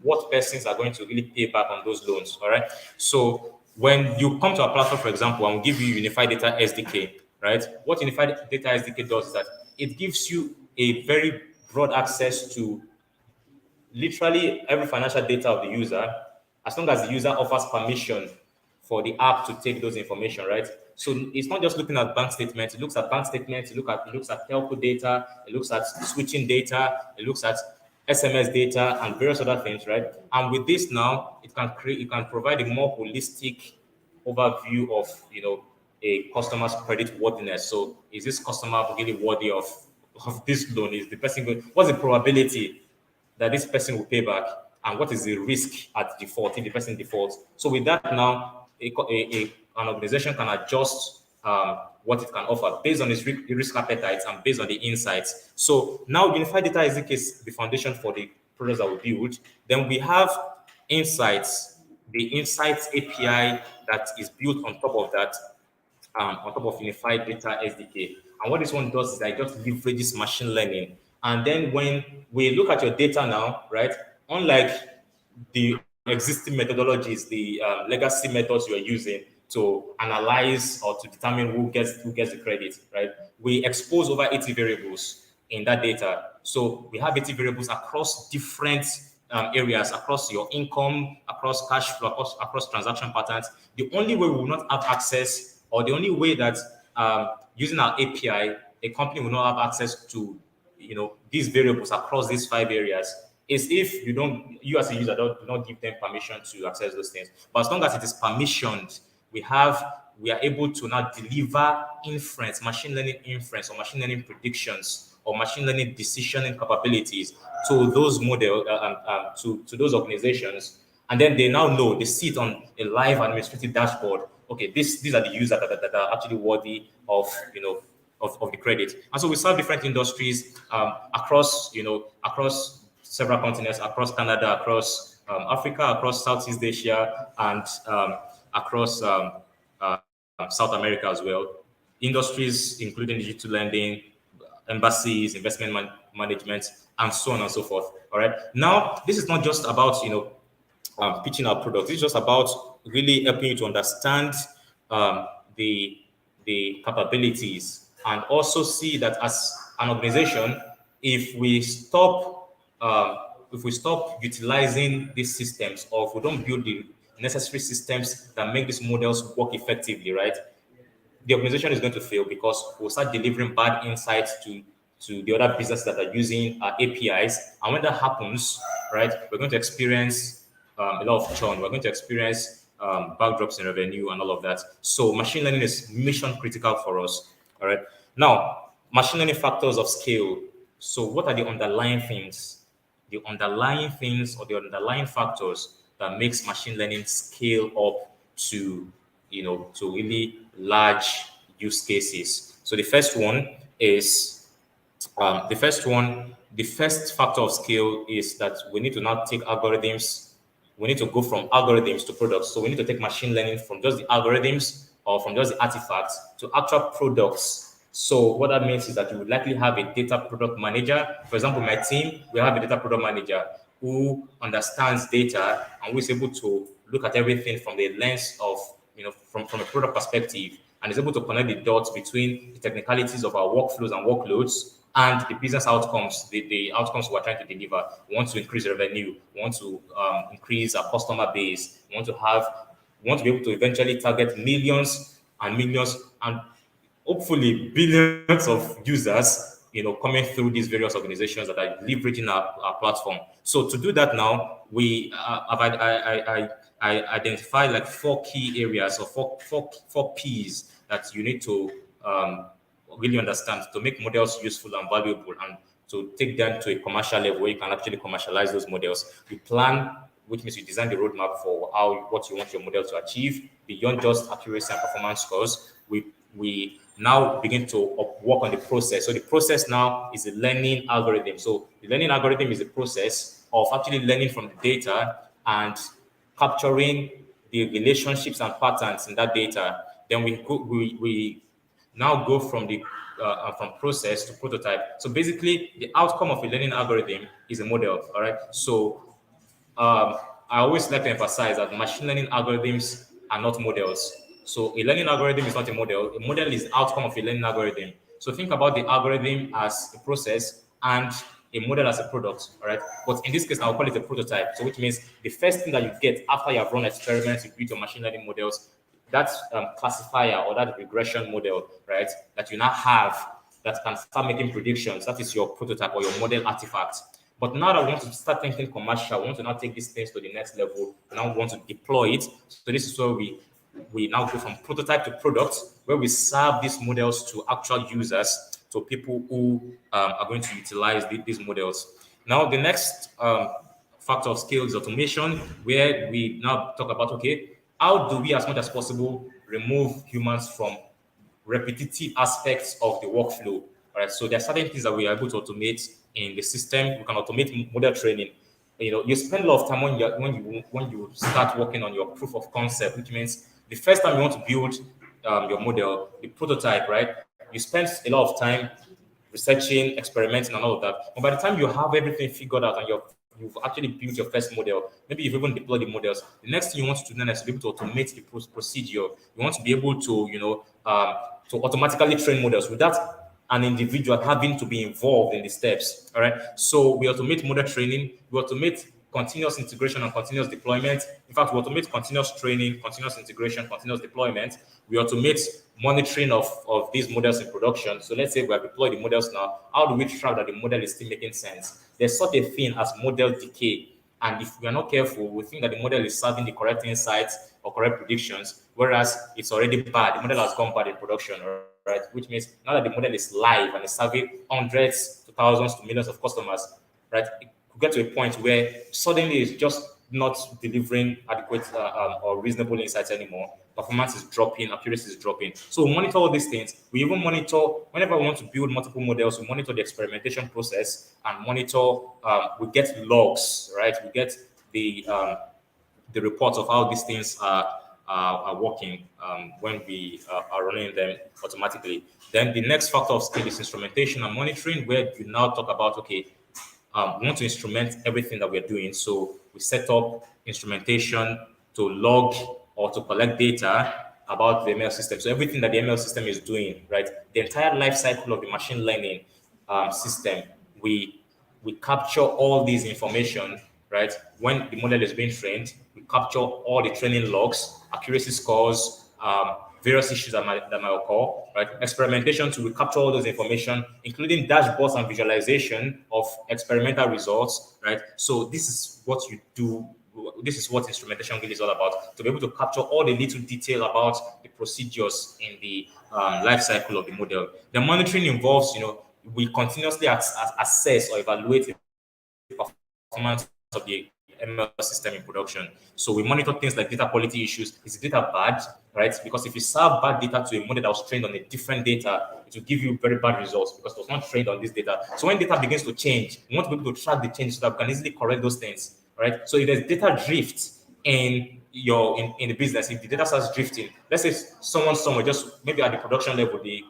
what persons are going to really pay back on those loans. All right. So when you come to our platform, for example, and we give you Unified Data SDK, right? What Unified Data SDK does is that it gives you a very broad access to literally every financial data of the user, as long as the user offers permission for the app to take those information, right? So it's not just looking at bank statements. It looks at bank statements. It looks at telco data. It looks at switching data. It looks at SMS data and various other things, right? And with this now, it can provide a more holistic overview of a customer's credit worthiness. So is this customer really worthy of this loan? Is the person going? What's the probability that this person will pay back? and what is the risk at default if the person defaults. So with that now, an organization can adjust what it can offer based on its risk appetite and based on the insights. So now unified data is the foundation for the products that we build. Then we have insights, the insights API that is built on top of that, on top of unified data SDK. And what this one does is that it just leverages machine learning. And then when we look at your data now, right, unlike the existing methodologies, the legacy methods you are using to analyze or to determine who gets the credit, right? We expose over 80 variables in that data. So we have 80 variables across different areas, across your income, across cash flow, across transaction patterns. The only way we will not have access, or the only way that using our API, a company will not have access to these variables across these 5 areas is if you as a user do not give them permission to access those things. But as long as it is permissioned, we are able to now deliver inference, machine learning inference, or machine learning predictions, or machine learning decisioning capabilities to those to those organizations. And then they now know, they see it on a live administrative dashboard. Okay, these are the users that are actually worthy of of the credit. And so we serve different industries across several continents, across Canada, across Africa, across Southeast Asia, and across South America as well. Industries including digital lending, embassies, investment management, and so on and so forth. All right. Now, this is not just about pitching our product. It's just about really helping you to understand um, the capabilities, and also see that as an organization, if we stop utilizing these systems, or if we don't build the necessary systems that make these models work effectively, right, the organization is going to fail, because we'll start delivering bad insights to the other businesses that are using our APIs. And when that happens, right, we're going to experience a lot of churn. We're going to experience backdrops in revenue and all of that. So machine learning is mission critical for us. All right. Now, machine learning factors of scale. So what are the underlying things? The underlying things, or the underlying factors that makes machine learning scale up to to really large use cases. So the first factor of scale is that we need to now take algorithms. We need to go from algorithms to products. So we need to take machine learning from just the algorithms, or from just the artifacts, to actual products. So what that means is that you would likely have a data product manager. For example, my team, we have a data product manager who understands data and who is able to look at everything from the lens of, from a product perspective, and is able to connect the dots between the technicalities of our workflows and workloads and the business outcomes, the outcomes we're trying to deliver. We want to increase revenue. We want to increase our customer base. We want to be able to eventually target millions and millions, and hopefully billions of users, coming through these various organizations that are leveraging our platform. So to do that now, we I identify like 4 key areas, or four P's that you need to really understand to make models useful and valuable, and to take them to a commercial level where you can actually commercialize those models. You plan, which means you design the roadmap for what you want your model to achieve beyond just accuracy and performance scores. We now begin to work on the process. So the process now is a learning algorithm. So the learning algorithm is a process of actually learning from the data and capturing the relationships and patterns in that data. Then we now go from process to prototype. So basically, the outcome of a learning algorithm is a model. All right. So I always like to emphasize that machine learning algorithms are not models. So a learning algorithm is not a model. A model is the outcome of a learning algorithm. So think about the algorithm as a process and a model as a product. All right. But in this case, I'll call it a prototype. So which means the first thing that you get after you have run experiments, you build your machine learning models, that classifier or that regression model, right, that you now have that can start making predictions. That is your prototype or your model artifact. But now that we want to start thinking commercial, we want to now take these things to the next level. We now want to deploy it. So this is where we now go from prototype to product, where we serve these models to actual users, to people who are going to utilize these models. Now, the next factor of scale is automation, where we now talk about, okay, how do we as much as possible remove humans from repetitive aspects of the workflow. All right. So there are certain things that we are able to automate in the system. We can automate model training. You spend a lot of time when you start working on your proof of concept, which means the first time you want to build your model, the prototype, right? You spend a lot of time researching, experimenting, and all of that. But by the time you have everything figured out and you've actually built your first model, maybe you've even deployed the models, the next thing you want to do then is to be able to automate the procedure. You want to be able to, to automatically train models without an individual having to be involved in the steps. All right. So we automate model training, we automate continuous integration and continuous deployment. In fact, we automate continuous training, continuous integration, continuous deployment. We automate monitoring of these models in production. So let's say we have deployed the models now. How do we track that the model is still making sense? There's such a thing as model decay. And if we are not careful, we think that the model is serving the correct insights or correct predictions, whereas it's already bad. The model has gone bad in production, right? Which means now that the model is live and is serving hundreds to thousands to millions of customers, right? It could get to a point where suddenly it's just not delivering adequate or reasonable insights anymore. Performance is dropping, accuracy is dropping. So we monitor all these things. We even monitor whenever we want to build multiple models. We monitor the experimentation process and monitor. We get logs, right? We get the reports of how these things are working when we are running them automatically. Then the next factor of scale is instrumentation and monitoring, where you now talk about, okay, we want to instrument everything that we're doing. So we set up instrumentation to log or to collect data about the ML system. So everything that the ML system is doing, right? The entire life cycle of the machine learning system, we capture all these information, right? When the model is being trained, we capture all the training logs, accuracy scores, various issues that might occur, right? Experimentation to we capture all those information, including dashboards and visualization of experimental results, right? So this is what you do. This is what instrumentation really is all about, to be able to capture all the little detail about the procedures in the life cycle of the model. The monitoring involves, we continuously assess or evaluate the performance of the ML system in production. So we monitor things like data quality issues. Is the data bad, right? Because if you serve bad data to a model that was trained on a different data, it will give you very bad results because it was not trained on this data. So when data begins to change, we want to be able to track the changes so that we can easily correct those things, right? So if there's data drift in the business, if the data starts drifting, let's say someone somewhere, just maybe at the production level, the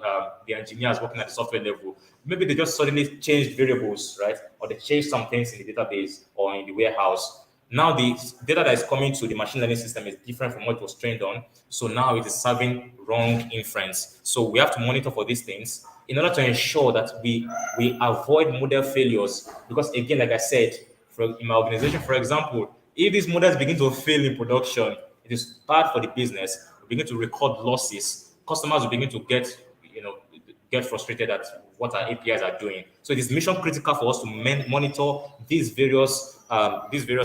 engineers working at the software level, maybe they just suddenly changed variables, right? Or they changed some things in the database or in the warehouse. Now the data that is coming to the machine learning system is different from what it was trained on. So now it is serving wrong inference. So we have to monitor for these things in order to ensure that we avoid model failures. Because again, like I said, in my organization, for example, if these models begin to fail in production, it is bad for the business. We begin to record losses. Customers will begin to get frustrated at what our APIs are doing. So it is mission critical for us to monitor these various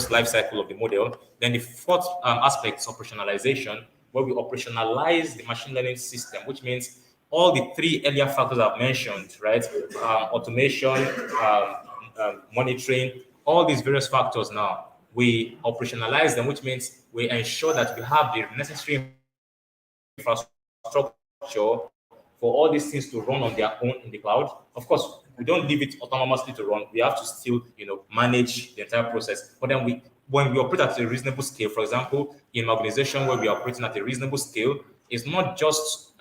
life cycle of the model. Then the fourth aspect is operationalization, where we operationalize the machine learning system, which means all the three earlier factors I've mentioned, right? Automation, monitoring, all these various factors now, we operationalize them, which means we ensure that we have the necessary infrastructure for all these things to run on their own in the cloud. Of course, we don't leave it autonomously to run. We have to still, manage the entire process. But then when we operate at a reasonable scale, for example, in an organization where we are operating at a reasonable scale, it's not just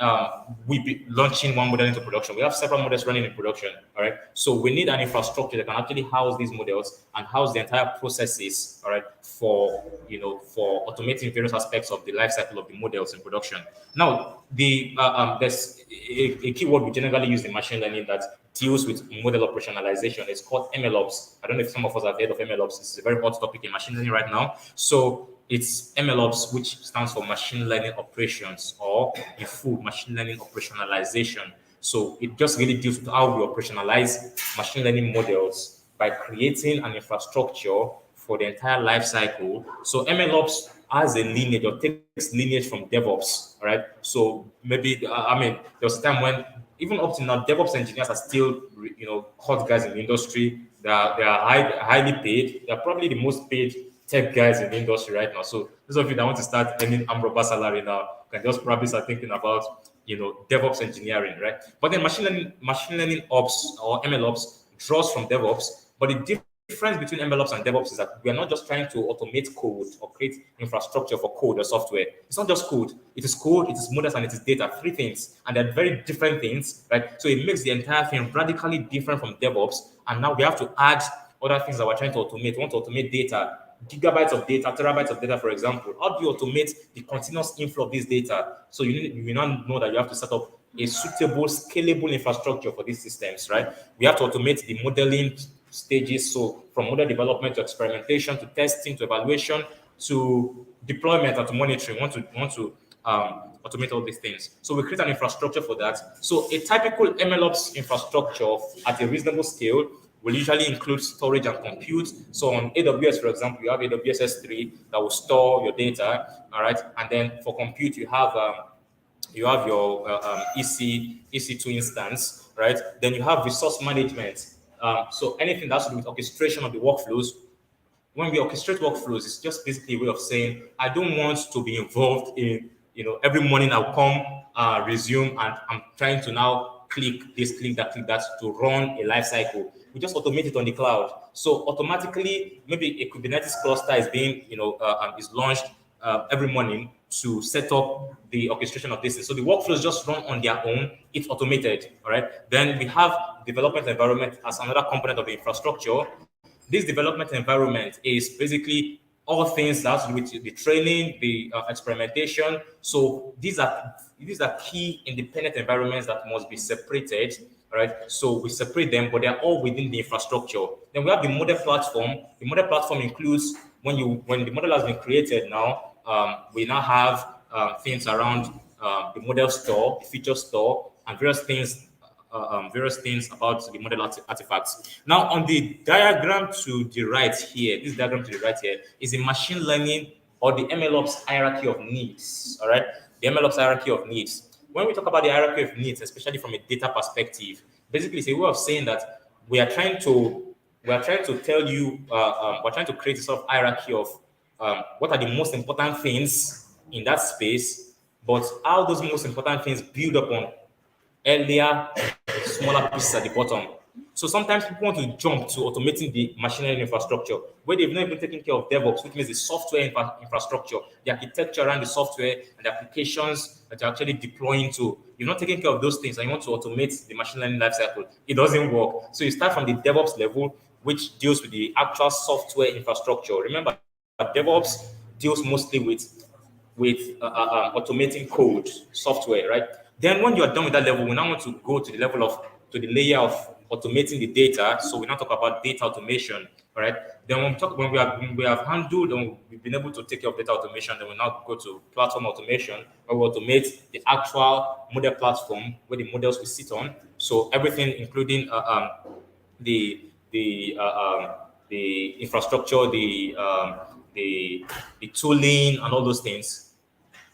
we be launching one model into production. We have several models running in production. All right. So we need an infrastructure that can actually house these models and house the entire processes. All right. For automating various aspects of the life cycle of the models in production. Now, there's a keyword we generally use in machine learning that deals with model operationalization. It's called MLOps. I don't know if some of us have heard of MLOps. It's a very hot topic in machine learning right now. So it's MLOps, which stands for machine learning operations, or in full, machine learning operationalization. So it just really deals with how we operationalize machine learning models by creating an infrastructure for the entire life cycle. So MLOps has a lineage or takes lineage from DevOps, all right? So maybe, there was a time when even up to now, DevOps engineers are still, hot guys in the industry. They are highly paid. They are probably the most paid tech guys in the industry right now. So those of you that want to start earning arm robber salary now can just probably start thinking about DevOps engineering, right? But then machine learning ops or ML ops draws from DevOps. But the difference between ML ops and DevOps is that we are not just trying to automate code or create infrastructure for code or software. It's not just code, it is models, and it is data. Three things, and they're very different things, right? So it makes the entire thing radically different from DevOps. And now we have to add other things that we're trying to automate. We want to automate data, gigabytes of data, terabytes of data, for example. How do you automate the continuous inflow of this data? So you now know that you have to set up a suitable, scalable infrastructure for these systems, right? We have to automate the modeling stages. So from model development to experimentation to testing to evaluation to deployment and to monitoring. We want to automate all these things. So we create an infrastructure for that. So a typical MLOps infrastructure at a reasonable scale will usually include storage and compute. So on AWS, for example, you have AWS S3 that will store your data, all right? And then for compute, you have your EC2 instance, right? Then you have resource management. So anything that's to do with orchestration of the workflows. When we orchestrate workflows, it's just basically a way of saying I don't want to be involved in, every morning I'll come, resume, and I'm trying to now click this, click that to run a life cycle. We just automate it on the cloud. So automatically, maybe a Kubernetes cluster is being, is launched every morning to set up the orchestration of this. So the workflows just run on their own. It's automated. All right. Then we have development environment as another component of the infrastructure. This development environment is basically all things that have to do with the training, the experimentation. So these are key independent environments that must be separated, right? So we separate them, but they're all within the infrastructure. Then we have the model platform. The model platform includes when the model has been created now, we now have things around the model store, the feature store, and various things about the model artifacts. Now, on the diagram to the right here, this diagram to the right here is a machine learning or the MLOps hierarchy of needs. All right, the MLOps hierarchy of needs. When we talk about the hierarchy of needs, especially from a data perspective, basically it's a way of saying that we are trying to tell you, we're trying to create a sort of hierarchy of what are the most important things in that space, but how those most important things build upon earlier, smaller pieces at the bottom. So sometimes people want to jump to automating the machine learning infrastructure where they've not even taken care of DevOps, which means the software infrastructure, the architecture around the software and the applications that you're actually deploying to. You're not taking care of those things and you want to automate the machine learning lifecycle. It doesn't work. So you start from the DevOps level, which deals with the actual software infrastructure. Remember, DevOps deals mostly with automating code software, right? Then when you are done with that level, we now want to go to the layer of automating the data. So we now talk about data automation, all right? Then when we have handled and we've been able to take care of data automation, then we now go to platform automation, where we automate the actual model platform where the models will sit on. So everything, including the the uh, um, the infrastructure, the tooling, and all those things.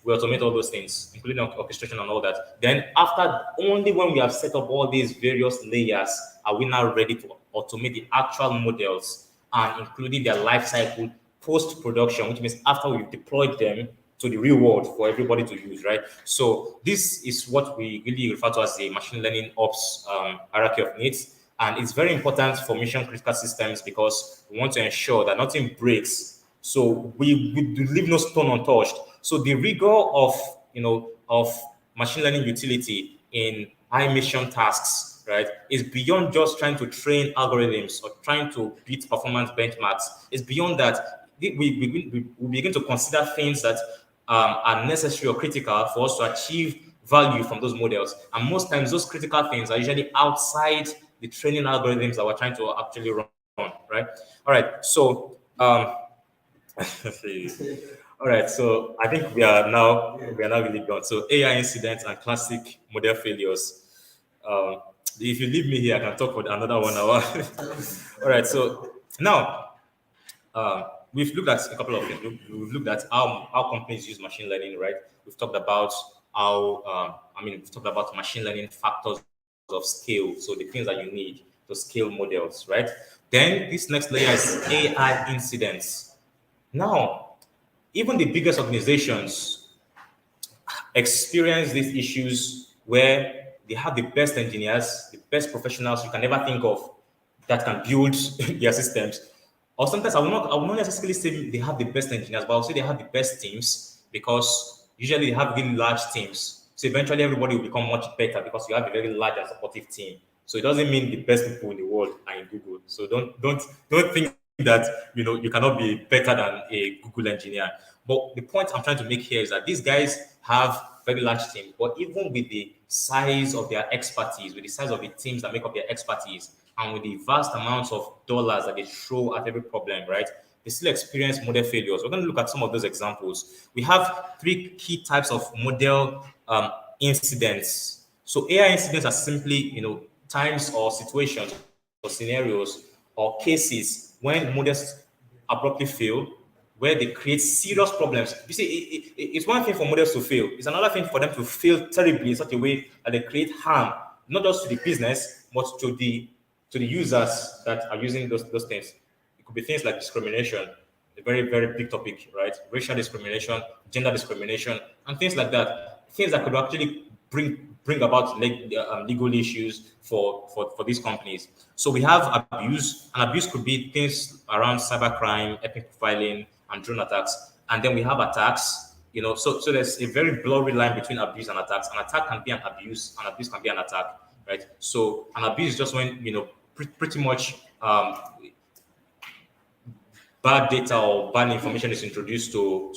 We automate all those things, including orchestration and all that. Then after, only when we have set up all these various layers, are we now ready to automate the actual models and including their life cycle post-production, which means after we've deployed them to the real world for everybody to use, right? So this is what we really refer to as the machine learning ops hierarchy of needs. And it's very important for mission critical systems because we want to ensure that nothing breaks. So we leave no stone untouched. So the rigor of machine learning utility in high mission tasks, right, is beyond just trying to train algorithms or trying to beat performance benchmarks. It's beyond that. We begin to consider things that are necessary or critical for us to achieve value from those models. And most times, those critical things are usually outside the training algorithms that we're trying to actually run, right? All right. So, all right. So I think we are now really done. So AI incidents and classic model failures. If you leave me here, I can talk for another 1 hour. All right. So now we've looked at a couple of things. We've looked at how companies use machine learning, right? We've talked about we've talked about machine learning factors of scale, so the things that you need. to scale models, right? Then this next layer is AI incidents. Now, even the biggest organizations experience these issues where they have the best engineers, the best professionals you can ever think of that can build their systems. Or sometimes I will not necessarily say they have the best engineers, but I'll say they have the best teams because usually they have really large teams. So eventually everybody will become much better because you have a very large and supportive team. So it doesn't mean the best people in the world are in Google. So don't think that you cannot be better than a Google engineer. But the point I'm trying to make here is that these guys have very large teams, but even with the size of their expertise, with the size of the teams that make up their expertise, and with the vast amounts of dollars that they throw at every problem, right? They still experience model failures. We're going to look at some of those examples. We have three key types of model incidents. So AI incidents are simply, times or situations or scenarios or cases when models abruptly fail, where they create serious problems. You see, it's one thing for models to fail. It's another thing for them to fail terribly in such a way that they create harm, not just to the business, but to the users that are using those things. It could be things like discrimination, a very, very big topic, right? Racial discrimination, gender discrimination, and things like that. Things that could actually bring about legal issues for these companies. So we have abuse, and abuse could be things around cybercrime, ethnic profiling, and drone attacks. And then we have attacks. So there's a very blurry line between abuse and attacks. An attack can be an abuse, and abuse can be an attack, right? So an abuse is just when pretty much bad data or bad information is introduced to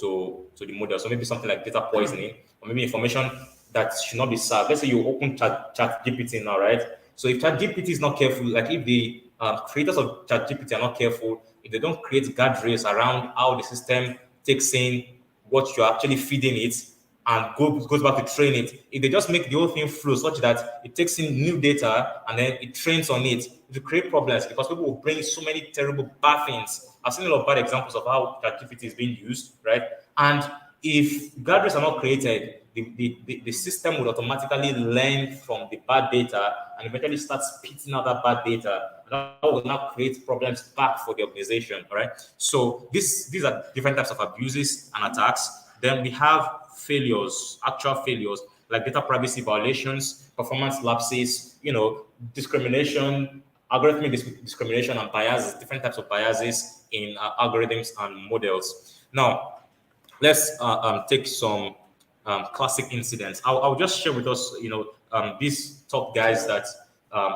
the model. So maybe something like data poisoning, or maybe information that should not be served. Let's say you open Chat GPT now, right? So if Chat GPT is not careful, like if the creators of Chat GPT are not careful, if they don't create guardrails around how the system takes in what you're actually feeding it and goes back to train it, if they just make the whole thing flow such that it takes in new data and then it trains on it, to create problems because people will bring so many terrible bad things. I've seen a lot of bad examples of how ChatGPT is being used, right? And if guardrails are not created, the system would automatically learn from the bad data and eventually start spitting out that bad data. And that will now create problems back for the organization, all right? So these are different types of abuses and attacks. Then we have failures, actual failures, like data privacy violations, performance lapses, discrimination, algorithmic discrimination and biases, different types of biases in algorithms and models. Now, let's take some classic incidents. I'll just share with us, these top guys that,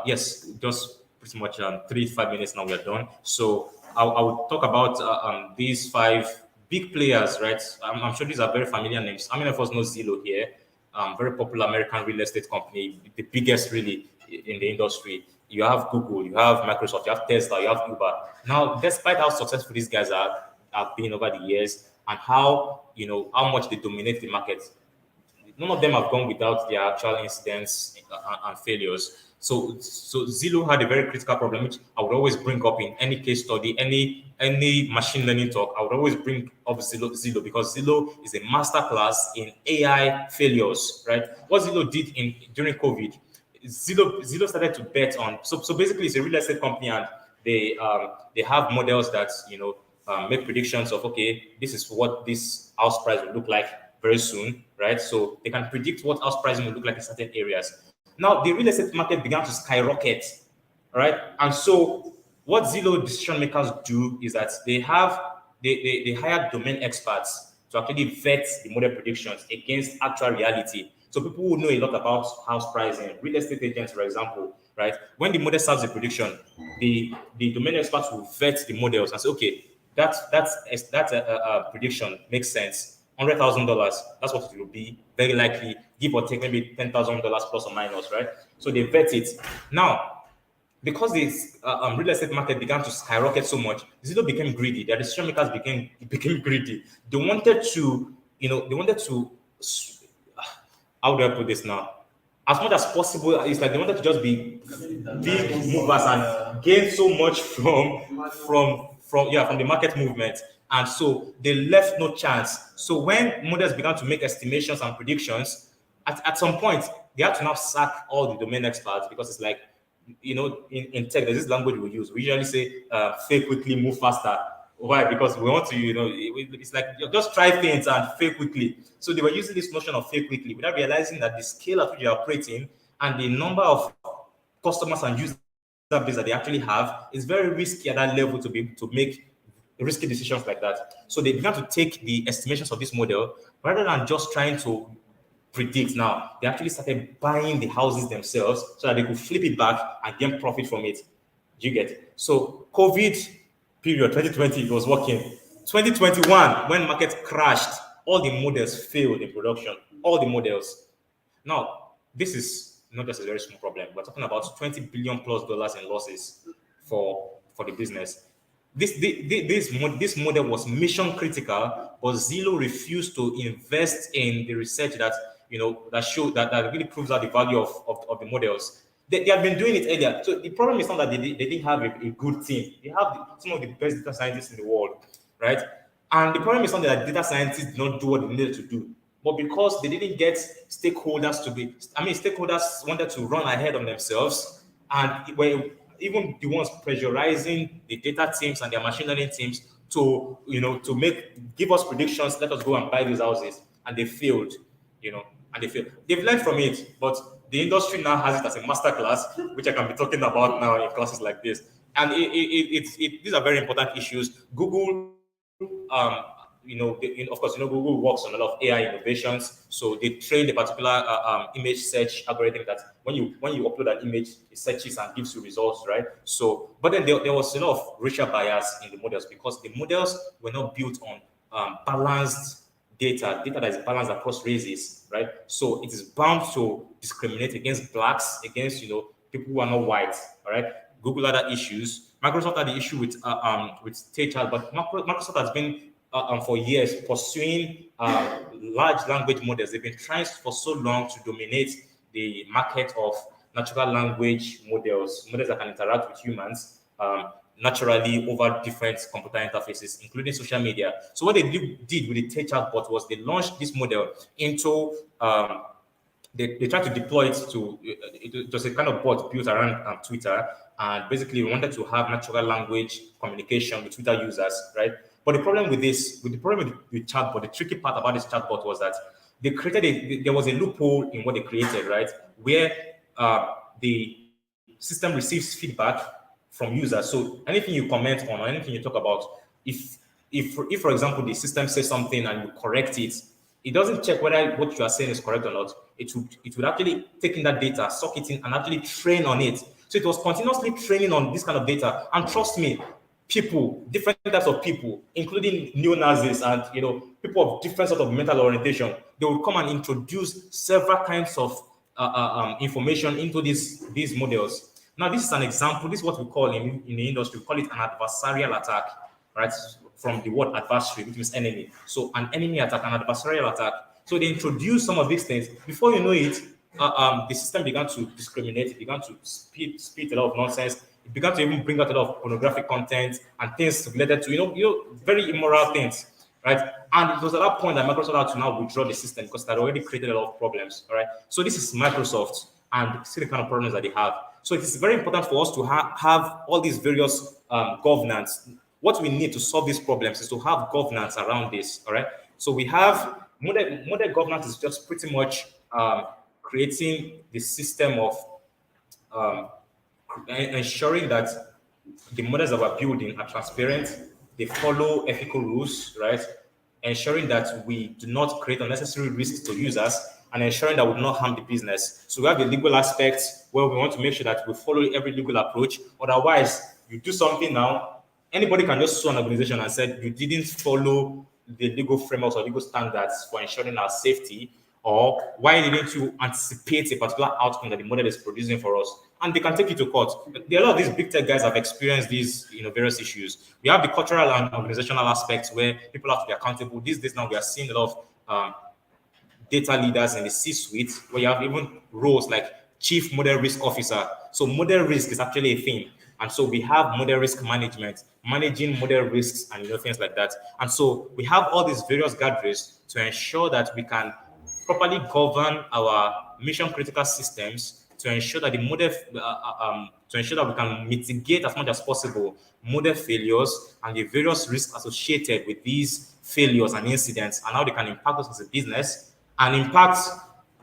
yes, just pretty much 3 to 5 minutes now we're done. So I'll talk about these five big players, right? I'm sure these are very familiar names. How many of us know Zillow here? Very popular American real estate company, the biggest really in the industry. You have Google, you have Microsoft, you have Tesla, you have Uber. Now, despite how successful these guys have been over the years and how much they dominate the market, none of them have gone without their actual incidents and failures. So Zillow had a very critical problem, which I would always bring up in any case study, any machine learning talk. I would always bring up Zillow because Zillow is a master class in AI failures, right? What Zillow did during COVID, Zillow started to bet on. So basically, it's a real estate company, and they have models that make predictions of, okay, this is what this house price will look like very soon, right? So they can predict what house pricing will look like in certain areas. Now, the real estate market began to skyrocket, right? And so what Zillow decision makers do is that they hire domain experts to actually vet the model predictions against actual reality. So people who know a lot about house pricing, real estate agents, for example, right? When the model serves a prediction, the domain experts will vet the models and say, okay, that's a prediction makes sense. $100,000, that's what it will be, very likely, give or take maybe $10,000 plus or minus, right? So they vet it. Now, because this real estate market began to skyrocket so much, Zillow became greedy. Their decision makers became greedy. They wanted to, how do I put this now? As much as possible, it's like they wanted to just be big movers and gain so much from the market movement. And so they left no chance. So when models began to make estimations and predictions, at some point they had to now sack all the domain experts because it's like in tech, there's this language we use. We usually say, fail quickly, move faster. Why? Because we want to, it's like just try things and fail quickly. So they were using this notion of fail quickly without realizing that the scale at which you're operating and the number of customers and user base that they actually have is very risky at that level to make risky decisions like that. So they began to take the estimations of this model rather than just trying to predict now. They actually started buying the houses themselves so that they could flip it back and gain profit from it. Do you get it? So COVID period 2020 it was working. 2021 when market crashed, all the models failed in production. All the models. Now, this is not just a very small problem. We're talking about 20 billion plus dollars in losses for the business. This model was mission critical, but Zillow refused to invest in the research that that really proves out the value of the models. They had been doing it earlier. So the problem is not that they didn't have a good team. They have some of the best data scientists in the world, right? And the problem is not that data scientists did not do what they needed to do, but because they didn't get stakeholders stakeholders wanted to run ahead on themselves, and were even the ones pressurizing the data teams and their machine learning teams to give us predictions, let us go and buy these houses, and they failed, and they failed. They've learned from it, but the industry now has it as a master class, which I can be talking about now in classes like this. And these are very important issues. Google, of course, Google works on a lot of AI innovations. So they trained a particular image search algorithm that when you upload an image, it searches and gives you results, right? So, but then there was a lot of racial bias in the models because the models were not built on balanced data that is balanced across races, right? So it is bound to discriminate against blacks, against people who are not white, all right? Google had that issues. Microsoft had the issue with state child, but Microsoft has been for years pursuing large language models. They've been trying for so long to dominate the market of natural language models that can interact with humans naturally over different computer interfaces, including social media. So what they did with the Tay chatbot was they launched this model into they tried to deploy it to it was a kind of bot built around Twitter, and basically we wanted to have natural language communication with Twitter users, right? But the problem with the chatbot, the tricky part about this chatbot was that there was a loophole in what they created, right? Where the system receives feedback from users. So anything you comment on or anything you talk about, if for example the system says something and you correct it, it doesn't check whether what you are saying is correct or not. It would actually take in that data, suck it in, and actually train on it. So it was continuously training on this kind of data. And trust me, different types of people, including neo-Nazis and people of different sort of mental orientation, they will come and introduce several kinds of information into these models. Now, this is an example. This is what we call in the industry, we call it an adversarial attack, right? From the word adversary, which means enemy. So an enemy attack, an adversarial attack. So they introduced some of these things. Before you know it, the system began to discriminate. It began to spit a lot of nonsense. It began to even bring out a lot of pornographic content and things related to very immoral things, right? And it was at that point that Microsoft had to now withdraw the system because it had already created a lot of problems, all right? So this is Microsoft and see the kind of problems that they have. So it is very important for us to have all these various governance. What we need to solve these problems is to have governance around this, all right? So we have model governance is just pretty much creating the system of ensuring that the models that we're building are transparent, they follow ethical rules, right? Ensuring that we do not create unnecessary risks to users and ensuring that we do not harm the business. So we have the legal aspects where we want to make sure that we follow every legal approach. Otherwise, you do something now, anybody can just sue an organization and say you didn't follow the legal frameworks or legal standards for ensuring our safety, or why didn't you anticipate a particular outcome that the model is producing for us? And they can take you to court. There are a lot of these big tech guys have experienced these, various issues. We have the cultural and organizational aspects where people have to be accountable. These days now, we are seeing a lot of data leaders in the C-suite, where you have even roles like chief model risk officer. So model risk is actually a thing. And so we have model risk management, managing model risks and things like that. And so we have all these various guardrails to ensure that we can properly govern our mission critical systems to ensure that the model, to ensure that we can mitigate as much as possible model failures and the various risks associated with these failures and incidents, and how they can impact us as a business and impact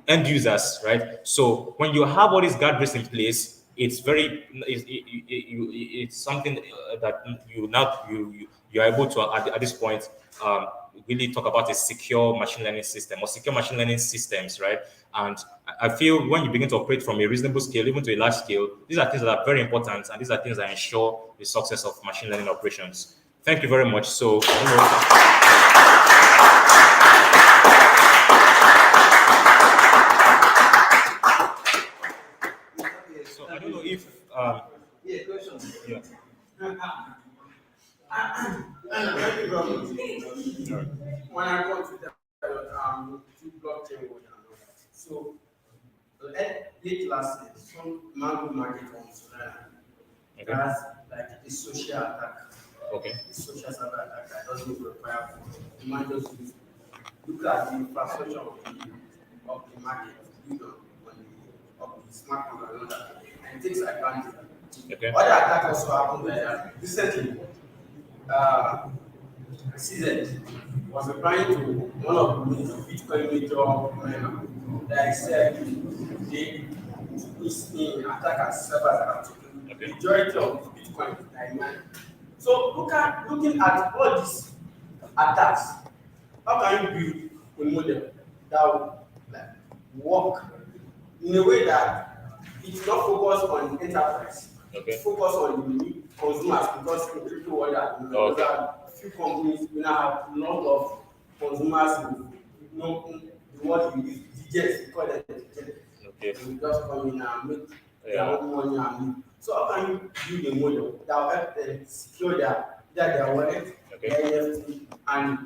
end users, right? So when you have all these guardrails in place, it's very it's something that you're able to at this point really talk about a secure machine learning system or secure machine learning systems, right? And I feel when you begin to operate from a reasonable scale, even to a large scale, these are things that are very important, and these are things that ensure the success of machine learning operations. Thank you very much. So, so I don't know if Yeah, question. yeah. Thank you very much. When I consider to blockchain work and all that. So late last year, some mango market on Solana has like a social attack. Okay. A social cyber attack that doesn't require phone. You might just use look at the infrastructure of the market built on the smart contract and all that. And it takes advantage. Okay. Other attack also happened like that. Recently, CZ was replying to one of the Bitcoin major that said they is in attack at servers and majority of Bitcoin I know. So looking at all these attacks, how can you build a model that will like work in a way that it's not focused on enterprise, it's focused on the consumers because in crypto world there are few companies we now have a lot of consumers who know the word we use DJs, we call them DJs. Okay. And just come in and make their own money and leave. So how can you build a model that will help them secure their wallet, their NFT, and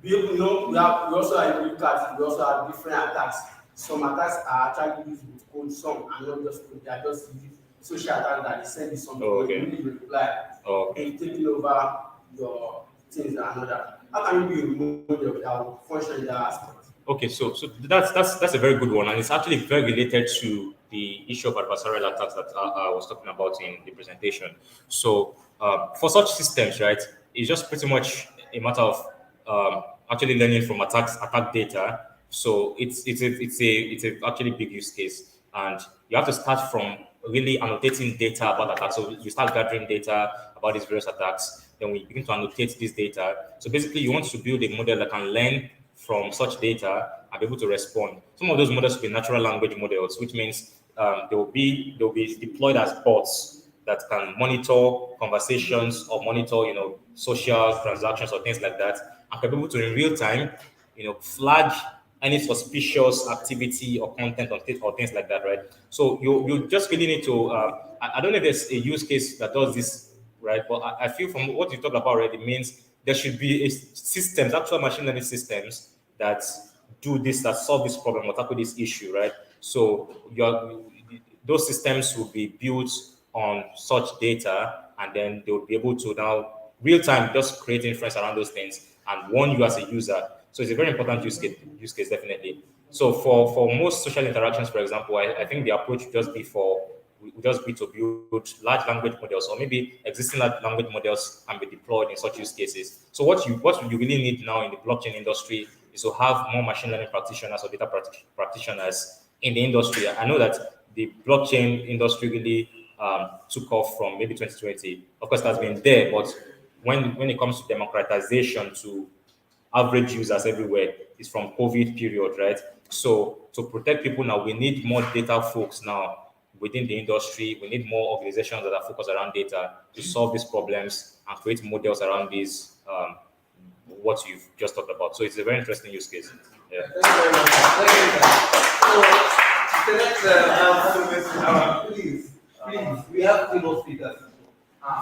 be able to know we also have different attacks. Some attacks are actually used with code, some are not just code, they are just social attacks that they send you something when you need to reply. They're taking over your things and another. How can you be a model that will function in that aspect? Okay, so that's a very good one, and it's actually very related to the issue of adversarial attacks that I was talking about in the presentation. So for such systems, right, it's just pretty much a matter of actually learning from attack data. So it's a actually big use case, and you have to start from really annotating data about attacks. So you start gathering data about these various attacks. Then we begin to annotate this data. So basically, you want to build a model that can learn from such data and be able to respond. Some of those models will be natural language models, which means they will be deployed as bots that can monitor conversations or monitor, social transactions or things like that, and can be able to in real time, flag any suspicious activity or content or things like that, right? So you just really need to. I don't know if there's a use case that does this, right? But I feel from what you talked about already means there should be systems, actual machine learning systems that do this, that solve this problem or tackle this issue, right? So those systems will be built on such data, and then they will be able to now real time just create inference around those things and warn you as a user. So it's a very important use case definitely. So for most social interactions, for example, I think the approach would just be to build large language models, or maybe existing large language models can be deployed in such use cases. So what you really need now in the blockchain industry is to have more machine learning practitioners or data practitioners in the industry. I know that the blockchain industry really took off from maybe 2020. Of course, that's been there, but when it comes to democratization to average users everywhere, it's from COVID period, right? So to protect people now, we need more data folks now within the industry. We need more organizations that are focused around data to solve these problems and create models around these what you've just talked about. So it's a very interesting use case. Yeah. Thank you very much. Thank you, sir. So, please, we have two more speakers.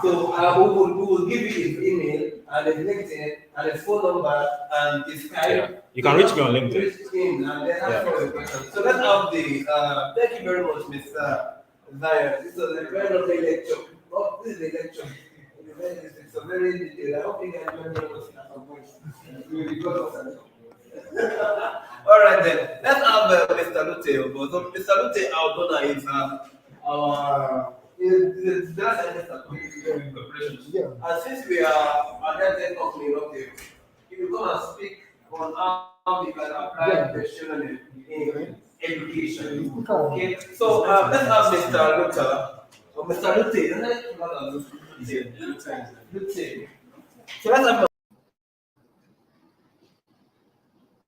So we will give you his email and his LinkedIn and his phone number and his Skype. Yeah. You can reach me on LinkedIn. Reach him and then ask for a question. So let's have the thank you very much, Mr. Zion. This was a very lovely lecture. Oh, this is a lecture. It's a very detailed. I hope you guys learn very much at some point. We will be good. All right then. Let's have Mr. Lute. So Mr. Lute, our donor is our is that's Mr. Corporation. Yeah. And since we are a net company, okay, you will come and speak on how we can apply machine learning in education. Okay. So let's have Mr. Lute. Mr. Lute. Lute. So let's have.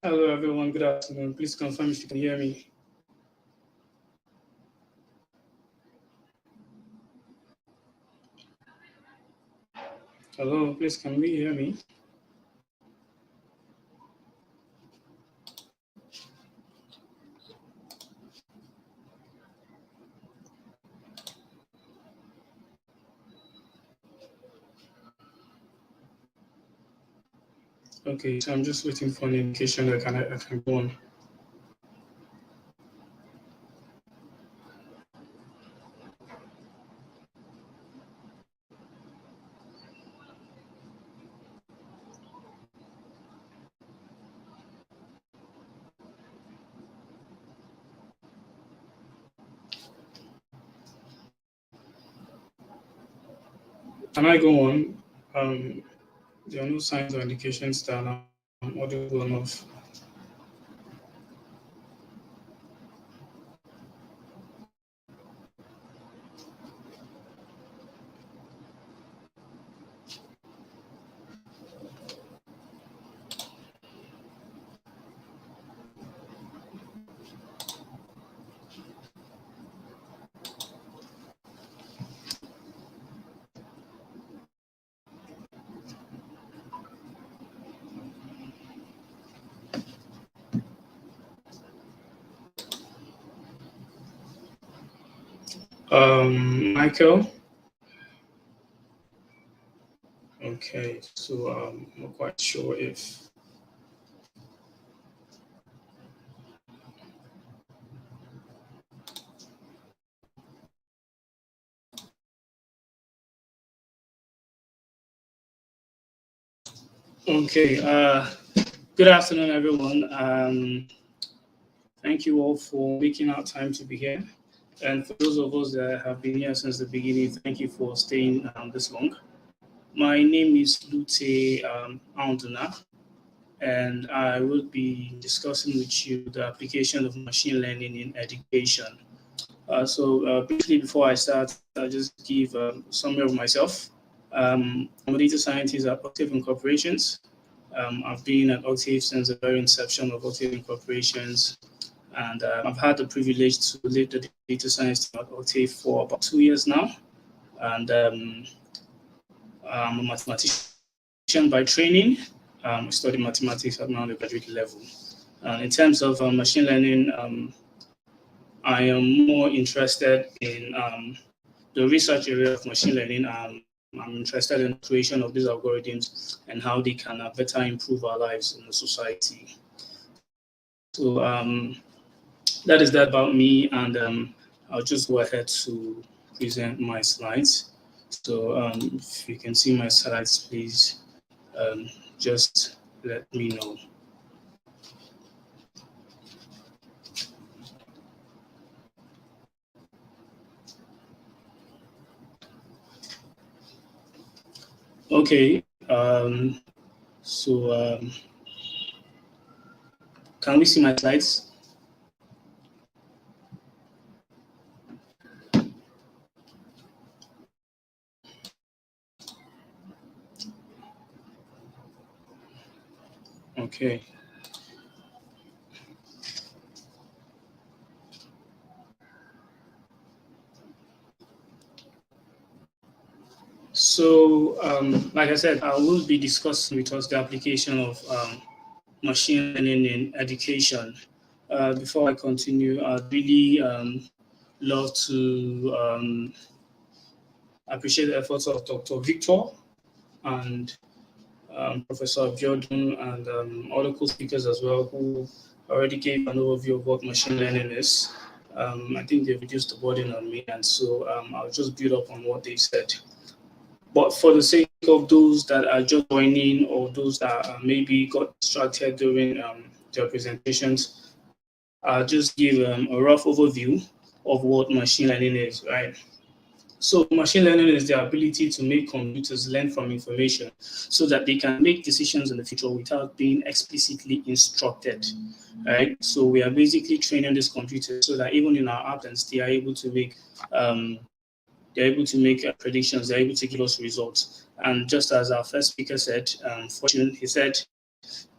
Hello, everyone. Good afternoon. Please confirm if you can hear me. Hello, please can we hear me? Okay, so I'm just waiting for an indication that I can go on. Can I go on? There are no signs or indications that I'm audible enough. Michael? Okay, so I'm not quite sure if okay. Good afternoon, everyone. Thank you all for making out time to be here. And for those of us that have been here since the beginning, thank you for staying this long. My name is Lute Aunduna, and I will be discussing with you the application of machine learning in education. Briefly before I start, I'll just give a summary of myself. I'm a data scientist at Octave Incorporations. I've been at Octave since the very inception of Octave Incorporations, and I've had the privilege to lead the data science team at Octave for about 2 years now. And I'm a mathematician by training. I study mathematics at my undergraduate level. In terms of machine learning, I am more interested in the research area of machine learning. I'm interested in the creation of these algorithms and how they can better improve our lives in the society. So that is that about me, and I'll just go ahead to present my slides. So if you can see my slides, please just let me know. Okay, can we see my slides? Okay. So, like I said, I will be discussing with us the application of machine learning in education. Before I continue, I'd really love to appreciate the efforts of Dr. Victor and Professor Abiodun and other co-speakers as well, who already gave an overview of what machine learning is. I think they reduced the burden on me, and so I'll just build up on what they said. But for the sake of those that are just joining or those that maybe got distracted during their presentations, I'll just give a rough overview of what machine learning is, right? So machine learning is the ability to make computers learn from information so that they can make decisions in the future without being explicitly instructed, right? So we are basically training this computer so that even in our absence, they are able to make predictions. They're able to give us results. And just as our first speaker said, Fortune, he said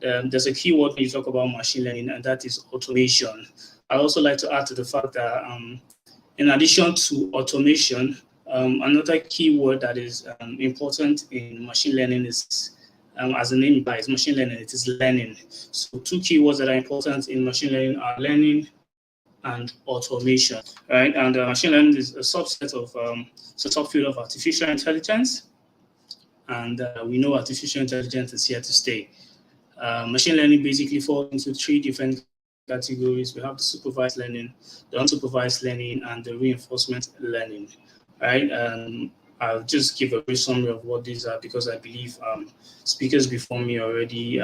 there's a key word when you talk about machine learning, and that is automation. I also like to add to the fact that in addition to automation, another key word that is important in machine learning is, as the name implies, machine learning, it is learning. So two keywords that are important in machine learning are learning and automation, right? And machine learning is a subset of, it's a subfield of artificial intelligence. And we know artificial intelligence is here to stay. Machine learning basically falls into three different categories. We have the supervised learning, the unsupervised learning, and the reinforcement learning, right? I'll just give a brief summary of what these are because I believe speakers before me already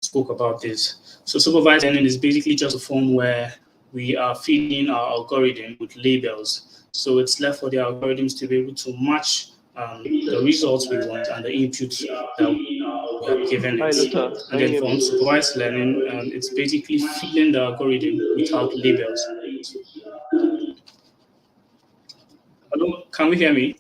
spoke about this. So supervised learning is basically just a form where we are feeding our algorithm with labels. So it's left for the algorithms to be able to match the results we want and the inputs that we have given Hi, it. Luther. And then for unsupervised learning, it's basically feeding the algorithm without labels. Hello, can we hear me?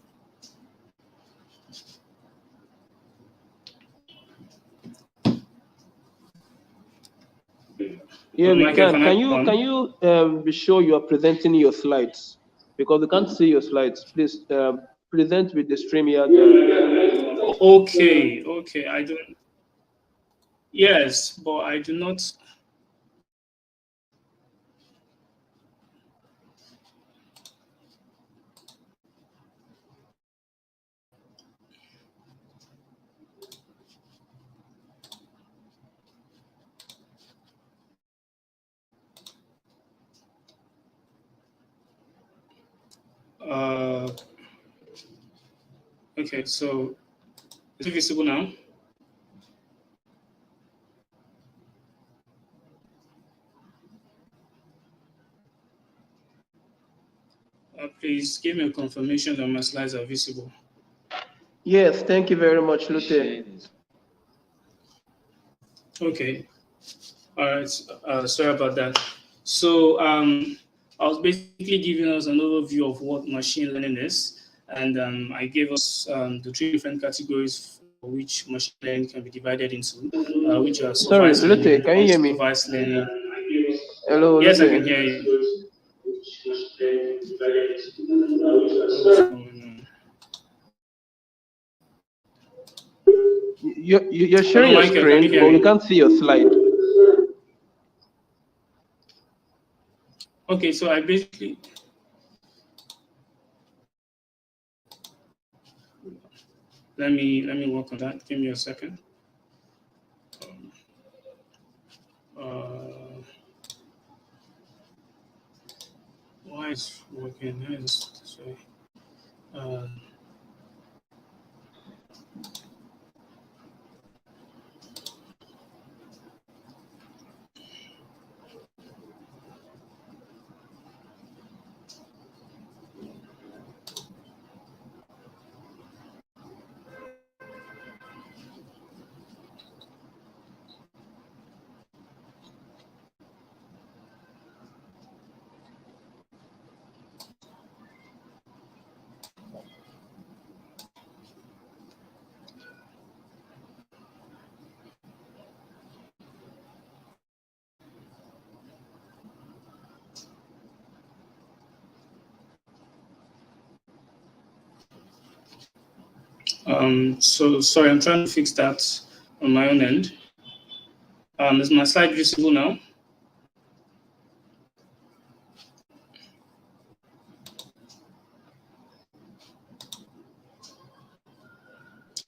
Yeah, we Michael, can. I Can you go on? be sure you are presenting your slides because we can't see your slides. Please present with the StreamYard. Okay, I don't. Yes, but I do not. Okay, so is it visible now? Please give me a confirmation that my slides are visible. Yes, thank you very much, Luther. Okay. All right. Sorry about that. So I was basically giving us an overview of what machine learning is, and I gave us the three different categories for which machine learning can be divided into, which are Sorry, supervised Luther, learning, can you hear me? unsupervised learning. Hello, Yes, I Luther. can hear you. You're Hello, sharing your Michael, can you screen, hear but we me? can't see your slide. Okay, so I basically. Let me work on that. Give me a second. Why is working? How is this way? So sorry, I'm trying to fix that on my own end. Is my slide visible now?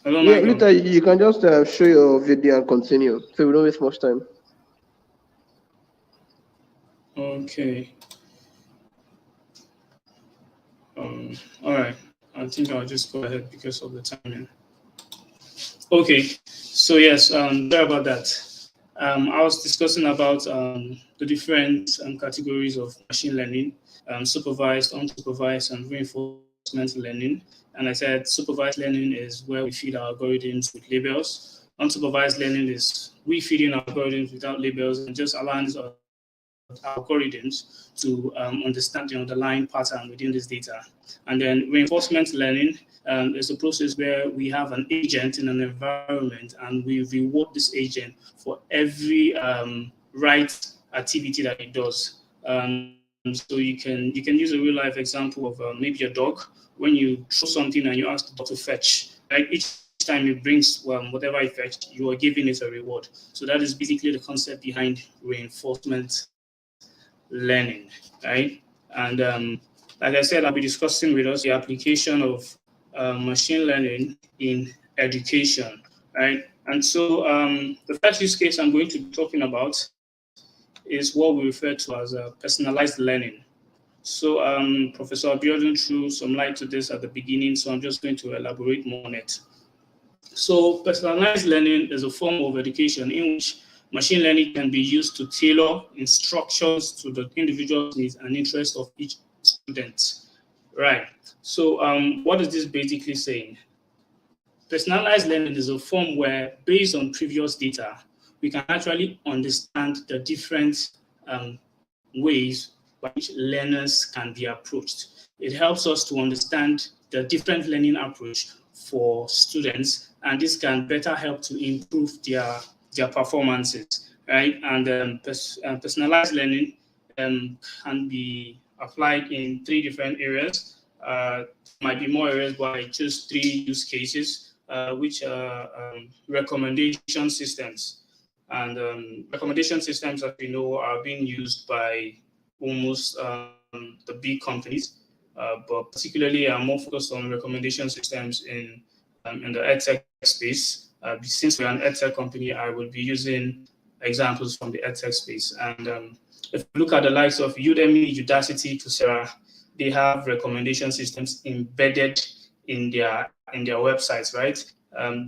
Hello, Yeah, Michael. Luther, you can just show your video and continue, so we don't waste much time. Okay. All right. I think I'll just go ahead because of the timing. Okay, so yes, sorry about that. I was discussing about the different categories of machine learning, supervised, unsupervised, and reinforcement learning. And I said supervised learning is where we feed our algorithms with labels. Unsupervised learning is we feeding our algorithms without labels and just allowing algorithms to understand the underlying pattern within this data. And then reinforcement learning is a process where we have an agent in an environment and we reward this agent for every right activity that it does. So you can use a real life example of maybe a dog. When you throw something and you ask the dog to fetch, right? Each time it brings whatever it fetched, you are giving it a reward. So that is basically the concept behind reinforcement learning, right? And like I said, I'll be discussing with us the application of machine learning in education, right? And so the first use case I'm going to be talking about is what we refer to as personalized learning. So Professor Abiodun threw some light to this at the beginning, so I'm just going to elaborate more on it. So personalized learning is a form of education in which machine learning can be used to tailor instructions to the individual's needs and interests of each student. Right. So what is this basically saying? Personalized learning is a form where, based on previous data, we can actually understand the different ways by which learners can be approached. It helps us to understand the different learning approach for students, and this can better help to improve their performances, right? And personalized learning can be applied in three different areas. Might be more areas, but I choose three use cases, which are recommendation systems. And recommendation systems, as we know, are being used by almost the big companies, but particularly I'm more focused on recommendation systems in the edtech space. Since we're an edtech company, I will be using examples from the edtech space. And if you look at the likes of Udemy, Udacity, Coursera, they have recommendation systems embedded in their websites, right?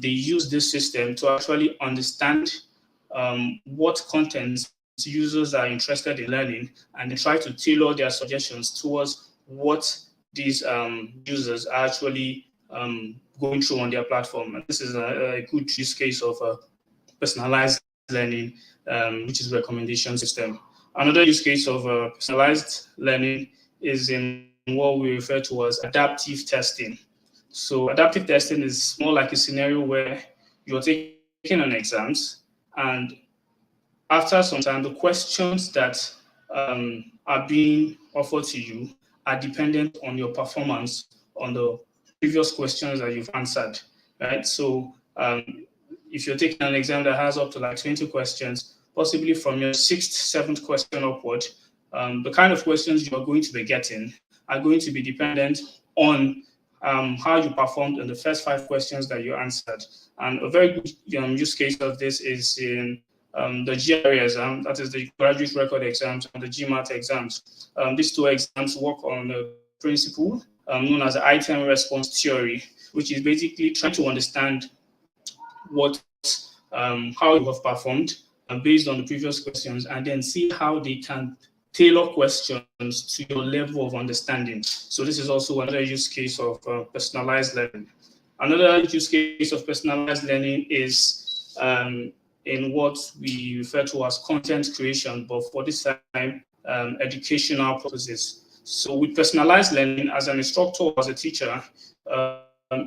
They use this system to actually understand what contents users are interested in learning, and they try to tailor their suggestions towards what these users are actually going through on their platform. And this is a good use case of personalized learning, which is recommendation system. Another use case of personalized learning is in what we refer to as adaptive testing. So adaptive testing is more like a scenario where you're taking an exams, and after some time, the questions that are being offered to you are dependent on your performance on the previous questions that you've answered, right? So if you're taking an exam that has up to like 20 questions, possibly from your sixth, seventh question upward, the kind of questions you're going to be getting are going to be dependent on how you performed in the first 5 questions that you answered. And a very good use case of this is in the GRE exam, that is the graduate record exams, and the GMAT exams. These two exams work on the principle known as the item response theory, which is basically trying to understand what how you have performed based on the previous questions, and then see how they can tailor questions to your level of understanding. So this is also another use case of personalized learning. Another use case of personalized learning is in what we refer to as content creation, but for this time, educational purposes. So with personalized learning, as an instructor or as a teacher,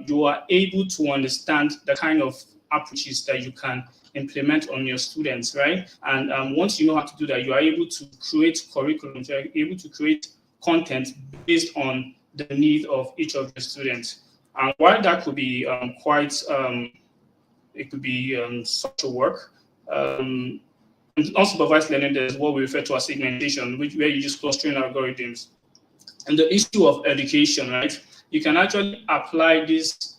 you are able to understand the kind of approaches that you can implement on your students, right? And once you know how to do that, you are able to create curriculum, you are able to create content based on the need of each of your students. And while that could be it could be social work. And unsupervised learning is what we refer to as segmentation, where you use clustering algorithms. And the issue of education, right? You can actually apply this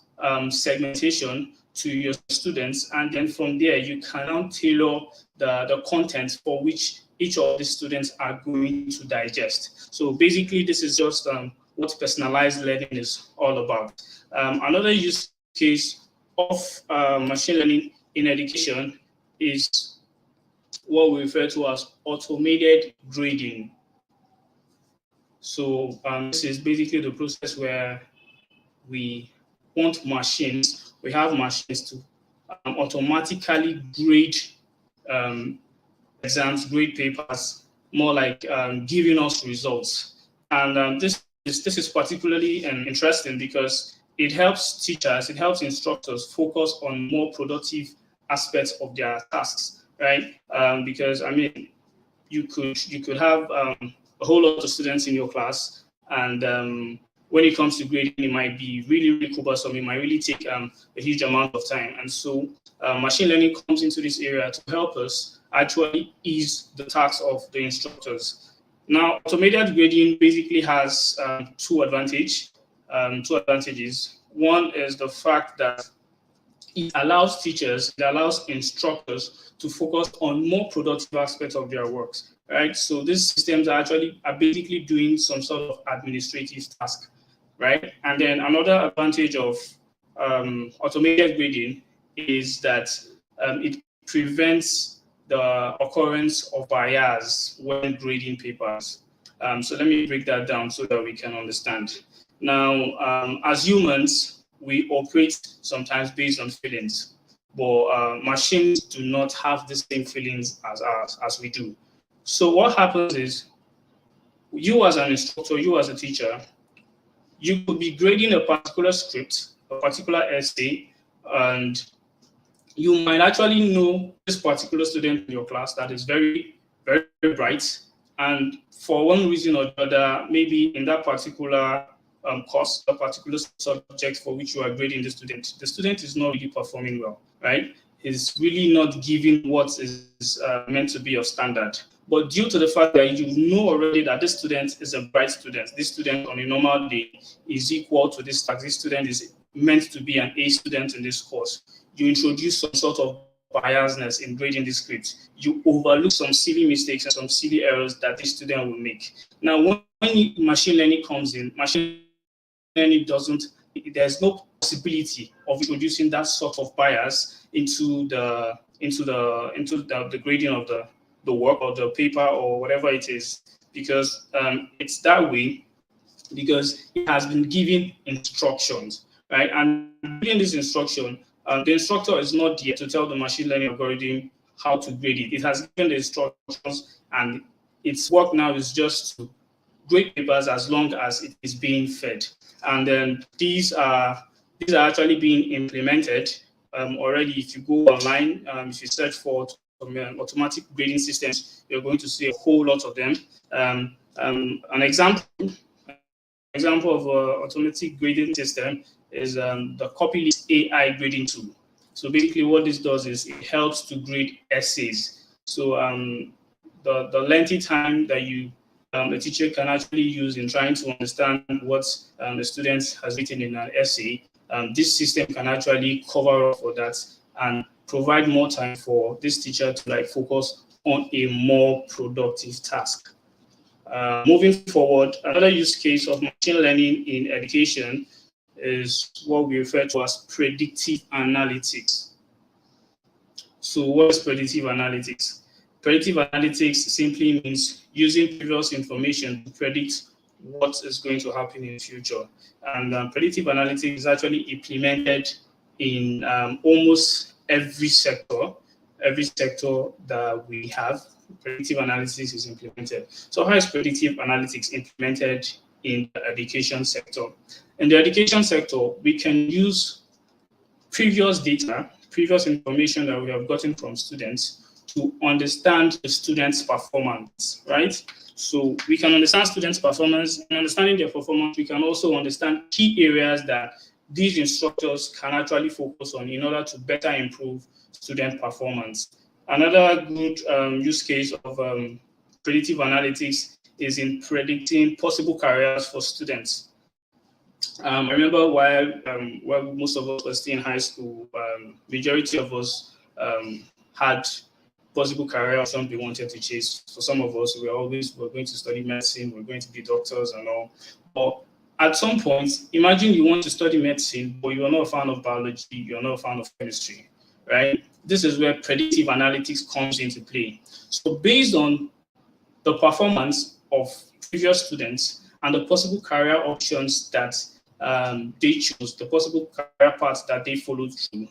segmentation to your students, and then from there you can now tailor the content for which each of the students are going to digest. So basically, this is just what personalized learning is all about. Another use case of machine learning in education is what we refer to as automated grading. So this is basically the process where we we have machines to automatically grade um, exams, grade papers, more like giving us results. And this is particularly interesting because it helps teachers, it helps instructors focus on more productive aspects of their tasks, right? Because I mean, you could have a whole lot of students in your class, and when it comes to grading, it might be really cumbersome. It might really take a huge amount of time, and so machine learning comes into this area to help us actually ease the task of the instructors. Now, automated grading basically has two advantages. One is the fact that it allows teachers, it allows instructors to focus on more productive aspects of their works, right? So these systems are basically doing some sort of administrative task, right? And then another advantage of automated grading is that it prevents the occurrence of bias when grading papers. So let me break that down so that we can understand. Now, as humans, we operate sometimes based on feelings, but machines do not have the same feelings as we do. So what happens is, you as an instructor, you as a teacher, you could be grading a particular script, a particular essay, and you might actually know this particular student in your class that is very bright, and for one reason or the other, maybe in that particular course, a particular subject for which you are grading the student is not really performing well, right? Is really not giving what is meant to be of standard. But due to the fact that you know already that this student is a bright student, this student on a normal day is equal to this task, this student is meant to be an A student in this course, you introduce some sort of biasness in grading the script. You overlook some silly mistakes and some silly errors that the student will make. Now, when machine learning comes in, machine learning doesn't, there's no possibility of introducing that sort of bias into the grading of the work or the paper or whatever it is, because it's that way because it has been given instructions, right? And given this instruction, the instructor is not there to tell the machine learning algorithm how to grade it. It has given the instructions, and its work now is just to grade papers as long as it is being fed. And then these are actually being implemented already. If you go online, if you search for automatic grading systems, you're going to see a whole lot of them. An example of an automatic grading system is the copylist AI grading tool. So basically what this does is it helps to grade essays. So the lengthy time that the teacher can actually use in trying to understand what the student has written in an essay, this system can actually cover up for that and provide more time for this teacher to focus on a more productive task. Moving forward, another use case of machine learning in education is what we refer to as predictive analytics. So what is predictive analytics? Predictive analytics simply means using previous information to predict what is going to happen in the future. And predictive analytics is actually implemented in almost every sector that we have. Predictive analytics is implemented. So how is predictive analytics implemented in the education sector? In the education sector, we can use previous data, previous information that we have gotten from students to understand the students' performance, right? So we can understand students' performance, and understanding their performance, we can also understand key areas that these instructors can actually focus on in order to better improve student performance. Another good use case of predictive analytics is in predicting possible careers for students. I remember while most of us were still in high school, majority of us had possible career options we wanted to chase. For some of us, we're going to study medicine, we're going to be doctors and all. But at some point, imagine you want to study medicine, but you're not a fan of biology, you're not a fan of chemistry, right? This is where predictive analytics comes into play. So based on the performance of previous students and the possible career options that they chose, the possible career paths that they followed through,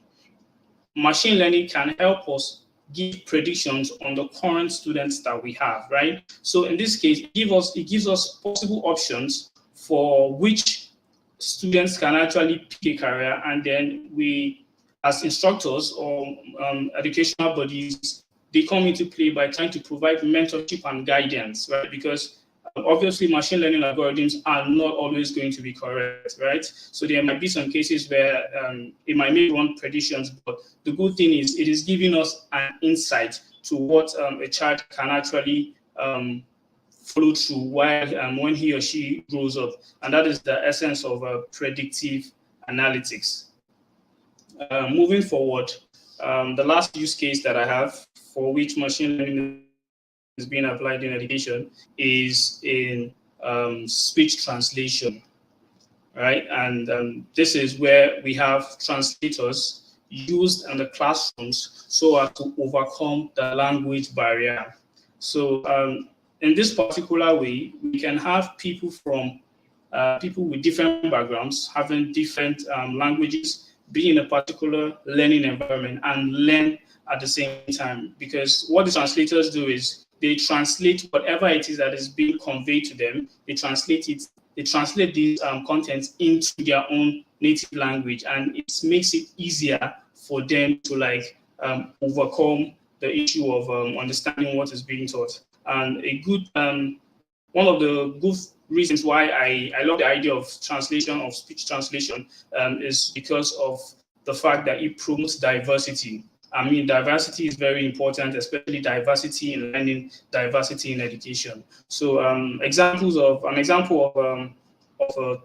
machine learning can help us give predictions on the current students that we have, right? So in this case, it gives us possible options for which students can actually pick a career, and then we, as instructors or educational bodies, they come into play by trying to provide mentorship and guidance, right? Because obviously machine learning algorithms are not always going to be correct, right? So there might be some cases where it might make wrong predictions, but the good thing is it is giving us an insight to what a child can actually follow through while when he or she grows up. And that is the essence of predictive analytics. Moving forward, the last use case that I have for which machine learning is being applied in education is in speech translation, right? And this is where we have translators used in the classrooms so as to overcome the language barrier. So in this particular way, we can have people from people with different backgrounds having different languages, be in a particular learning environment and learn at the same time. Because what the translators do is they translate whatever it is that is being conveyed to them, they translate these contents into their own native language, and it makes it easier for them to overcome the issue of understanding what is being taught. And a good one of the good reasons why I love the idea of translation, of speech translation, is because of the fact that it promotes diversity. I mean, diversity is very important, especially diversity in learning, diversity in education. So, an example of a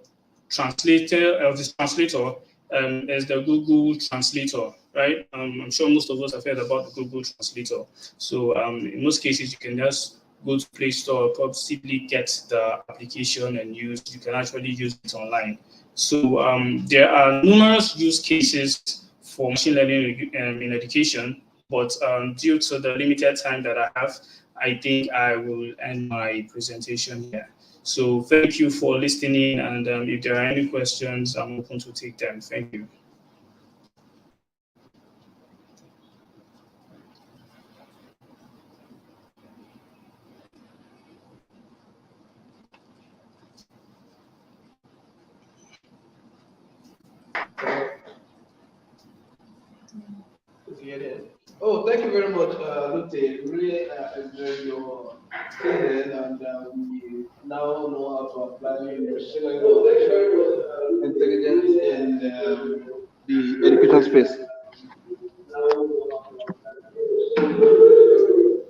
translator of this translator is the Google Translator, right? I'm sure most of us have heard about the Google Translator. So, in most cases, you can just go to Play Store, possibly get the application and use. You can actually use it online. So there are numerous use cases for machine learning in education, but due to the limited time that I have, I think I will end my presentation here. So thank you for listening, and if there are any questions, I'm open to take them. Thank you. Oh, thank you very much, Lute. Really enjoyed your statement, and we now know how to apply machine learning intelligence in the education space.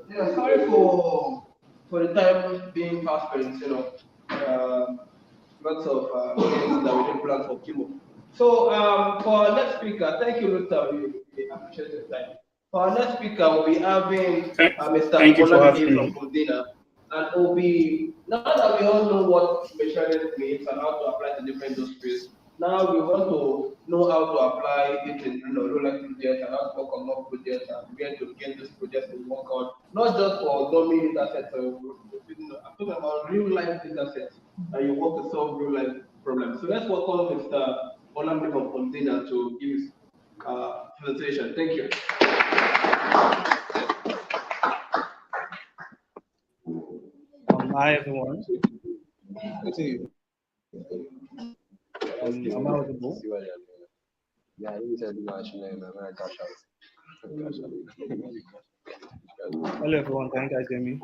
Yeah, sorry for the time being fast paced, lots of things that we didn't plan for Kimo. So for our next speaker, thank you, Luther. We appreciate your time. For our next speaker, we'll be having Mr. Thank you for Olamide having from me. Fundina. And we'll be, now that we all know what machine learning means and how to apply it in different industries, now we want to know how to apply it in real life projects and how to work on more projects and where to get those projects to work on, not just for dummy data sets. I'm talking about real life data sets and you want to solve real life problems. So let's welcome Mr. Olamide from Fundina to give his presentation. Thank you. Hi everyone. Am I audible? Hello everyone, can you guys hear me?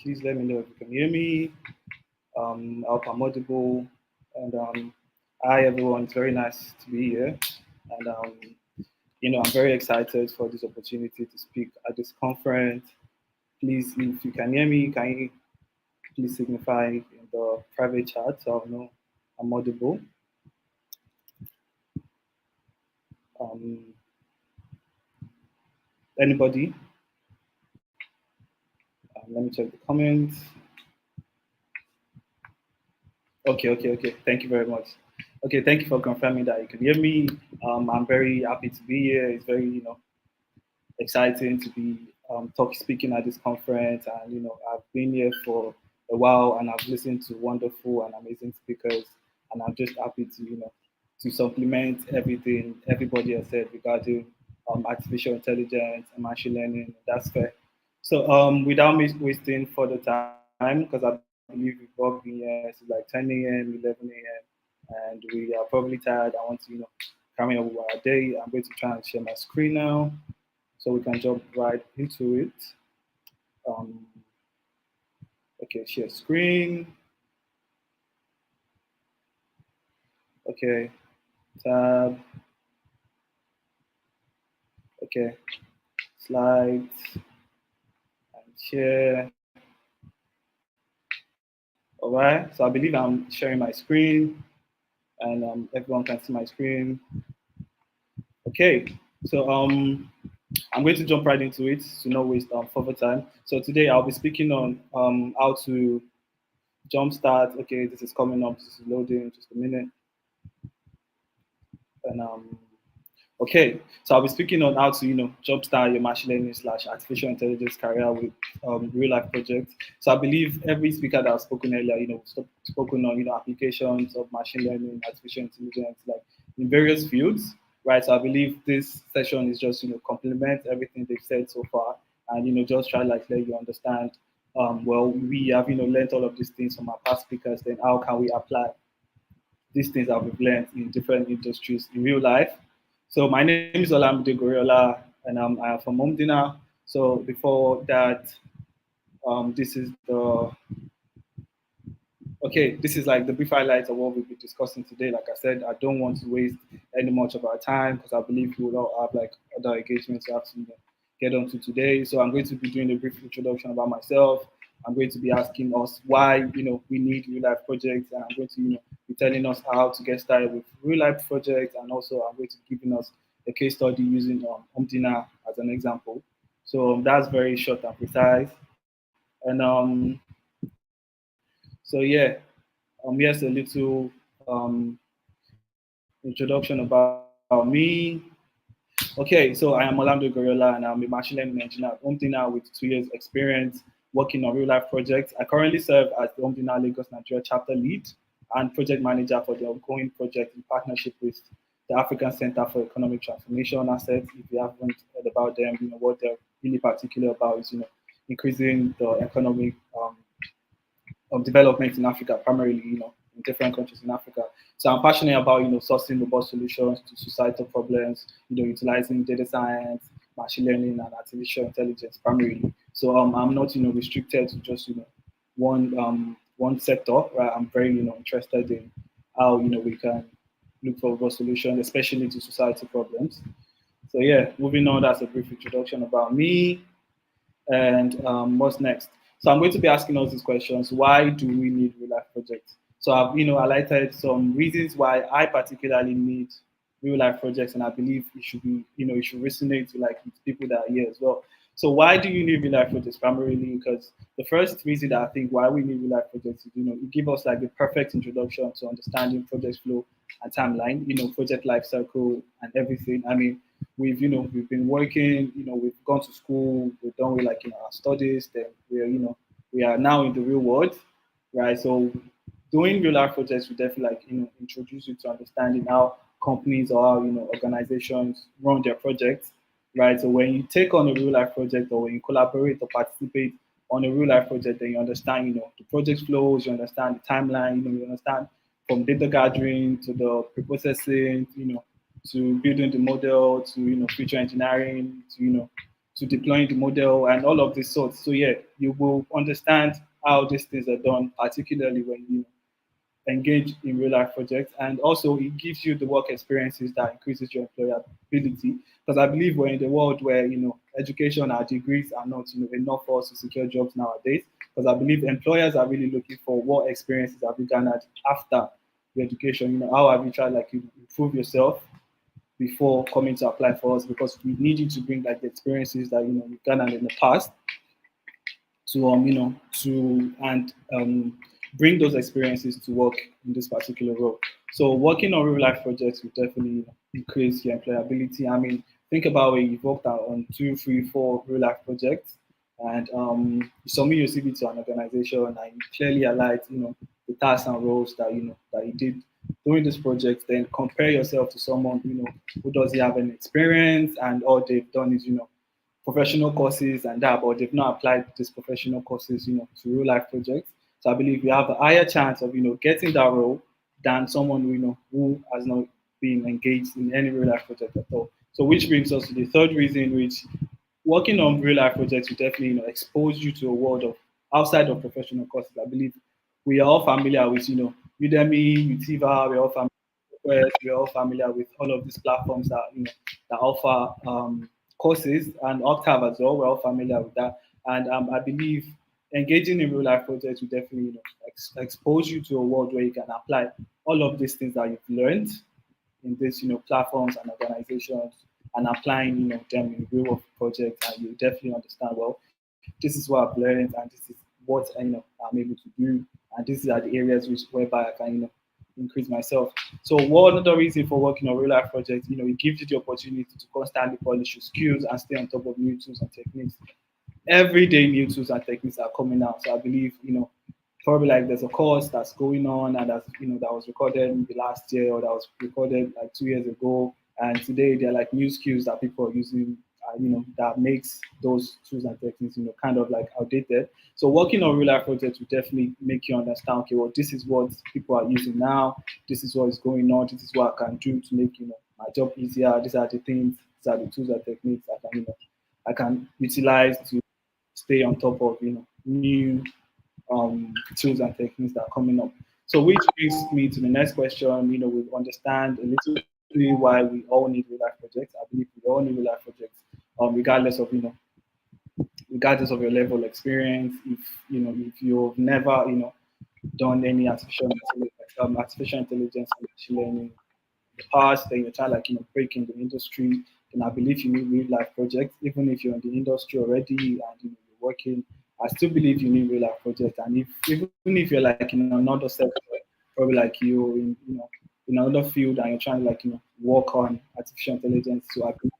Please let me know if you can hear me. I hope I'm audible. And hi everyone, it's very nice to be here. And I'm very excited for this opportunity to speak at this conference. Please, if you can hear me, can you please signify in the private chat so I'll know I'm audible. Anybody? Let me check the comments. Okay. Thank you very much. Okay, thank you for confirming that you can hear me. I'm very happy to be here. It's very, exciting to be speaking at this conference, and I've been here for a while, and I've listened to wonderful and amazing speakers, and I'm just happy to to supplement everything everybody has said regarding artificial intelligence and machine learning. That's fair. So without me wasting further time, because I believe we've all been here, it's like 10 a.m., 11 a.m., and we are probably tired. I want to carry on with our day. I'm going to try and share my screen now so we can jump right into it. Um, okay, share screen. Okay, tab. Okay, slides and share. All right, so I believe I'm sharing my screen, and everyone can see my screen. Okay, so I'm going to jump right into it to not waste further time. So today I'll be speaking on how to jumpstart. Okay, this is coming up. This is loading. Just a minute. And okay, so I'll be speaking on how to jumpstart your machine learning slash artificial intelligence career with real life projects. So I believe every speaker that I've spoken earlier, spoken on applications of machine learning, artificial intelligence, like in various fields, right? So I believe this session is just complement everything they've said so far, and just try like let you understand. Well, we have learned all of these things from our past speakers. Then how can we apply these things that we've learned in different industries in real life? So my name is Olamide Goriola, and I'm from Omdina. So before that, this is the okay. This is like the brief highlights of what we'll be discussing today. Like I said, I don't want to waste any much of our time because I believe we will all have like other engagements we have to get onto today. So I'm going to be doing a brief introduction about myself. I'm going to be asking us why we need real life projects, and I'm going to be telling us how to get started with real life projects, and also I'm going to be giving us a case study using Omdina as an example. So that's very short and precise. And so yeah, here's a little introduction about me. Okay, so I am Olamide Goriola, and I'm a machine learning engineer at Omdina with 2 years experience working on real life projects. I currently serve as the Omdina Lagos Nigeria chapter lead and project manager for the ongoing project in partnership with the African Center for Economic Transformation Assets. If you haven't heard about them, what they're really particular about is increasing the economic of development in Africa, primarily, in different countries in Africa. So I'm passionate about, sourcing robust solutions to societal problems, utilizing data science, machine learning, and artificial intelligence primarily. So I'm not, restricted to just, one sector. Right? I'm very, interested in how, we can look for robust solutions, especially to societal problems. So yeah, moving on, that's a brief introduction about me. And what's next? So I'm going to be asking us these questions. Why do we need real life projects? So I've highlighted some reasons why I particularly need real life projects, and I believe it should be it should resonate to like with people that are here as well. So why do you need real life projects? Primarily because the first reason that I think why we need real life projects is it give us like the perfect introduction to understanding project flow and timeline, project life cycle and everything. I mean, we've been working, we've gone to school, we've done with like our studies, then we are now in the real world, right? So doing real life projects will definitely like introduce you to understanding how companies or how organizations run their projects, right? So when you take on a real life project, or when you collaborate or participate on a real life project, then you understand the project flows, you understand the timeline, you understand from data gathering to the pre-processing, to building the model, to future engineering, to to deploying the model and all of this sorts. So yeah, you will understand how these things are done, particularly when you engage in real life projects. And also it gives you the work experiences that increases your employability. Because I believe we're in the world where education and degrees are not enough for us to secure jobs nowadays. Because I believe employers are really looking for what experiences have you garnered after your education. How have you tried like improve yourself before coming to apply for us, because we need you to bring like the experiences that you've garnered in the past to to and bring those experiences to work in this particular role. So working on real life projects will definitely increase your employability. I mean, think about when you've worked out on 2, 3, 4 real life projects, and you submit your CV to an organization, and you clearly highlight, the tasks and roles that that you did during this project. Then compare yourself to someone who doesn't have any experience, and all they've done is professional courses and that, but they've not applied these professional courses, to real life projects. So I believe we have a higher chance of, getting that role than someone who has not been engaged in any real life project at all. So which brings us to the third reason, which working on real life projects will definitely, expose you to a world of outside of professional courses. I believe we are all familiar with, Udemy, Utiva, we're all familiar with all of these platforms that that offer courses, and Octave as well. We're all familiar with that, and I believe engaging in real life projects will definitely expose you to a world where you can apply all of these things that you've learned in these platforms and organizations, and applying them in real world projects, and you definitely understand, well, this is what I've learned, and this is what I'm able to do, and these are the areas whereby I can increase myself. So one other reason for working on real life projects, it gives you the opportunity to constantly polish your skills and stay on top of new tools and techniques. Every day new tools and techniques are coming out. So I believe, probably like there's a course that's going on, and that's that was recorded maybe last year, or that was recorded like 2 years ago, and today they're like new skills that people are using, that makes those tools and techniques kind of like outdated. So working on real life projects will definitely make you understand, okay, well, this is what people are using now, this is what is going on, this is what I can do to make my job easier, these are the things, these are the tools and techniques I can utilize to stay on top of new tools and techniques that are coming up. So which brings me to the next question. We understand a little bit why we all need real life projects. I believe we all need real life projects, regardless of regardless of your level of experience. If you've never done any artificial intelligence and machine learning in the past, then you're trying like break in the industry, then I believe you need real life projects. Even if you're in the industry already and you're working, I still believe you need real life projects. And if even if you're like in another sector, probably like you in in another field, and you're trying to like work on artificial intelligence, so I believe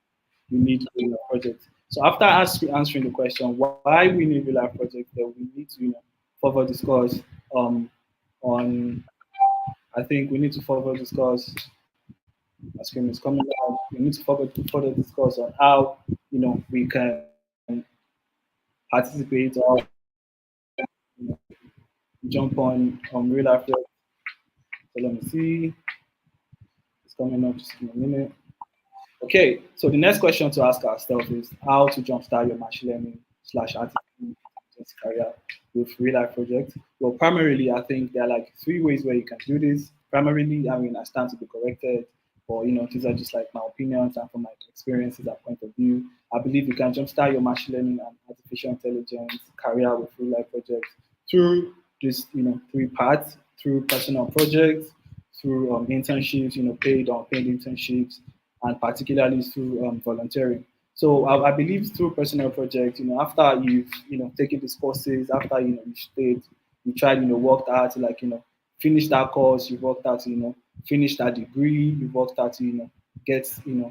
you need real life projects. So after answering the question why we need real life projects, then we need to further discuss on I think we need to further discuss. My screen is coming out. We need to further discuss on how we can participate or jump on real life. So let me see. It's coming up just in a minute. Okay, so the next question to ask ourselves is how to jumpstart your machine learning / artificial intelligence career with real life projects. Well, primarily, I think there are like 3 ways where you can do this. Primarily, I mean, I stand to be corrected, or these are just like my opinions and from my experiences and point of view. I believe you can jumpstart your machine learning and artificial intelligence career with real life projects through this 3 parts: through personal projects, through internships, paid or unpaid internships, and particularly through volunteering. So I believe through personal projects, after you've taken these courses, after you stayed, you tried, worked hard to like finish that course, you worked hard to finish that degree, you worked hard to get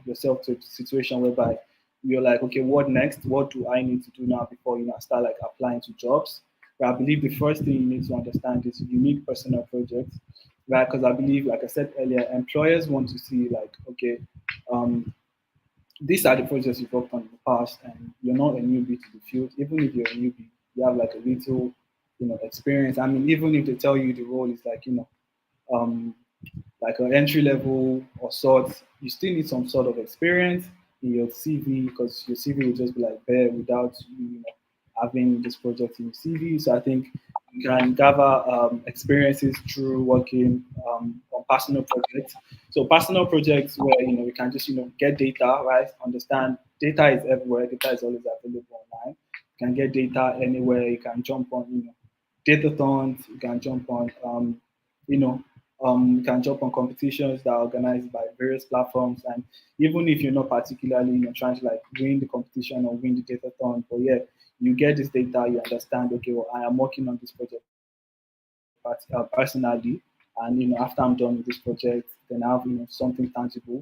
yourself to a situation whereby you're like, okay, what next? What do I need to do now before I start like applying to jobs? But I believe the first thing you need to understand is you need personal projects, right? Because I believe, like I said earlier, employers want to see like, okay, um, these are the projects you've worked on in the past, and you're not a newbie to the field. Even if you're a newbie, you have like a little, experience. I mean, even if they tell you the role is like, um, like an entry level or sort, you still need some sort of experience in your CV, because your CV will just be like bare without having this project in your CV. So I think you can gather experiences through working on personal projects. So personal projects where you can just get data, right? Understand data is everywhere. Data is always available online. You can get data anywhere. You can jump on datathons. You can jump on you know you can jump on competitions that are organized by various platforms. And even if you're not particularly trying to like win the competition or win the datathon, but yeah, you get this data, you understand, okay, well, I am working on this project personally. And after I'm done with this project, then I have something tangible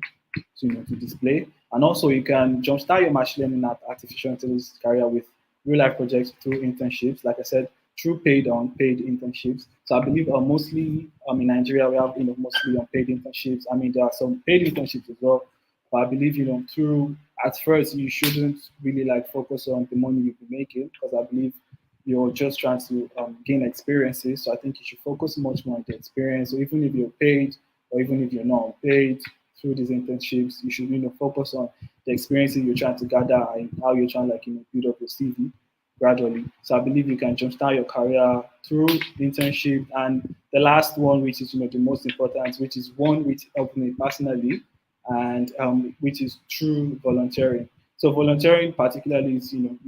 to display. And also, you can jumpstart your machine learning at artificial intelligence career with real life projects through internships. Like I said, through paid or unpaid internships. So I believe mostly in Nigeria we have mostly unpaid internships. I mean, there are some paid internships as well, but I believe through at first you shouldn't really like focus on the money you'll be making, because I believe you're just trying to gain experiences. So I think you should focus much more on the experience. So even if you're paid or even if you're not paid through these internships, you should focus on the experiences you're trying to gather and how you're trying to build up your CV gradually. So I believe you can jumpstart your career through internship. And the last one, which is the most important, which is one which helped me personally, and which is through volunteering. So volunteering particularly is you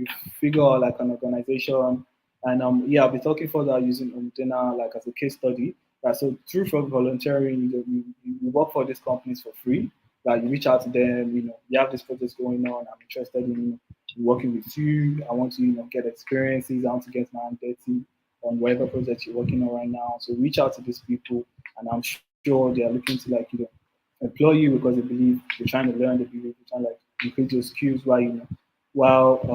figure out like an organization, and I'll be talking further using Umtena like as a case study. Right, so through for volunteering, you work for these companies for free. Like you reach out to them, you have this project going on. I'm interested in working with you. I want to get experiences. I want to get my hand dirty on whatever project you're working on right now. So reach out to these people, and I'm sure they are looking to employ you because they believe you're trying to learn. They believe you're trying to increase your skills while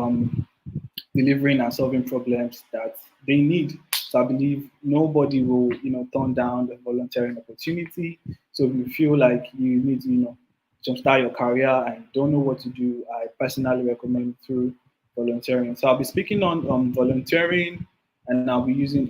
delivering and solving problems that they need. So I believe nobody will, turn down a volunteering opportunity. So if you feel like you need to, jumpstart your career and don't know what to do, I personally recommend through volunteering. So I'll be speaking on volunteering, and I'll be using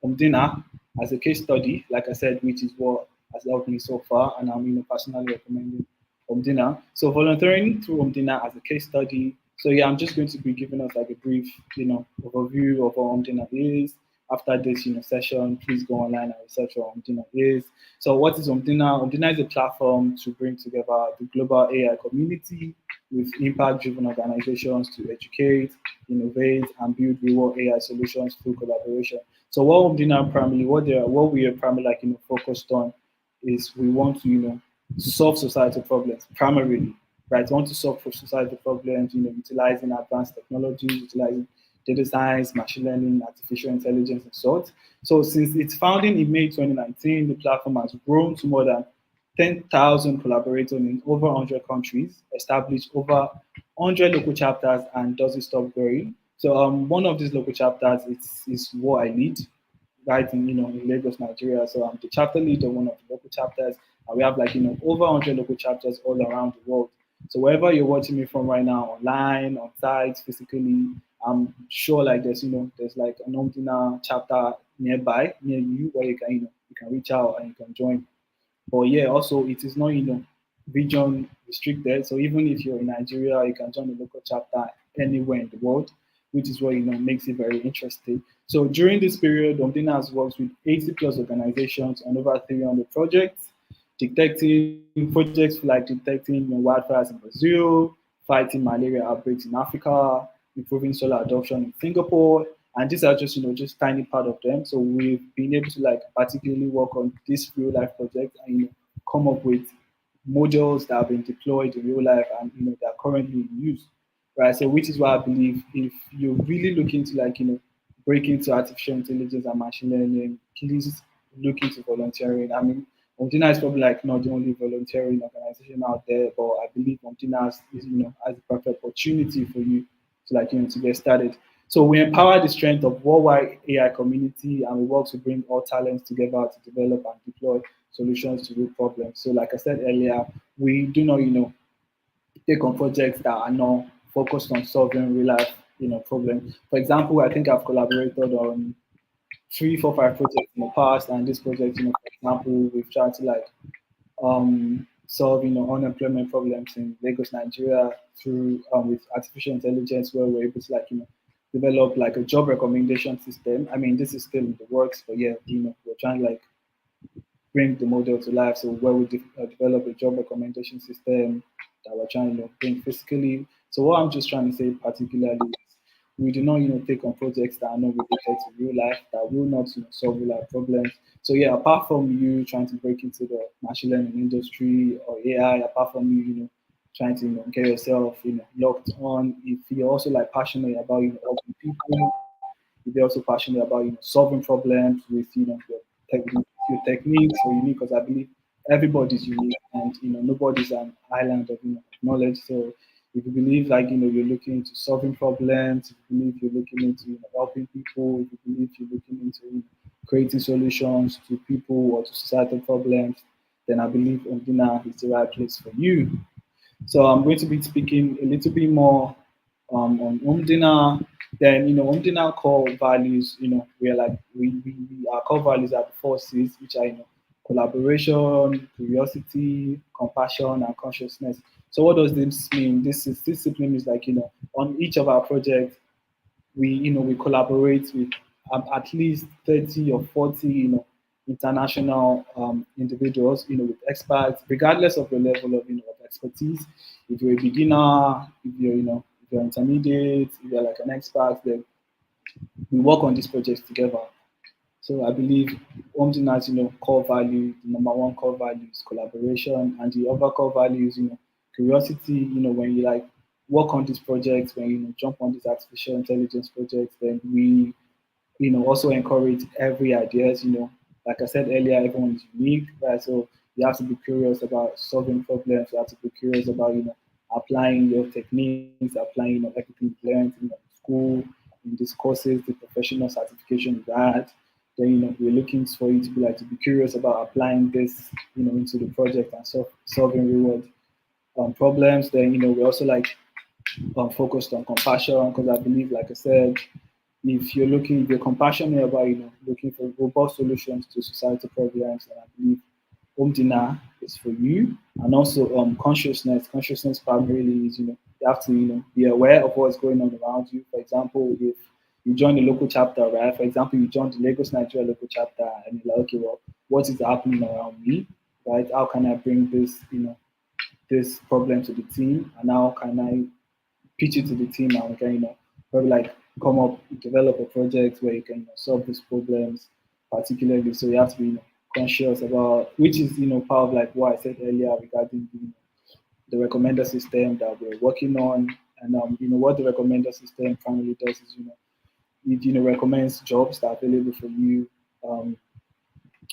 Omdina as a case study, like I said, which is what has helped me so far, and I'm personally recommending Omdina. So volunteering through Omdina as a case study. So yeah, I'm just going to be giving us like a brief, overview of what Omdina is. After this, session, please go online and research what Omdina is. So what is Omdina? Omdina is a platform to bring together the global AI community with impact-driven organizations to educate, innovate, and build real AI solutions through collaboration. So what Omdina primarily, what we are primarily focused on is we want to, solve societal problems primarily, right? We want to solve for societal problems, utilizing advanced technologies, utilizing data science, machine learning, artificial intelligence, and so on. So since its founding in May 2019, the platform has grown to more than 10,000 collaborators in over 100 countries, established over 100 local chapters, and doesn't stop growing. So one of these local chapters is what I lead, right in Lagos, Nigeria. So I'm the chapter lead of one of the local chapters, and we have over 100 local chapters all around the world. So wherever you're watching me from right now, online, on site, physically, I'm sure there's like an Omdina chapter near you where you can you can reach out and you can join. But yeah, also it is not region restricted. So even if you're in Nigeria, you can join the local chapter anywhere in the world, which is what makes it very interesting. So during this period, Omdina has worked with 80 plus organizations on over 300 projects, detecting projects like detecting wildfires in Brazil, fighting malaria outbreaks in Africa, improving solar adoption in Singapore, and these are just just tiny part of them. So we've been able to particularly work on this real life project and come up with models that have been deployed in real life and they are currently in use, right? So which is why I believe if you're really looking to break into artificial intelligence and machine learning, please look into volunteering. I mean, Omdina is probably not the only volunteering organization out there, but I believe Omdina has has the perfect opportunity for you to to get started. So we empower the strength of worldwide AI community, and we work to bring all talents together to develop and deploy solutions to real problems. So like I said earlier, we do not take on projects that are not focused on solving real life problems. For example, I think I've collaborated on 3, 4, 5 projects in the past, and this project, for example, we've tried to solve unemployment problems in Lagos, Nigeria through with artificial intelligence, where we're able to develop a job recommendation system. I mean, this is still in the works, but yeah, we're trying to bring the model to life. So where we develop a job recommendation system that we're trying to bring physically. So what I'm just trying to say particularly is we do not take on projects that are not related to real life, that will not solve real life problems. So yeah, apart from you trying to break into the machine learning industry or AI, apart from you trying to get yourself locked on, if you're also passionate about helping people, if you're also passionate about solving problems with your techniques or unique, because I believe everybody's unique and nobody's an island of knowledge. So if you believe you're looking into solving problems, if you believe you're looking into helping people, if you believe you're looking into creating solutions to people or to societal problems, then I believe Ondina is the right place for you. So I'm going to be speaking a little bit more on Umdina. Then Umdina core values. We're like we our core values are the four C's, which are collaboration, curiosity, compassion, and consciousness. So what does this mean? This simply means on each of our projects we collaborate with at least 30 or 40 international individuals with experts, regardless of the level of expertise. If you're a beginner, if you're intermediate, if you're like an expert, then we work on these projects together. So I believe Omdina's core value, the number one core value is collaboration, and the other core value is curiosity. When you work on these projects, when jump on these artificial intelligence projects, then we also encourage every ideas. Like I said earlier, everyone is unique, right? So you have to be curious about solving problems. You have to be curious about applying your techniques, applying everything you learned in school, in these courses, the professional certification you had. Then we're looking for you to be curious about applying this into the project and solving real world problems. Then we also focused on compassion, because I believe, like I said, if you're compassionate about looking for robust solutions to societal problems, and I believe Omdina is for you. And also consciousness primarily is you have to be aware of what's going on around you. For example, if you join the local chapter, right? For example, you join the Lagos Nigeria local chapter, and you're like, okay, well, what is happening around me, right? How can I bring this this problem to the team, and how can I pitch it to the team, and we can probably come up, develop a project where you can solve these problems particularly. So you have to be conscious about, which is part of what I said earlier regarding the recommender system that we're working on. And what the recommender system primarily does is it recommends jobs that are available for you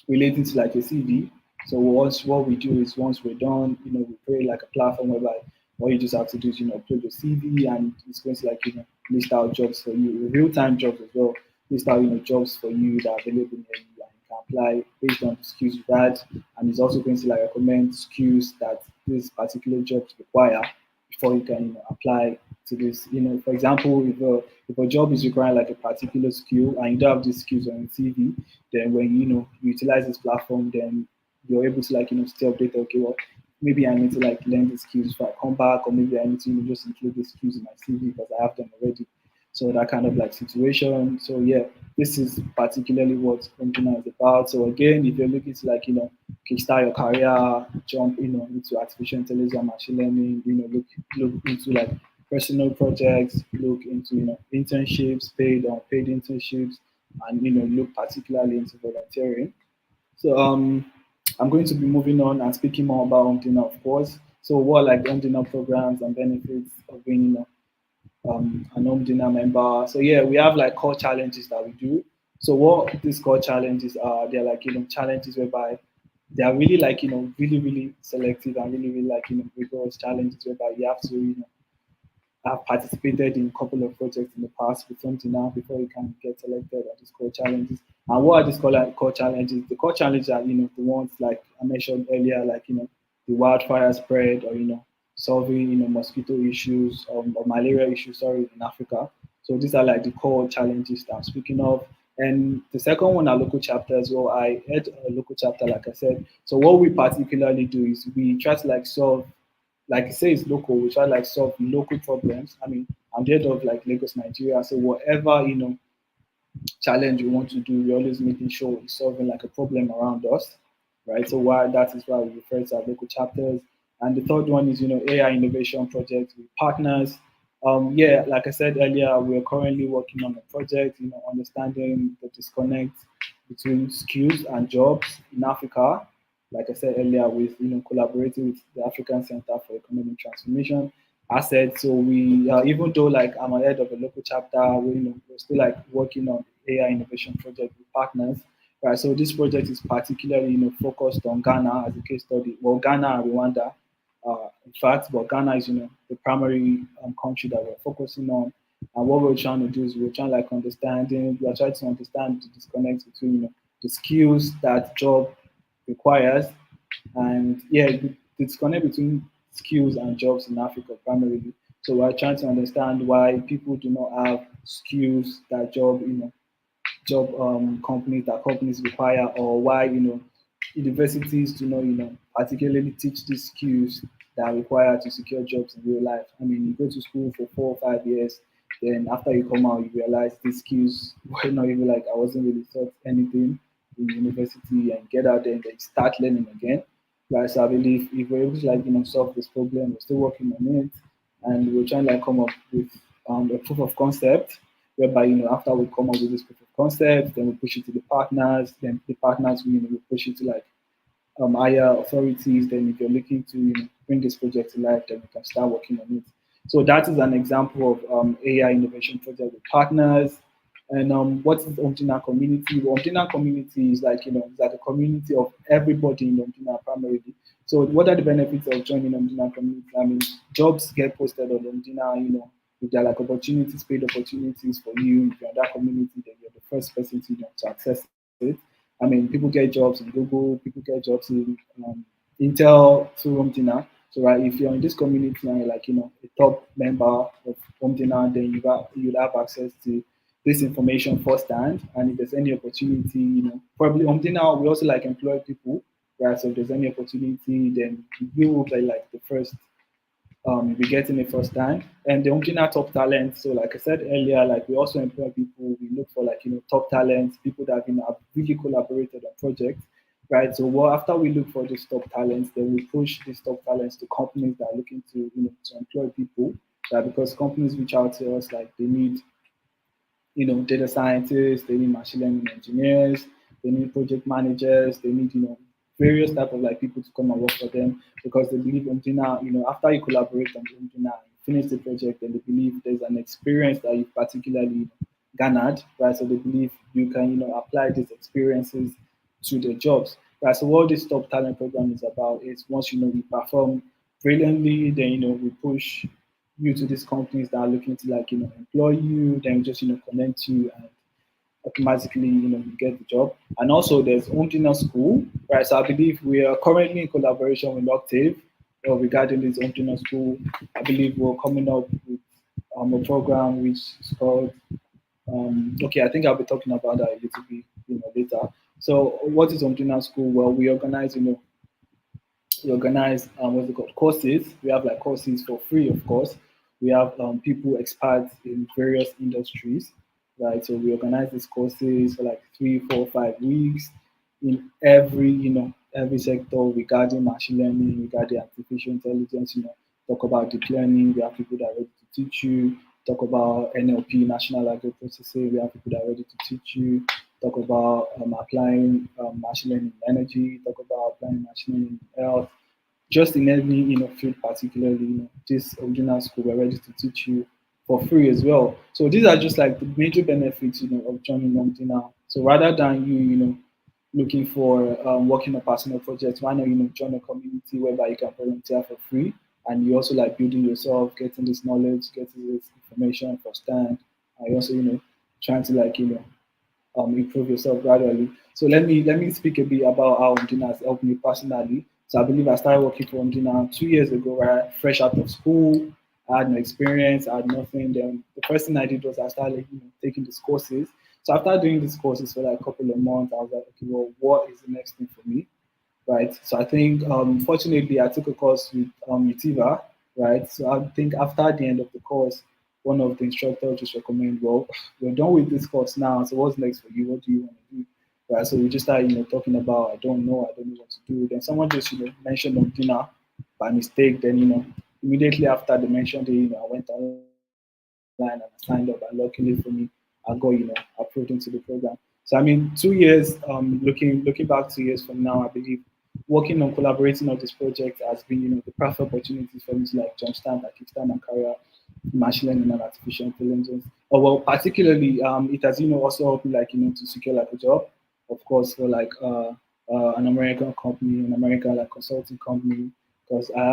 relating to a CV. So what we do is, once we're done, we create a platform whereby all you just have to do is upload your CV, and it's going to list out jobs for you, real-time jobs as well. List out jobs for you that are available near you, and you can apply based on the skills you've had. And it's also going to recommend skills that this particular jobs require before you can apply to this. For example, if a job is requiring a particular skill and you don't have these skills on your CV, then when you utilize this platform, then you're able to still update. Okay, well, maybe I need to learn the skills before I come back, or maybe I need to just include the skills in my CV because I have them already. So that kind of situation. So yeah, this is particularly what Container is about. So again, if you're looking to kickstart your career, jump into artificial intelligence and machine learning, look into personal projects, look into internships, paid or unpaid internships, and look particularly into volunteering. So I'm going to be moving on and speaking more about Omdina, of course. So what the Omdina programs and benefits of being an Omdina member. So yeah, we have core challenges that we do. So what these core challenges are, they're challenges whereby they are really really selective and really rigorous challenges whereby you have to have participated in a couple of projects in the past with something now before you can get selected on these core challenges. And what are these core challenges? The core challenges are the ones I mentioned earlier, the wildfire spread, or solving mosquito issues, or malaria issues, sorry, in Africa. So these are the core challenges that I'm speaking of. And the second one are local chapters. Well, I had a local chapter, like I said. So what we particularly do is we try to solve, like I say, it's local. We try solve local problems. I mean, I'm the head of Lagos, Nigeria. So whatever challenge we want to do, we're always making sure we're solving a problem around us, right? So that is why we refer to our local chapters. And the third one is AI innovation projects with partners. Yeah, like I said earlier, we're currently working on a project, understanding the disconnect between skills and jobs in Africa. Like I said earlier, with collaborating with the African Center for Economic Transformation. assets. So we, even though like I'm a head of a local chapter, we're still like working on AI innovation project with partners. Right. So this project is particularly focused on Ghana as a case study. Well, Ghana and Rwanda, in fact, but Ghana is the primary country that we're focusing on. And what we're trying to do is we're trying like understanding, we are trying to understand the disconnect between the skills that job requires, and yeah, the disconnect between skills and jobs in Africa primarily. So we're trying to understand why people do not have skills that companies that companies require, or why universities do not particularly teach these skills that are required to secure jobs in real life. I mean, you go to school for 4 or 5 years, then after you come out, you realize these skills were not even like I wasn't really taught anything in university, and get out there and then start learning again. Right. So I believe if we're able to like solve this problem, we're still working on it, and we're trying to like come up with a proof of concept, whereby after we come up with this proof of concept, then we push it to the partners, then the partners will push it to like higher authorities. Then if you're looking to bring this project to life, then we can start working on it. So that is an example of AI innovation project with partners. And what is the Omtina community? The Omtina community is like it's like a community of everybody in the Omtina primarily. So what are the benefits of joining Omtina community? I mean, jobs get posted on Omtina. If there are like opportunities, paid opportunities for you, if you're in that community, then you're the first person to access it. I mean, people get jobs in Google, people get jobs in Intel through Omtina. So right, if you're in this community and you're like a top member of Omtina, then you'll have access to this information firsthand. And if there's any opportunity, probably Omtina we also like employ people, right? So if there's any opportunity, then you will be like the first you'll be getting it first time. And the Omtina top talent. So like I said earlier, like we also employ people. We look for like top talents, people that have really collaborated on projects, right? So well, after we look for these top talents, then we push these top talents to companies that are looking to to employ people. Right? Because companies reach out to us like they need data scientists, they need machine learning engineers, they need project managers, they need, various type of like people to come and work for them because they believe Omtina, after you collaborate on Omtina, you finish the project, and they believe there's an experience that you've particularly garnered, right? So they believe you can, apply these experiences to the jobs, right? So what this top talent program is about is once, we perform brilliantly, then, we push you to these companies that are looking to like employ you, then just connect you, and automatically you get the job. And also there's Omtina School, right? So I believe we are currently in collaboration with Octave regarding this Omtina School. I believe we're coming up with a program which is called okay, I think I'll be talking about that a little bit later. So what is Omtina School? Well, we organize what's it called, courses. We have like courses for free, of course. We have people experts in various industries, right? So we organize these courses for like 3, 4, 5 weeks in every every sector regarding machine learning, regarding artificial intelligence. Talk about deep learning. We have people that are ready to teach you. Talk about NLP, national language processing. We have people that are ready to teach you. Talk about applying machine learning in energy. Talk about applying machine learning in health. Just in any field, particularly this original school, we're ready to teach you for free as well. So these are just like the major benefits of joining Omtina. So rather than you looking for working on personal projects, why not join a community whereby you can volunteer for free, and you also like building yourself, getting this knowledge, getting this information firsthand, and you also trying to like improve yourself gradually. So let me speak a bit about how Omdina has helped me personally. So I believe I started working for Omdina 2 years ago, right? Fresh out of school, I had no experience, I had nothing. Then the first thing I did was I started taking these courses. So after doing these courses for like a couple of months, I was like, okay, well, what is the next thing for me? Right. So I think, fortunately, I took a course with Utiva, right? So I think after the end of the course, one of the instructors just recommended, well, we're done with this course now. So what's next for you? What do you want to do? Right. So we just started, talking about, I don't know what to do. Then someone just, mentioned on dinner by mistake. Then, immediately after they mentioned it, I went online and I signed up. And luckily for me, I got, approved into the program. So I mean, 2 years, looking back 2 years from now, I believe working on collaborating on this project has been, the perfect opportunity for me to like jumpstart, like kickstart my career in machine learning and artificial intelligence. Oh, well, particularly, it has, also helped me like, to secure like a job, of course, for like an American company, an American like consulting company, because I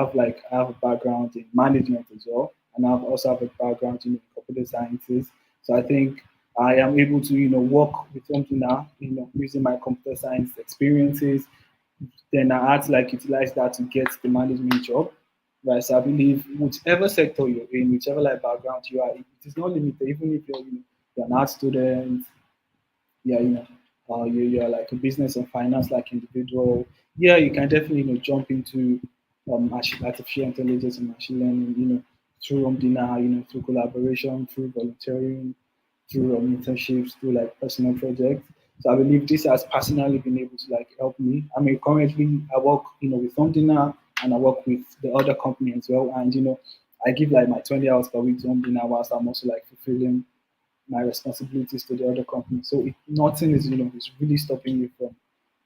have a background in management as well, and I also have a background in computer sciences. So I think I am able to, work with something now, using my computer science experiences. Then I had to like utilize that to get the management job. Right. So I believe whichever sector you're in, whichever like background you are, it is not limited. Even if you're an art student, yeah, you're like a business and finance like individual, yeah, you can definitely jump into artificial intelligence and machine learning, through dinner, through collaboration, through volunteering, through internships, through like personal projects. So I believe this has personally been able to like help me. I mean, currently I work, with Omdina and I work with the other company as well. And I give like my 20 hours per week to Omdina whilst I'm also like fulfilling my responsibilities to the other company. So nothing is, is really stopping you from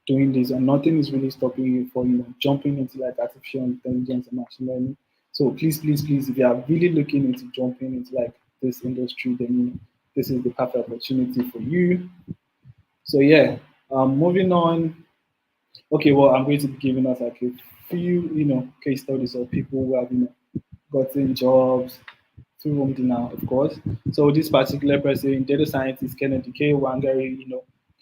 doing this, and nothing is really stopping you from, jumping into like artificial intelligence and machine learning. So please, please, please, if you are really looking into jumping into like this industry, then this is the perfect opportunity for you. So yeah, moving on. Okay, well, I'm going to be giving us like a few, case studies of people who have, gotten jobs through Omdina, of course. So this particular person, data scientist Kennedy K. Wangari,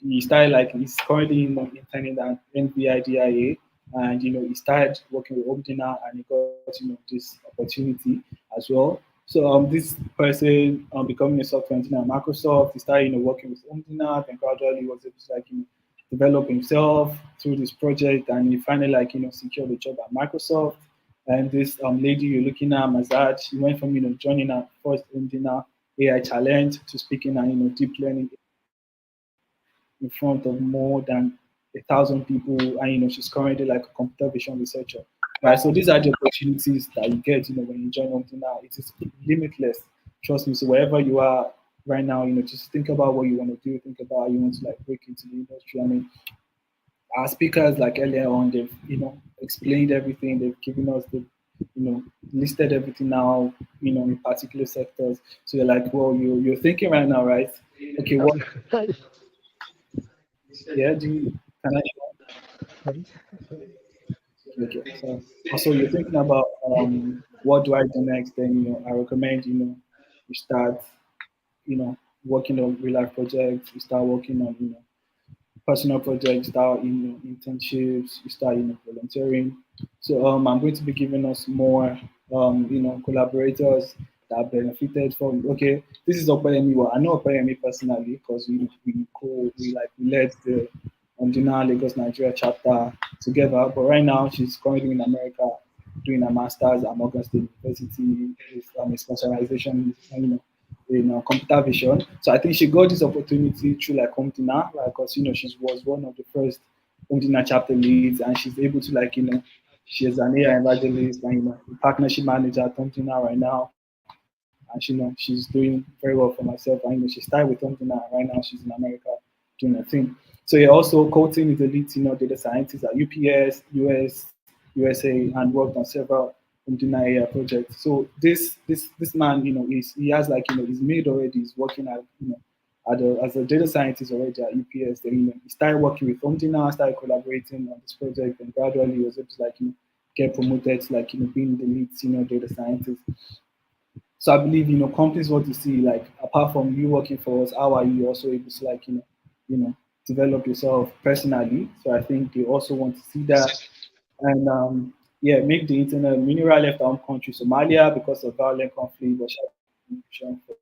he started like he's currently interning at NVIDIA, and he started working with Omdina and he got this opportunity as well. So this person becoming a software engineer at Microsoft, he started working with Omdina, and gradually was able to like develop himself through this project, and he finally like secured a job at Microsoft. And this lady you're looking at, Mazad, she went from joining her first Indiana AI challenge to speaking and deep learning in front of more than 1,000 people, and she's currently like a computer vision researcher. Right. So these are the opportunities that you get, when you join Omdina. It is limitless. Trust me. So wherever you are right now, just think about what you want to do. Think about how you want to like break into the industry. I mean, our speakers like earlier on, they've explained everything. They've given us the listed everything now, in particular sectors. So you're like, well, you're thinking right now, right? Okay, what? Yeah, can I? Okay, so also you're thinking about what do I do next? Then I recommend you start working on real life projects. You start working on personal projects, start internships, you start volunteering. So I'm going to be giving us more collaborators that benefited from. Okay, this is Opeyemi. Well, I know Opeyemi personally because we led the Dina Lagos Nigeria chapter together. But right now she's currently in America doing a master's at Morgan State University with a specialization computer vision. So I think she got this opportunity through like Omdina, like because she was one of the first Omdina chapter leads, and she's able to like she is an AI evangelist and partnership manager at Omdina right now, and she's doing very well for myself. And she started with Omdina, and right now she's in America doing her thing. So yeah, also Colton is a lead data scientist at UPS, USA, and worked on several Omdina AI projects. So this man, he has like he's made already. He's working at as a data scientist already at UPS. Then he started working with Omdina, started collaborating on this project, and gradually he was able to like get promoted to like being the lead senior data scientist. So I believe companies want to see like apart from you working for us, how are you also able to like develop yourself personally. So I think they also want to see that, and yeah, make the internet mineral left our country Somalia because of violent conflict, Russia for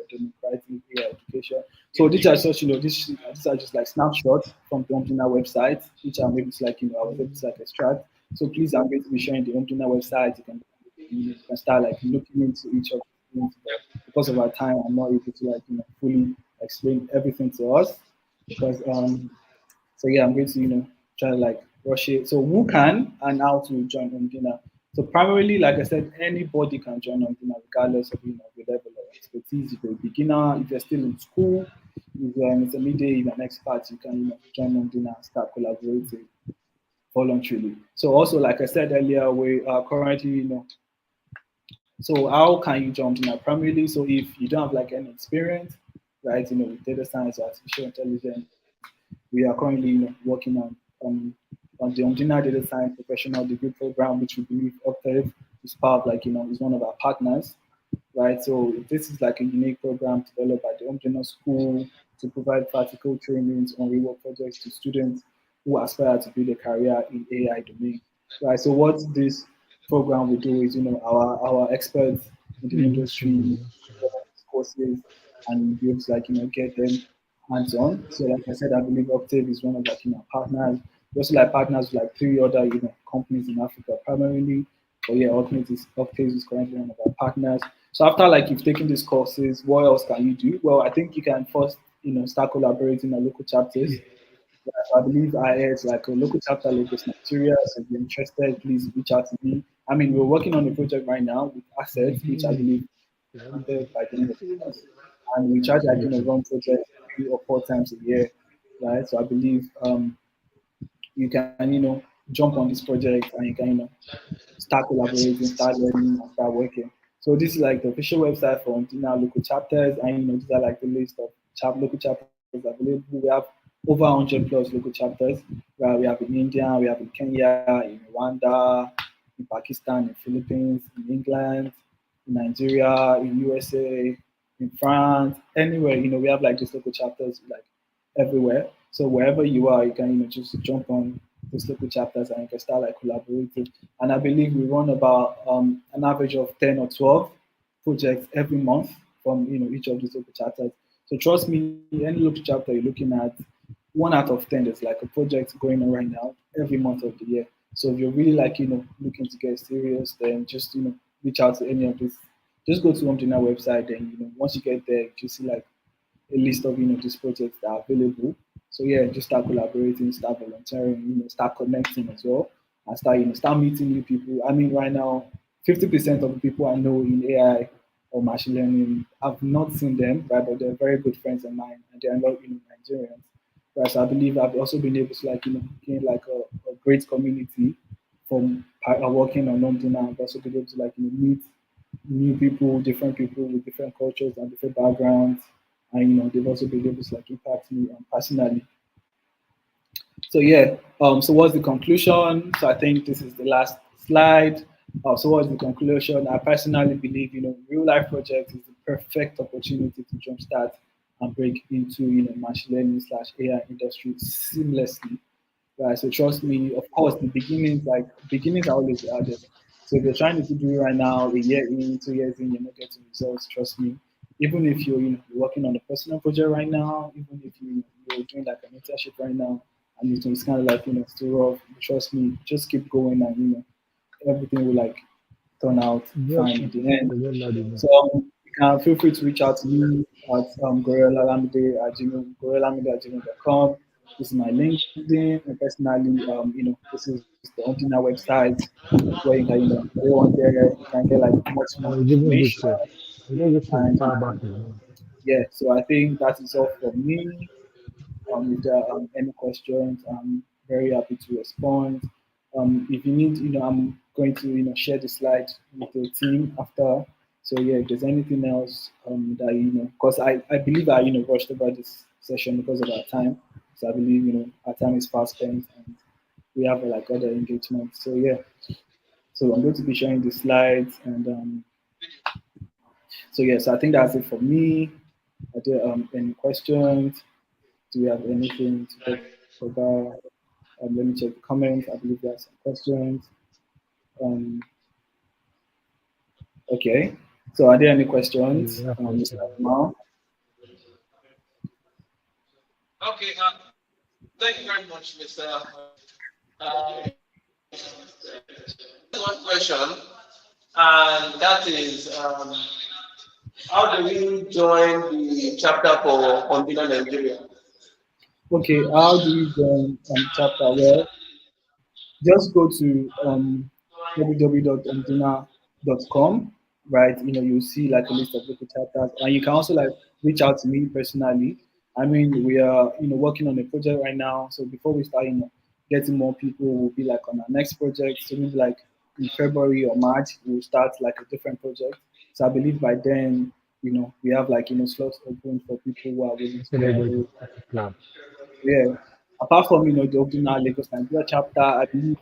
democratic education. So these are such these are just like snapshots from the Omdina website, which I'm able to like I was able to like extract. So please, I'm going to be sharing the Omdina website. You can start like looking into each of the things, but because of our time, I'm not able to like fully explain everything to us because so yeah, I'm going to try to like rush it. So who can and how to join Omdina? So primarily, like I said, anybody can join Omdina regardless of the level of expertise. If you're a beginner, if you're still in school, if you're an intermediate, if you're an expert, you can join Omdina and start collaborating. voluntarily. So also, like I said earlier, we are currently, so how can you jump in that primarily? So if you don't have like any experience, right, with data science or artificial intelligence, we are currently, working on the Omdina Data Science Professional Degree Program, which we believe Octave is part of, like, is one of our partners, right? So this is like a unique program developed by the Omdina School to provide practical trainings on real world projects to students who aspire to build a career in AI domain, right? So what this program will do is, our experts in the industry courses and be able to, like, get them hands on. So like I said, I believe Octave is one of, like, partners. We also like partners with like three other companies in Africa primarily. But yeah, Octave is currently one of our partners. So after, like, you've taken these courses, what else can you do? Well, I think you can first start collaborating on local chapters. I believe I had like a local chapter Lagos Nigeria. So if you're interested, please reach out to me. I mean, we're working on a project right now with assets, which I believe completed by the end of the month. And we try to, like, run projects 3 or 4 times a year, right? So I believe you can, jump on this project and you can, start collaborating, start learning, and start working. So this is like the official website for Antina local chapters, and these are like the list of local chapters available. We have over 100 plus local chapters. We have in India, we have in Kenya, in Rwanda, in Pakistan, in Philippines, in England, in Nigeria, in USA, in France, anywhere. We have like these local chapters like everywhere. So wherever you are, you can just jump on these local chapters and you can start like collaborating. And I believe we run about an average of 10 or 12 projects every month from each of these local chapters. So trust me, any local chapter you're looking at, 1 out of 10 is like a project going on right now every month of the year. So if you're really like looking to get serious, then just reach out to any of these. Just go to Omdina website, and once you get there, you see like a list of these projects that are available. So yeah, just start collaborating, start volunteering, start connecting as well, and start meeting new people. I mean, right now, 50% of the people I know in AI or machine learning, I've not seen them, right? But they're very good friends of mine, and they're not Nigerians. Right, so I believe I've also been able to like gain like a great community from working on London. I've also been able to like meet new people with different cultures and different backgrounds, and they've also been able to like impact me personally. So yeah, so what's the conclusion? So I think this is the last slide. So what's the conclusion? I personally believe real life project is the perfect opportunity to jumpstart and break into machine learning slash AI industry seamlessly. Right. So trust me, of course, the beginnings are always the hardest. So if you're trying to do it right now, a year in, 2 years in, you're not getting results. Trust me. Even if you're working on a personal project right now, even if you're doing like an internship right now, and it's kind of like still rough. Trust me, just keep going, and everything will like turn out Yes, fine in the end. the one that is So you can feel free to reach out to me at gorellalamide@gmail.com. This is my LinkedIn, and personally, this is the Ontina website where you can, go on there, you can get like much more giving information. this. I don't get to And far back. yeah, so I think that is all from me. If there are any questions, I'm very happy to respond. If you need, I'm going to, share the slide with the team after. So yeah, if there's anything else that because I believe I rushed about this session because of our time. So I believe our time is fast spent and we have like other engagements. So yeah, so I'm going to be sharing the slides and so yeah, so I think that's it for me. Are there any questions? Do we have anything to talk about? Let me check the comments. I believe there are some questions. Um, okay. So are there any questions, Yeah, Mr. Mal? Okay, thank you very much, Mr. Uh, one question, and that is, how do we join the chapter for Ondina Nigeria? Okay, how do we join chapter? Well, just go to www.omdina.com, right? You'll see like a list of local chapters, and you can also like reach out to me personally. I mean, we are working on a project right now, so before we start getting more people. We'll be like on our next project. So maybe like in February or March, we'll start like a different project. So I believe by then, we have like, slots open for people who are willing to So there's collaborate. a plan. Yeah. Apart from the Obdina Lagos Nigeria chapter, I believe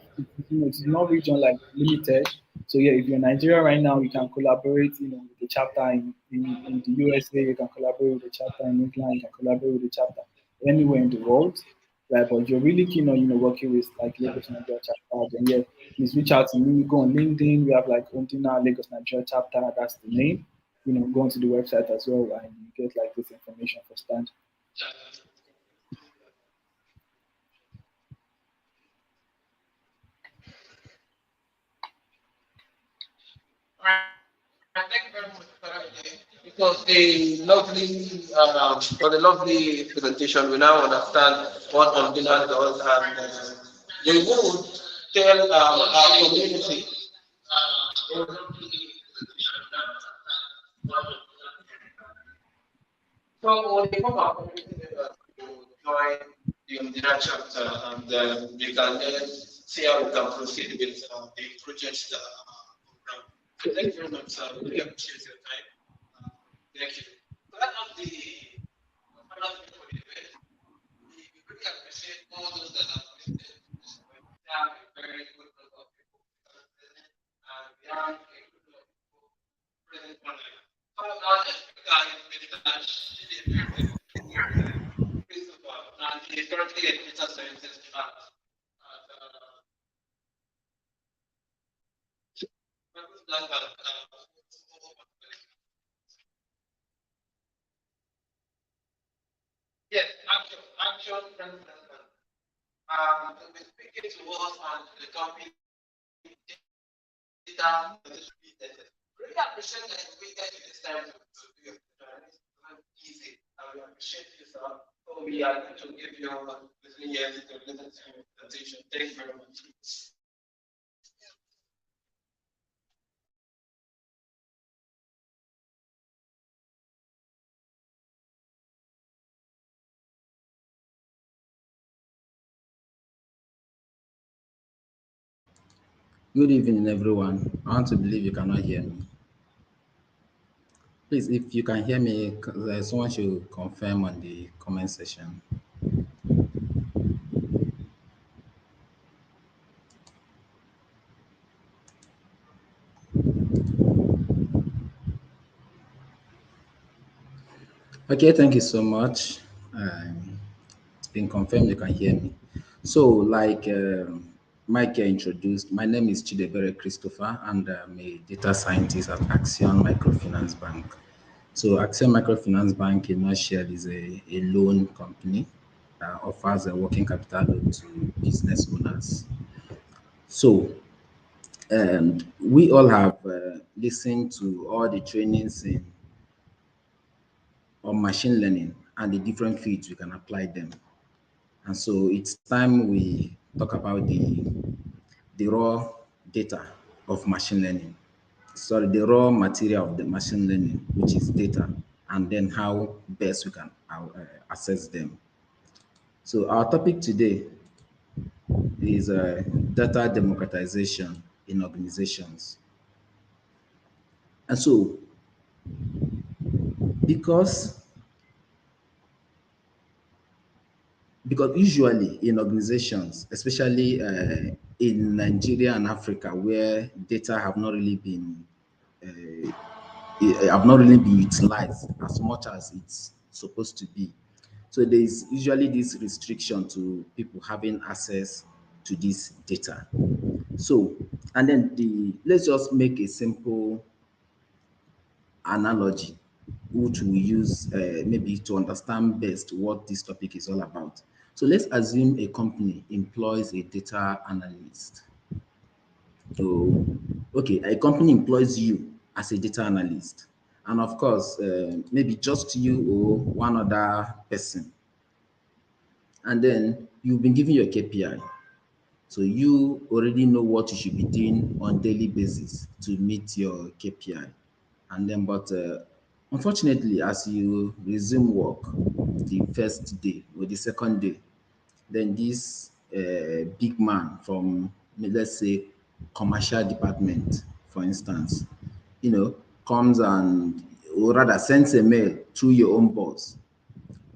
it's not region like limited. So yeah, if you're in Nigeria right now, you can collaborate, with the chapter in the USA, you can collaborate with the chapter in England, you can collaborate with the chapter anywhere in the world. Right, but you're really keen on working with like Lagos Nigeria chapter, then yeah, please reach out to me. Go on LinkedIn. We have like Obdina Lagos Nigeria chapter. That's the name. Go onto the website as well, and you get like this information for stand. Thank you very much for that. It was a lovely presentation. We now understand what Ondina does, and we would tell our community. So when they come our community members to join the Ondina chapter, and we can then see how we can proceed with the project program. So thank you very much, sir. We really appreciate your time. Thank you. So that was the final thing for the event. We really appreciate all those that have listened to this point. We have a very good group of people present, and we have a good group of people present online. So our next speaker is Mr. Christopher, and he is currently a data scientist at yes, action, to be speaking to us and the topic data. Really appreciate that you waited this time to do your it's not easy, and we appreciate you, sir. So we are going to give you listening years to listen to your presentation. Thank you very much. Good evening, everyone. I want to believe you cannot hear me. Please, if you can hear me, someone should confirm on the comment section. Okay, thank you so much. It's been confirmed you can hear me. So, like Mike introduced, my name is Chidebere Christopher, and I'm a data scientist at Axion Microfinance Bank. So, Axion Microfinance Bank, in nutshell, is a loan company that offers a working capital loan to business owners. So, we all have listened to all the trainings on machine learning and the different fields we can apply them. And so it's time we talk about the raw data of machine learning. Sorry, the raw material of the machine learning, which is data, and then how best we can access them. So our topic today is data democratization in organizations. And so, because because usually in organizations, especially in Nigeria and Africa, where data have not really been utilized as much as it's supposed to be. So there is usually this restriction to people having access to this data. So, and then let's just make a simple analogy, which we use maybe to understand best what this topic is all about. So let's assume a company employs a data analyst. So, okay, a company employs you as a data analyst. And of course, maybe just you or one other person. And then you've been given your KPI. So you already know what you should be doing on daily basis to meet your KPI. And then, but unfortunately, as you resume work the first day or the second day, then this a big man from, let's say, commercial department, for instance, comes and, or rather sends a mail through your own boss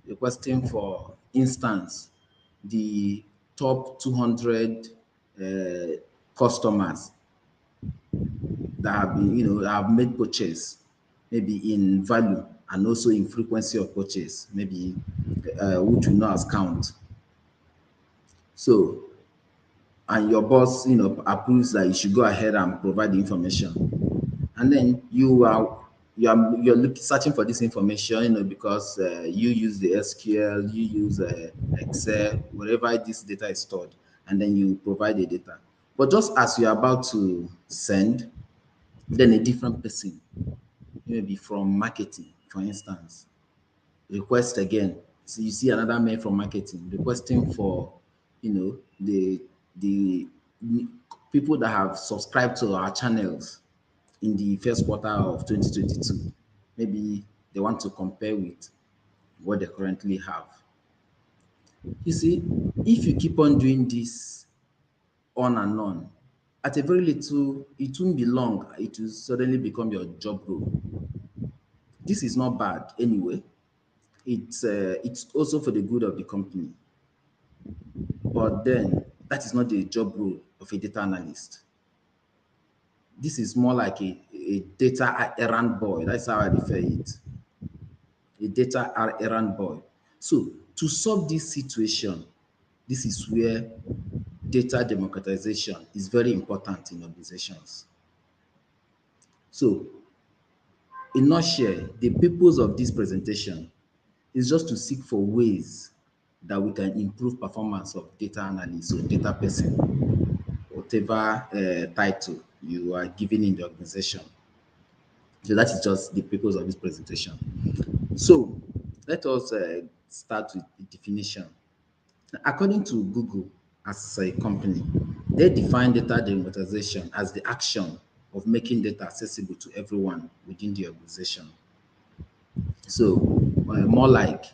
requesting, for instance, the top 200 customers that have been, that have made purchase, maybe in value and also in frequency of purchase, maybe which we know as count. So, and your boss, approves that you should go ahead and provide the information, and then you're searching for this information, because you use the SQL, you use Excel, wherever this data is stored, and then you provide the data. But just as you're about to send, then a different person, maybe from marketing, for instance, request again. So you see another mail from marketing requesting for, the people that have subscribed to our channels in the first quarter of 2022. Maybe they want to compare with what they currently have. You see, if you keep on doing this on and on, at a very little, it won't be long, it will suddenly become your job role. This is not bad anyway. It's also for the good of the company. But then that is not the job role of a data analyst. This is more like a data errand boy. That's how I refer it. A data errand boy. So to solve this situation, this is where data democratization is very important in organizations. So in nutshell, the purpose of this presentation is just to seek for ways that we can improve performance of data analysts or data person, whatever title you are given in the organization. So that is just the purpose of this presentation. So let us start with the definition. According to Google, as a company, they define data democratization as the action of making data accessible to everyone within the organization. So more like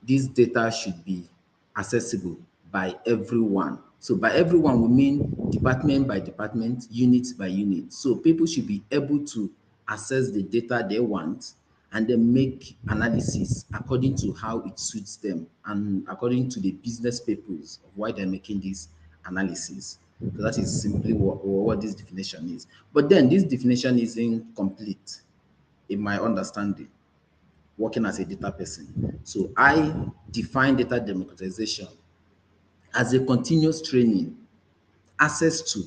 this data should be accessible by everyone. So by everyone, we mean department by department, unit by unit. So people should be able to access the data they want and then make analysis according to how it suits them and according to the business purpose of why they're making this analysis. So that is simply what this definition is. But then this definition isn't complete in my understanding, working as a data person. So I define data democratization as a continuous training, access to,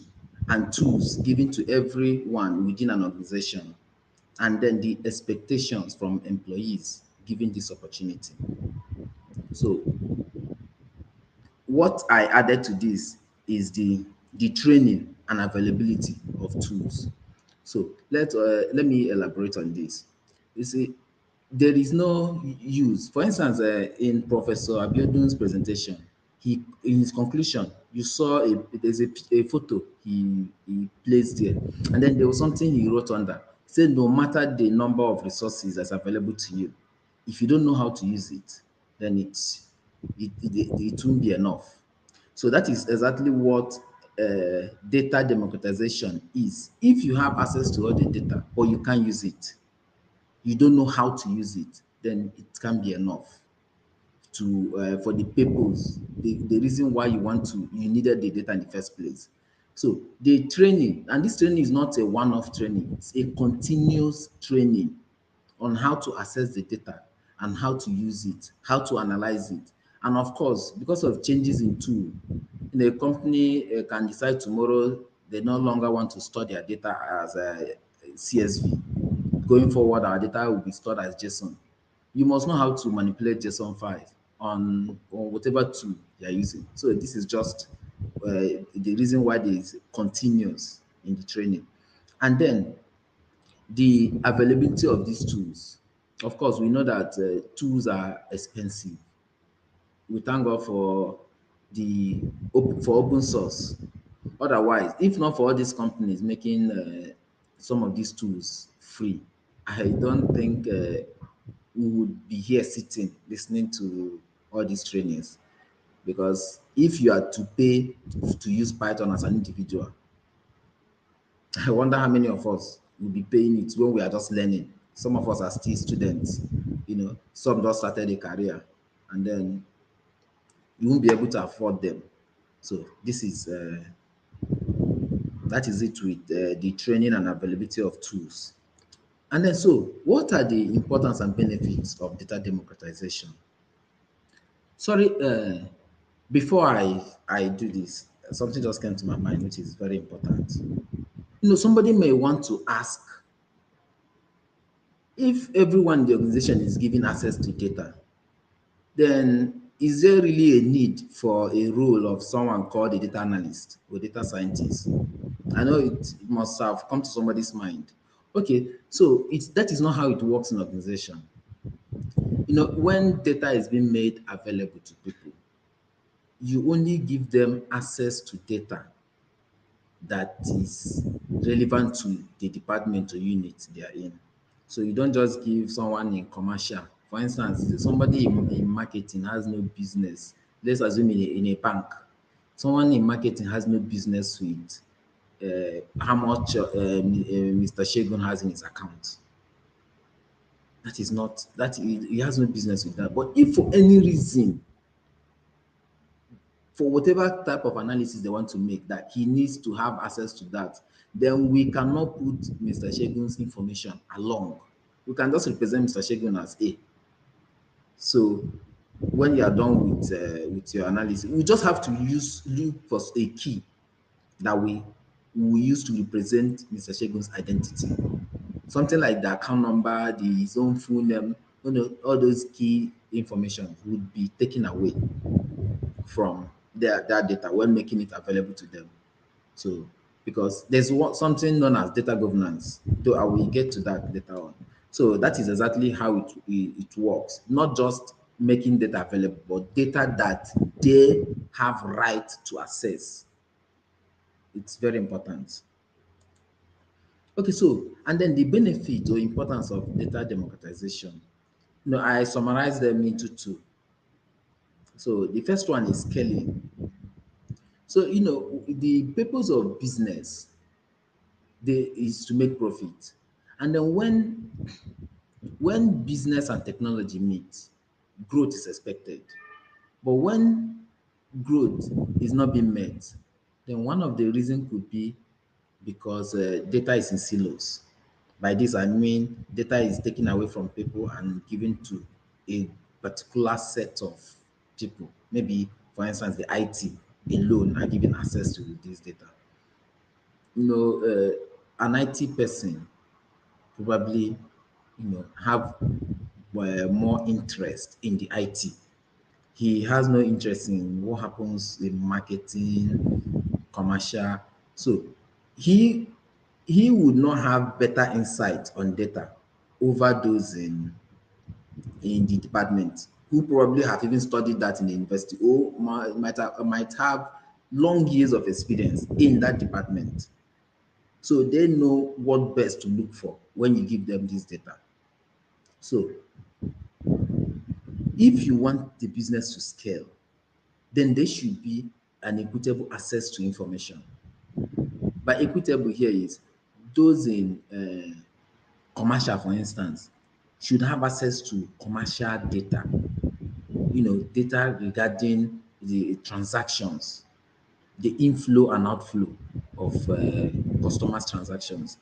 and tools given to everyone within an organization, and then the expectations from employees given this opportunity. So what I added to this is the training and availability of tools. So let me elaborate on this. You see, there is no use. For instance, in Professor Abiodun's presentation, he in his conclusion, you saw there's a photo he placed there, and then there was something he wrote under. He said, no matter the number of resources that's available to you, if you don't know how to use it, then it won't be enough. So that is exactly what data democratization is. If you have access to all the data, but you can't use it, you don't know how to use it, then it can be enough to for the purpose, the reason why you needed the data in the first place. So the training, and this training is not a one-off training, it's a continuous training on how to access the data and how to use it, how to analyze it. And of course, because of changes in tool, the company can decide tomorrow they no longer want to store their data as a CSV. Going forward, our data will be stored as JSON. You must know how to manipulate JSON file on whatever tool you're using. So this is just the reason why there is continuous in the training. And then the availability of these tools. Of course, we know that tools are expensive. We thank God for for open source. Otherwise, if not for all these companies making some of these tools free, I don't think we would be here sitting listening to all these trainings. Because if you are to pay to use Python as an individual, I wonder how many of us will be paying it when we are just learning. Some of us are still students, some just started a career, and then you won't be able to afford them. So this is that is it with the training and availability of tools. And then, so what are the importance and benefits of data democratization? Sorry, before I do this, something just came to my mind, which is very important. Somebody may want to ask, if everyone in the organization is given access to data, then is there really a need for a role of someone called a data analyst or data scientist? I know it must have come to somebody's mind. Okay, so that is not how it works in organization. When data is being made available to people, you only give them access to data that is relevant to the department or unit they are in. So you don't just give someone in commercial. For instance, somebody in marketing has no business. Let's assume in a bank, someone in marketing has no business with how much Mr. Shegun has in his account. That is not that he has no business with that. But if for any reason, for whatever type of analysis they want to make, that he needs to have access to that, then we cannot put Mr. Shegun's information along. We can just represent Mr. Shegun as A. So when you are done with your analysis, we just have to look for a key that we use to represent Mr. Shegun's identity. Something like the account number, his own full name, all those key information would be taken away from that data when making it available to them. So, because there's something known as data governance, though I will get to that later on. So that is exactly how it works. Not just making data available, but data that they have right to access. It's very important. Okay, so, and then the benefit or importance of data democratization. I summarize them into two. So the first one is scaling. So, the purpose of business is to make profit. And then when business and technology meet, growth is expected. But when growth is not being met, then one of the reasons could be because data is in silos. By this, I mean data is taken away from people and given to a particular set of people. Maybe, for instance, the IT alone are given access to this data. An IT person probably, have more interest in the IT. He has no interest in what happens in marketing, commercial. So he would not have better insight on data over those in the department who probably have even studied that in the university or might have long years of experience in that department. So they know what best to look for when you give them this data. So if you want the business to scale, then there should be an equitable access to information. By equitable here is those in commercial, for instance, should have access to commercial data, data regarding the transactions, the inflow and outflow of customers' transactions,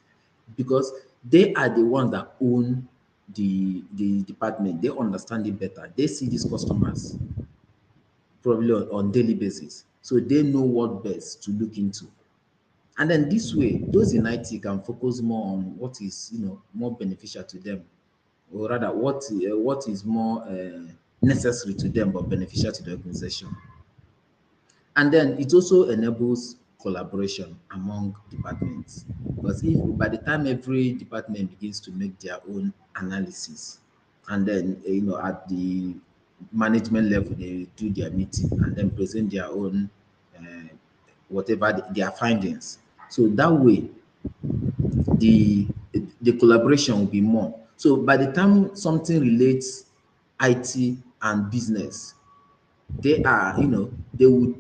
because they are the ones that own the department. They understand it better. They see these customers probably on daily basis, so they know what best to look into. And then this way, those in IT can focus more on what is more beneficial to them, or rather, what is more necessary to them but beneficial to the organization. And then it also enables collaboration among departments. Because if by the time every department begins to make their own analysis, and then at the management level they do their meeting and then present their own whatever their findings. So that way the the collaboration will be more. So by the time something relates IT and business, They are, they will,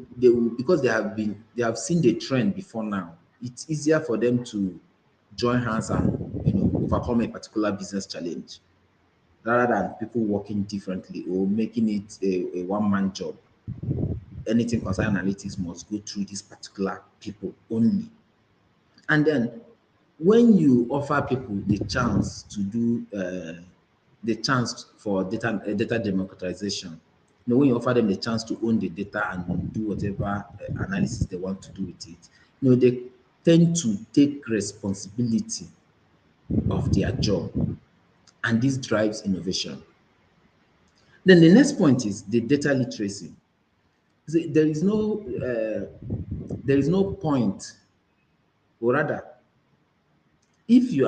because they have seen the trend before now. It's easier for them to join hands and overcome a particular business challenge rather than people working differently or making it a one-man job. Anything concerning analytics must go through these particular people only. And then when you offer people the chance to do the chance for data democratization, when you offer them the chance to own the data and do whatever analysis they want to do with it, they tend to take responsibility of their job, and this drives innovation. Then the next point is the data literacy. See, there is no point, or rather, if you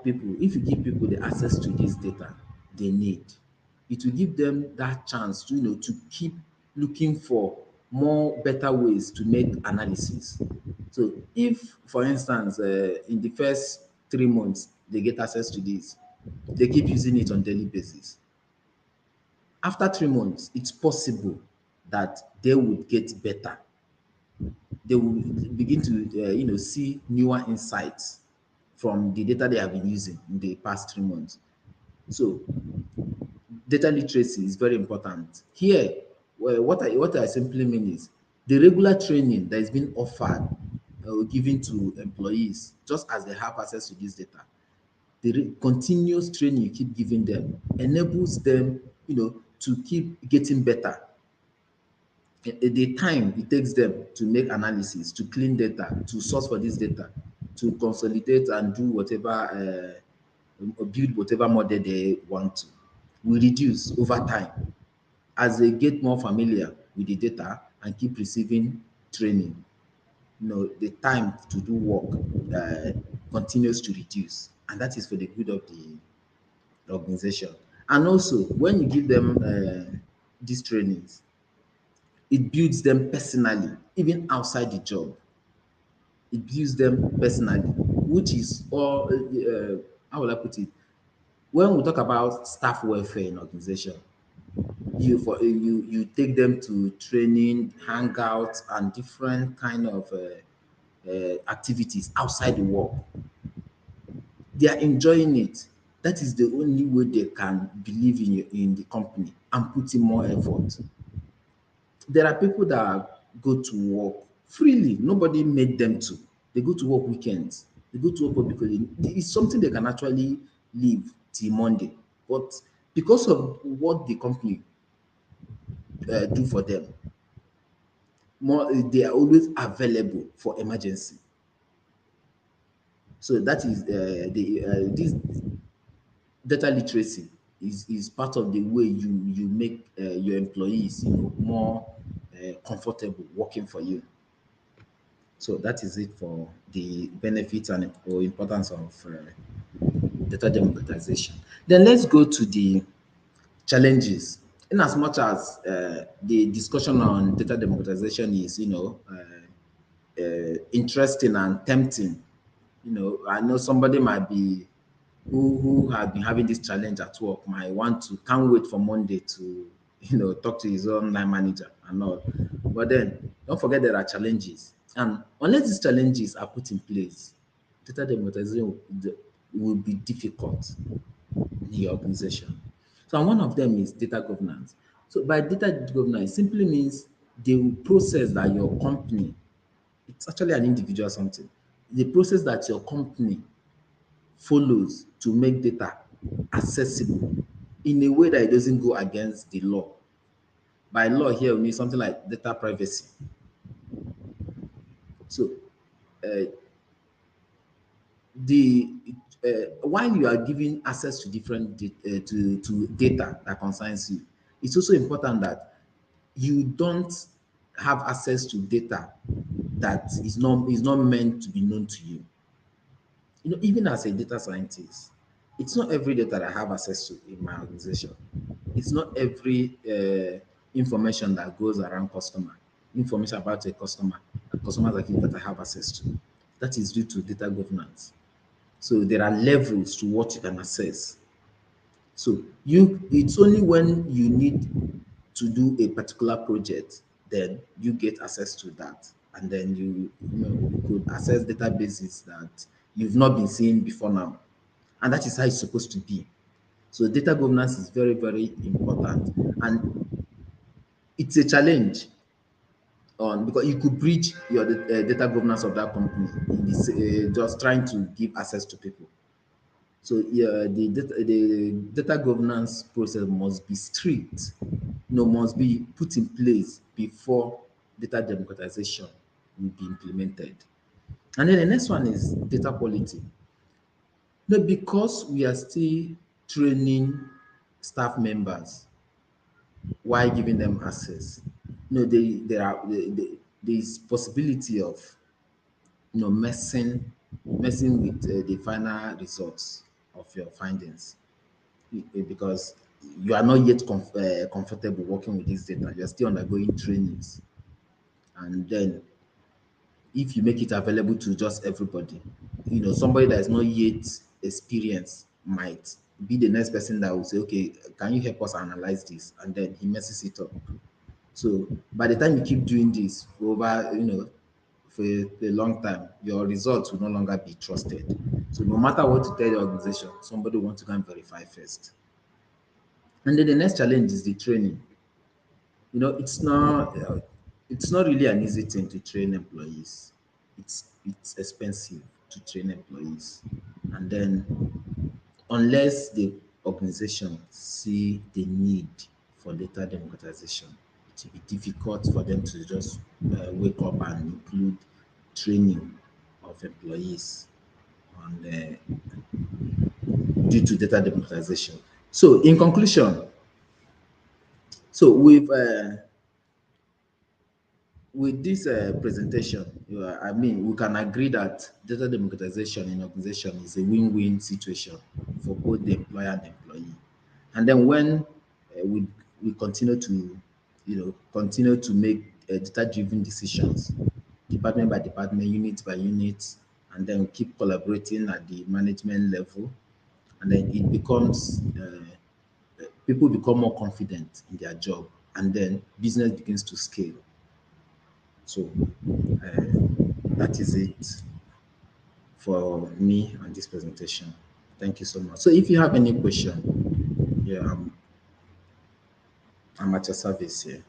give people the access to this data they need, it will give them that chance to to keep looking for more better ways to make analysis. So if, for instance, in the first 3 months they get access to this, they keep using it on daily basis. After 3 months, it's possible that they would get better. They will begin to see newer insights from the data they have been using in the past 3 months. So data literacy is very important. Here, well, what I simply mean is the regular training that is being offered or given to employees, just as they have access to this data, the continuous training you keep giving them enables them, to keep getting better. The time it takes them to make analysis, to clean data, to source for this data, to consolidate and do whatever, build whatever model they want to, will reduce over time as they get more familiar with the data and keep receiving training. The time to do work continues to reduce, and that is for the good of the organization. And also, when you give them these trainings, it builds them personally, even outside the job. It builds them personally, which is all, how will I put it? When we talk about staff welfare in organization, you take them to training, hangouts, and different kind of activities outside the work. They are enjoying it. That is the only way they can believe in the company and put in more effort. There are people that go to work freely. Nobody made them to. They go to work weekends. They go to work because it's something they can actually leave till Monday. But because of what the company do for them, more they are always available for emergency. So that is the this data literacy is part of the way you make your employees more comfortable working for you. So that is it for the benefits and or importance of data democratization. Then let's go to the challenges. In as much as the discussion on data democratization is, interesting and tempting, I know somebody might be who have been having this challenge at work might want to can't wait for Monday to talk to his own line manager and all. But then don't forget there are challenges, and unless these challenges are put in place, data democratization will be difficult in your organization. So and one of them is data governance. So by data governance, it simply means the process that your company, it's actually an individual something, the process that your company follows to make data accessible in a way that it doesn't go against the law. By law here, we mean something like data privacy. So uh, the while you are giving access to different to data that concerns you, it's also important that you don't have access to data that is not meant to be known to you. Even as a data scientist, it's not every data that I have access to in my organization. It's not every information that goes around information about a customer's activity that I have access to. That is due to data governance. So there are levels to what you can access. So it's only when you need to do a particular project, then you get access to that. And then you could access databases that you've not been seeing before now. And that is how it's supposed to be. So data governance is very, very important. And it's a challenge on because you could breach your data governance of that company in this just trying to give access to people. So yeah, the data governance process must be strict, must be put in place before data democratization will be implemented. And then the next one is data quality. No, because we are still training staff members while giving them access. There's possibility of messing with the final results of your findings because you are not yet comfortable working with this data. You're still undergoing trainings, and then if you make it available to just everybody, somebody that is not yet experienced might be the next person that will say, okay, can you help us analyze this? And then he messes it up. So by the time you keep doing this for over, for a long time, your results will no longer be trusted. So no matter what you tell the organization, somebody wants to go and verify first. And then the next challenge is the training. It's not really an easy thing to train employees. It's expensive to train employees, and then unless the organization see the need for data democratization, it will be difficult for them to just wake up and include training of employees on due to data democratization. So, in conclusion, so with this presentation, I mean, we can agree that data democratization in organization is a win-win situation for both the employer and the employee. And then when we continue to, continue to make data-driven decisions, department by department, unit by unit, and then keep collaborating at the management level, and then it becomes people become more confident in their job, and then business begins to scale. So that is it for me on this presentation. Thank you so much. So if you have any question, yeah, I'm at your service here.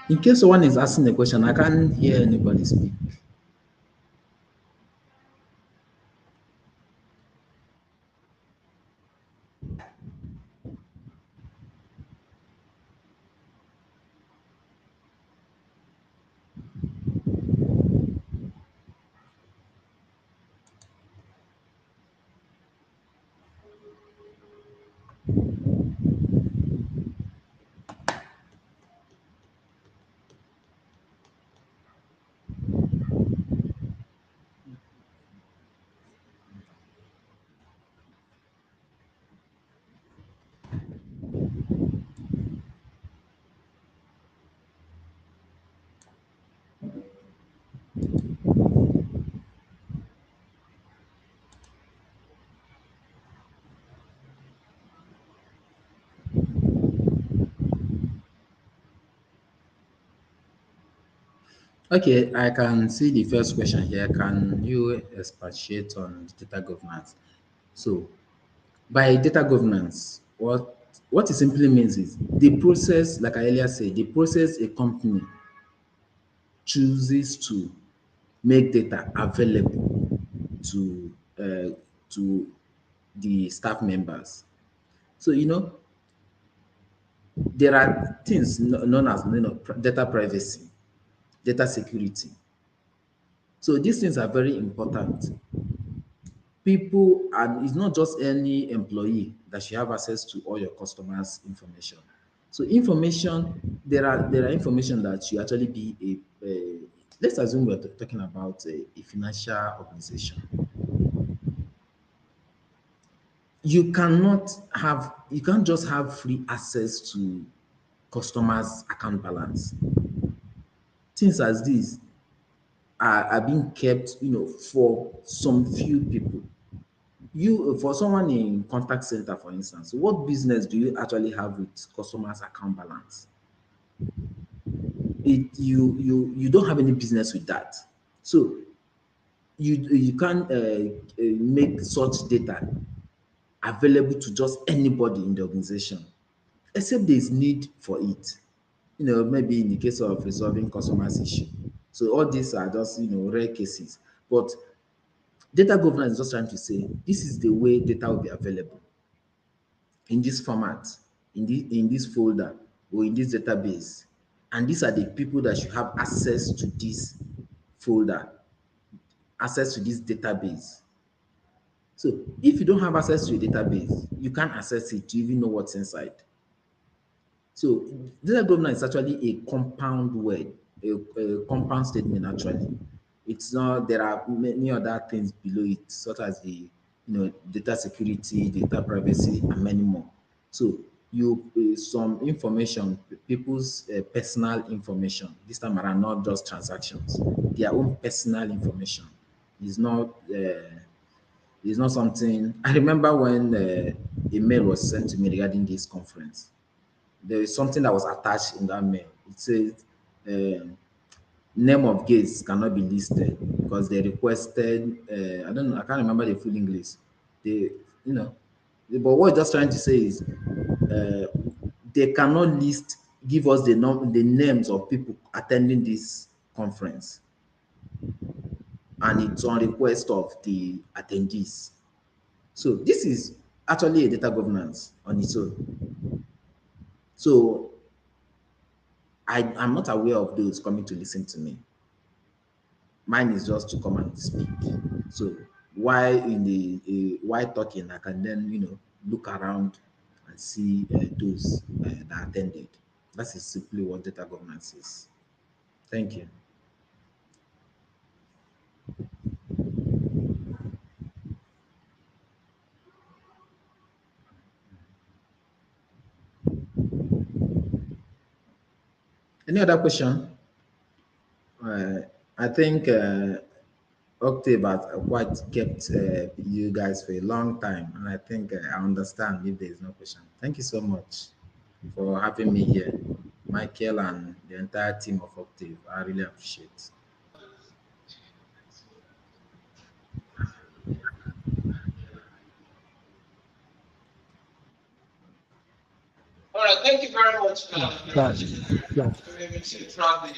In case someone is asking a question, I can't hear anybody speak. Okay, I can see the first question here. Can you expatiate on data governance? So, by data governance, what it simply means is the process, like I earlier said, the process a company chooses to make data available to the staff members. So there are things known as data privacy, data security. So these things are very important. People, and it's not just any employee that should have access to all your customers' information. So information, there are information that should actually be Let's assume we're talking about a financial organization. You can't just have free access to customers' account balance. Things as these are being kept, for some few people. For someone in contact center, for instance, what business do you actually have with customers' account balance? You don't have any business with that. So you can't make such data available to just anybody in the organization, except there is need for it. Maybe in the case of resolving customers issue. So all these are just rare cases. But data governance is just trying to say this is the way data will be available in this format, in this folder, or in this database. And these are the people that should have access to this folder, access to this database. So if you don't have access to a database, you can't access it to even know what's inside. So data governance is actually a compound word, a compound statement actually. It's not, there are many other things below it, such as the data security, data privacy, and many more. So some information, people's personal information, this time around, not just transactions, their own personal information is not something. I remember when a mail was sent to me regarding this conference. There is something that was attached in that mail. It says name of guests cannot be listed because they requested. I don't know. I can't remember the full English. They, but what it's just trying to say is they cannot give us the names of people attending this conference, and it's on request of the attendees. So this is actually a data governance on its own. So I'm not aware of those coming to listen to me. Mine is just to come and speak. So while talking, I can then look around and see those that attended. That is simply what data governance is. Thank you. Any other question? I think Octave has quite kept you guys for a long time, and I think I understand if there is no question. Thank you so much for having me here, Michael, and the entire team of Octave. I really appreciate. All right, thank you very much Class, class. for able to throughout the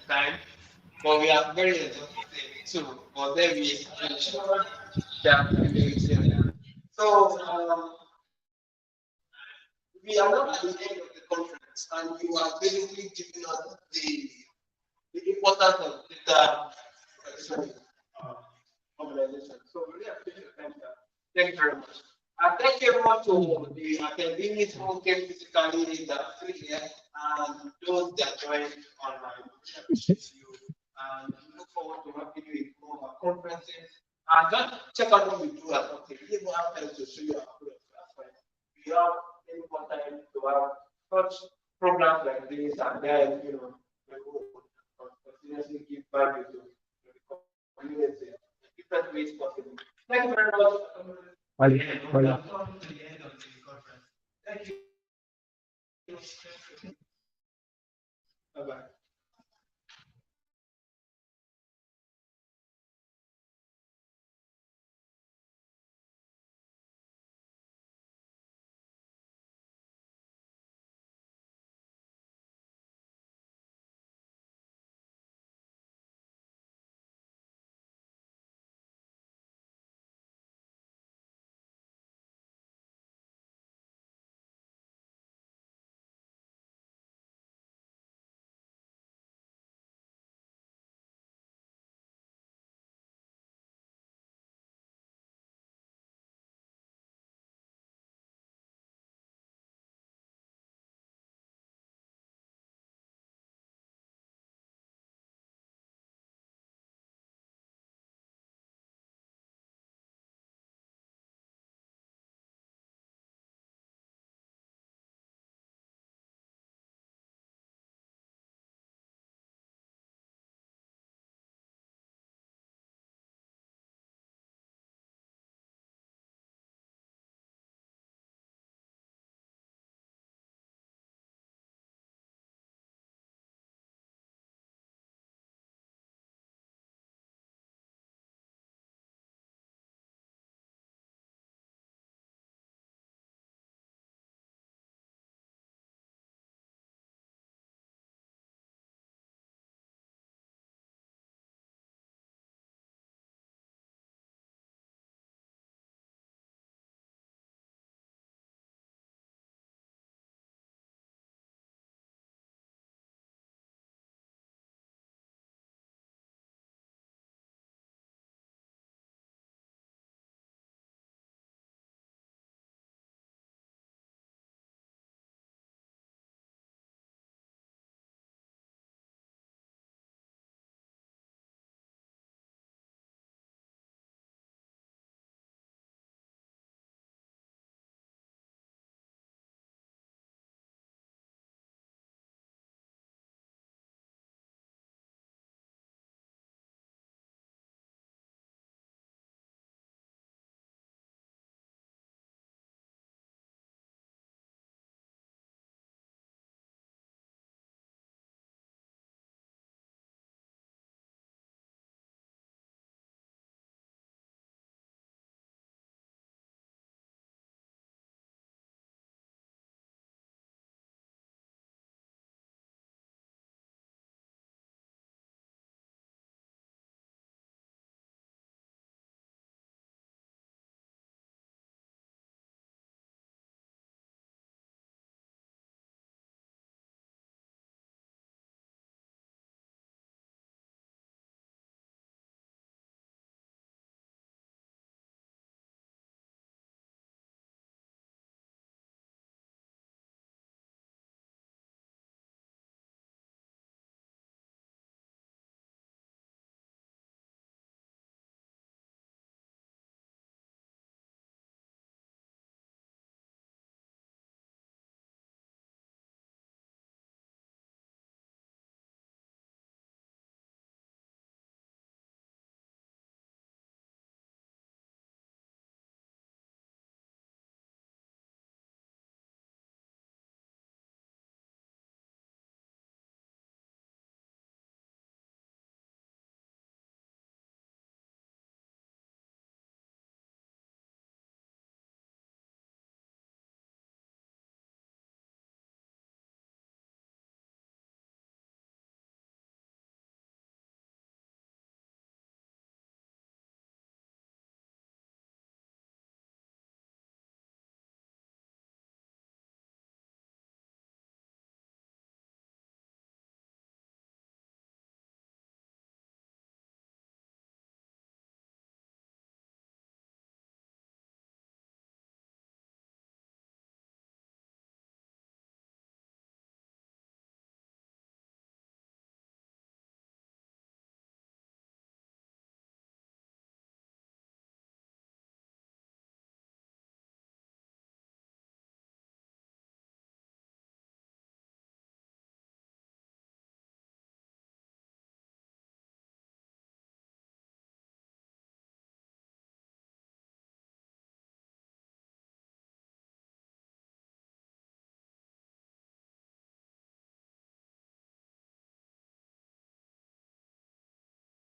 time. But we are very exhausted too. But then we ensure that we will So we are not at the end of the conference, and you are basically giving us the importance of data organization. So we really appreciate your time, sir. Thank you very much. And thank you everyone to the attendees who came physically that are here and those that joined online. We appreciate you and we look forward to having you in more of our conferences. And just check out what we do at Octave. We didn't have time to show you our products. That's fine. We have any more time to have such programs like this, and then we will continuously give value to the community in different ways possible. Thank you very much. Vale, vale.